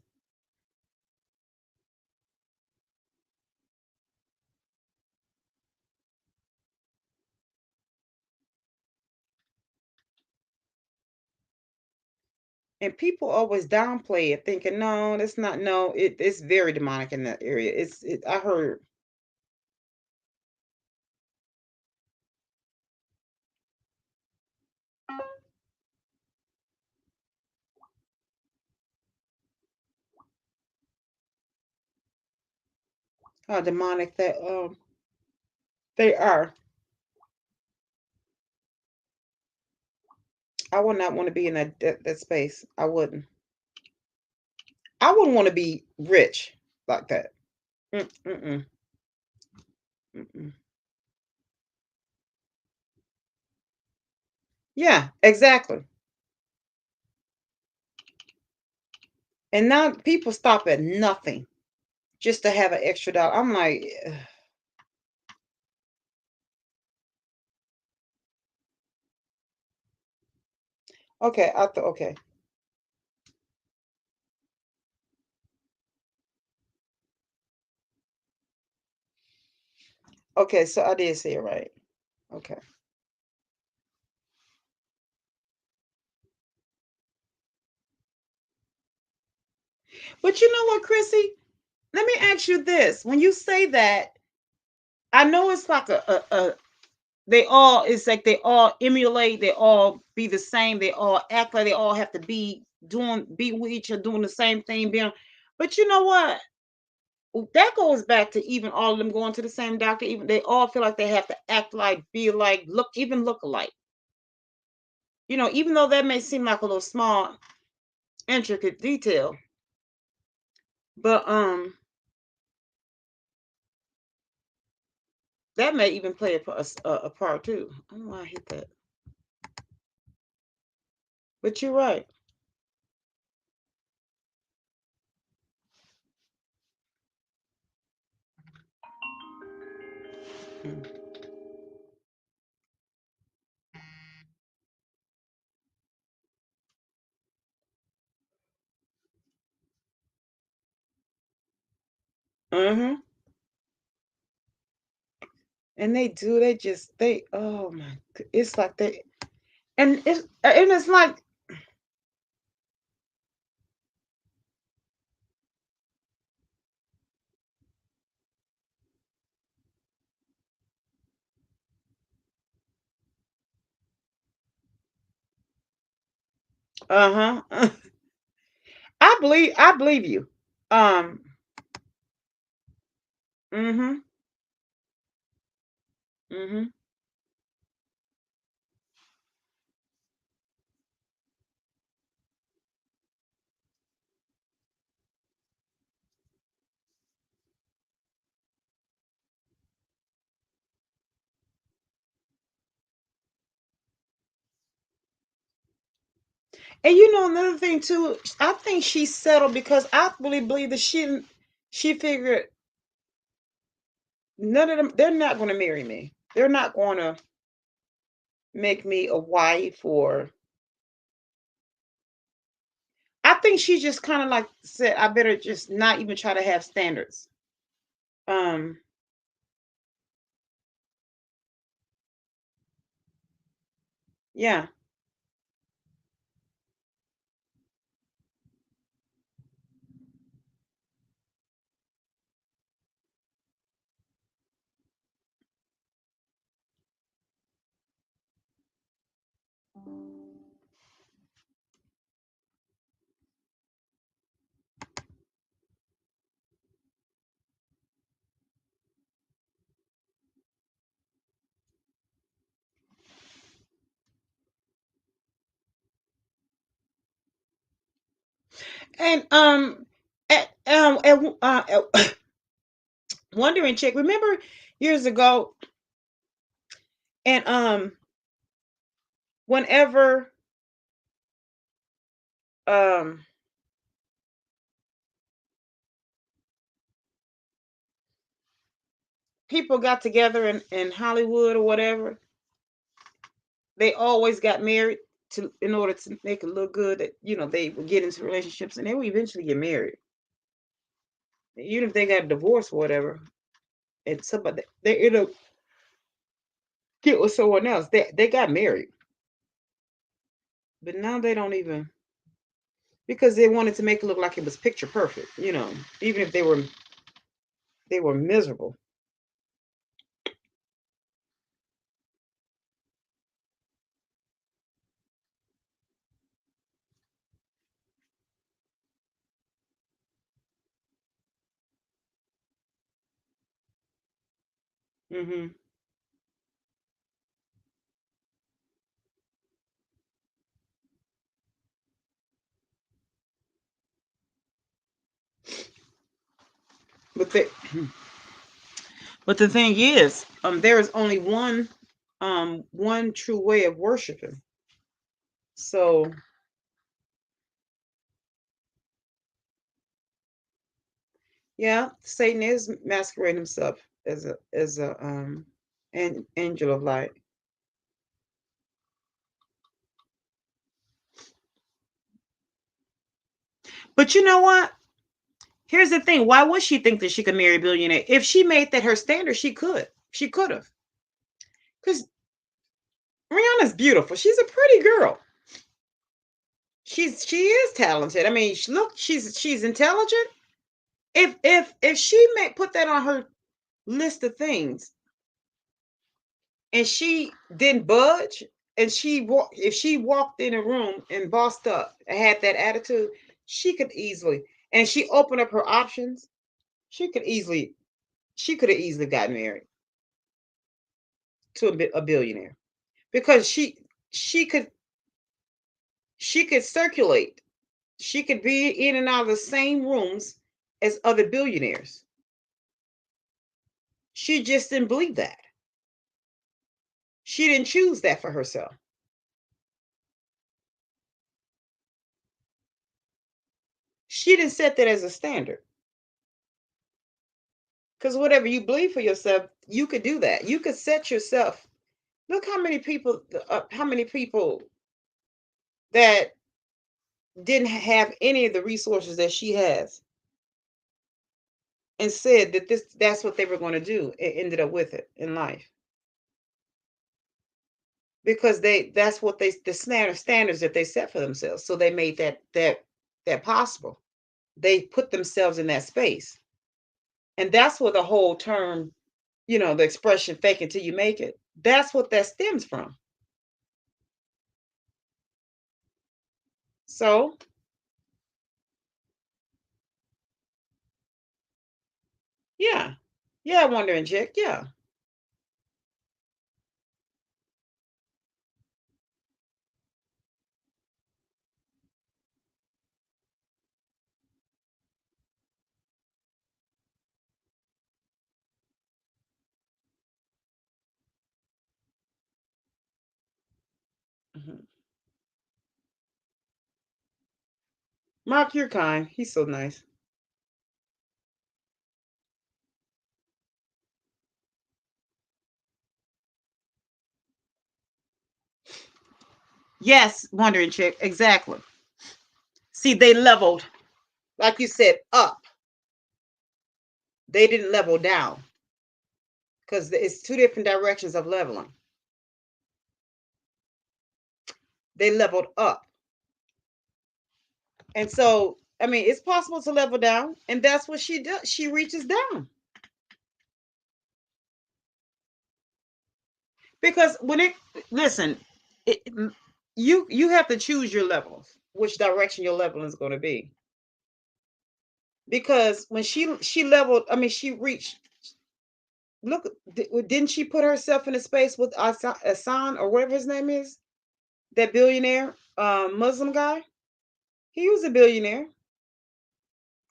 And people always downplay it, thinking, no, that's not. No, it's very demonic in that area. I heard. How demonic that they are. I would not want to be in that space. I wouldn't. I wouldn't want to be rich like that. Mm-mm. Mm-mm. Yeah, exactly. And now people stop at nothing just to have an extra dollar. I'm like, ugh. Okay, okay. Okay, so I did say it right. Okay. But you know what, Chrissy? Let me ask you this. When you say that, I know it's like they all, it's like they all emulate, they all be the same, they all act like they all have to be with each other, doing the same thing, but you know what? That goes back to even all of them going to the same doctor, even they all feel like they have to act like, be like, look alike. Even though that may seem like a little small, intricate detail, but that may even play a part too. I don't know why I hit that. But you're right. Mm-hmm. And oh my, it's like and it's like, uh-huh. I believe you. Um, mm-hmm, mm-hmm. And another thing too, I think she settled because I really believe that she figured none of them, they're not going to marry me. They're not going to make me a wife, or I think she just kind of like said, I better just not even try to have standards. Um, yeah. And wondering chick, remember years ago, and whenever um people got together in Hollywood or whatever, they always got married to in order to make it look good that they would get into relationships and they would eventually get married. Even if they got divorced or whatever, and somebody they end up get with someone else. They got married. But now they don't even because they wanted to make it look like it was picture perfect, even if they were miserable. Hmm. But the but the thing is, there is only one true way of worshiping. So yeah, Satan is masquerading himself as a an angel of light. But you know what? Here's the thing. Why would she think that she could marry a billionaire? If she made that her standard, she could. She could have. Because Rihanna's beautiful. She's a pretty girl. She is talented. I mean, look, she's intelligent. If she may put that on her list of things and she didn't budge and if she walked in a room and bossed up and had that attitude, she could easily and she opened up her options, she could have easily got married to a billionaire because she could she could circulate. She could be in and out of the same rooms as other billionaires. She just didn't believe that. She didn't choose that for herself. She didn't set that as a standard. Because whatever you believe for yourself, you could do that. You could set yourself. Look how many people that didn't have any of the resources that she has and said that that's what they were going to do and ended up with it in life. Because that's what the standards that they set for themselves. So they made that possible. They put themselves in that space. And that's where the whole term, the expression fake it till you make it, that's what that stems from. So, yeah. Yeah, wondering chick. Yeah. Mhm. Mark, you're kind. He's so nice. Yes, wondering chick. Exactly. See, they leveled, like you said, up. They didn't level down because it's two different directions of leveling. They leveled up. And so, I mean, it's possible to level down, and that's what she does. She reaches down because when it listen, it, you have to choose your levels, which direction your level is going to be. Because when she leveled, I mean, she reached. Look, didn't she put herself in a space with Hassan or whatever his name is, that billionaire Muslim guy? He was a billionaire.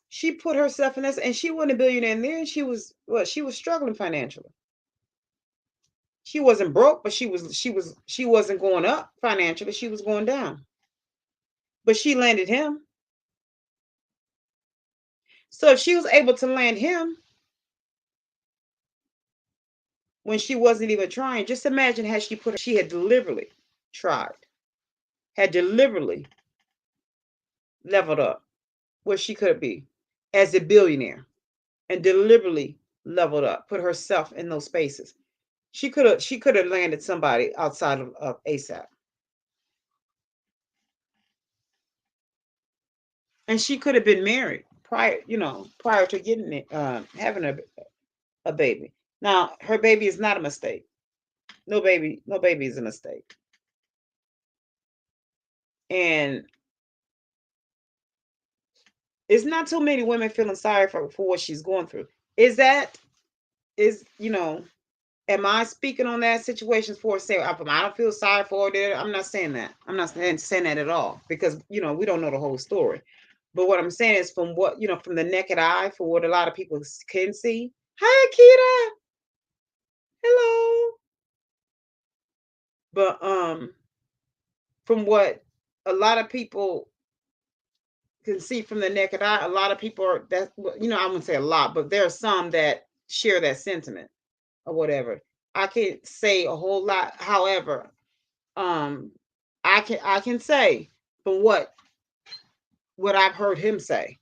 She put herself in this, and she wasn't a billionaire in there. And she was struggling financially. She wasn't broke, but she wasn't going up financially. She was going down. But she landed him. So if she was able to land him, when she wasn't even trying. Just imagine had she had deliberately tried, had deliberately leveled up where she could be as a billionaire and deliberately leveled up, put herself in those spaces. She could have landed somebody outside of ASAP. And she could have been married prior to getting it, having a baby. Now her baby is not a mistake. No baby is a mistake. And it's not too many women feeling sorry for what she's going through. Is that is am I speaking on that situation for say I don't feel sorry for it? I'm not saying that. I'm not saying that at all because we don't know the whole story. But what I'm saying is from what from the naked eye, for what a lot of people can see. Hi, Kita. Hello. But from what a lot of people can see from the naked eye, a lot of people are that I wouldn't say a lot, but there are some that share that sentiment or whatever. I can't say a whole lot. However, um, I can say from what I've heard him say,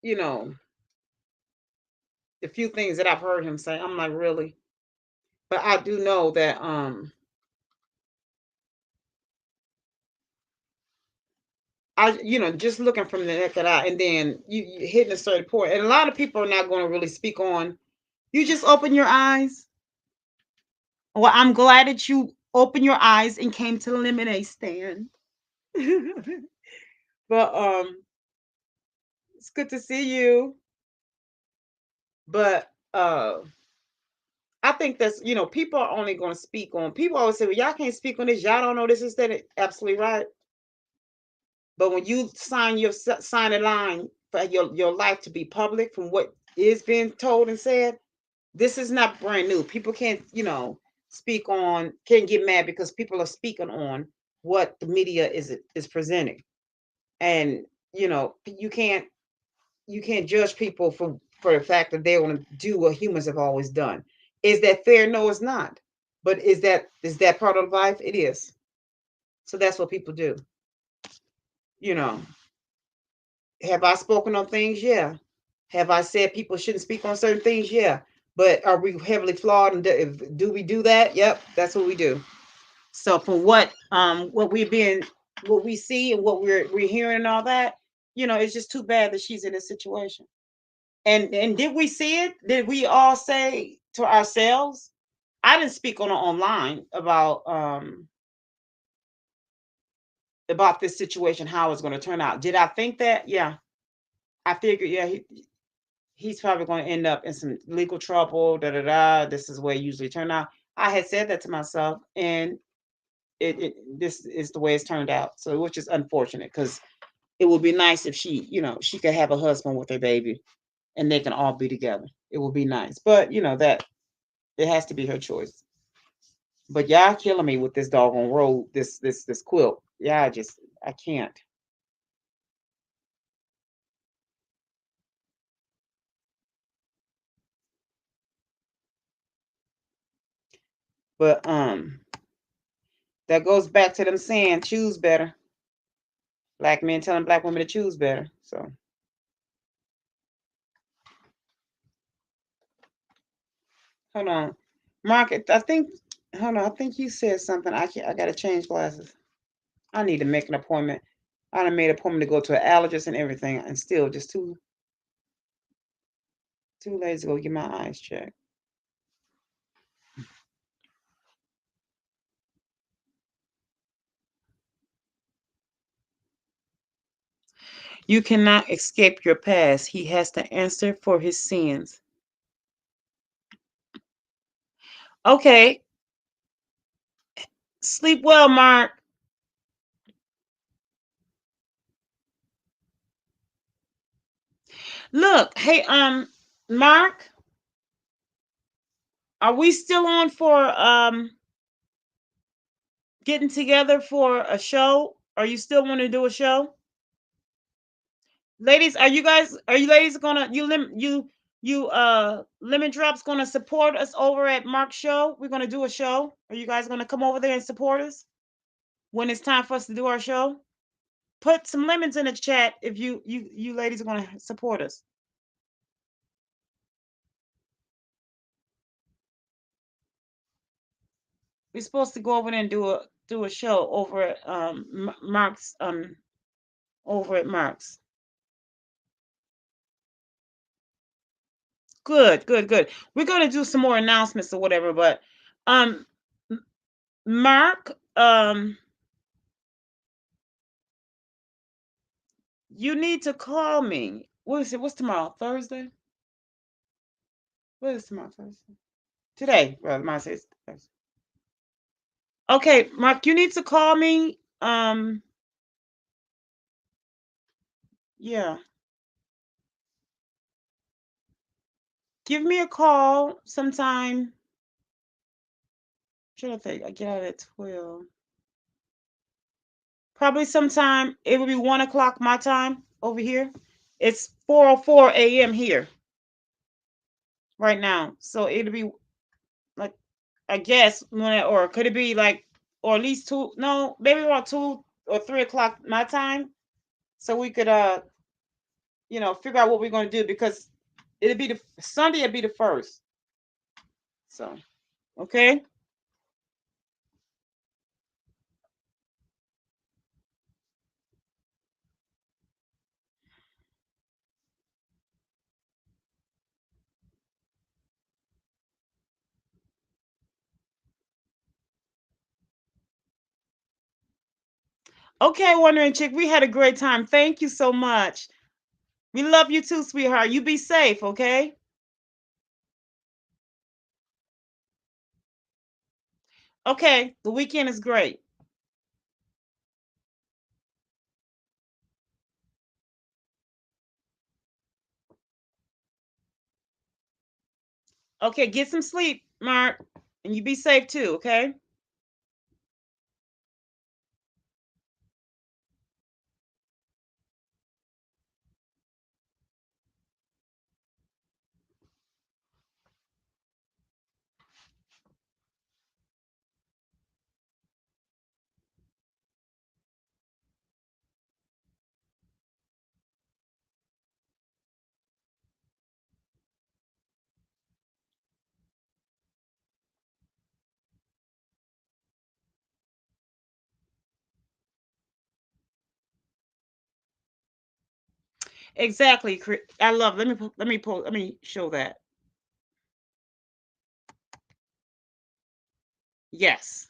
you know, the few things that I've heard him say, I'm like, really? But I do know that just looking from the naked eye, and then you hitting a certain point, and a lot of people are not going to really speak on. You just open your eyes. Well, I'm glad that you opened your eyes and came to the lemonade stand. But it's good to see you. But I think that's people are only going to speak on. People always say, "Well, y'all can't speak on this. Y'all don't know this is that." Absolutely right. But when you sign a line for your life to be public from what is being told and said, this is not brand new. People can't can't get mad because people are speaking on what the media is presenting, and you can't judge people for the fact that they want to do what humans have always done. Is that fair? No, it's not. But is that part of life? It is. So that's what people do. You know, have I spoken on things? Yeah. Have I said people shouldn't speak on certain things? Yeah. But are we heavily flawed? And do we do that? Yep, that's what we do. So for what we see and what we're hearing and all that, it's just too bad that she's in this situation. And did we see it? Did we all say to ourselves? I didn't speak on online about this situation, how it's going to turn out. Did I think that? Yeah, I figured. Yeah, he's probably going to end up in some legal trouble. Da da da. This is where it usually turn out. I had said that to myself, and this is the way it's turned out. So, which is unfortunate because it would be nice if she could have a husband with her baby, and they can all be together. It would be nice, but that it has to be her choice. But y'all killing me with this doggone roll, this quilt. Yeah, I can't. But that goes back to them saying choose better. Black men telling black women to choose better. So hold on, Mark. I think hold on. I think you said something. I gotta change glasses. I need to make an appointment. I done made an appointment to go to an allergist and everything, and still just too lazy to go get my eyes checked. You cannot escape your past. He has to answer for his sins. Okay. Sleep well, Mark. Look, hey, Mark, are we still on for getting together for a show? Are you still want to do a show? Ladies, are you ladies gonna you You Lemon Drop's gonna support us over at Mark's show. We're gonna do a show. Are you guys gonna come over there and support us when it's time for us to do our show? Put some lemons in the chat if you ladies are gonna support us. We're supposed to go over there and do a show over at Mark's over at Mark's. Good, good, good. We're gonna do some more announcements or whatever, but um Mark, you need to call me. What is it? What's tomorrow? Thursday? What is tomorrow? Thursday? Today, rather, my says Thursday. Okay, Mark, you need to call me. Yeah. Give me a call sometime. Should I think? I get out at 12. Probably sometime. It will be 1 o'clock my time over here. It's 4:04 a.m. here right now. So it'll be like, I guess, or could it be like, or at least two? No, maybe about 2 or 3 o'clock my time. So we could figure out what we're gonna do, because it'll be the Sunday. It'll be the first. So okay. Okay, Wondering Chick, we had a great time. Thank you so much. We love you too, sweetheart. You be safe, okay? Okay, the weekend is great. Okay, get some sleep, Mark, and you be safe too, okay? Exactly. I love. Let me show that. Yes.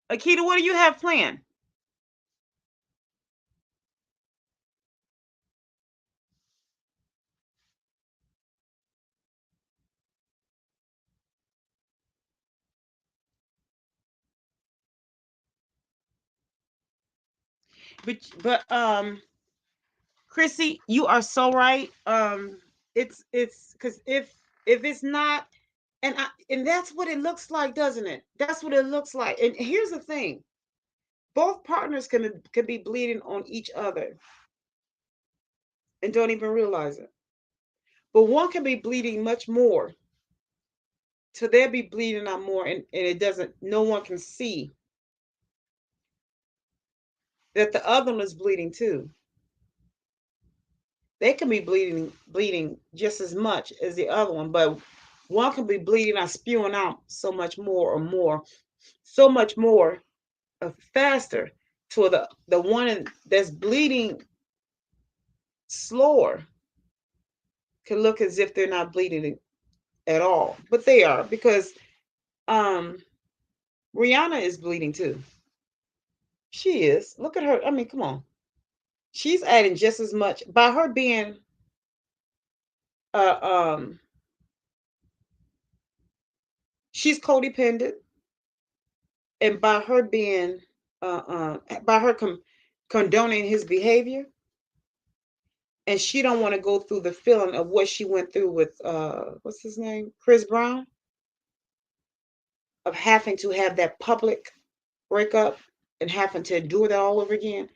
Akita, what do you have planned? But Chrissy, you are so right. It's because if it's not, and that's what it looks like, doesn't it? That's what it looks like. And here's the thing: both partners can be bleeding on each other and don't even realize it. But one can be bleeding much more, so they'll be bleeding out more, and it doesn't. No one can see that the other one is bleeding too. They can be bleeding just as much as the other one, but one can be bleeding out, spewing out so much more, so much more faster, to the one that's bleeding slower can look as if they're not bleeding at all, but they are, because um Rihanna is bleeding too. She is. Look at her. I mean, come on. She's adding just as much by her being uh um she's codependent, and by her being by her condoning his behavior, and she don't want to go through the feeling of what she went through with what's his name, Chris Brown, of having to have that public breakup and having to endure that all over again,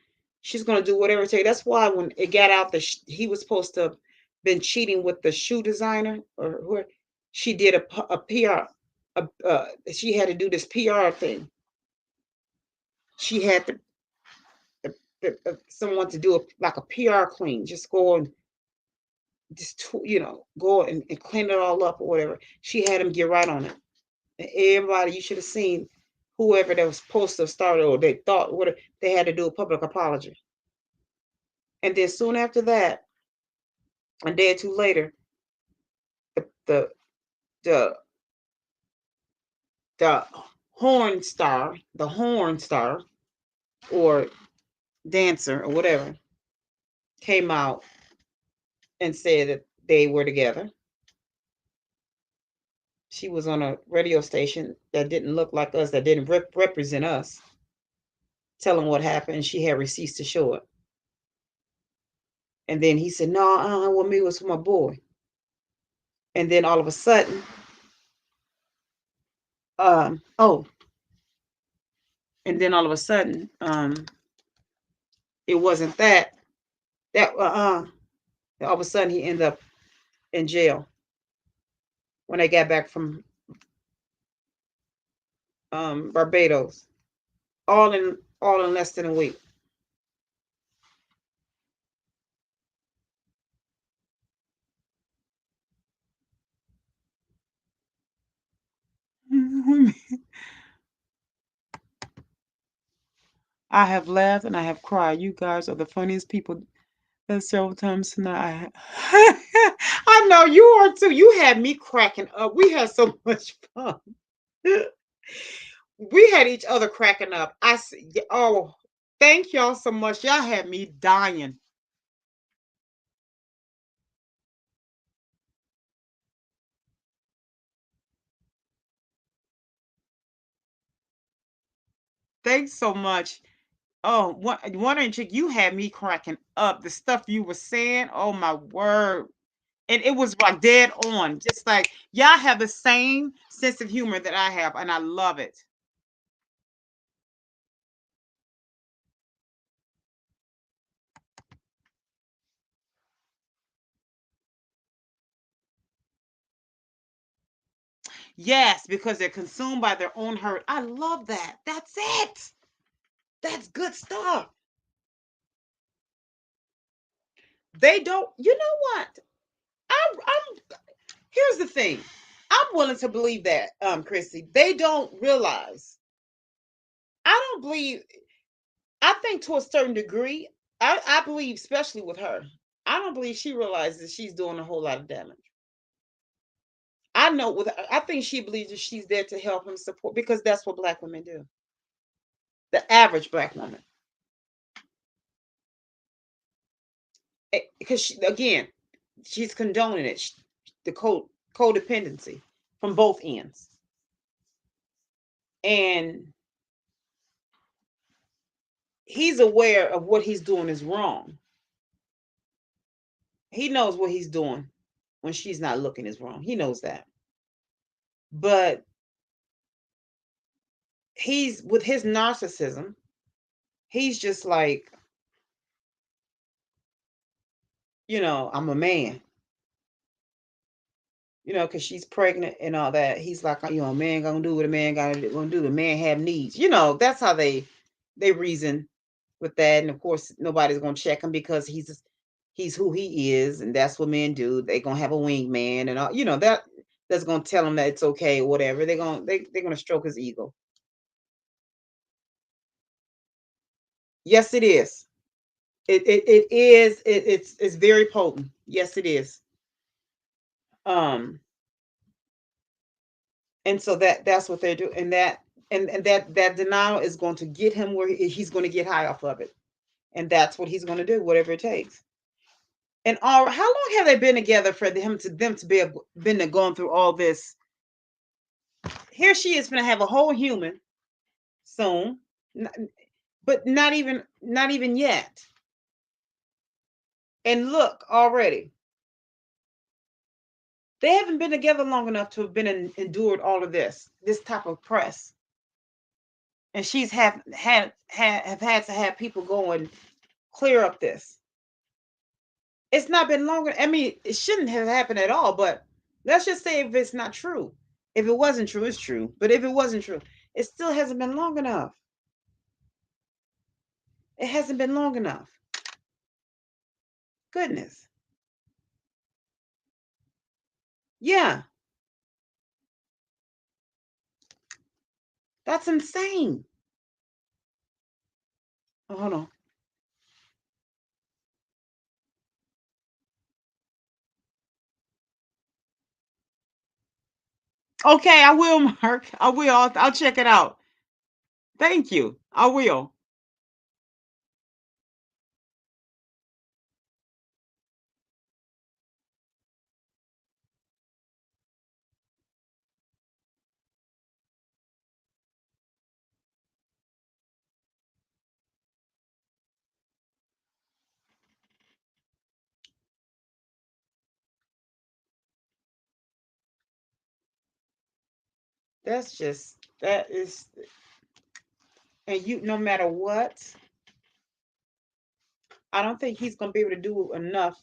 she's going to do whatever it takes. That's why when it got out that he was supposed to have been cheating with the shoe designer or who, she did a PR. She had to do this PR thing. She had to someone to do like a PR clean, just go and just go and clean it all up or whatever. She had him get right on it. And everybody, you should have seen whoever that was supposed to have started or they thought what they had to do a public apology. And then soon after that, a day or two later, the the the the horn star or dancer or whatever came out and said that they were together. She was on a radio station that didn't look like us, that didn't represent us, telling what happened. She had receipts to show it. And then he said, "No, what me was for my boy." And then all of a sudden, oh, and then all of a sudden, it wasn't that. That all of a sudden he ended up in jail when I got back from Barbados, all in less than a week. I have laughed and I have cried. You guys are the funniest people. Several times tonight. I know you are too. You had me cracking up. We had so much fun. We had each other cracking up. Oh, thank y'all so much. Y'all had me dying. Thanks so much. Oh, wondering chick, you had me cracking up. The stuff you were saying, oh my word. And it was like dead on. Just like y'all have the same sense of humor that I have, and I love it. Yes, because they're consumed by their own hurt. I love that. That's it. That's good stuff. They don't, you know what? I'm here's the thing. I'm willing to believe that, Chrissy. They don't realize. I don't believe, I think to a certain degree, I believe, especially with her, I don't believe she realizes she's doing a whole lot of damage. I know with I think she believes that she's there to help him support because that's what black women do. The average black woman. Because again, she's condoning it, the codependency from both ends. And he's aware of what he's doing is wrong. He knows what he's doing when she's not looking is wrong. He knows that. But he's with his narcissism, he's just like, I'm a man. Because she's pregnant and all that. He's like, a man gonna do what a man gonna do. The man have needs. That's how they reason with that. And of course, nobody's gonna check him because he's who he is, and that's what men do. They're gonna have a wingman and all. That's gonna tell him that it's okay or whatever. They're gonna stroke his ego. Yes, it is. It is. It's very potent. Yes, it is. And so that's what they're doing, and that denial is going to get him where he's going to get high off of it, and that's what he's going to do, whatever it takes. And how long have they been together for them to be been going through all this? Here she is going to have a whole human soon, but not even yet. And look already. They haven't been together long enough to have been endured all of this type of press and she's have had to have people go and clear up this. It's not been longer. I mean, it shouldn't have happened at all. But let's just say if it's not true, if it wasn't true, it's true. But if it wasn't true, it still hasn't been long enough. It hasn't been long enough. Goodness. Yeah, that's insane. Oh, hold on. Okay, I will, Mark. I will. I'll check it out. Thank you. I will. That is, and you, no matter what, I don't think he's gonna be able to do enough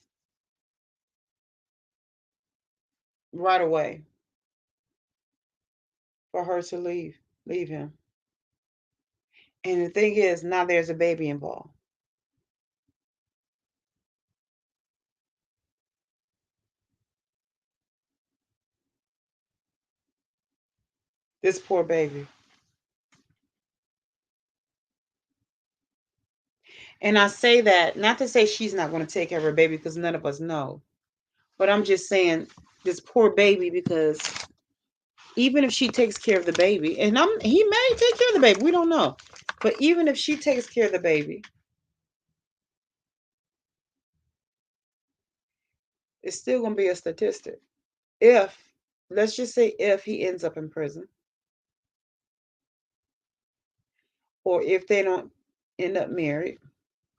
right away for her to leave him. And the thing is, now there's a baby involved. This poor baby. And I say that not to say she's not going to take care of her baby because none of us know. But I'm just saying this poor baby because even if she takes care of the baby, and he may take care of the baby, we don't know. But even if she takes care of the baby, it's still going to be a statistic. If, let's just say, if he ends up in prison, or if they don't end up married,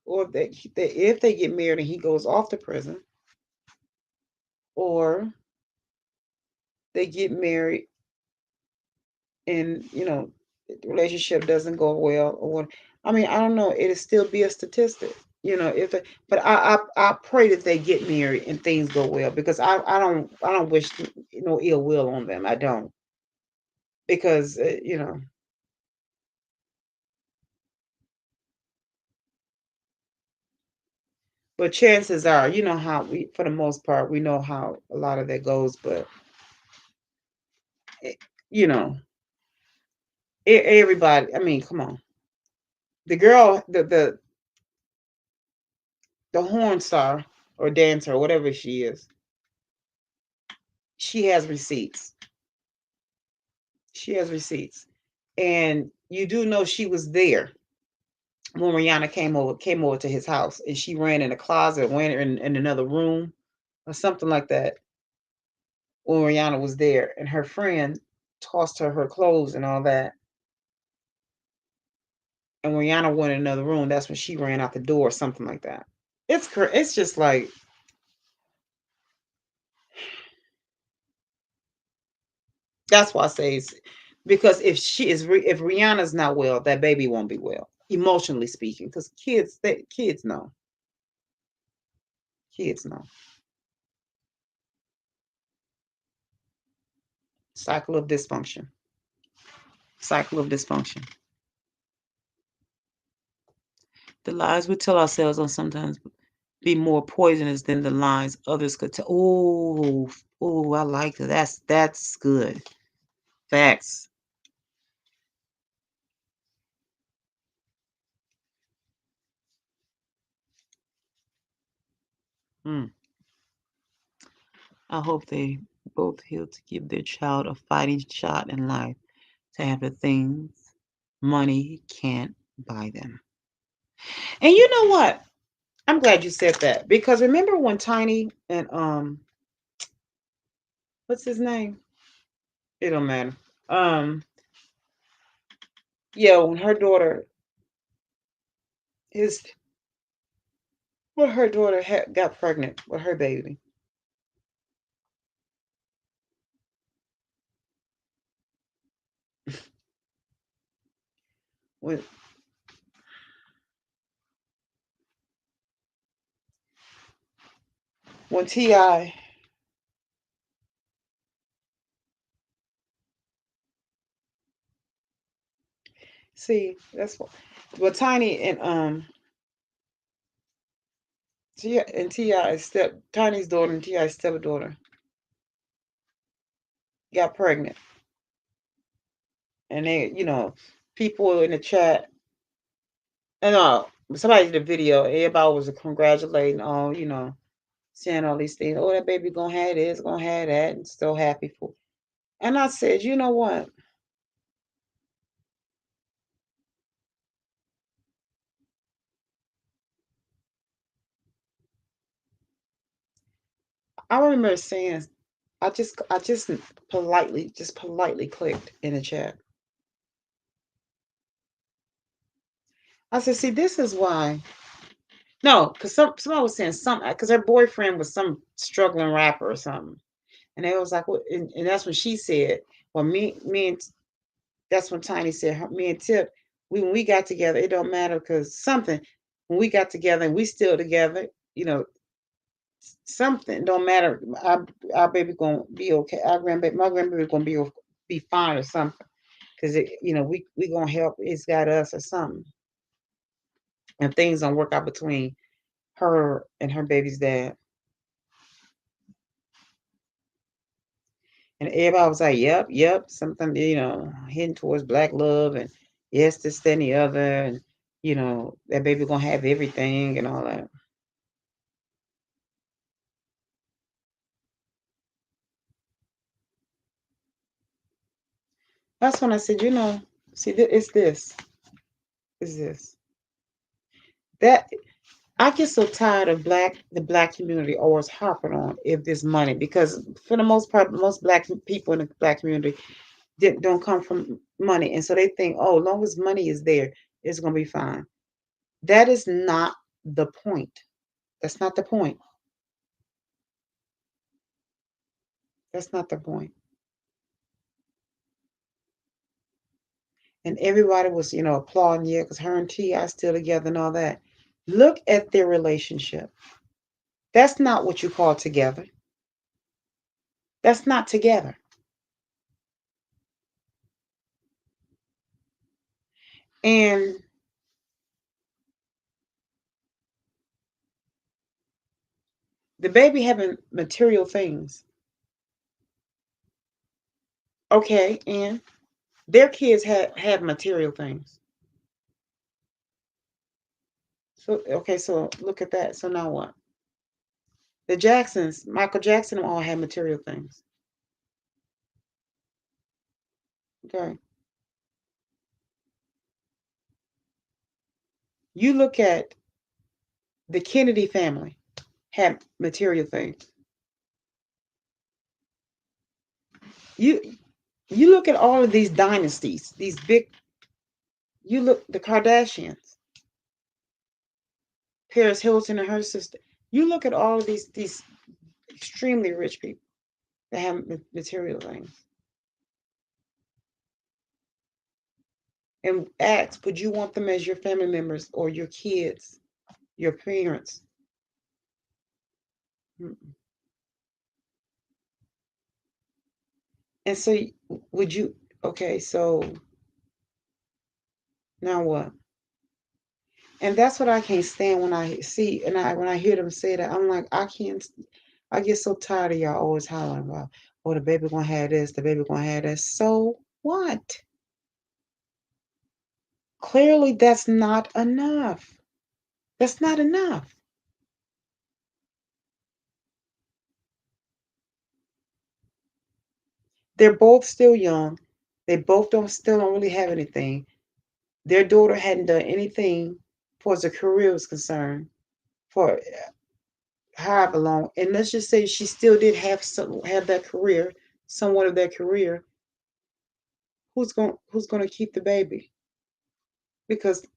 or if they get married and he goes off to prison, or they get married and the relationship doesn't go well, or what, I mean, I don't know, it'll still be a statistic, if it, but I pray that they get married and things go well because I don't wish no ill will on them. I don't, because but chances are, how we, for the most part, we know how a lot of that goes, but eh, you know everybody, I mean, come on, the girl, the horn star or dancer or whatever she is, she has receipts. She has receipts. And you do know she was there when Rihanna came over to his house, and she ran in a closet, went in another room or something like that when Rihanna was there, and her friend tossed her clothes and all that. And when Rihanna went in another room, that's when she ran out the door, something like that. It's just like, that's why I say because if Rihanna's not well, that baby won't be well, emotionally speaking, because kids know. Kids know. Cycle of dysfunction. Cycle of dysfunction. The lies we tell ourselves will sometimes be more poisonous than the lies others could tell. Oh, I like that. That's good. Facts. Mm. I hope they both heal to give their child a fighting shot in life, to have the things money can't buy them. And you know what? I'm glad you said that because remember when Tiny and what's his name? It don't matter. Um, yeah, when her daughter his when her daughter got pregnant with her baby. with when Ti. See, that's what. Well, Tiny and Ti step Tiny's daughter and Ti's stepdaughter got pregnant, and they, people in the chat, and somebody did a video. Everybody was congratulating, saying all these things. Oh, that baby gonna have this, gonna have that, and so happy for. And I said, you know what? I remember saying, I just politely clicked in the chat. I said, see, this is why. No, because somebody was saying something because her boyfriend was some struggling rapper or something, and they was like, well, and that's when she said, well, me and that's when Tiny said, me and Tip, when we got together, it don't matter because something when we got together and we still together, something don't matter. Our baby gonna be okay. My grandbaby gonna be fine or something because we gonna help. It's got us or something, and things don't work out between her and her baby's dad. And everybody was like, yep, yep, something, heading towards black love and yes, this, that, and the other. And, that baby gonna have everything and all that. That's when I said, see, it's this. It's this. That I get so tired of the black community always harping on if there's money because for the most part, most black people in the black community don't come from money. And so they think, oh, as long as money is there, it's gonna be fine. That is not the point. That's not the point. That's not the point. And everybody was, applauding, yeah, because her and T.I. still together and all that. Look at their relationship. That's not what you call together. That's not together. And the baby having material things. Okay, and their kids have material things. So okay, so look at that. So now what? The Jacksons, Michael Jackson, all had material things. Okay. You look at the Kennedy family, had material things. You you look at all of these dynasties, these big. You look the Kardashians, Paris Hilton and her sister. You look at all of these extremely rich people that have material things, and ask, would you want them as your family members or your kids, your parents? Mm-mm. And so, would you? Okay, so now what? And that's what I can't stand when I see and when I hear them say that. I'm like, I can't. I get so tired of y'all always hollering about, oh, the baby gonna have this, the baby gonna have that. So what? Clearly, that's not enough. That's not enough. They're both still young. They both don't really have anything. Their daughter hadn't done anything for as a career was concerned for however long. And let's just say she still did have that career, somewhat of that career. Who's going to keep the baby? Because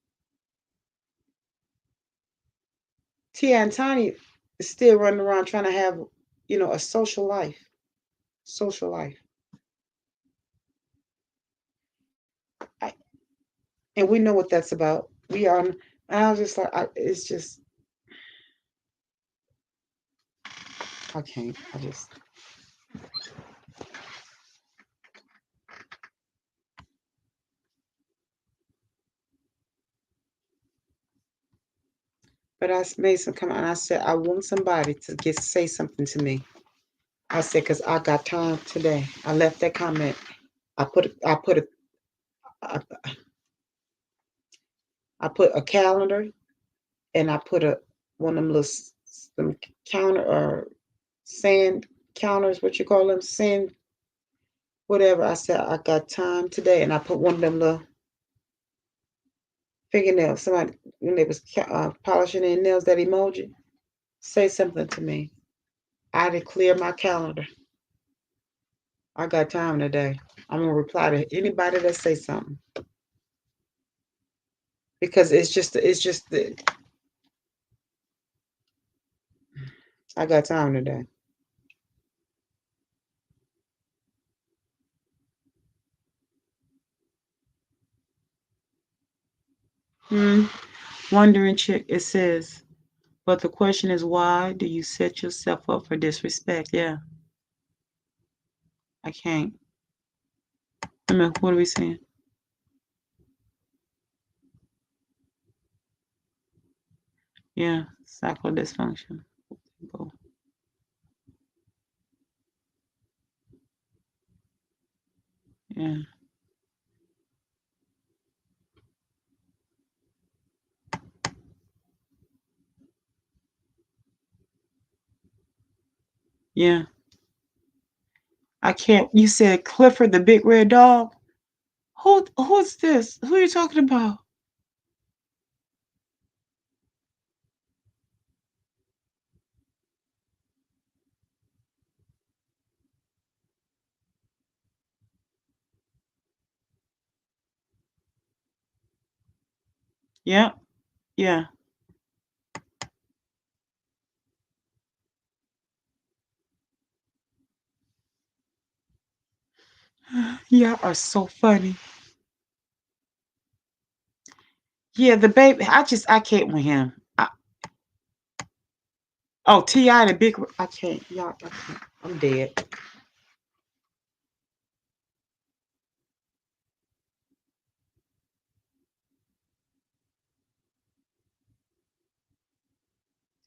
Tia and Tiny is still running around trying to have, a social life. Social life. I, And we know what that's about. We are, and I was just like, it's just, I can't. I just, but I made some comment and I said, I want somebody to say something to me. I said, because I got time today. I left that comment. I, I put a calendar and I put one of them little some counter or sand counters, what you call them, sand, whatever. I said, I got time today. And I put one of them little fingernails. Somebody, when they was polishing their nails, that emoji, say something to me. I declare my calendar. I got time today. I'm gonna reply to anybody that say something because it's just the I got time today. Hmm. Wondering chick. It says, but the question is, why do you set yourself up for disrespect? Yeah, I can't. I mean, what are we saying? Yeah, cycle dysfunction. Yeah. Yeah. I can't. You said Clifford the big red dog. Who's this? Who are you talking about? Yeah. Yeah. Y'all are so funny. Yeah, the baby. I can't with him. Oh, Ti the big. I can't. Y'all, I can't. I'm dead.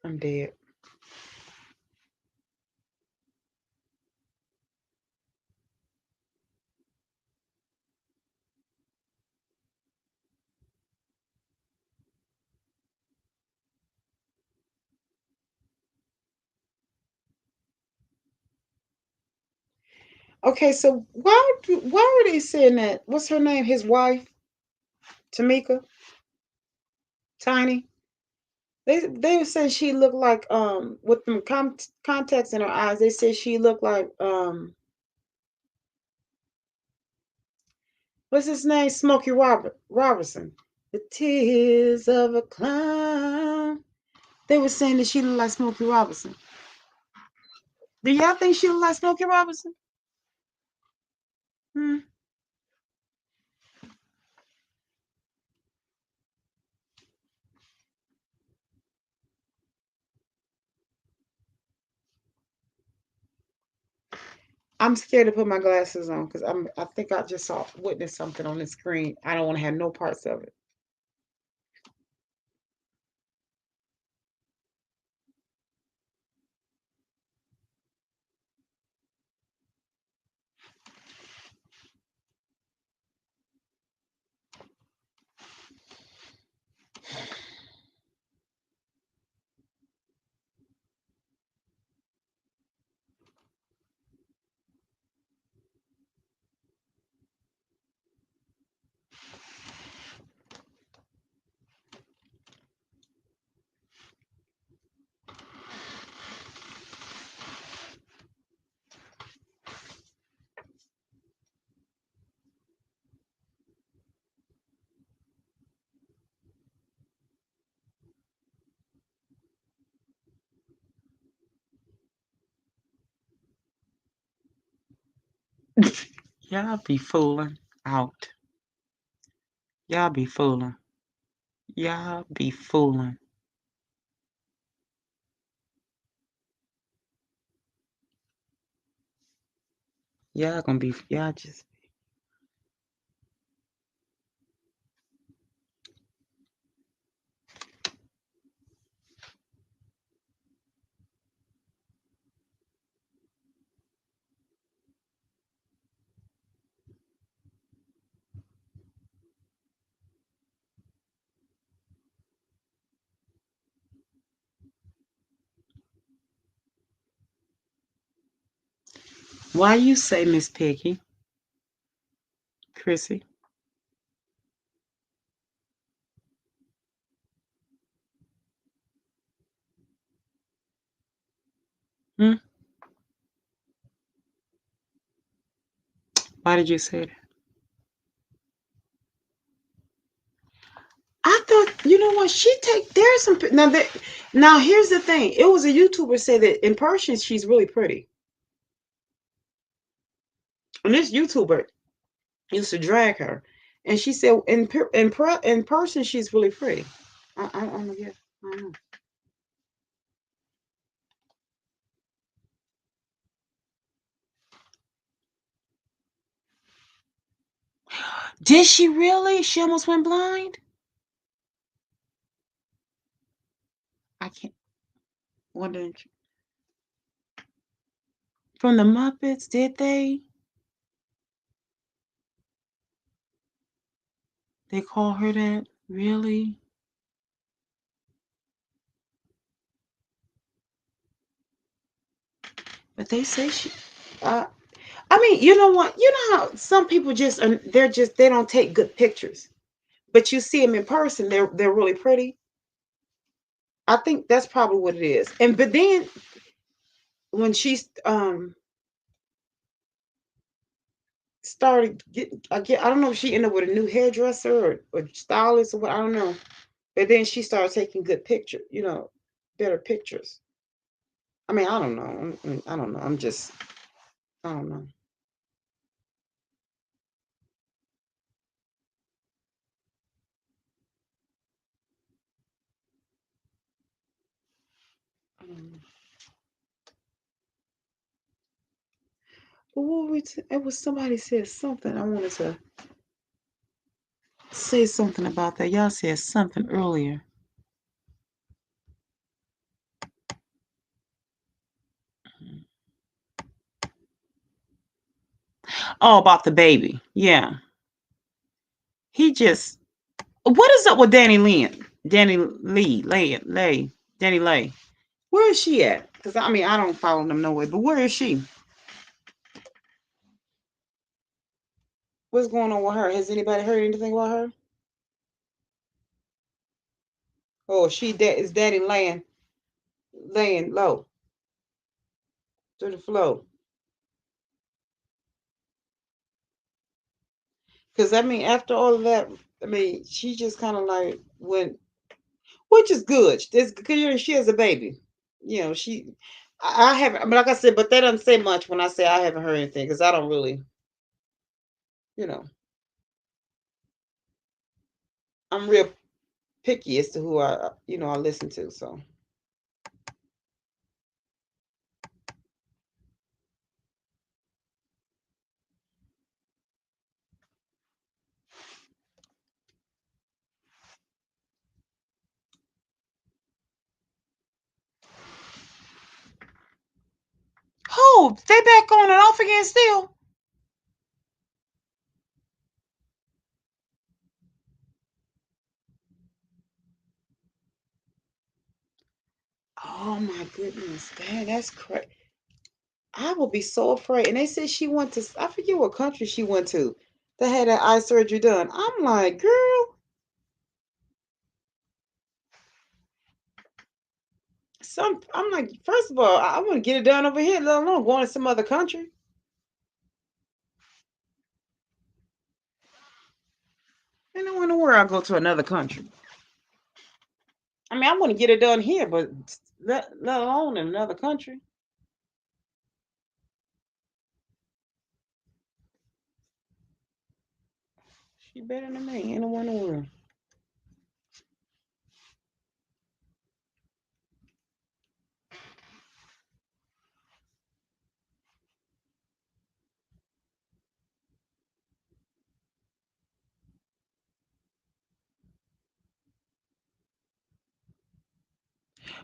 I'm dead. Okay, so why are they saying that? What's her name? His wife, Tamika, Tiny. They were saying she looked like with them contacts in her eyes. They said she looked like what's his name? Smokey Robertson. The tears of a clown. They were saying that she looked like Smokey Robinson. Do y'all think she looked like Smokey Robinson? Hmm. I'm scared to put my glasses on because I think I just saw witnessed something on the screen. I don't want to have no parts of it. Y'all be fooling out. Y'all be fooling. Y'all be fooling. Y'all gonna be, y'all just. Why you say Miss Peggy? Chrissy? Hmm? Why did you say that? I thought, you know what? There's some now here's the thing. It was a YouTuber said that in person she's really pretty. And this YouTuber used to drag her, and she said in person she's really pretty. I don't know. Yeah, I don't know. Did she really? She almost went blind. I can't. What did from the Muppets? Did they? They call her that? Really? But they say she. Uh, I mean, you know what? You know how some people they don't take good pictures, but you see them in person, they're really pretty. I think that's probably what it is. And but then when she's started getting, I don't know if she ended up with a new hairdresser or stylist or what, I don't know. But then she started taking good pictures, better pictures. I mean, I don't know. I don't know. I don't know. I don't know. But what were it was somebody said something. I wanted to say something about that. Y'all said something earlier. Oh, about the baby. Yeah. He just what is up with Danny Lynn? Danny Lee, Danny Lay. Where is she at? Because I mean I don't follow them no way, but where is she? What's going on with her? Has anybody heard anything about her? Oh, is Danny laying low to the floor. Because I mean, after all of that, I mean, she just kind of like went, which is good. It's because she has a baby. She. I haven't. I mean, like I said, but that doesn't say much when I say I haven't heard anything because I don't really, you know, I'm real picky as to who I listen to. So, oh, they back on and off again still. Oh my goodness, man, that's crazy. I will be so afraid. And they said she went to, I forget what country she went to that had that eye surgery done. I'm like, girl, I'm like, first of all, I want to get it done over here, let alone going to some other country. And I wonder where I go to another country. I mean, I want to get it done here, but let alone in another country. She better than me. Ain't no one in the world.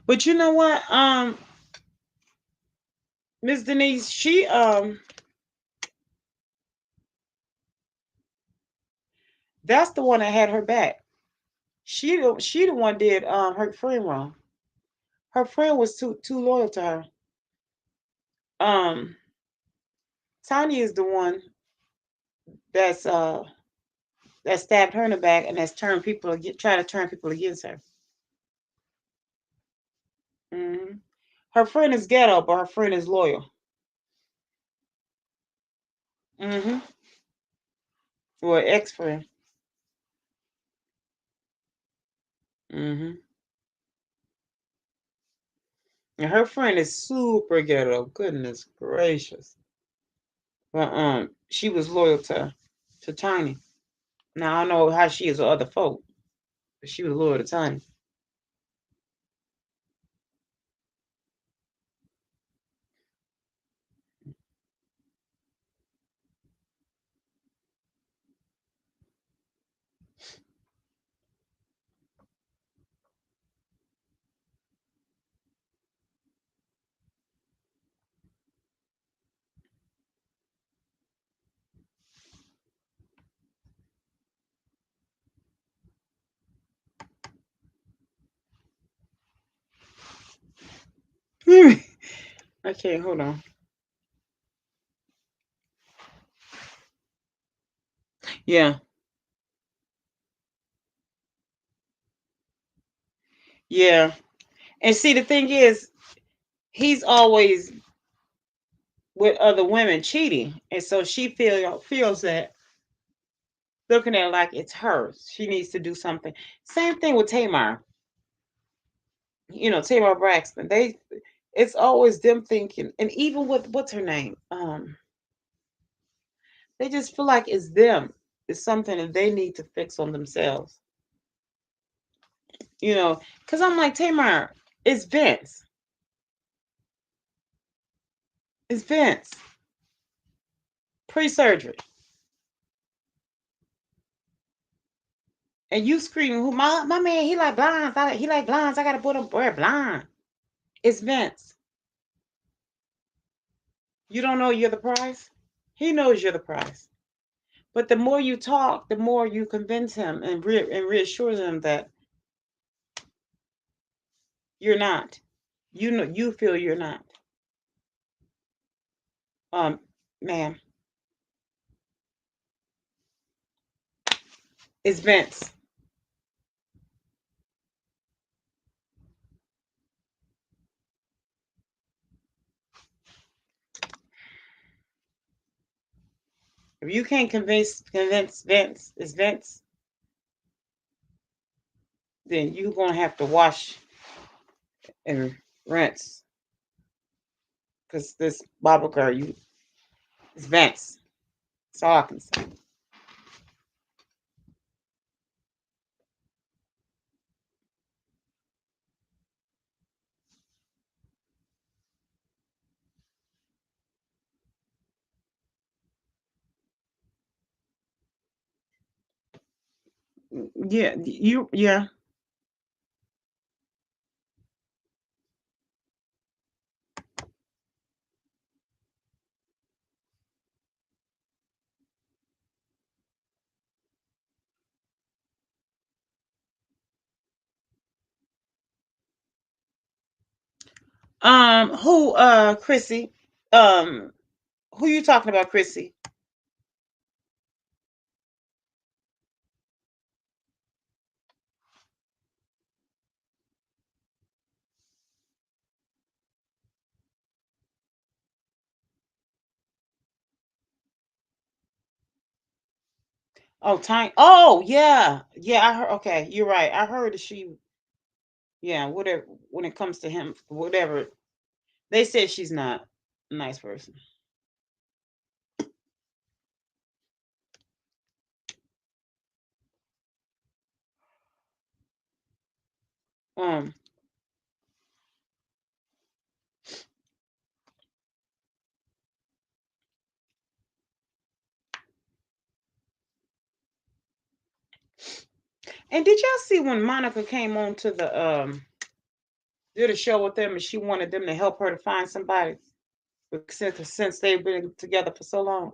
But you know what? Miss Denise, that's the one that had her back. She the one did her friend wrong. Her friend was too loyal to her. Um Tanya is the one that's that stabbed her in the back and that's trying to turn people against her. Hmm. Her friend is ghetto, but her friend is loyal. Hmm. Or ex friend. Hmm. And her friend is super ghetto. Goodness gracious. But she was loyal to Tiny. Now I don't know how she is with other folk, but she was loyal to Tiny. Okay, hold on. Yeah, yeah. And see, the thing is, he's always with other women cheating, and so she feels that looking at it like it's hers. She needs to do something. Same thing with Tamar. Tamar Braxton. It's always them thinking, and even with what's her name, they just feel like it's them. It's something that they need to fix on themselves. Because I'm like Tamar, it's Vince. It's Vince pre-surgery, and you screaming, "Who my man? He like blinds. He like blinds. I gotta put him wear blind." It's Vince. You don't know you're the prize. He knows you're the prize. But the more you talk, the more you convince him and reassure him that you're not. You feel you're not. Um, Ma'am, it's Vince. If you can't convince Vince, it's Vince, then you're gonna have to wash and rinse. Because this Bible girl, it's Vince. That's all I can say. Yeah, yeah. Who Chrissy? Um who you talking about, Chrissy? Oh, Time. Oh, yeah. Yeah, I heard. Okay, you're right. I heard that yeah, whatever, when it comes to him, whatever. They said she's not a nice person. Um, and did y'all see when Monica came on to the did a show with them and she wanted them to help her to find somebody since they've been together for so long?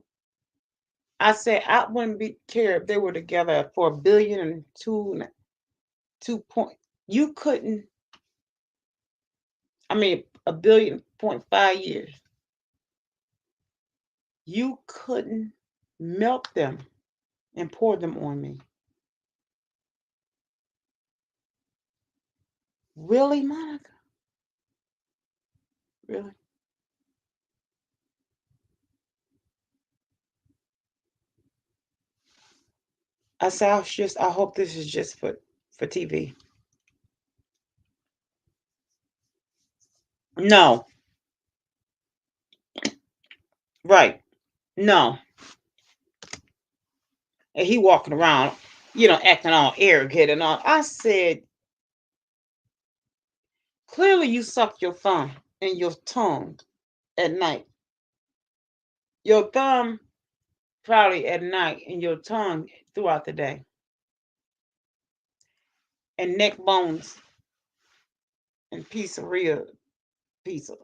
I said I wouldn't be care if they were together for a billion and two point. You couldn't. I mean, a billion point 5 years. You couldn't milk them and pour them on me. Really, Monica? Really? I said, I hope this is just for TV. No, right? No, and he walking around, acting all arrogant and all. I said, clearly you suck your thumb and your tongue at night. Your thumb probably at night and your tongue throughout the day, and neck bones and piece of real pizza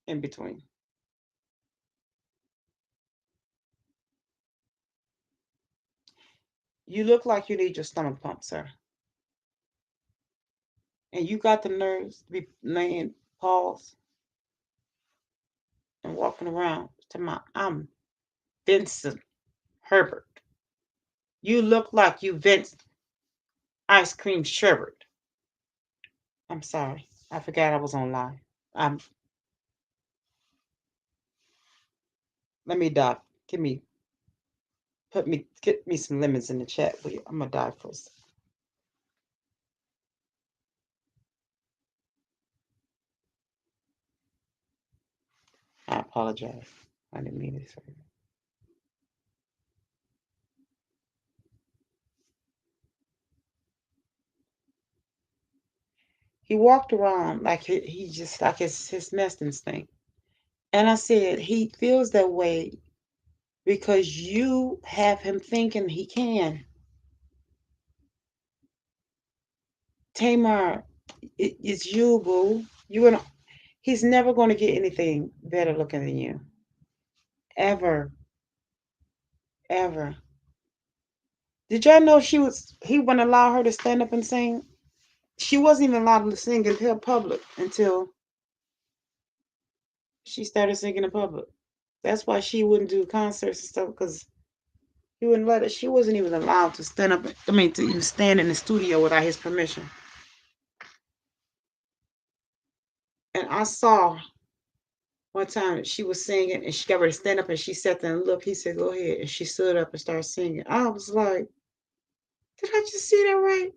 in between. You look like you need your stomach pumped, sir. And you got the nerves to be laying paws and walking around to I'm Vincent Herbert. You look like you Vincent ice cream sherbet. I'm sorry. I forgot I was on live. Um, Let me die. Get me some lemons in the chat, will you? I'm gonna die first. I apologize. I didn't mean to say that. He walked around like he just like his nest instinct. And I said he feels that way because you have him thinking he can. Tamar, it's you, boo. He's never going to get anything better looking than you. Ever. Ever. Did y'all know he wouldn't allow her to stand up and sing? She wasn't even allowed to sing in public until she started singing in public. That's why she wouldn't do concerts and stuff because he wouldn't let her. She wasn't even allowed to stand up. I mean, to even stand in the studio without his permission. And I saw one time she was singing and she got ready to stand up and she sat there and looked. He said, "Go ahead." And she stood up and started singing. I was like, did I just see that right?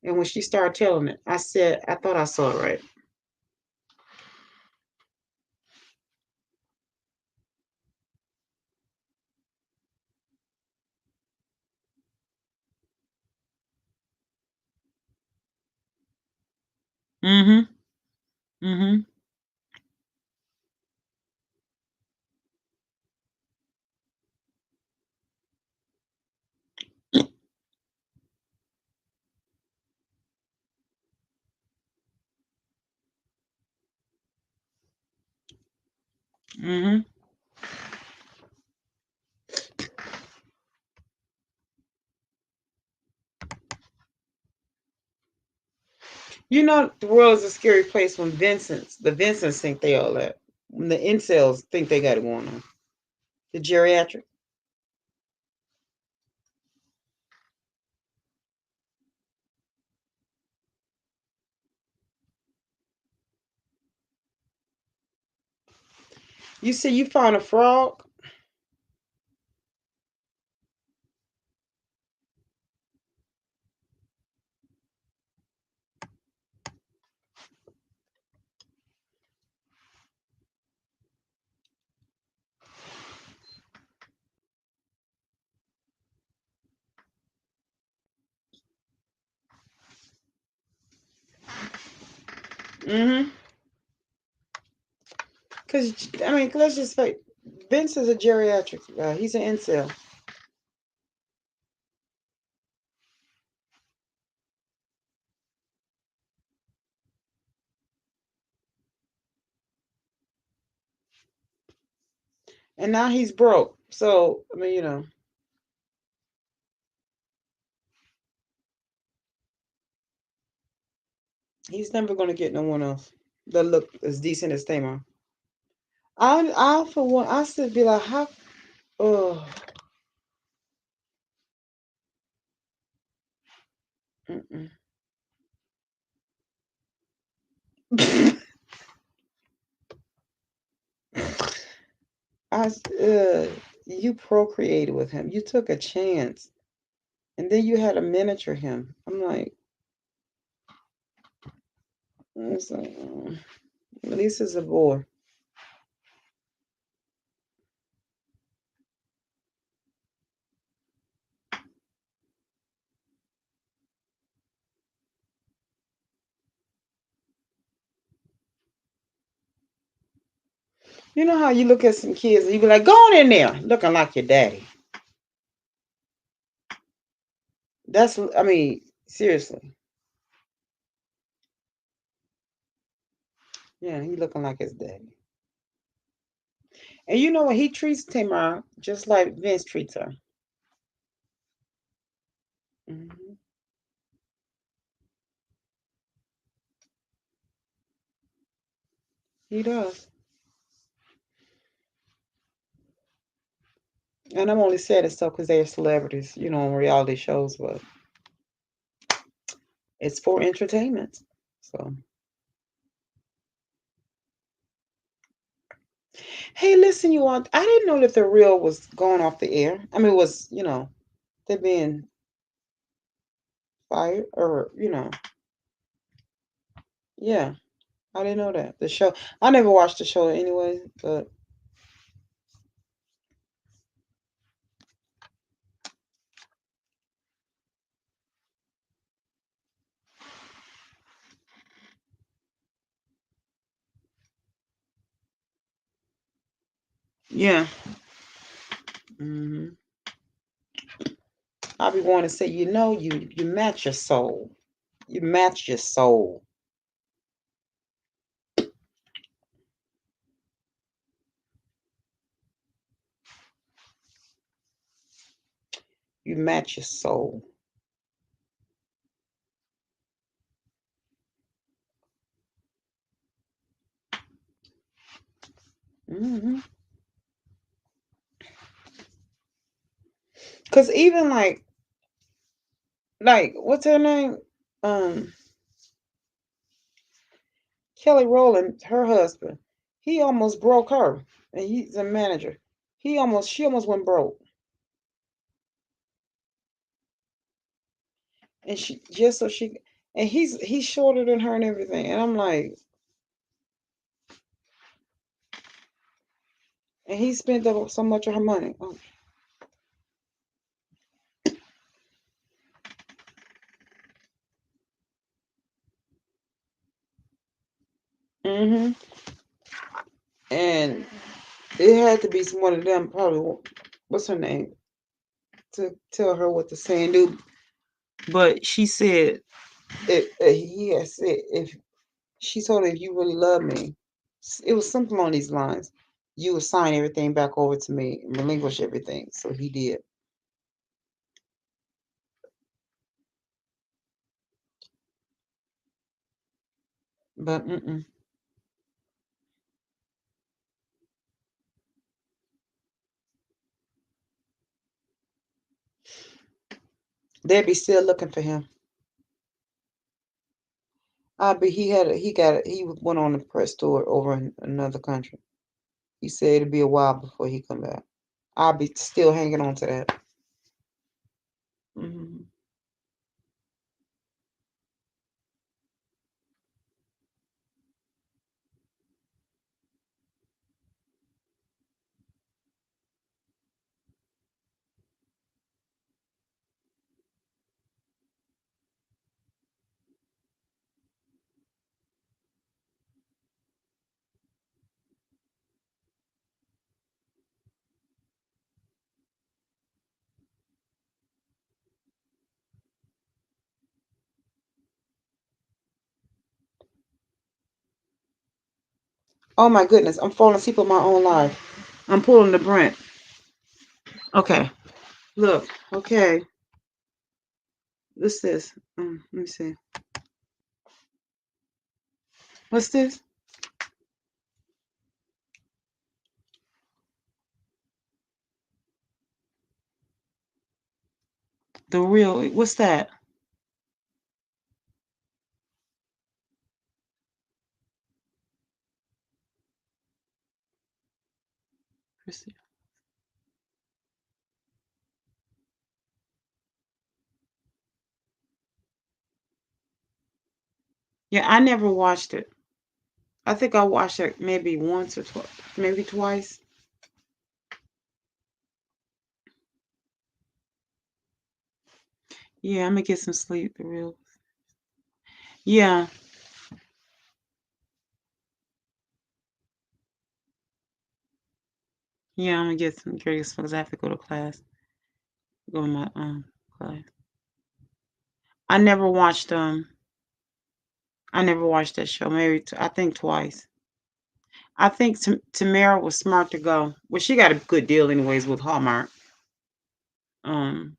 And when she started telling it, I said, I thought I saw it right. Mm-hmm. Mm-hmm. Mm-hmm. The world is a scary place when the Vincents think they all that. When the incels think they got it going on. The geriatric. You see, you found a frog. Mm-hmm. Because I mean, let's just say Vince is a geriatric. He's an incel. And now he's broke. So I mean, he's never gonna get no one else that look as decent as Tamar. I for one, I still be like, how? Oh, mm-mm. I you procreated with him. You took a chance, and then you had to miniature him. I'm like, it's like, at least it's a boy. You know how you look at some kids and you be like, go on in there, looking like your daddy. That's, I mean, seriously. Yeah, he looking like his daddy. And you know what? He treats Tamar just like Vince treats her. Hmm. He does. And I'm only saying this stuff because they're celebrities, on reality shows, but it's for entertainment. So, hey, listen, you all, I didn't know that the real was going off the air. I mean, it was, they're being fired or, yeah, I didn't know that. The show, I never watched the show anyway, but yeah. Hmm. I'll be wanting to say, you match your soul. You match your soul. You match your soul. Hmm. Cause even like what's her name? Um, Kelly Rowland, her husband, he almost broke her, and he's a manager. She almost went broke, and she just so she, and he's shorter than her and everything, and I'm like, and he spent up so much of her money. Oh. Hmm. And it had to be one of them, probably. What's her name? To tell her what to say and do. But she said, he had said, if she told her, if you really love me, it was something on these lines. You would sign everything back over to me and relinquish everything. So he did. But they'd be still looking for him. He went on a press tour over in another country. He said it'd be a while before he come back. I'll be still hanging on to that. Hmm. Oh my goodness, I'm falling asleep on my own life. I'm pulling the Brent. Okay, look. Okay, what's this? Let me see. What's this? The real. What's that? Chrissy. Yeah, I never watched it. I think I watched it maybe once or twice, maybe twice. Yeah, I'm gonna get some sleep. The real. Yeah, yeah, I'm gonna get some grades because I have to go to class. Go to my class. I never watched I never watched that show. Maybe I think twice. I think Tamara was smart to go. Well, she got a good deal anyways with Hallmark. Um,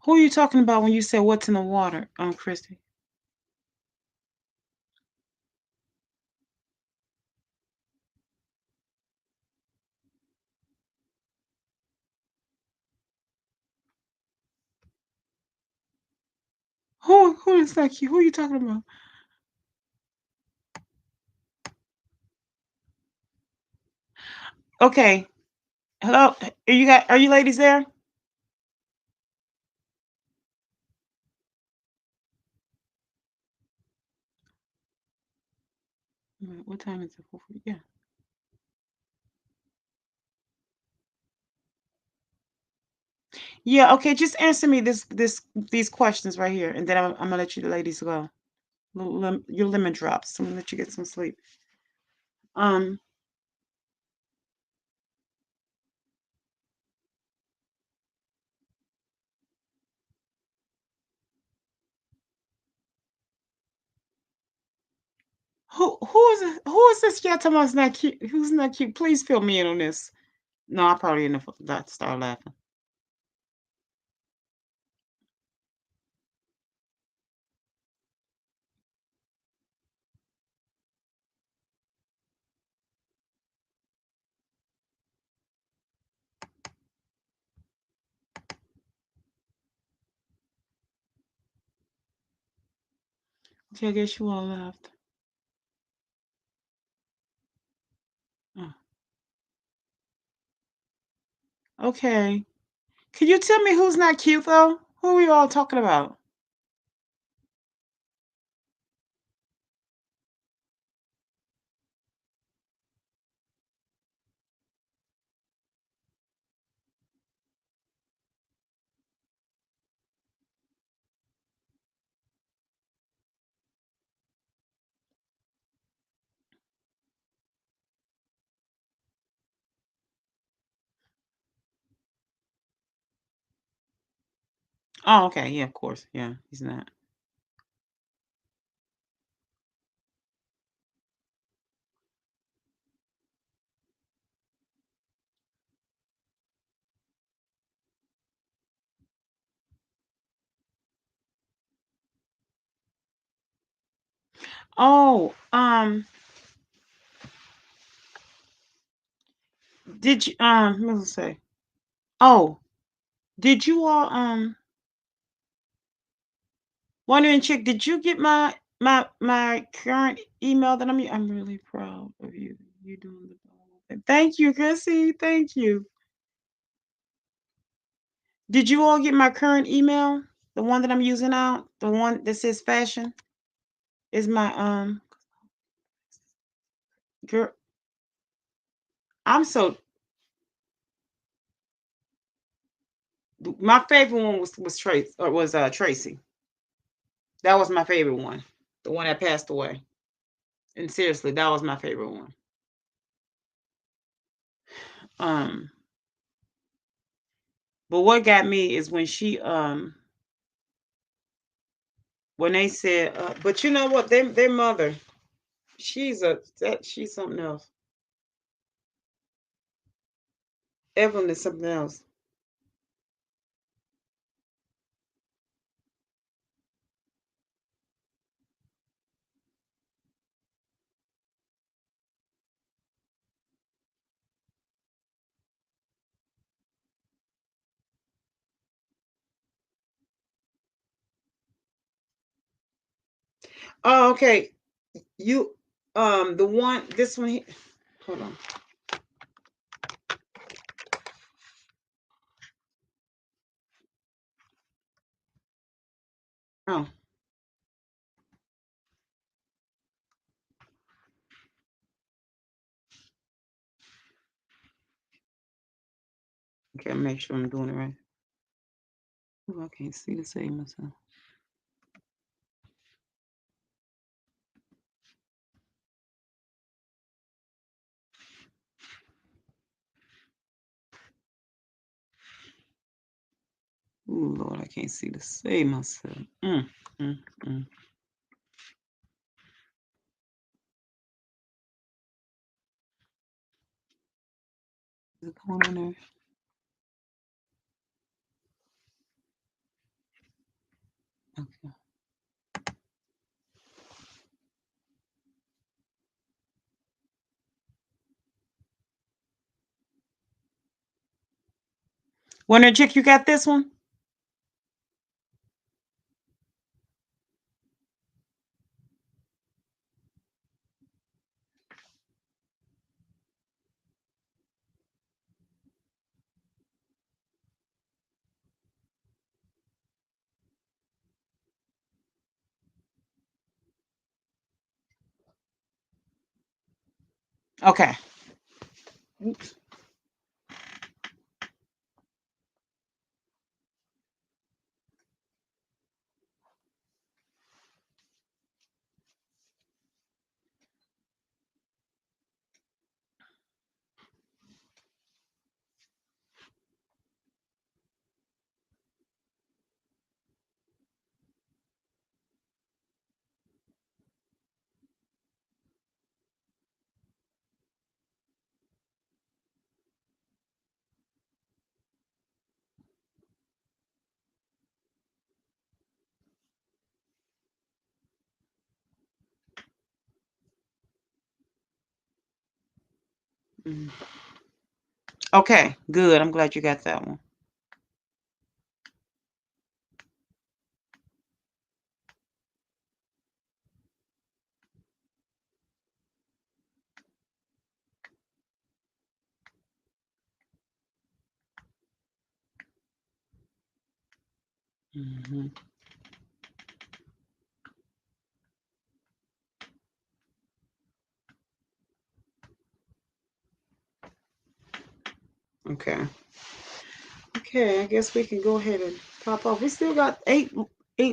who are you talking about when you said what's in the water, Christy? Who is that? Who are you talking about? Okay. Hello. Are you ladies there? What time is it? Yeah. Yeah. Okay. Just answer me these questions right here, and then I'm gonna let you ladies go. Your lemon drops. I'm gonna let you get some sleep. Um. Who is this guy talking about not cute? Who's not cute? Please fill me in on this. No, I probably enough that start laughing. Okay, I guess you all left. Oh, okay. Can you tell me who's not cute though? Who are you all talking about? Oh, okay. Yeah, of course. Yeah, he's not. Oh, did you let me say. Oh, did you all wondering chick, did you get my current email that I'm really proud of you. You doing the whole thing. Thank you, Chrissy. Thank you. Did you all get my current email? The one that I'm using now? The one that says fashion is my girl. I'm so my favorite one was Trace or was Tracy. That was my favorite one. The one that passed away. And seriously, that was my favorite one. But what got me is when when they said, but you know what, their mother, she's something else. Evelyn is something else. Oh, okay. You the one this one here. Hold on. Oh. Okay, make sure I'm doing it right. Ooh, I can't see the same myself. Ooh, Lord, I can't see the same myself. Mm. Is it going on there? Okay. Wonder Chick, you got this one? Okay. Oops. Mm. Okay, good. I'm glad you got that one. Mm-hmm. Okay. Okay, I guess we can go ahead and pop off. We still got eight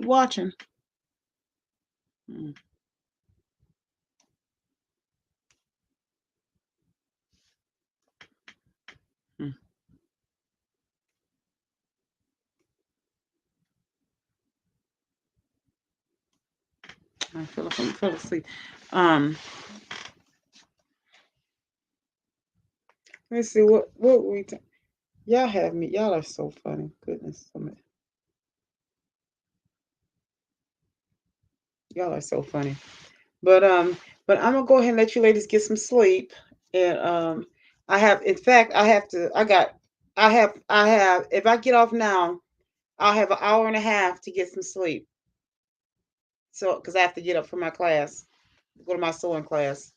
watching. Mm. Mm. I feel like I'm fell asleep. Let's see what we. Y'all have me. Y'all are so funny. Goodness, y'all are so funny. But I'm gonna go ahead and let you ladies get some sleep. And I have, in fact, I have to. I have. If I get off now, I'll have an hour and a half to get some sleep. So, because I have to get up for my class, go to my sewing class.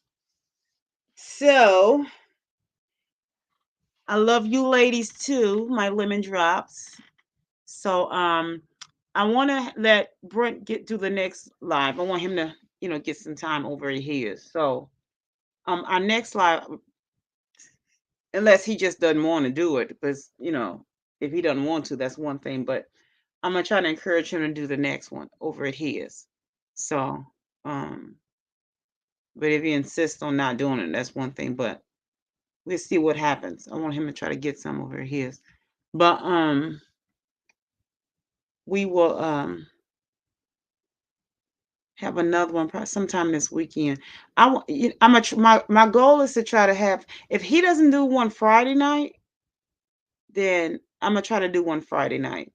So, I love you ladies too, my lemon drops. So, I want to let Brent get to the next live. I want him to, get some time over here. So, our next live, unless he just doesn't want to do it, because if he doesn't want to, that's one thing. But I'm gonna try to encourage him to do the next one over at his. So, but if he insists on not doing it, that's one thing. But We'll see what happens. I want him to try to get some over his. But we will have another one probably sometime this weekend. My goal is to try to have, if he doesn't do one Friday night, then I'm gonna try to do one Friday night.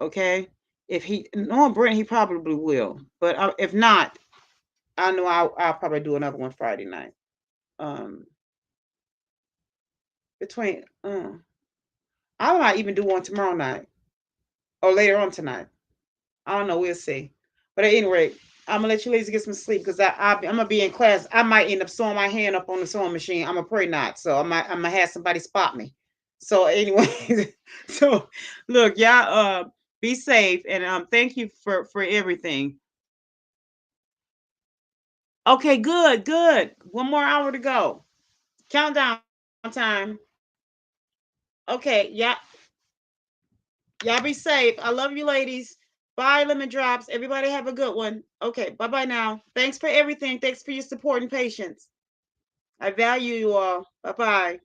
Okay. If he, knowing Brent, he probably will. But if not, I know I'll probably do another one Friday night. Between I might even do one tomorrow night or later on tonight. I don't know. We'll see. But at any rate, I'm gonna let you ladies get some sleep because I'm gonna be in class. I might end up sewing my hand up on the sewing machine. I'm gonna pray not. So I'm gonna have somebody spot me. So anyway, so look, y'all be safe and thank you for everything. Okay, good, good. One more hour to go. Countdown time. Okay, yeah. Y'all be safe. I love you, ladies. Bye, Lemon Drops. Everybody have a good one. Okay, bye-bye now. Thanks for everything. Thanks for your support and patience. I value you all. Bye-bye.